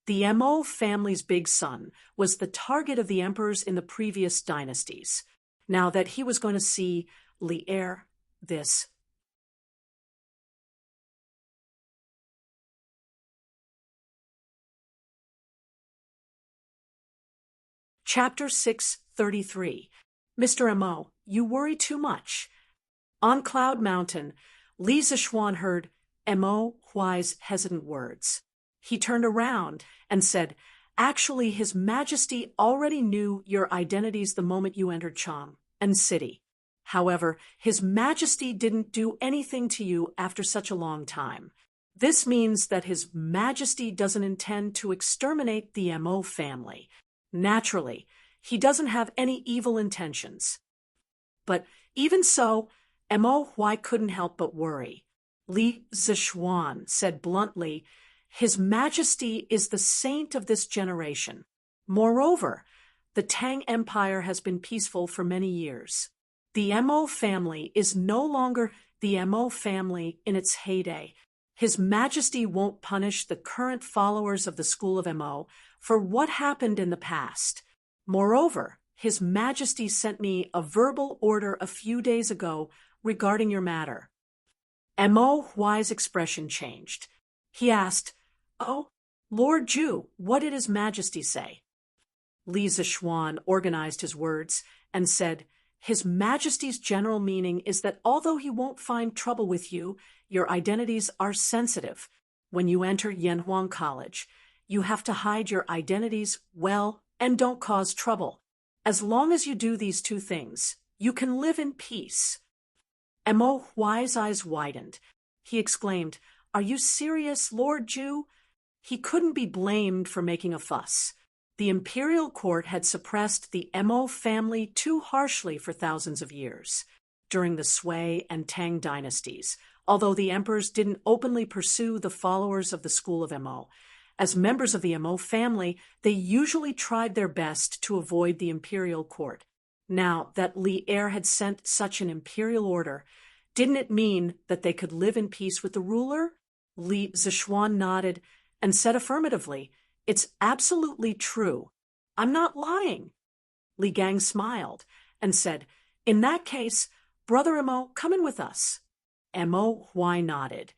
The Mo family's big son was the target of the emperors in the previous dynasties. Now that he was going to see Li Er this. Chapter 633. Mr. Mo, you worry too much. On Cloud Mountain, Li Zishuan heard Mo Huai's hesitant words. He turned around and said, Actually, His Majesty already knew your identities the moment you entered Chang and city. However, His Majesty didn't do anything to you after such a long time. This means that His Majesty doesn't intend to exterminate the Mo family. Naturally, he doesn't have any evil intentions. But even so, Mo Huai couldn't help but worry. Li Zishuan said bluntly, His Majesty is the saint of this generation. Moreover, the Tang Empire has been peaceful for many years. The Mo family is no longer the Mo family in its heyday. His Majesty won't punish the current followers of the school of Mo for what happened in the past. Moreover, His Majesty sent me a verbal order a few days ago regarding your matter. Mo Huai's expression changed. He asked, Oh, Lord Ju, what did His Majesty say? Li Zishuan organized his words and said, His Majesty's general meaning is that although he won't find trouble with you, your identities are sensitive. When you enter Yanhuang College, you have to hide your identities well and don't cause trouble. As long as you do these two things, you can live in peace. Mo Huai's eyes widened. He exclaimed, "Are you serious, Lord Ju?" He couldn't be blamed for making a fuss. The imperial court had suppressed the Mo family too harshly for thousands of years. During the Sui and Tang dynasties, although the emperors didn't openly pursue the followers of the school of Mo, as members of the Mo family, they usually tried their best to avoid the imperial court. Now that Li Er had sent such an imperial order, didn't it mean that they could live in peace with the ruler? Li Zishuan nodded and said affirmatively, "It's absolutely true. I'm not lying." Li Gang smiled and said, "In that case, Brother Mo, come in with us." Mo Huai nodded,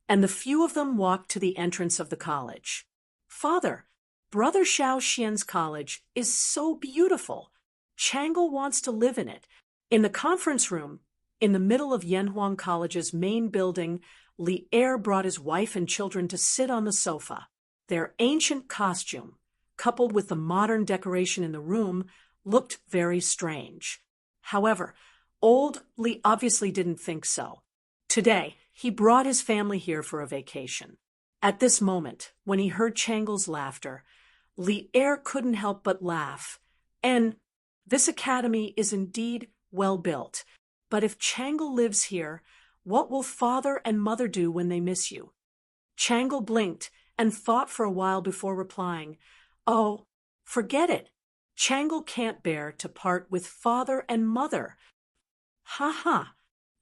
and the few of them walked to the entrance of the college. "Father, Brother Xiao Xian's college is so beautiful. Changle wants to live in it." In the conference room, in the middle of Yanhuang College's main building, Li Er brought his wife and children to sit on the sofa. Their ancient costume, coupled with the modern decoration in the room, looked very strange. However, old Li obviously didn't think so. Today, he brought his family here for a vacation. At this moment, when he heard Changle's laughter, Li Er couldn't help but laugh. And this academy is indeed well built. But if Changle lives here, what will father and mother do when they miss you? Changle blinked and thought for a while before replying, "Oh, forget it. Changle can't bear to part with father and mother." Ha ha!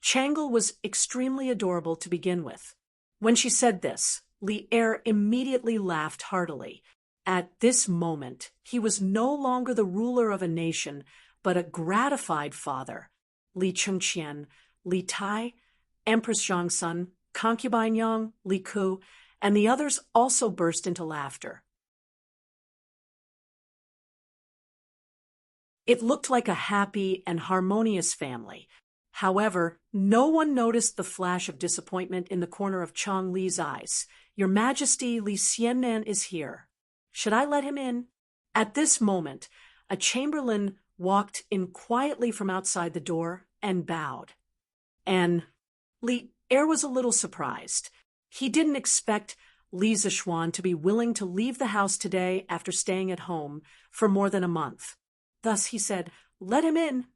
Changle was extremely adorable to begin with. When she said this, Li Er immediately laughed heartily. At this moment, he was no longer the ruler of a nation, but a gratified father. Li Chengqian, Li Tai, Empress Zhangsun, Concubine Yang, Li Ku, and the others also burst into laughter. It looked like a happy and harmonious family. However, no one noticed the flash of disappointment in the corner of Chang Li's eyes. "Your Majesty, Li Xiannan is here. Should I let him in?" At this moment, a chamberlain walked in quietly from outside the door and bowed. And Li Er was a little surprised. He didn't expect Li Zishuan to be willing to leave the house today after staying at home for more than a month. Thus he said, "Let him in."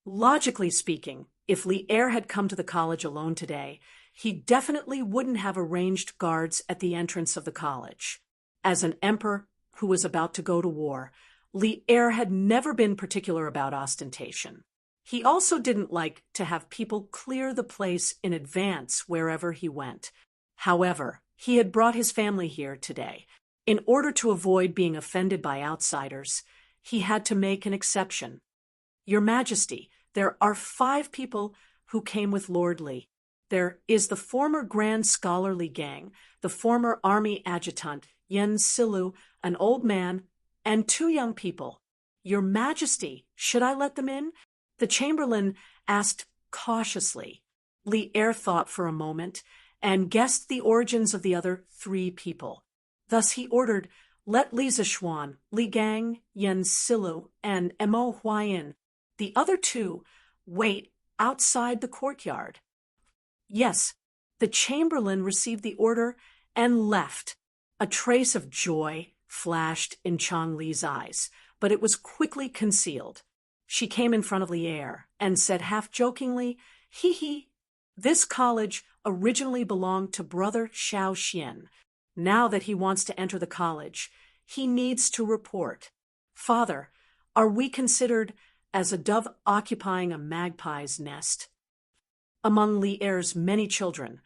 Logically speaking, if Li Er had come to the college alone today, he definitely wouldn't have arranged guards at the entrance of the college. As an emperor who was about to go to war, Li Er had never been particular about ostentation. He also didn't like to have people clear the place in advance wherever he went. However, he had brought his family here today. In order to avoid being offended by outsiders, he had to make an exception. "Your Majesty, there are 5 people who came with Lord Li. There is the former Grand Scholar Li Gang, the former Army Adjutant Yen Silu, an old man, and 2 young people. Your Majesty, should I let them in?" the chamberlain asked cautiously. Li Er thought for a moment and guessed the origins of the other 3 people. Thus he ordered, "Let Li Zishuan, Li Gang, Yen Silu, and Mo Huai in. The other 2 wait outside the courtyard." Yes, the chamberlain received the order and left. A trace of joy flashed in Chang Li's eyes, but it was quickly concealed. She came in front of Li Er and said half-jokingly, "Hee hee, this college originally belonged to Brother Xiao Xian. Now that he wants to enter the college, he needs to report. Father, are we considered as a dove occupying a magpie's nest?" Among Li Er's many children,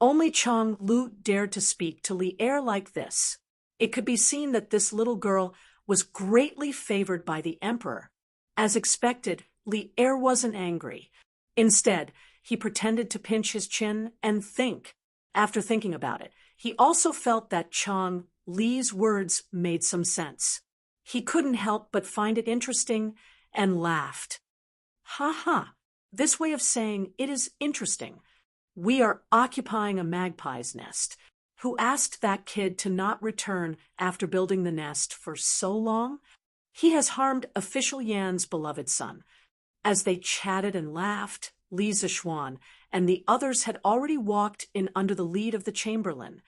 only Chang Lu dared to speak to Li Er like this. It could be seen that this little girl was greatly favored by the emperor. As expected, Li Er wasn't angry. Instead, he pretended to pinch his chin and think. After thinking about it, he also felt that Chang Li's words made some sense. He couldn't help but find it interesting and laughed. Ha ha. This way of saying it is interesting. We are occupying a magpie's nest. Who asked that kid to not return after building the nest for so long? He has harmed official Yan's beloved son. As they chatted and laughed, Li Zishuan and the others had already walked in under the lead of the chamberlain.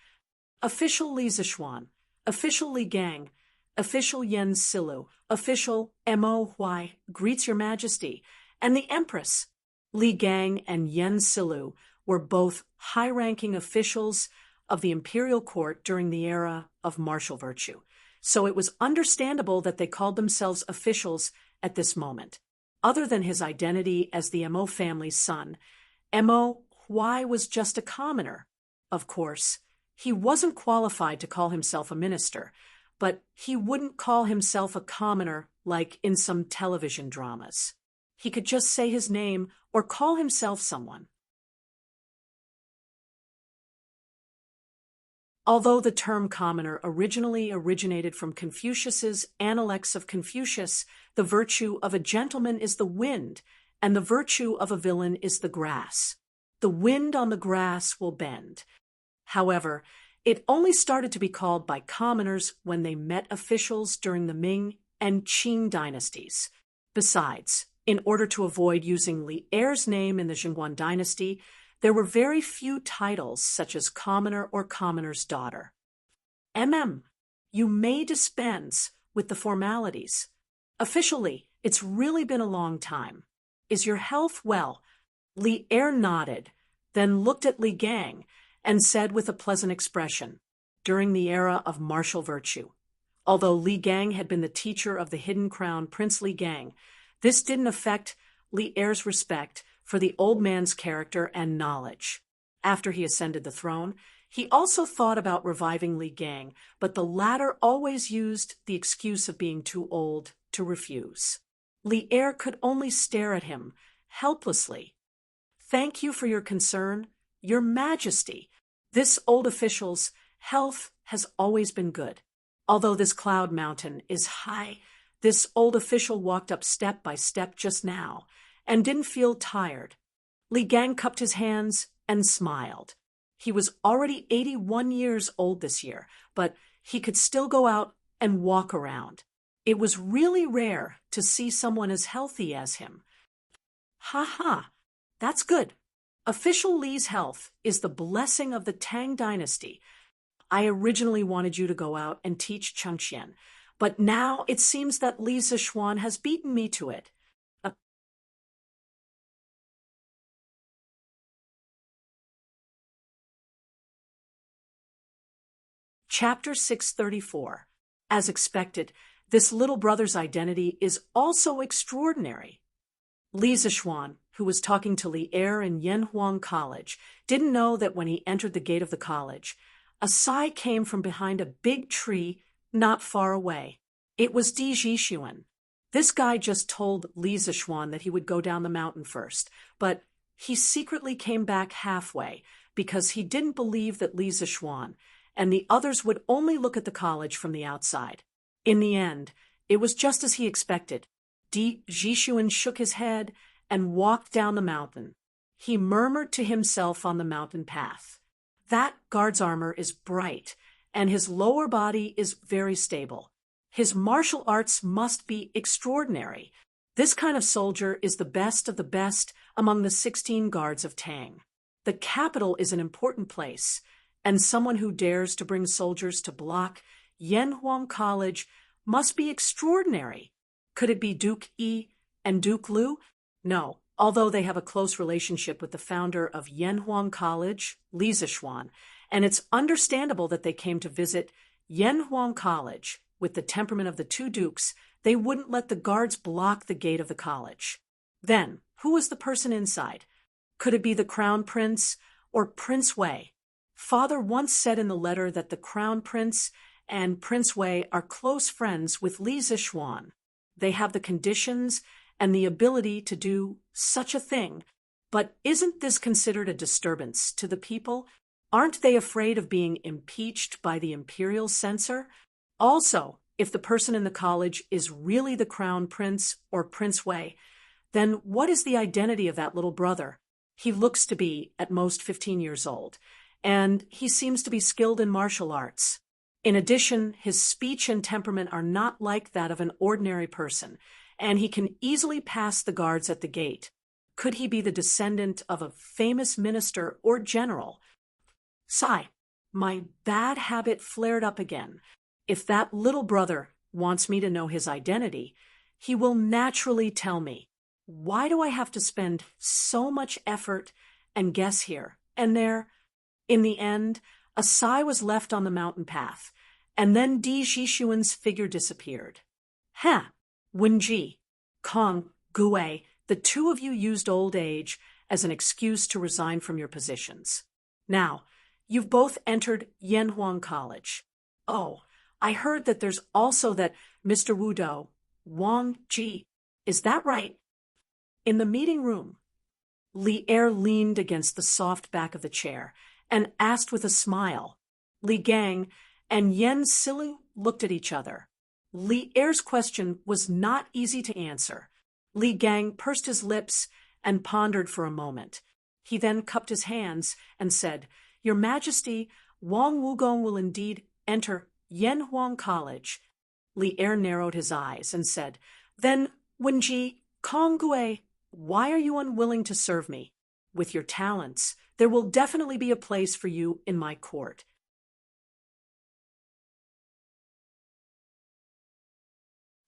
Official Li Zishuan, official Li Gang, official Yen Silu, official Mo Huai greets your majesty, and the empress. Li Gang and Yen Silu were both high-ranking officials of the imperial court during the era of martial virtue, so it was understandable that they called themselves officials at this moment. Other than his identity as the Mo family's son, Mo Huai was just a commoner. Of course, he wasn't qualified to call himself a minister, but he wouldn't call himself a commoner like in some television dramas. He could just say his name or call himself someone. Although the term commoner originally originated from Confucius's Analects of Confucius, the virtue of a gentleman is the wind, and the virtue of a villain is the grass. The wind on the grass will bend. However, it only started to be called by commoners when they met officials during the Ming and Qing dynasties. Besides, in order to avoid using Li Er's name in the Jingguan dynasty, there were very few titles such as commoner or commoner's daughter. You may dispense with the formalities. Officially, it's really been a long time. Is your health well? Li Er nodded, then looked at Li Gang and said with a pleasant expression, during the era of martial virtue. Although Li Gang had been the teacher of the hidden crown Prince Li Gang, this didn't affect Li Er's respect for the old man's character and knowledge. After he ascended the throne, he also thought about reviving Li Gang, but the latter always used the excuse of being too old to refuse. Li Er could only stare at him, helplessly. Thank you for your concern, Your Majesty. This old official's health has always been good. Although this cloud mountain is high, this old official walked up step by step just now, and didn't feel tired. Li Gang cupped his hands and smiled. He was already 81 years old this year, but he could still go out and walk around. It was really rare to see someone as healthy as him. Ha ha, that's good. Official Li's health is the blessing of the Tang Dynasty. I originally wanted you to go out and teach Chengxian, but now it seems that Li Zishuan has beaten me to it. Chapter 634. As expected, this little brother's identity is also extraordinary. Li Zishuan, who was talking to Li Er in Yanhuang College, didn't know that when he entered the gate of the college, a sigh came from behind a big tree not far away. It was Di Jixuan. This guy just told Li Zishuan that he would go down the mountain first, but he secretly came back halfway because he didn't believe that Li Zishuan and the others would only look at the college from the outside. In the end, it was just as he expected. Di Jixuan shook his head and walked down the mountain. He murmured to himself on the mountain path. That guard's armor is bright, and his lower body is very stable. His martial arts must be extraordinary. This kind of soldier is the best of the best among the 16 guards of Tang. The capital is an important place, and someone who dares to bring soldiers to block Yanhuang College must be extraordinary. Could it be Duke Yi and Duke Lu? No, although they have a close relationship with the founder of Yanhuang College, Li Zishuan, and it's understandable that they came to visit Yanhuang College. With the temperament of the two dukes, they wouldn't let the guards block the gate of the college. Then, who was the person inside? Could it be the Crown Prince or Prince Wei? Father once said in the letter that the Crown Prince and Prince Wei are close friends with Li Zishuan. They have the conditions and the ability to do such a thing. But isn't this considered a disturbance to the people? Aren't they afraid of being impeached by the imperial censor? Also, if the person in the college is really the Crown Prince or Prince Wei, Then what is the identity of that little brother? He looks to be at most 15 years old, and he seems to be skilled in martial arts. In addition, his speech and temperament are not like that of an ordinary person, and he can easily pass the guards at the gate. Could he be the descendant of a famous minister or general? Sigh. My bad habit flared up again. If that little brother wants me to know his identity, he will naturally tell me. Why do I have to spend so much effort and guess here and there? In the end, a sigh was left on the mountain path, and then Di Jishuan's figure disappeared. Wenji, Kong, Gue, the two of you used old age as an excuse to resign from your positions. Now, you've both entered Yanhuang College. Oh, I heard that there's also that Mr. Wudo, Wang Ji. Is that right? In the meeting room, Li Er leaned against the soft back of the chair and asked with a smile. Li Gang and Yen Silu looked at each other. Li Er's question was not easy to answer. Li Gang pursed his lips and pondered for a moment. He then cupped his hands and said, Your Majesty, Wang Wugong will indeed enter Yanhuang College. Li Er narrowed his eyes and said, Then, Wenji, Konggue, why are you unwilling to serve me? With your talents, there will definitely be a place for you in my court.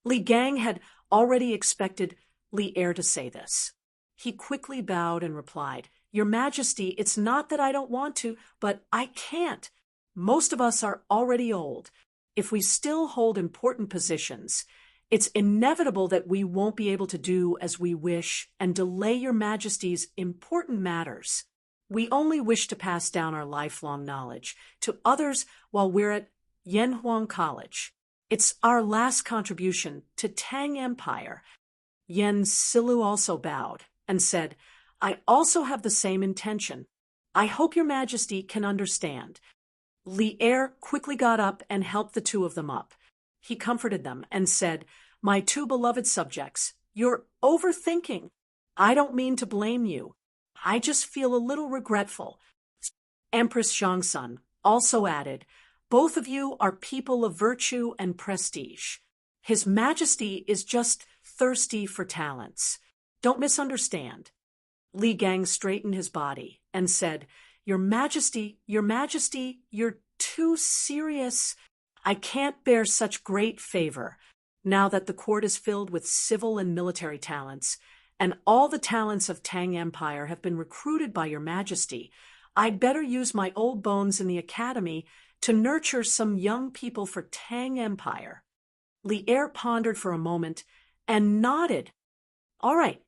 Li Gang had already expected Li Er to say this. He quickly bowed and replied, Your Majesty, it's not that I don't want to, but I can't. Most of us are already old. If we still hold important positions, it's inevitable that we won't be able to do as we wish and delay Your Majesty's important matters. We only wish to pass down our lifelong knowledge to others while we're at Yanhuang College. It's our last contribution to Tang Empire. Yen Silu also bowed and said, I also have the same intention. I hope Your Majesty can understand. Li Er quickly got up and helped the two of them up. He comforted them and said, My two beloved subjects, you're overthinking. I don't mean to blame you. I just feel a little regretful. Empress Zhongsun also added, Both of you are people of virtue and prestige. His Majesty is just thirsty for talents. Don't misunderstand. Li Gang straightened his body and said, Your Majesty, you're too serious. I can't bear such great favor. Now that the court is filled with civil and military talents, and all the talents of Tang Empire have been recruited by Your Majesty, I'd better use my old bones in the academy to nurture some young people for Tang Empire. Li Er pondered for a moment and nodded. All right,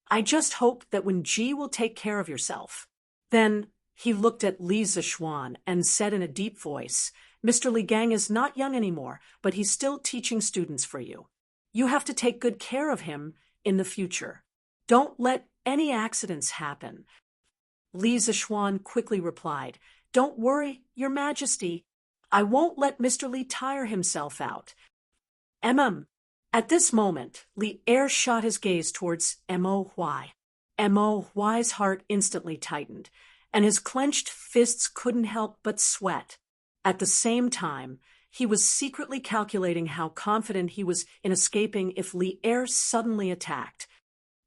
I just hope that Wenji will take care of yourself. Then he looked at Li Zishuan and said in a deep voice, Mr. Li Gang is not young anymore, but he's still teaching students for you. You have to take good care of him in the future. Don't let any accidents happen. Li Zishuan quickly replied, Don't worry, Your Majesty. I won't let Mr. Li tire himself out. At this moment, Li Er shot his gaze towards Mo Huai. Mo Huai's heart instantly tightened, and his clenched fists couldn't help but sweat. At the same time, he was secretly calculating how confident he was in escaping if Li Er suddenly attacked.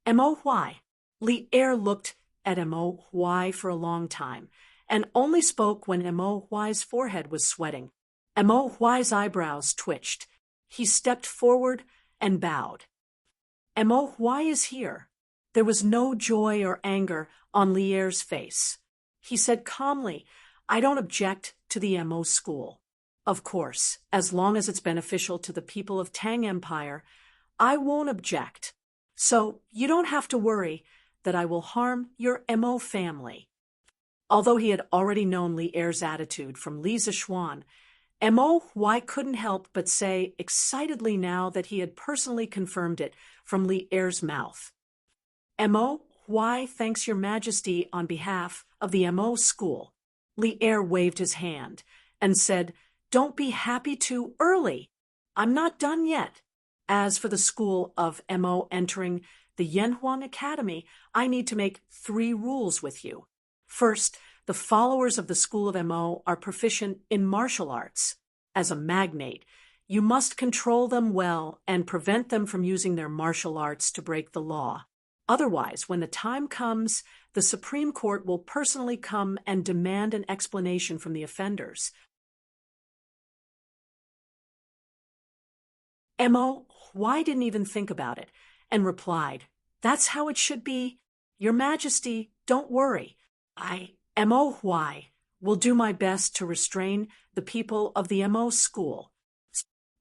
Mo Huai. Li Er looked at Mo Huai for a long time, and only spoke when Mo Huai's forehead was sweating. Mo Huai's eyebrows twitched. He stepped forward and bowed. Mo Huai is here. There was no joy or anger on Li Er's face. He said calmly, I don't object to the Mo school. Of course, as long as it's beneficial to the people of Tang Empire, I won't object. So you don't have to worry that I will harm your Mo family. Although he had already known Li Er's attitude from Li Zishuan, Mo Huai couldn't help but say excitedly now that he had personally confirmed it from Li Er's mouth. Mo Huai thanks Your Majesty on behalf of the Mo school. Li Er waved his hand and said, Don't be happy too early. I'm not done yet. As for the school of Mo entering the Yanhuang Academy, I need to make 3 rules with you. First, the followers of the School of MO are proficient in martial arts. As a magnate, you must control them well and prevent them from using their martial arts to break the law. Otherwise, when the time comes, the Supreme Court will personally come and demand an explanation from the offenders. Mo Huai didn't even think about it and replied, "That's how it should be. Your Majesty, don't worry. Mo Huai, will do my best to restrain the people of the Mo school."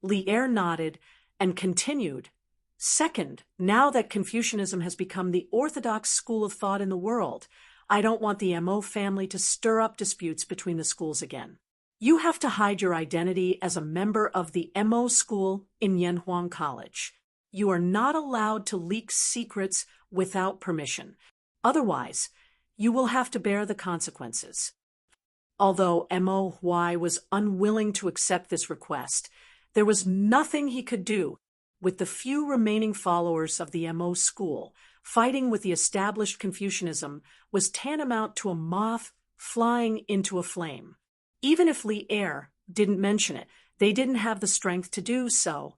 Li Er nodded and continued, "Second, now that Confucianism has become the orthodox school of thought in the world, I don't want the Mo family to stir up disputes between the schools again. You have to hide your identity as a member of the Mo school in Yanhuang College. You are not allowed to leak secrets without permission. Otherwise, you will have to bear the consequences." Although Mo Huai was unwilling to accept this request, there was nothing he could do. With the few remaining followers of the Mo school, fighting with the established Confucianism was tantamount to a moth flying into a flame. Even if Li Er didn't mention it, they didn't have the strength to do so.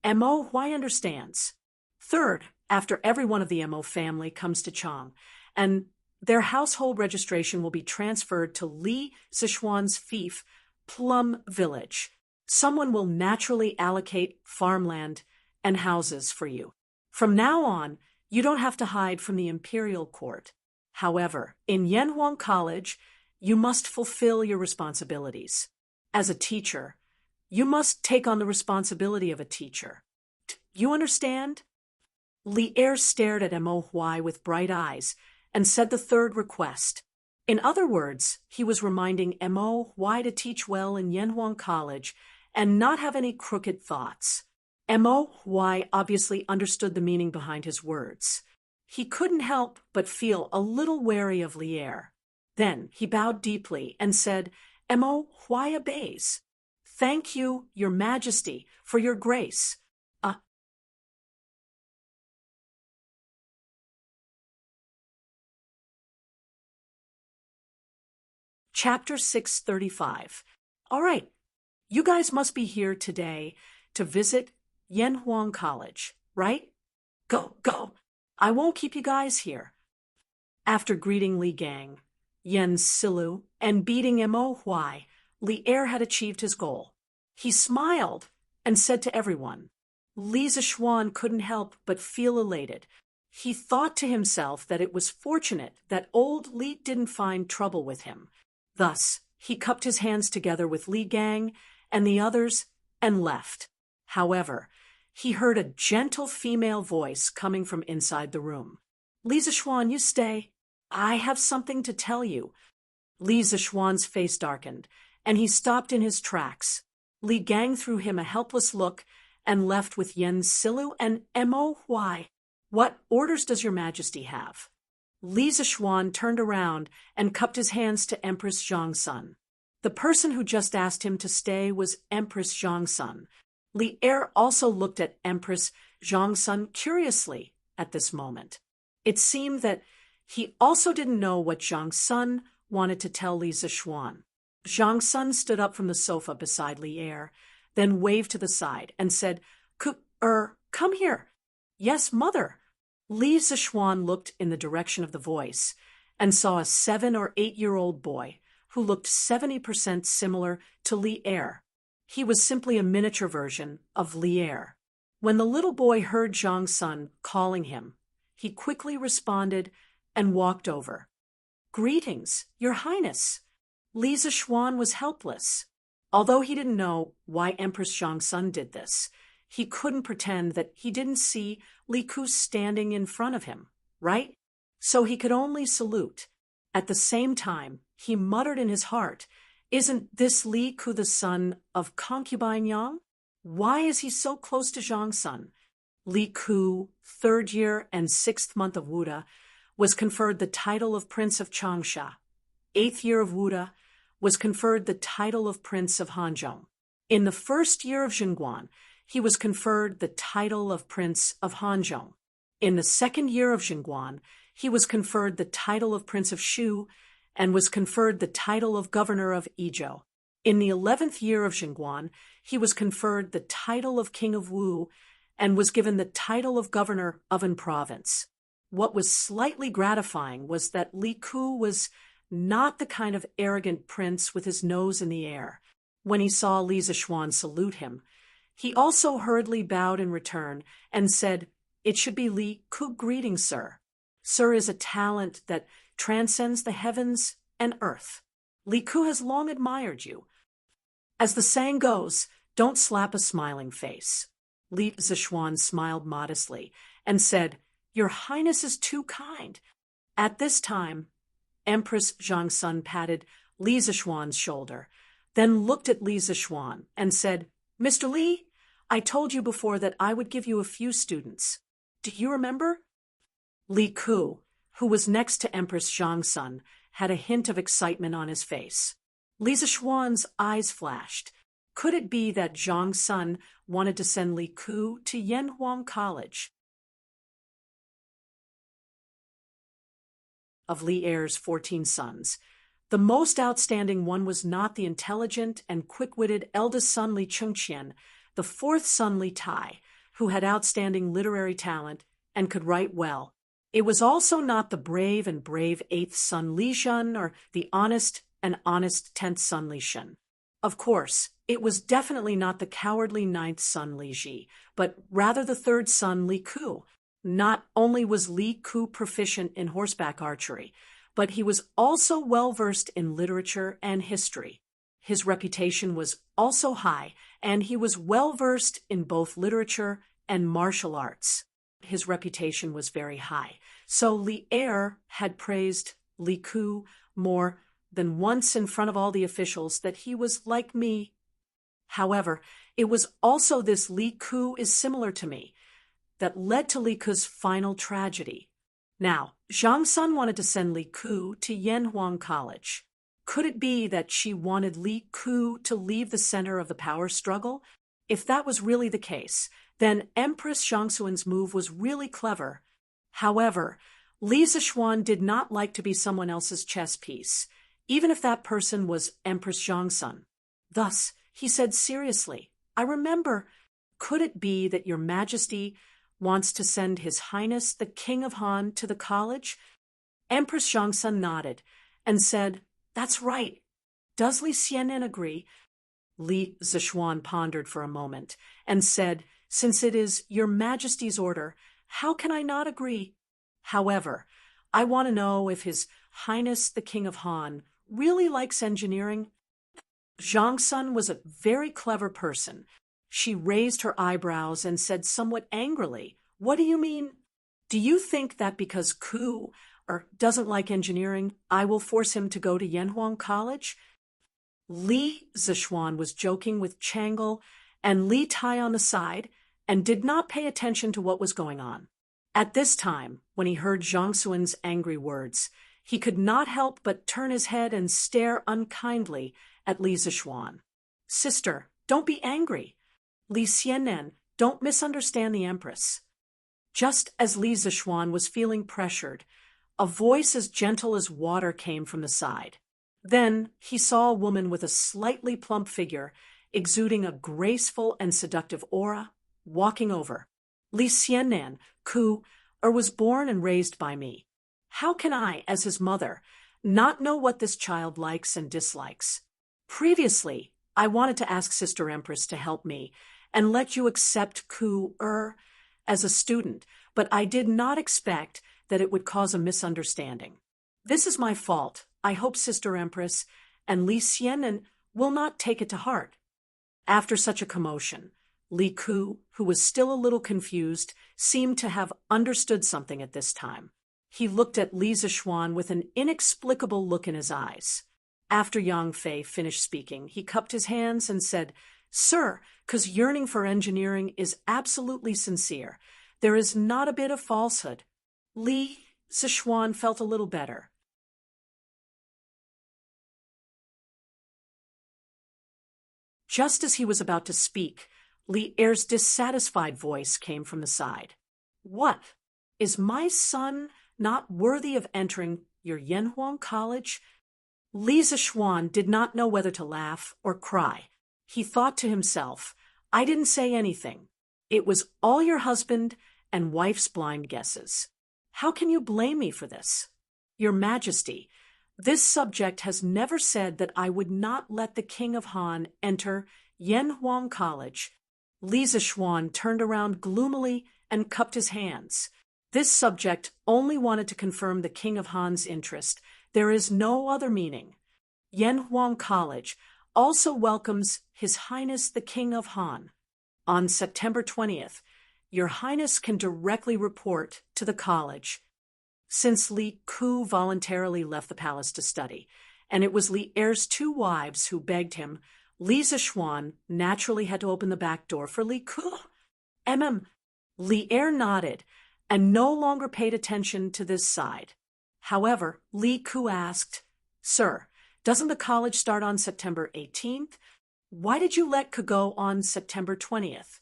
Mo Huai understands. Third, after every one of the Mo family comes to Chang, and their household registration will be transferred to Li Sichuan's fief, Plum Village. Someone will naturally allocate farmland and houses for you. From now on, you don't have to hide from the imperial court. However, in Yanhuang College, you must fulfill your responsibilities. As a teacher, you must take on the responsibility of a teacher. You understand? Li Er stared at Mo Huai with bright eyes and said the third request. In other words, he was reminding Mo Huai to teach well in Yanhuang College and not have any crooked thoughts. Mo Huai obviously understood the meaning behind his words. He couldn't help but feel a little wary of Li Er. Then he bowed deeply and said, "Mo Huai obeys. Thank you, Your Majesty, for your grace." Chapter 635. All right, you guys must be here today to visit Yanhuang College, right? Go, go. I won't keep you guys here. After greeting Li Gang, Yen Silu, and beating Mo Huai, Li Er had achieved his goal. He smiled and said to everyone. Li Zishuan couldn't help but feel elated. He thought to himself that it was fortunate that old Li didn't find trouble with him. Thus, he cupped his hands together with Li Gang and the others and left. However, he heard a gentle female voice coming from inside the room. "Li Zishuan, you stay. I have something to tell you." Li Zishuan's face darkened, and he stopped in his tracks. Li Gang threw him a helpless look and left with Yen Silu and Mo Huai. "What orders does your Majesty have?" Li Zishuan turned around and cupped his hands to Empress Zhongsun. The person who just asked him to stay was Empress Zhongsun. Li Er also looked at Empress Zhongsun curiously at this moment. It seemed that he also didn't know what Zhongsun wanted to tell Li Zishuan. Zhongsun stood up from the sofa beside Li Er, then waved to the side and said, Come here." "Yes, mother." Li Zishuan looked in the direction of the voice and saw a 7 or 8-year-old boy who looked 70% similar to Li Er. He was simply a miniature version of Li Er. When the little boy heard Zhongsun calling him, he quickly responded and walked over. "Greetings, Your Highness." Li Zishuan was helpless. Although he didn't know why Empress Zhongsun did this, he couldn't pretend that he didn't see Li Ku standing in front of him, right? So he could only salute. At the same time, he muttered in his heart, "Isn't this Li Ku the son of concubine Yang? Why is he so close to Zhongsun?" Li Ku, 3rd year and 6th month of Wuda, was conferred the title of Prince of Changsha. 8th year of Wuda was conferred the title of Prince of Hanzhong. In the 1st year of Xinguan, he was conferred the title of Prince of Hanzhong. In the second year of Jingguan, he was conferred the title of Prince of Shu and was conferred the title of Governor of Izhou. In the 11th year of Jingguan, he was conferred the title of King of Wu and was given the title of Governor of an province. What was slightly gratifying was that Li Ku was not the kind of arrogant prince with his nose in the air. When he saw Li Zixuan salute him, he also hurriedly bowed in return and said, "It should be Li Ku. Greetings, sir. Sir is a talent that transcends the heavens and earth. Li Ku has long admired you. As the saying goes, don't slap a smiling face." Li Zixuan smiled modestly and said, "Your Highness is too kind." At this time, Empress Zhangsun patted Li Zixuan's shoulder, then looked at Li Zixuan and said, "Mr. Li, I told you before that I would give you a few students. Do you remember?" Li Ku, who was next to Empress Zhangsun, had a hint of excitement on his face. Li Zixuan's eyes flashed. Could it be that Zhangsun wanted to send Li Ku to Yanhuang College? Of Li Er's 14 sons, the most outstanding one was not the intelligent and quick-witted eldest son Li Chengqian, the fourth son Li Tai, who had outstanding literary talent and could write well. It was also not the brave and brave eighth son Li Zhen or the honest and honest 10th son Li Shen. Of course, it was definitely not the cowardly 9th son Li Ji, but rather the 3rd son Li Ku. Not only was Li Ku proficient in horseback archery, but he was also well-versed in literature and history. His reputation was also high, and he was well-versed in both literature and martial arts. His reputation was very high, so Li Er had praised Li Ku more than once in front of all the officials that he was like me. However, it was also this Li Ku is similar to me that led to Li Ku's final tragedy. Now, Zhang Sun wanted to send Li Ku to Yanhuang College. Could it be that she wanted Li Ku to leave the center of the power struggle? If that was really the case, then Empress Zhangsun's move was really clever. However, Li Zixuan did not like to be someone else's chess piece, even if that person was Empress Zhangsun. Thus, he said seriously, "I remember. Could it be that Your Majesty wants to send His Highness the King of Han to the college?" Empress Zhangsun nodded and said, "That's right. Does Li Xian'an agree?" Li Zixuan pondered for a moment and said, "Since it is Your Majesty's order, how can I not agree? However, I want to know if His Highness the King of Han really likes engineering." Zhang Sun was a very clever person. She raised her eyebrows and said somewhat angrily, "What do you mean? Do you think that because Ku doesn't like engineering, I will force him to go to Yanhuang College?" Li Zixuan was joking with Changle and Li Tai on the side and did not pay attention to what was going on. At this time, when he heard Zhang Sun's angry words, he could not help but turn his head and stare unkindly at Li Zixuan. "Sister, don't be angry. Li Xian'an, don't misunderstand the Empress." Just as Li Zixuan was feeling pressured, a voice as gentle as water came from the side. Then he saw a woman with a slightly plump figure, exuding a graceful and seductive aura, walking over. "Li Xian'an, Ku, was born and raised by me. How can I, as his mother, not know what this child likes and dislikes? Previously, I wanted to ask Sister Empress to help me and let you accept Ku as a student, but I did not expect that it would cause a misunderstanding. This is my fault. I hope Sister Empress and Li Xian'an will not take it to heart." After such a commotion, Li Ku, who was still a little confused, seemed to have understood something at this time. He looked at Li Zixuan with an inexplicable look in his eyes. After Yang Fei finished speaking, he cupped his hands and said, "Sir, Ku's yearning for engineering is absolutely sincere. There is not a bit of falsehood." Li Zixuan felt a little better. Just as he was about to speak, Li Er's dissatisfied voice came from the side. "What? Is my son not worthy of entering your Yanhuang College? Li Zixuan did not know whether to laugh or cry. He thought to himself, I didn't say anything. It was all your husband and wife's blind guesses. How can you blame me for this? Your Majesty, this subject has never said that I would not let the King of Han enter Yanhuang College. Li Zixuan turned around gloomily and cupped his hands. This subject only wanted to confirm the King of Han's interest. There is no other meaning. Yanhuang College also welcomes His Highness the King of Han. On September 20th, Your Highness can directly report to the college. Since Li Ku voluntarily left the palace to study, and it was Li Er's two wives who begged him, Li Zixuan naturally had to open the back door for Li Ku. Li Er nodded and no longer paid attention to this side. However, Li Ku asked, Sir, doesn't the college start on September 18th? Why did you let Ku go on September 20th?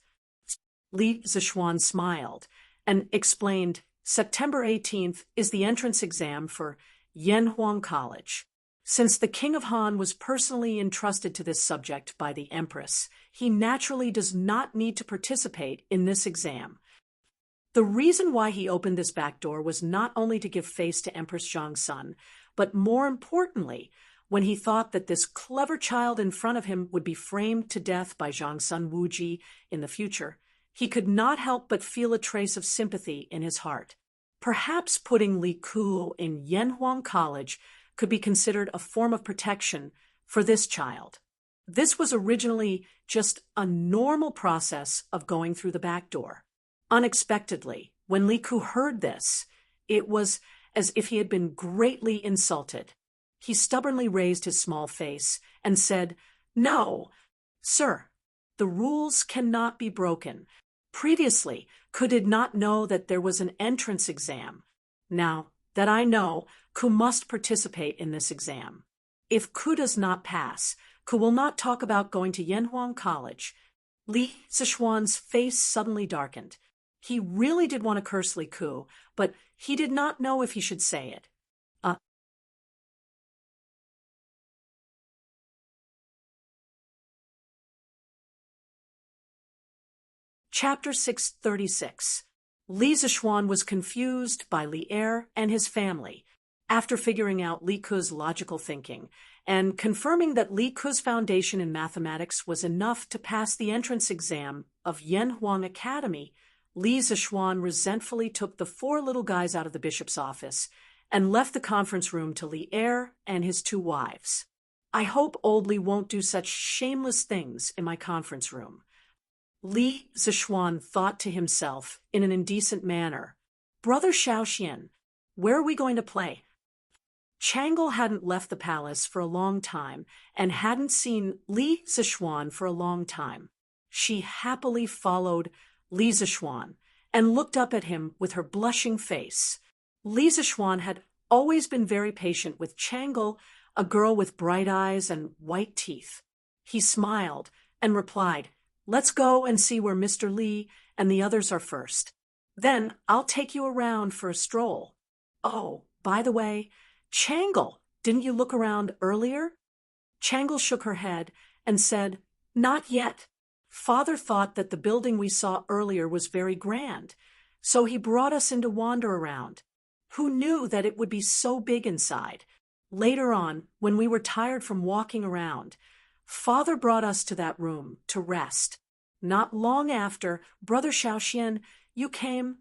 Li Zixuan smiled and explained, September 18th is the entrance exam for Yanhuang College. Since the King of Han was personally entrusted to this subject by the Empress, he naturally does not need to participate in this exam. The reason why he opened this back door was not only to give face to Empress Zhongsun, but more importantly, when he thought that this clever child in front of him would be framed to death by Zhongsun Wuji in the future, he could not help but feel a trace of sympathy in his heart. Perhaps putting Li Ku in Yanhuang College could be considered a form of protection for this child. This was originally just a normal process of going through the back door. Unexpectedly, when Li Ku heard this, it was as if he had been greatly insulted. He stubbornly raised his small face and said, No, sir, the rules cannot be broken. Previously, Ku did not know that there was an entrance exam. Now that I know, Ku must participate in this exam. If Ku does not pass, Ku will not talk about going to Yanhuang College. Li Zixuan's face suddenly darkened. He really did want to curse Li Ku, but he did not know if he should say it. Chapter 636. Li Zixuan was confused by Li Er and his family. After figuring out Li Ku's logical thinking and confirming that Li Ku's foundation in mathematics was enough to pass the entrance exam of Yanhuang Academy, Li Zixuan resentfully took the four little guys out of the bishop's office and left the conference room to Li Er and his two wives. I hope old Li won't do such shameless things in my conference room. Li Zixuan thought to himself in an indecent manner, Brother Xiaoxian, where are we going to play? Changle hadn't left the palace for a long time and hadn't seen Li Zixuan for a long time. She happily followed Li Zixuan and looked up at him with her blushing face. Li Zixuan had always been very patient with Changle, a girl with bright eyes and white teeth. He smiled and replied, Let's go and see where Mr. Li and the others are first. Then I'll take you around for a stroll. Oh, by the way, Changle, didn't you look around earlier? Changle shook her head and said, Not yet. Father thought that the building we saw earlier was very grand, so he brought us in to wander around. Who knew that it would be so big inside? Later on, when we were tired from walking around, Father brought us to that room to rest. Not long after, Brother Xiaoxian, you came.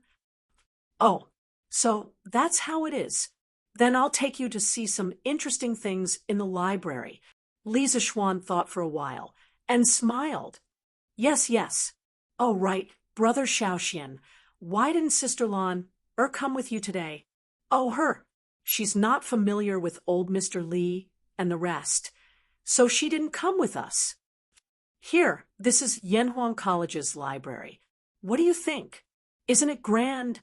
Oh, so that's how it is. Then I'll take you to see some interesting things in the library. Li Zixuan thought for a while and smiled. Yes. Oh, right, Brother Xiaoxian. Why didn't Sister Lan come with you today? Oh, her. She's not familiar with old Mr. Li and the rest, so she didn't come with us. Here, this is Yanhuang College's library. What do you think? Isn't it grand?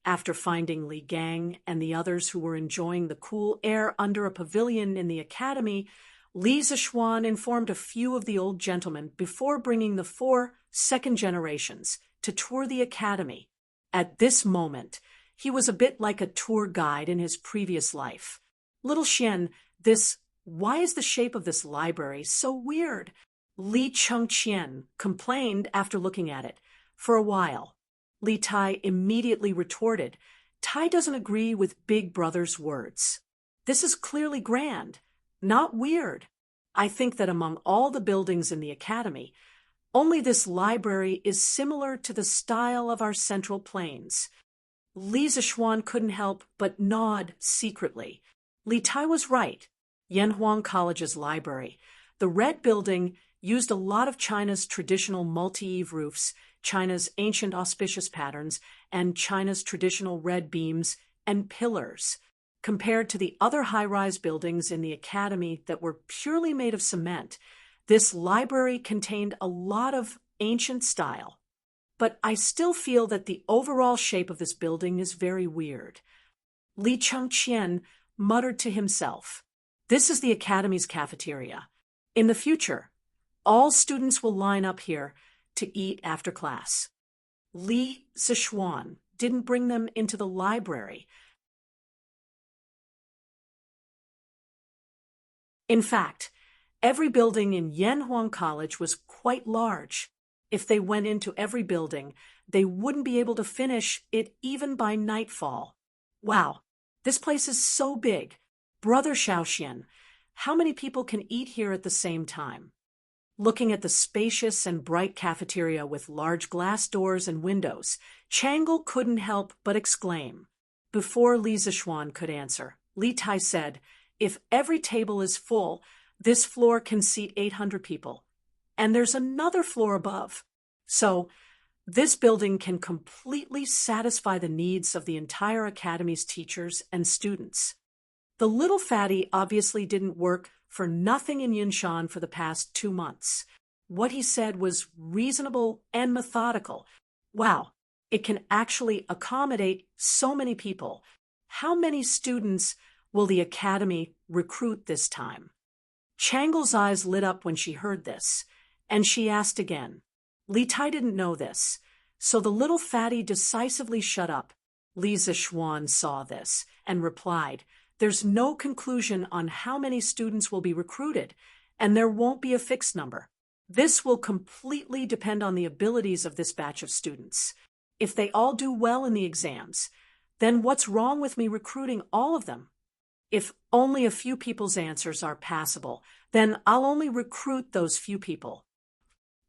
After finding Li Gang and the others who were enjoying the cool air under a pavilion in the academy, Li Zixuan informed a few of the old gentlemen before bringing the 4 second generations to tour the academy. At this moment, He was a bit like a tour guide in his previous life. Little Xian, why is the shape of this library so weird? Li Chengqian complained after looking at it. For a while, Li Tai immediately retorted, Tai doesn't agree with Big Brother's words. This is clearly grand, not weird. I think that among all the buildings in the academy, only this library is similar to the style of our central plains. Li Zishuan couldn't help but nod secretly. Li Tai was right. Yanhuang College's library, the red building, used a lot of China's traditional multi-eave roofs, China's ancient auspicious patterns, and China's traditional red beams and pillars, compared to the other high-rise buildings in the academy that were purely made of cement. This library contained a lot of ancient style. But I still feel that the overall shape of this building is very weird. Li Chengqian muttered to himself, this is the academy's cafeteria. In the future, all students will line up here to eat after class. Li Zishuan didn't bring them into the library. In fact, every building in Yanhuang College was quite large. If they went into every building, they wouldn't be able to finish it even by nightfall. Wow, this place is so big. Brother Xiaoxian, how many people can eat here at the same time? Looking at the spacious and bright cafeteria with large glass doors and windows, Changle couldn't help but exclaim. Before Li Zishuan could answer, Li Tai said, if every table is full, this floor can seat 800 people. And there's another floor above. So, this building can completely satisfy the needs of the entire academy's teachers and students. The little fatty obviously didn't work for nothing in Yinshan for the past 2 months. What he said was reasonable and methodical. Wow, it can actually accommodate so many people. How many students will the academy recruit this time? Changle's eyes lit up when she heard this, and she asked again. Li Tai didn't know this, so the little fatty decisively shut up. Li Zishuan saw this and replied, there's no conclusion on how many students will be recruited, and there won't be a fixed number. This will completely depend on the abilities of this batch of students. If they all do well in the exams, then what's wrong with me recruiting all of them? If only a few people's answers are passable, then I'll only recruit those few people.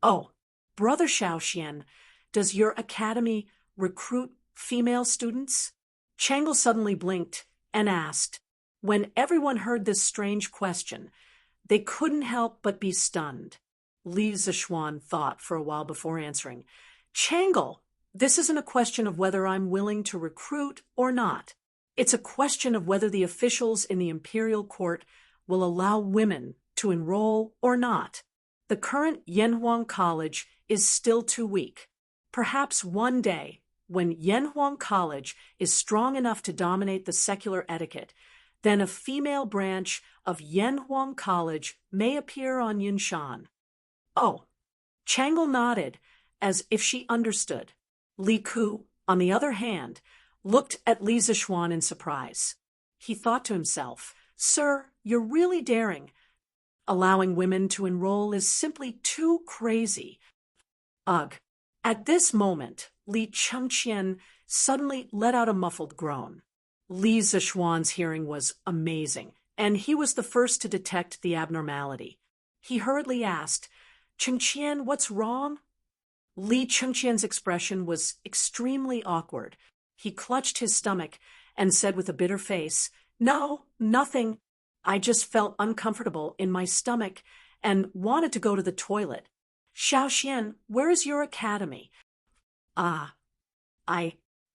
Oh, Brother Xiaoxian, does your academy recruit female students? Changle suddenly blinked and asked. When everyone heard this strange question, they couldn't help but be stunned. Li Zishuan thought for a while before answering. Changle, this isn't a question of whether I'm willing to recruit or not. It's a question of whether the officials in the imperial court will allow women to enroll or not. The current Yanhuang College is still too weak. Perhaps one day, when Yanhuang College is strong enough to dominate the secular etiquette, then a female branch of Yanhuang College may appear on Yinshan. Oh, Changle nodded, as if she understood. Li Ku, on the other hand, looked at Li Zishuan in surprise. He thought to himself, Sir, you're really daring. Allowing women to enroll is simply too crazy. Ugh. At this moment, Li Chengqian suddenly let out a muffled groan. Li Zishuan's hearing was amazing, and he was the first to detect the abnormality. He hurriedly asked, Chengqian, what's wrong? Li Chengqian's expression was extremely awkward. He clutched his stomach and said with a bitter face, No, nothing. I just felt uncomfortable in my stomach and wanted to go to the toilet. Xiaoxian, where is your academy?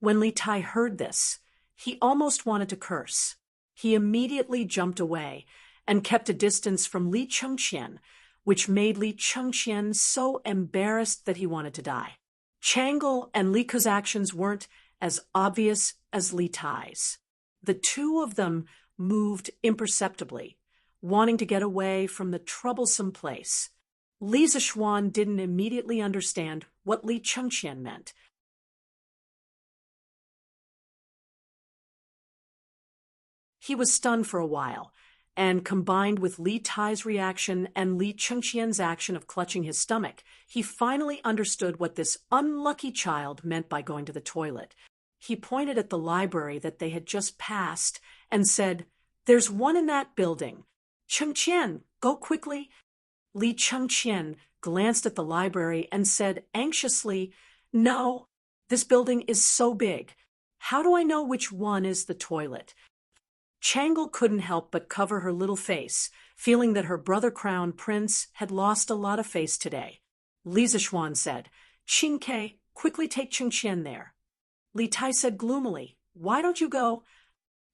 When Li Tai heard this, he almost wanted to curse. He immediately jumped away and kept a distance from Li Chengqian, which made Li Chengqian so embarrassed that he wanted to die. Changle and Li Ku's actions weren't as obvious as Li Tai's. The two of them moved imperceptibly, wanting to get away from the troublesome place. Li Zishuan didn't immediately understand what Li Chengqian meant, He was stunned for a while, and combined with Li Tai's reaction and Li Chengqian's action of clutching his stomach, he finally understood what this unlucky child meant by going to the toilet. He pointed at the library that they had just passed and said, "There's one in that building. Chengqian, go quickly." Li Chengqian glanced at the library and said anxiously, "No, this building is so big. How do I know which one is the toilet?" Changle couldn't help but cover her little face, feeling that her brother crown prince had lost a lot of face today. Li Zishuan said, "Qingke, quickly take Chengqian there." Li Tai said gloomily, "Why don't you go?"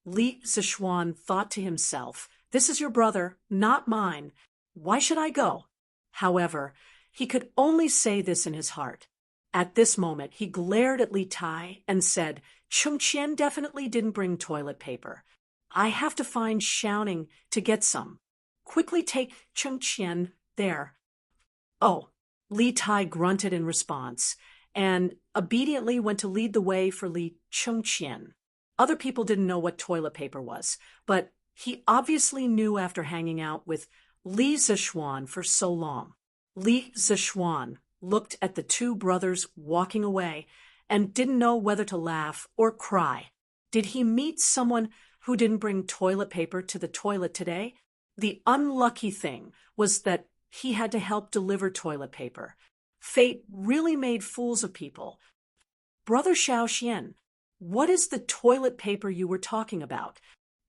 Li Zishuan thought to himself, "This is your brother, not mine. Why should I go?" However, he could only say this in his heart. At this moment, he glared at Li Tai and said, "Chengqian definitely didn't bring toilet paper. I have to find Xiaoning to get some. Quickly take Chengqian there." "Oh," Li Tai grunted in response, and obediently went to lead the way for Li Chengqian. Other people didn't know what toilet paper was, but he obviously knew after hanging out with Li Zishuan for so long. Li Zishuan looked at the two brothers walking away and didn't know whether to laugh or cry. Did he meet someone who didn't bring toilet paper to the toilet today? The unlucky thing was that he had to help deliver toilet paper. Fate really made fools of people. "Brother Xiaoxian, what is the toilet paper you were talking about?"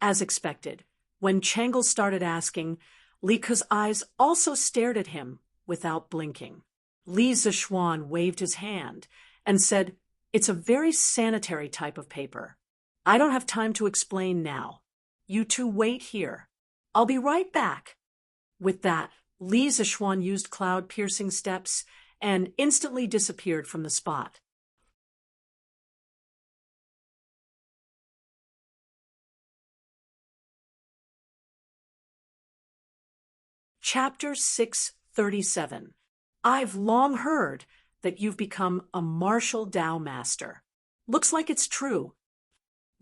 As expected, when Changle started asking, Li Ke's eyes also stared at him without blinking. Li Zishuan waved his hand and said, "It's a very sanitary type of paper. I don't have time to explain now. You two wait here. I'll be right back." With that, Li Zishuan used cloud-piercing steps and instantly disappeared from the spot. Chapter 637. I've long heard that you've become a martial Tao master. Looks like it's true.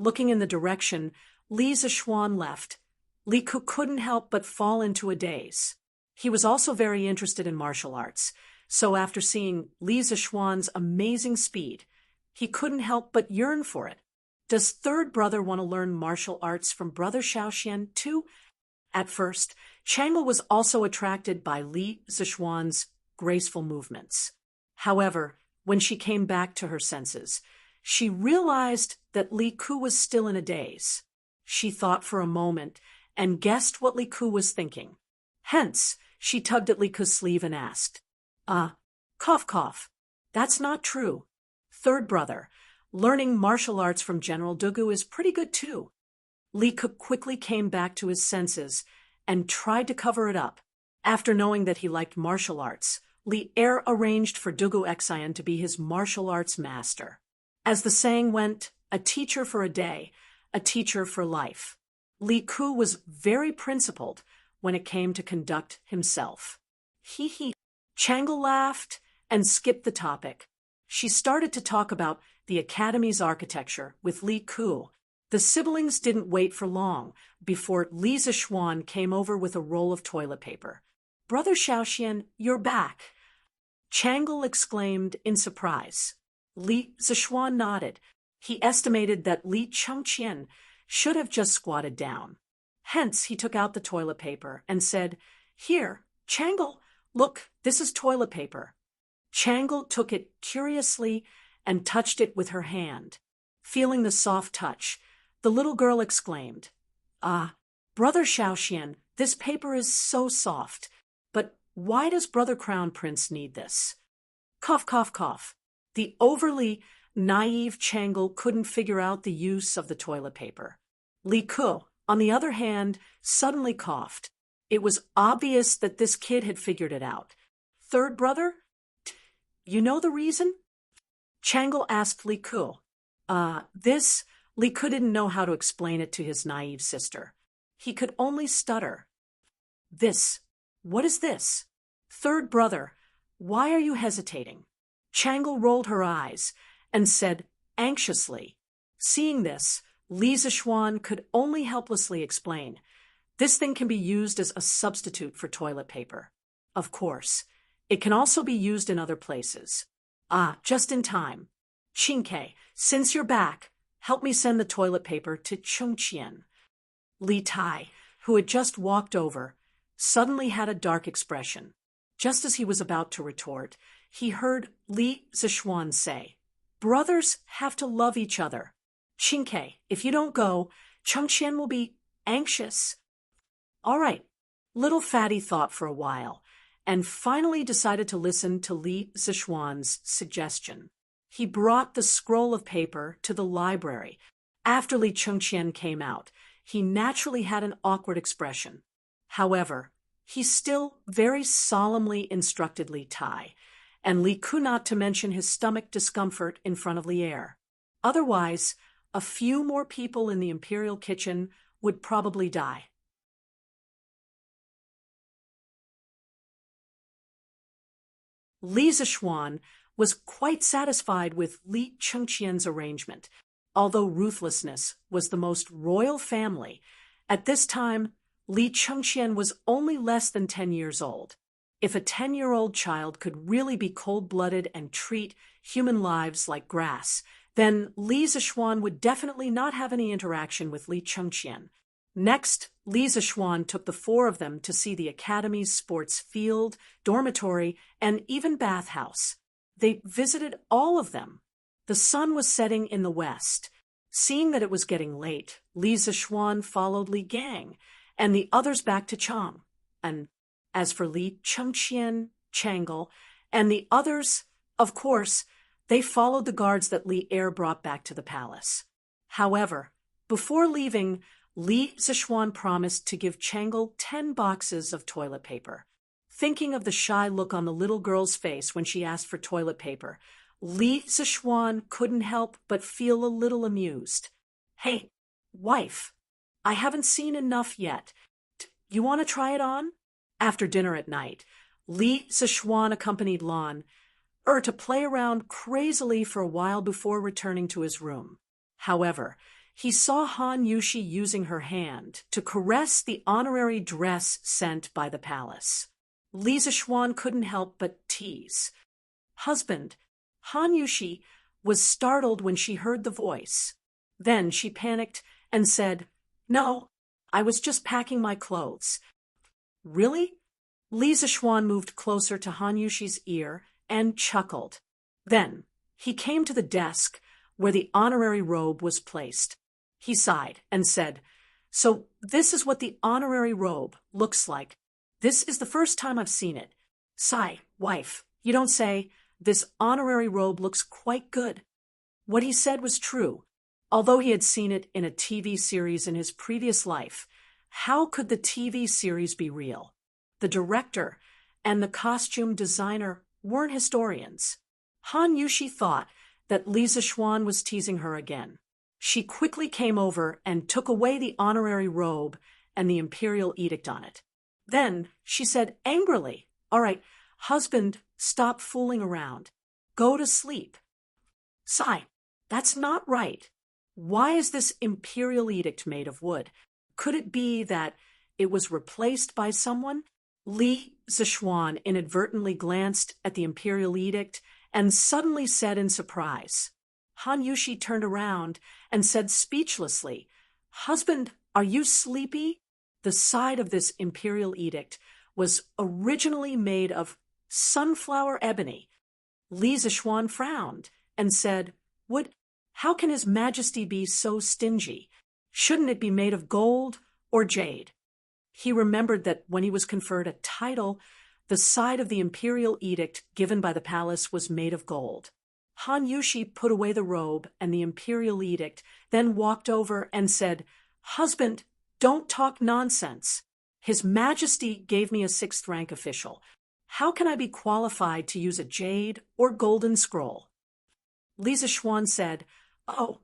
Looking in the direction Li Zishuan left, Li Ke couldn't help but fall into a daze. He was also very interested in martial arts, so after seeing Li Zishuan's amazing speed, he couldn't help but yearn for it. Does third brother want to learn martial arts from brother Xiaoxian too? At first, Changle was also attracted by Li Zishuan's graceful movements. However, when she came back to her senses, she realized that Li Ke was still in a daze. She thought for a moment and guessed what Li Ke was thinking. Hence, she tugged at Li Ke's sleeve and asked, Cough cough. That's not true. Third brother, learning martial arts from General Dugu is pretty good too." Li Ke quickly came back to his senses and tried to cover it up. After knowing that he liked martial arts, Li Er arranged for Dugu Xian to be his martial arts master. As the saying went, a teacher for a day, a teacher for life. Li Ke was very principled when it came to conduct himself. He. Changle laughed and skipped the topic. She started to talk about the academy's architecture with Li Ke. The siblings didn't wait for long before Li Zishuan came over with a roll of toilet paper. "Brother Xiaoxian, you're back!" Changle exclaimed in surprise. Li Zishuan nodded. He estimated that Li Chengqian should have just squatted down. Hence, he took out the toilet paper and said, "Here, Changle, look, this is toilet paper." Changle took it curiously and touched it with her hand. Feeling the soft touch, the little girl exclaimed, Brother Xiaoxian, this paper is so soft, but why does Brother Crown Prince need this?" Cough, cough, cough. The overly naive Changle couldn't figure out the use of the toilet paper. Li Ke, on the other hand, suddenly coughed. It was obvious that this kid had figured it out. "Third brother? You know the reason?" Changle asked Li Ke. This, Li Ke didn't know how to explain it to his naive sister. He could only stutter. "This. What is this? Third brother, why are you hesitating?" Changle rolled her eyes and said anxiously. Seeing this, Li Zixuan could only helplessly explain. This thing can be used as a substitute for toilet paper. Of course, it can also be used in other places. Ah, just in time. Qingke, since you're back, help me send the toilet paper to Chengqian. Li Tai, who had just walked over, suddenly had a dark expression. Just as he was about to retort, he heard Li Zixuan say, "Brothers have to love each other. Qingke, if you don't go, Chengqian will be anxious." All right, little fatty thought for a while, and finally decided to listen to Li Zixuan's suggestion. He brought the scroll of paper to the library. After Li Chengqian came out, he naturally had an awkward expression. However, he still very solemnly instructed Li Tai, and Li Ku not to mention his stomach discomfort in front of Li Er. Otherwise, a few more people in the imperial kitchen would probably die. Li Zixuan was quite satisfied with Li Chengqian's arrangement. Although ruthlessness was the most royal family, at this time, Li Chengqian was only less than 10 years old. If a 10-year-old child could really be cold-blooded and treat human lives like grass, then Li Zixuan would definitely not have any interaction with Li Chengqian. Next, Li Zixuan took the four of them to see the academy's sports field, dormitory, and even bathhouse. They visited all of them. The sun was setting in the west. Seeing that it was getting late, Li Zixuan followed Li Gang and the others back to Chang. And as for Li Chengqian, Changle, and the others, of course, they followed the guards that Li Er brought back to the palace. However, before leaving, Li Zixuan promised to give Changle 10 boxes of toilet paper. Thinking of the shy look on the little girl's face when she asked for toilet paper, Li Zixuan couldn't help but feel a little amused. "Hey, wife, I haven't seen enough yet. You want to try it on?" After dinner at night, Li Zixuan accompanied Lan to play around crazily for a while before returning to his room. However, he saw Han Yushi using her hand to caress the honorary dress sent by the palace. Li Zixuan couldn't help but tease. "Husband." Han Yushi was startled when she heard the voice. Then she panicked and said, "No, I was just packing my clothes." "Really?" Li Zixuan moved closer to Han Yushi's ear and chuckled. Then he came to the desk where the honorary robe was placed. He sighed and said, "So this is what the honorary robe looks like. This is the first time I've seen it. Sigh, wife, you don't say. This honorary robe looks quite good." What he said was true. Although he had seen it in a TV series in his previous life, how could the TV series be real? The director and the costume designer weren't historians. Han Yushi thought that Li Zixuan was teasing her again. She quickly came over and took away the honorary robe and the imperial edict on it. Then she said angrily, "All right, husband, stop fooling around. Go to sleep." "Sigh, that's not right. Why is this imperial edict made of wood? Could it be that it was replaced by someone?" Li Zixuan inadvertently glanced at the imperial edict and suddenly said in surprise. Han Yushi turned around and said speechlessly, "Husband, are you sleepy?" The side of this imperial edict was originally made of sunflower ebony. Li Zixuan frowned and said, How can His Majesty be so stingy? Shouldn't it be made of gold or jade?" He remembered that when he was conferred a title, the side of the imperial edict given by the palace was made of gold. Han Yushi put away the robe and the imperial edict, then walked over and said, "Husband, don't talk nonsense. His Majesty gave me a 6th rank official. How can I be qualified to use a jade or golden scroll?" Li Zixuan said, "Oh."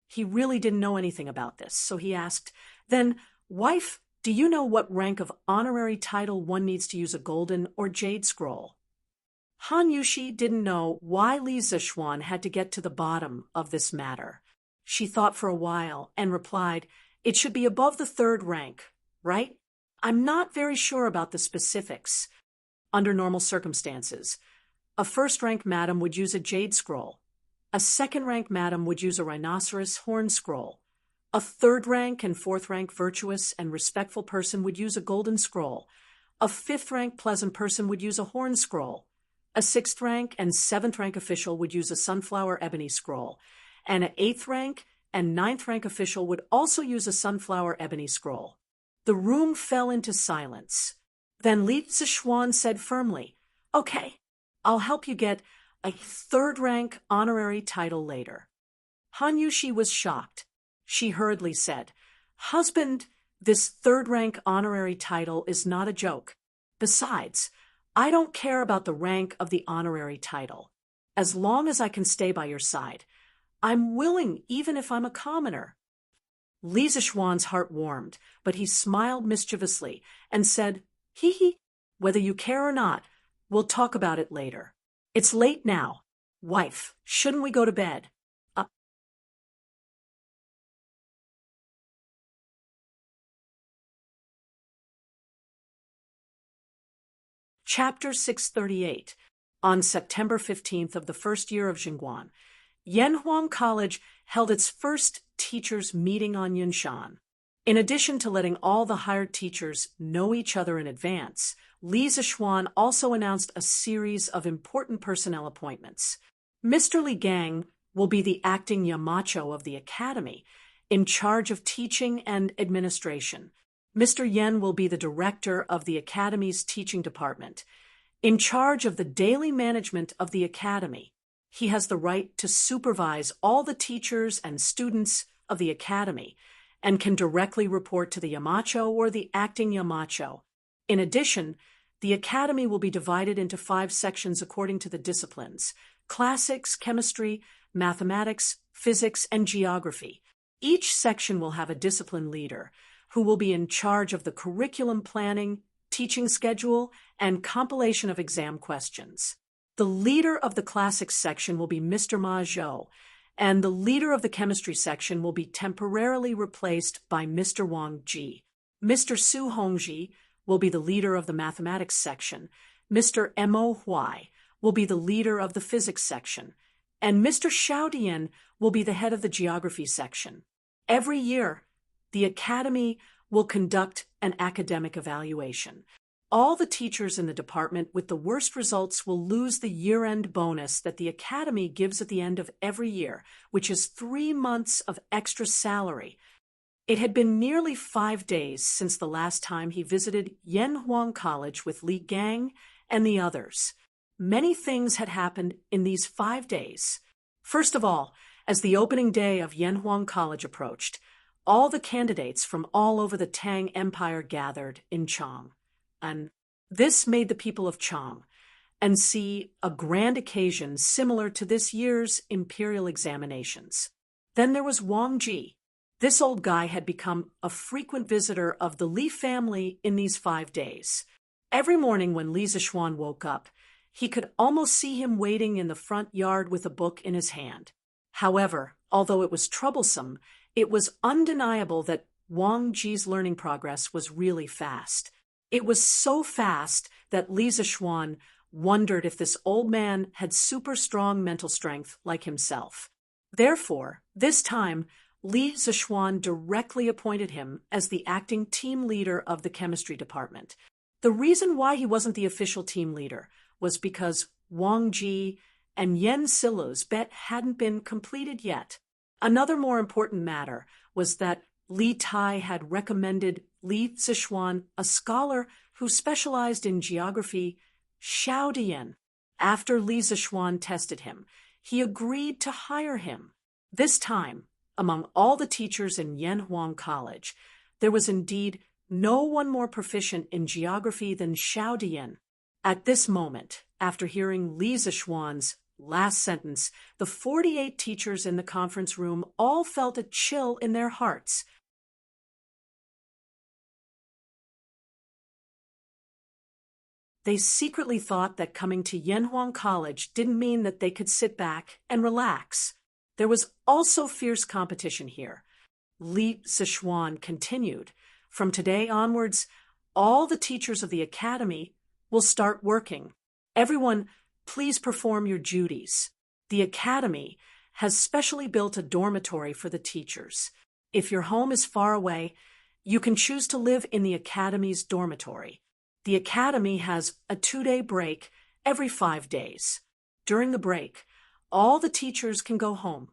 He really didn't know anything about this, so he asked, "Then, wife, do you know what rank of honorary title one needs to use a golden or jade scroll?" Han Yushi didn't know why Li Zixuan had to get to the bottom of this matter. She thought for a while and replied, "It should be above the third rank, right? I'm not very sure about the specifics. Under normal circumstances, a first-rank madam would use a jade scroll. A second-rank madam would use a rhinoceros horn scroll. A third-rank and fourth-rank virtuous and respectful person would use a golden scroll. A fifth-rank pleasant person would use a horn scroll. A sixth-rank and seventh-rank official would use a sunflower ebony scroll. And an eighth-rank and ninth-rank official would also use a sunflower ebony scroll." The room fell into silence. Then Li Zixuan said firmly, "Okay, I'll help you get a third-rank honorary title later." Han Yushi was shocked. She hurriedly said, "Husband, this third-rank honorary title is not a joke. Besides, I don't care about the rank of the honorary title. As long as I can stay by your side, I'm willing even if I'm a commoner." Li Zixuan's heart warmed, but he smiled mischievously and said, "Hee hee, whether you care or not, we'll talk about it later. It's late now. Wife, shouldn't we go to bed?" Chapter 638. On September 15th of the first year of Jingguan, Yanhuang College held its first teachers' meeting on Yunshan. In addition to letting all the hired teachers know each other in advance, Li Zixuan also announced a series of important personnel appointments. Mr. Li Gang will be the acting Yamacho of the academy, in charge of teaching and administration. Mr. Yen will be the director of the academy's teaching department, in charge of the daily management of the academy. He has the right to supervise all the teachers and students of the academy and can directly report to the Yamacho or the acting Yamacho. In addition, the academy will be divided into 5 sections according to the disciplines: classics, chemistry, mathematics, physics, and geography. Each section will have a discipline leader who will be in charge of the curriculum planning, teaching schedule, and compilation of exam questions. The leader of the classics section will be Mr. Ma Zhou, and the leader of the chemistry section will be temporarily replaced by Mr. Wang Ji. Mr. Su Hongji will be the leader of the mathematics section, Mr. Mo Huai will be the leader of the physics section, and Mr. Xiaodian will be the head of the geography section. Every year, the academy will conduct an academic evaluation. All the teachers in the department with the worst results will lose the year-end bonus that the academy gives at the end of every year, which is 3 months of extra salary. It had been nearly 5 days since the last time he visited Yanhuang College with Li Gang and the others. Many things had happened in these 5 days. First of all, as the opening day of Yanhuang College approached, all the candidates from all over the Tang Empire gathered in Chang. And this made the people of Chang and see a grand occasion similar to this year's imperial examinations. Then there was Wang Ji. This old guy had become a frequent visitor of the Li family in these 5 days. Every morning when Li Zixuan woke up, he could almost see him waiting in the front yard with a book in his hand. However, although it was troublesome, it was undeniable that Wang Ji's learning progress was really fast. It was so fast that Li Zixuan wondered if this old man had super strong mental strength like himself. Therefore, this time, Li Zixuan directly appointed him as the acting team leader of the chemistry department. The reason why he wasn't the official team leader was because Wang Ji and Yen Silu's bet hadn't been completed yet. Another more important matter was that Li Tai had recommended Li Zixuan a scholar who specialized in geography, Xiaodian. After Li Zixuan tested him, he agreed to hire him. This time, among all the teachers in Yanhuang College, there was indeed no one more proficient in geography than Xiaodian. At this moment, after hearing Li Zixuan's last sentence, the 48 teachers in the conference room all felt a chill in their hearts. They secretly thought that coming to Yanhuang College didn't mean that they could sit back and relax. There was also fierce competition here. Li Zishuan continued. From today onwards, all the teachers of the academy will start working. Everyone, please perform your duties. The academy has specially built a dormitory for the teachers. If your home is far away, you can choose to live in the academy's dormitory. The academy has a 2-day break every 5 days. During the break, all the teachers can go home.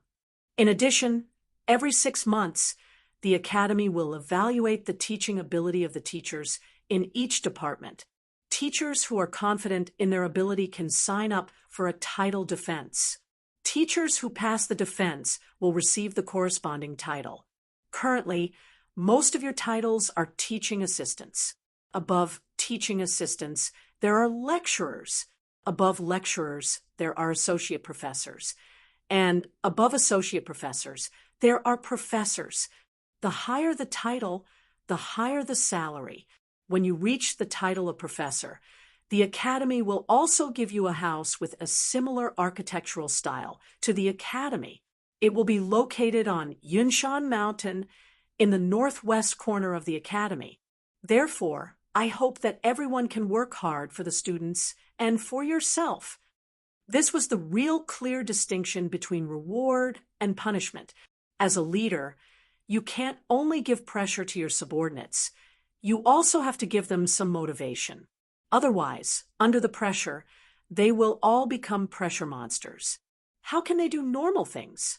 In addition, every 6 months, the academy will evaluate the teaching ability of the teachers in each department. Teachers who are confident in their ability can sign up for a title defense. Teachers who pass the defense will receive the corresponding title. Currently, most of your titles are teaching assistants. Above teaching assistants, there are lecturers. Above lecturers, there are associate professors. And above associate professors, there are professors. The higher the title, the higher the salary. When you reach the title of professor, the academy will also give you a house with a similar architectural style to the academy. It will be located on Yunshan Mountain in the northwest corner of the academy. Therefore, I hope that everyone can work hard for the students and for yourself. This was the real clear distinction between reward and punishment. As a leader, you can't only give pressure to your subordinates. You also have to give them some motivation. Otherwise, under the pressure, they will all become pressure monsters. How can they do normal things?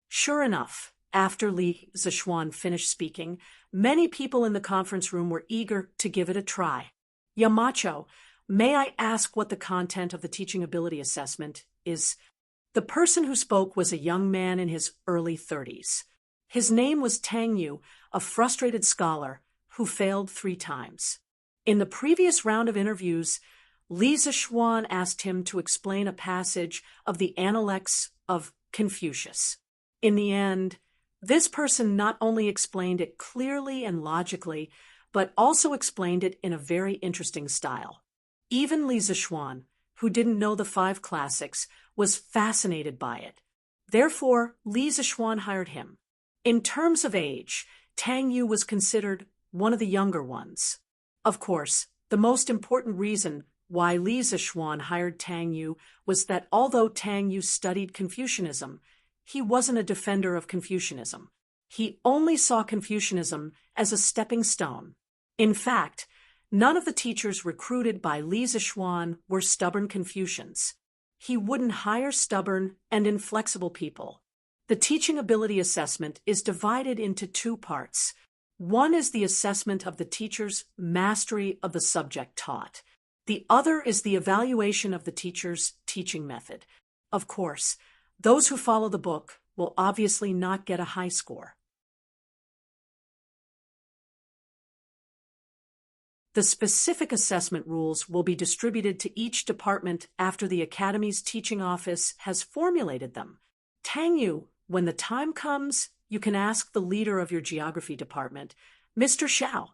Sure enough, after Li Zishuan finished speaking, many people in the conference room were eager to give it a try. Yamacho, may I ask what the content of the teaching ability assessment is? The person who spoke was a young man in his early 30s. His name was Tang, a frustrated scholar who failed 3 times. In the previous round of interviews, Li Zishuan asked him to explain a passage of the Analects of Confucius. In the end, this person not only explained it clearly and logically, but also explained it in a very interesting style. Even Li Zishuan, who didn't know the 5 classics, was fascinated by it. Therefore, Li Zishuan hired him. In terms of age, Tang Yu was considered one of the younger ones. Of course, the most important reason why Li Zishuan hired Tang Yu was that although Tang Yu studied Confucianism, he wasn't a defender of Confucianism. He only saw Confucianism as a stepping stone. In fact, none of the teachers recruited by Li Zishuan were stubborn Confucians. He wouldn't hire stubborn and inflexible people. The teaching ability assessment is divided into 2 parts. One is the assessment of the teacher's mastery of the subject taught. The other is the evaluation of the teacher's teaching method. Of course, those who follow the book will obviously not get a high score. The specific assessment rules will be distributed to each department after the Academy's teaching office has formulated them. Tang Yu, when the time comes, you can ask the leader of your geography department, Mr. Xiao.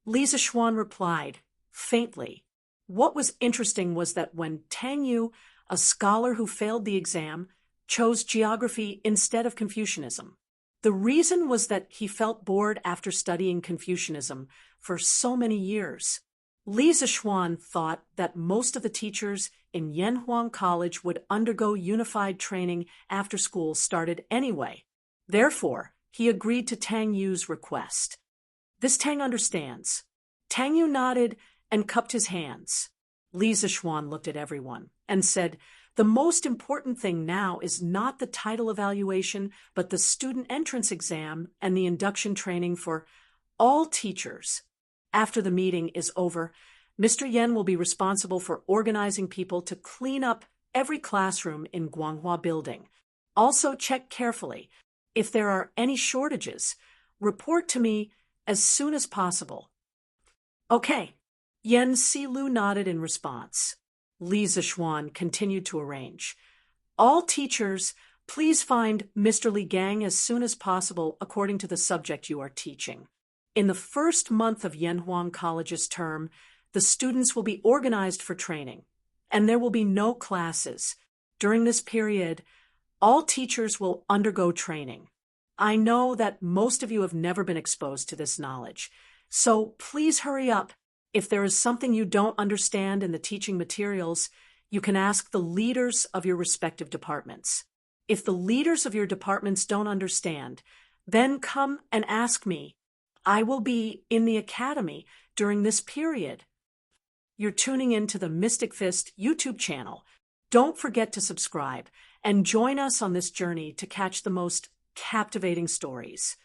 Li Zishuan replied, faintly. What was interesting was that when Tang Yu, a scholar who failed the exam, chose geography instead of Confucianism, the reason was that he felt bored after studying Confucianism for so many years. Li Zishuan thought that most of the teachers in Yanhuang College would undergo unified training after school started anyway. Therefore, he agreed to Tang Yu's request. This Tang understands. Tang Yu nodded and cupped his hands. Li Zishuan looked at everyone and said, the most important thing now is not the title evaluation, but the student entrance exam and the induction training for all teachers. After the meeting is over, Mr. Yen will be responsible for organizing people to clean up every classroom in Guanghua Building. Also check carefully. If there are any shortages, report to me as soon as possible. Okay. Yen Silu nodded in response. Li Zishuan continued to arrange. All teachers, please find Mr. Li Gang as soon as possible according to the subject you are teaching. In the first month of Yanhuang College's term, The students will be organized for training, and there will be no classes. During this period, all teachers will undergo training. I know that most of you have never been exposed to this knowledge, so please hurry up. If there is something you don't understand in the teaching materials, you can ask the leaders of your respective departments. If the leaders of your departments don't understand, then come and ask me. I will be in the academy during this period. You're tuning into the Mystic Fist YouTube channel. Don't forget to subscribe and join us on this journey to catch the most captivating stories.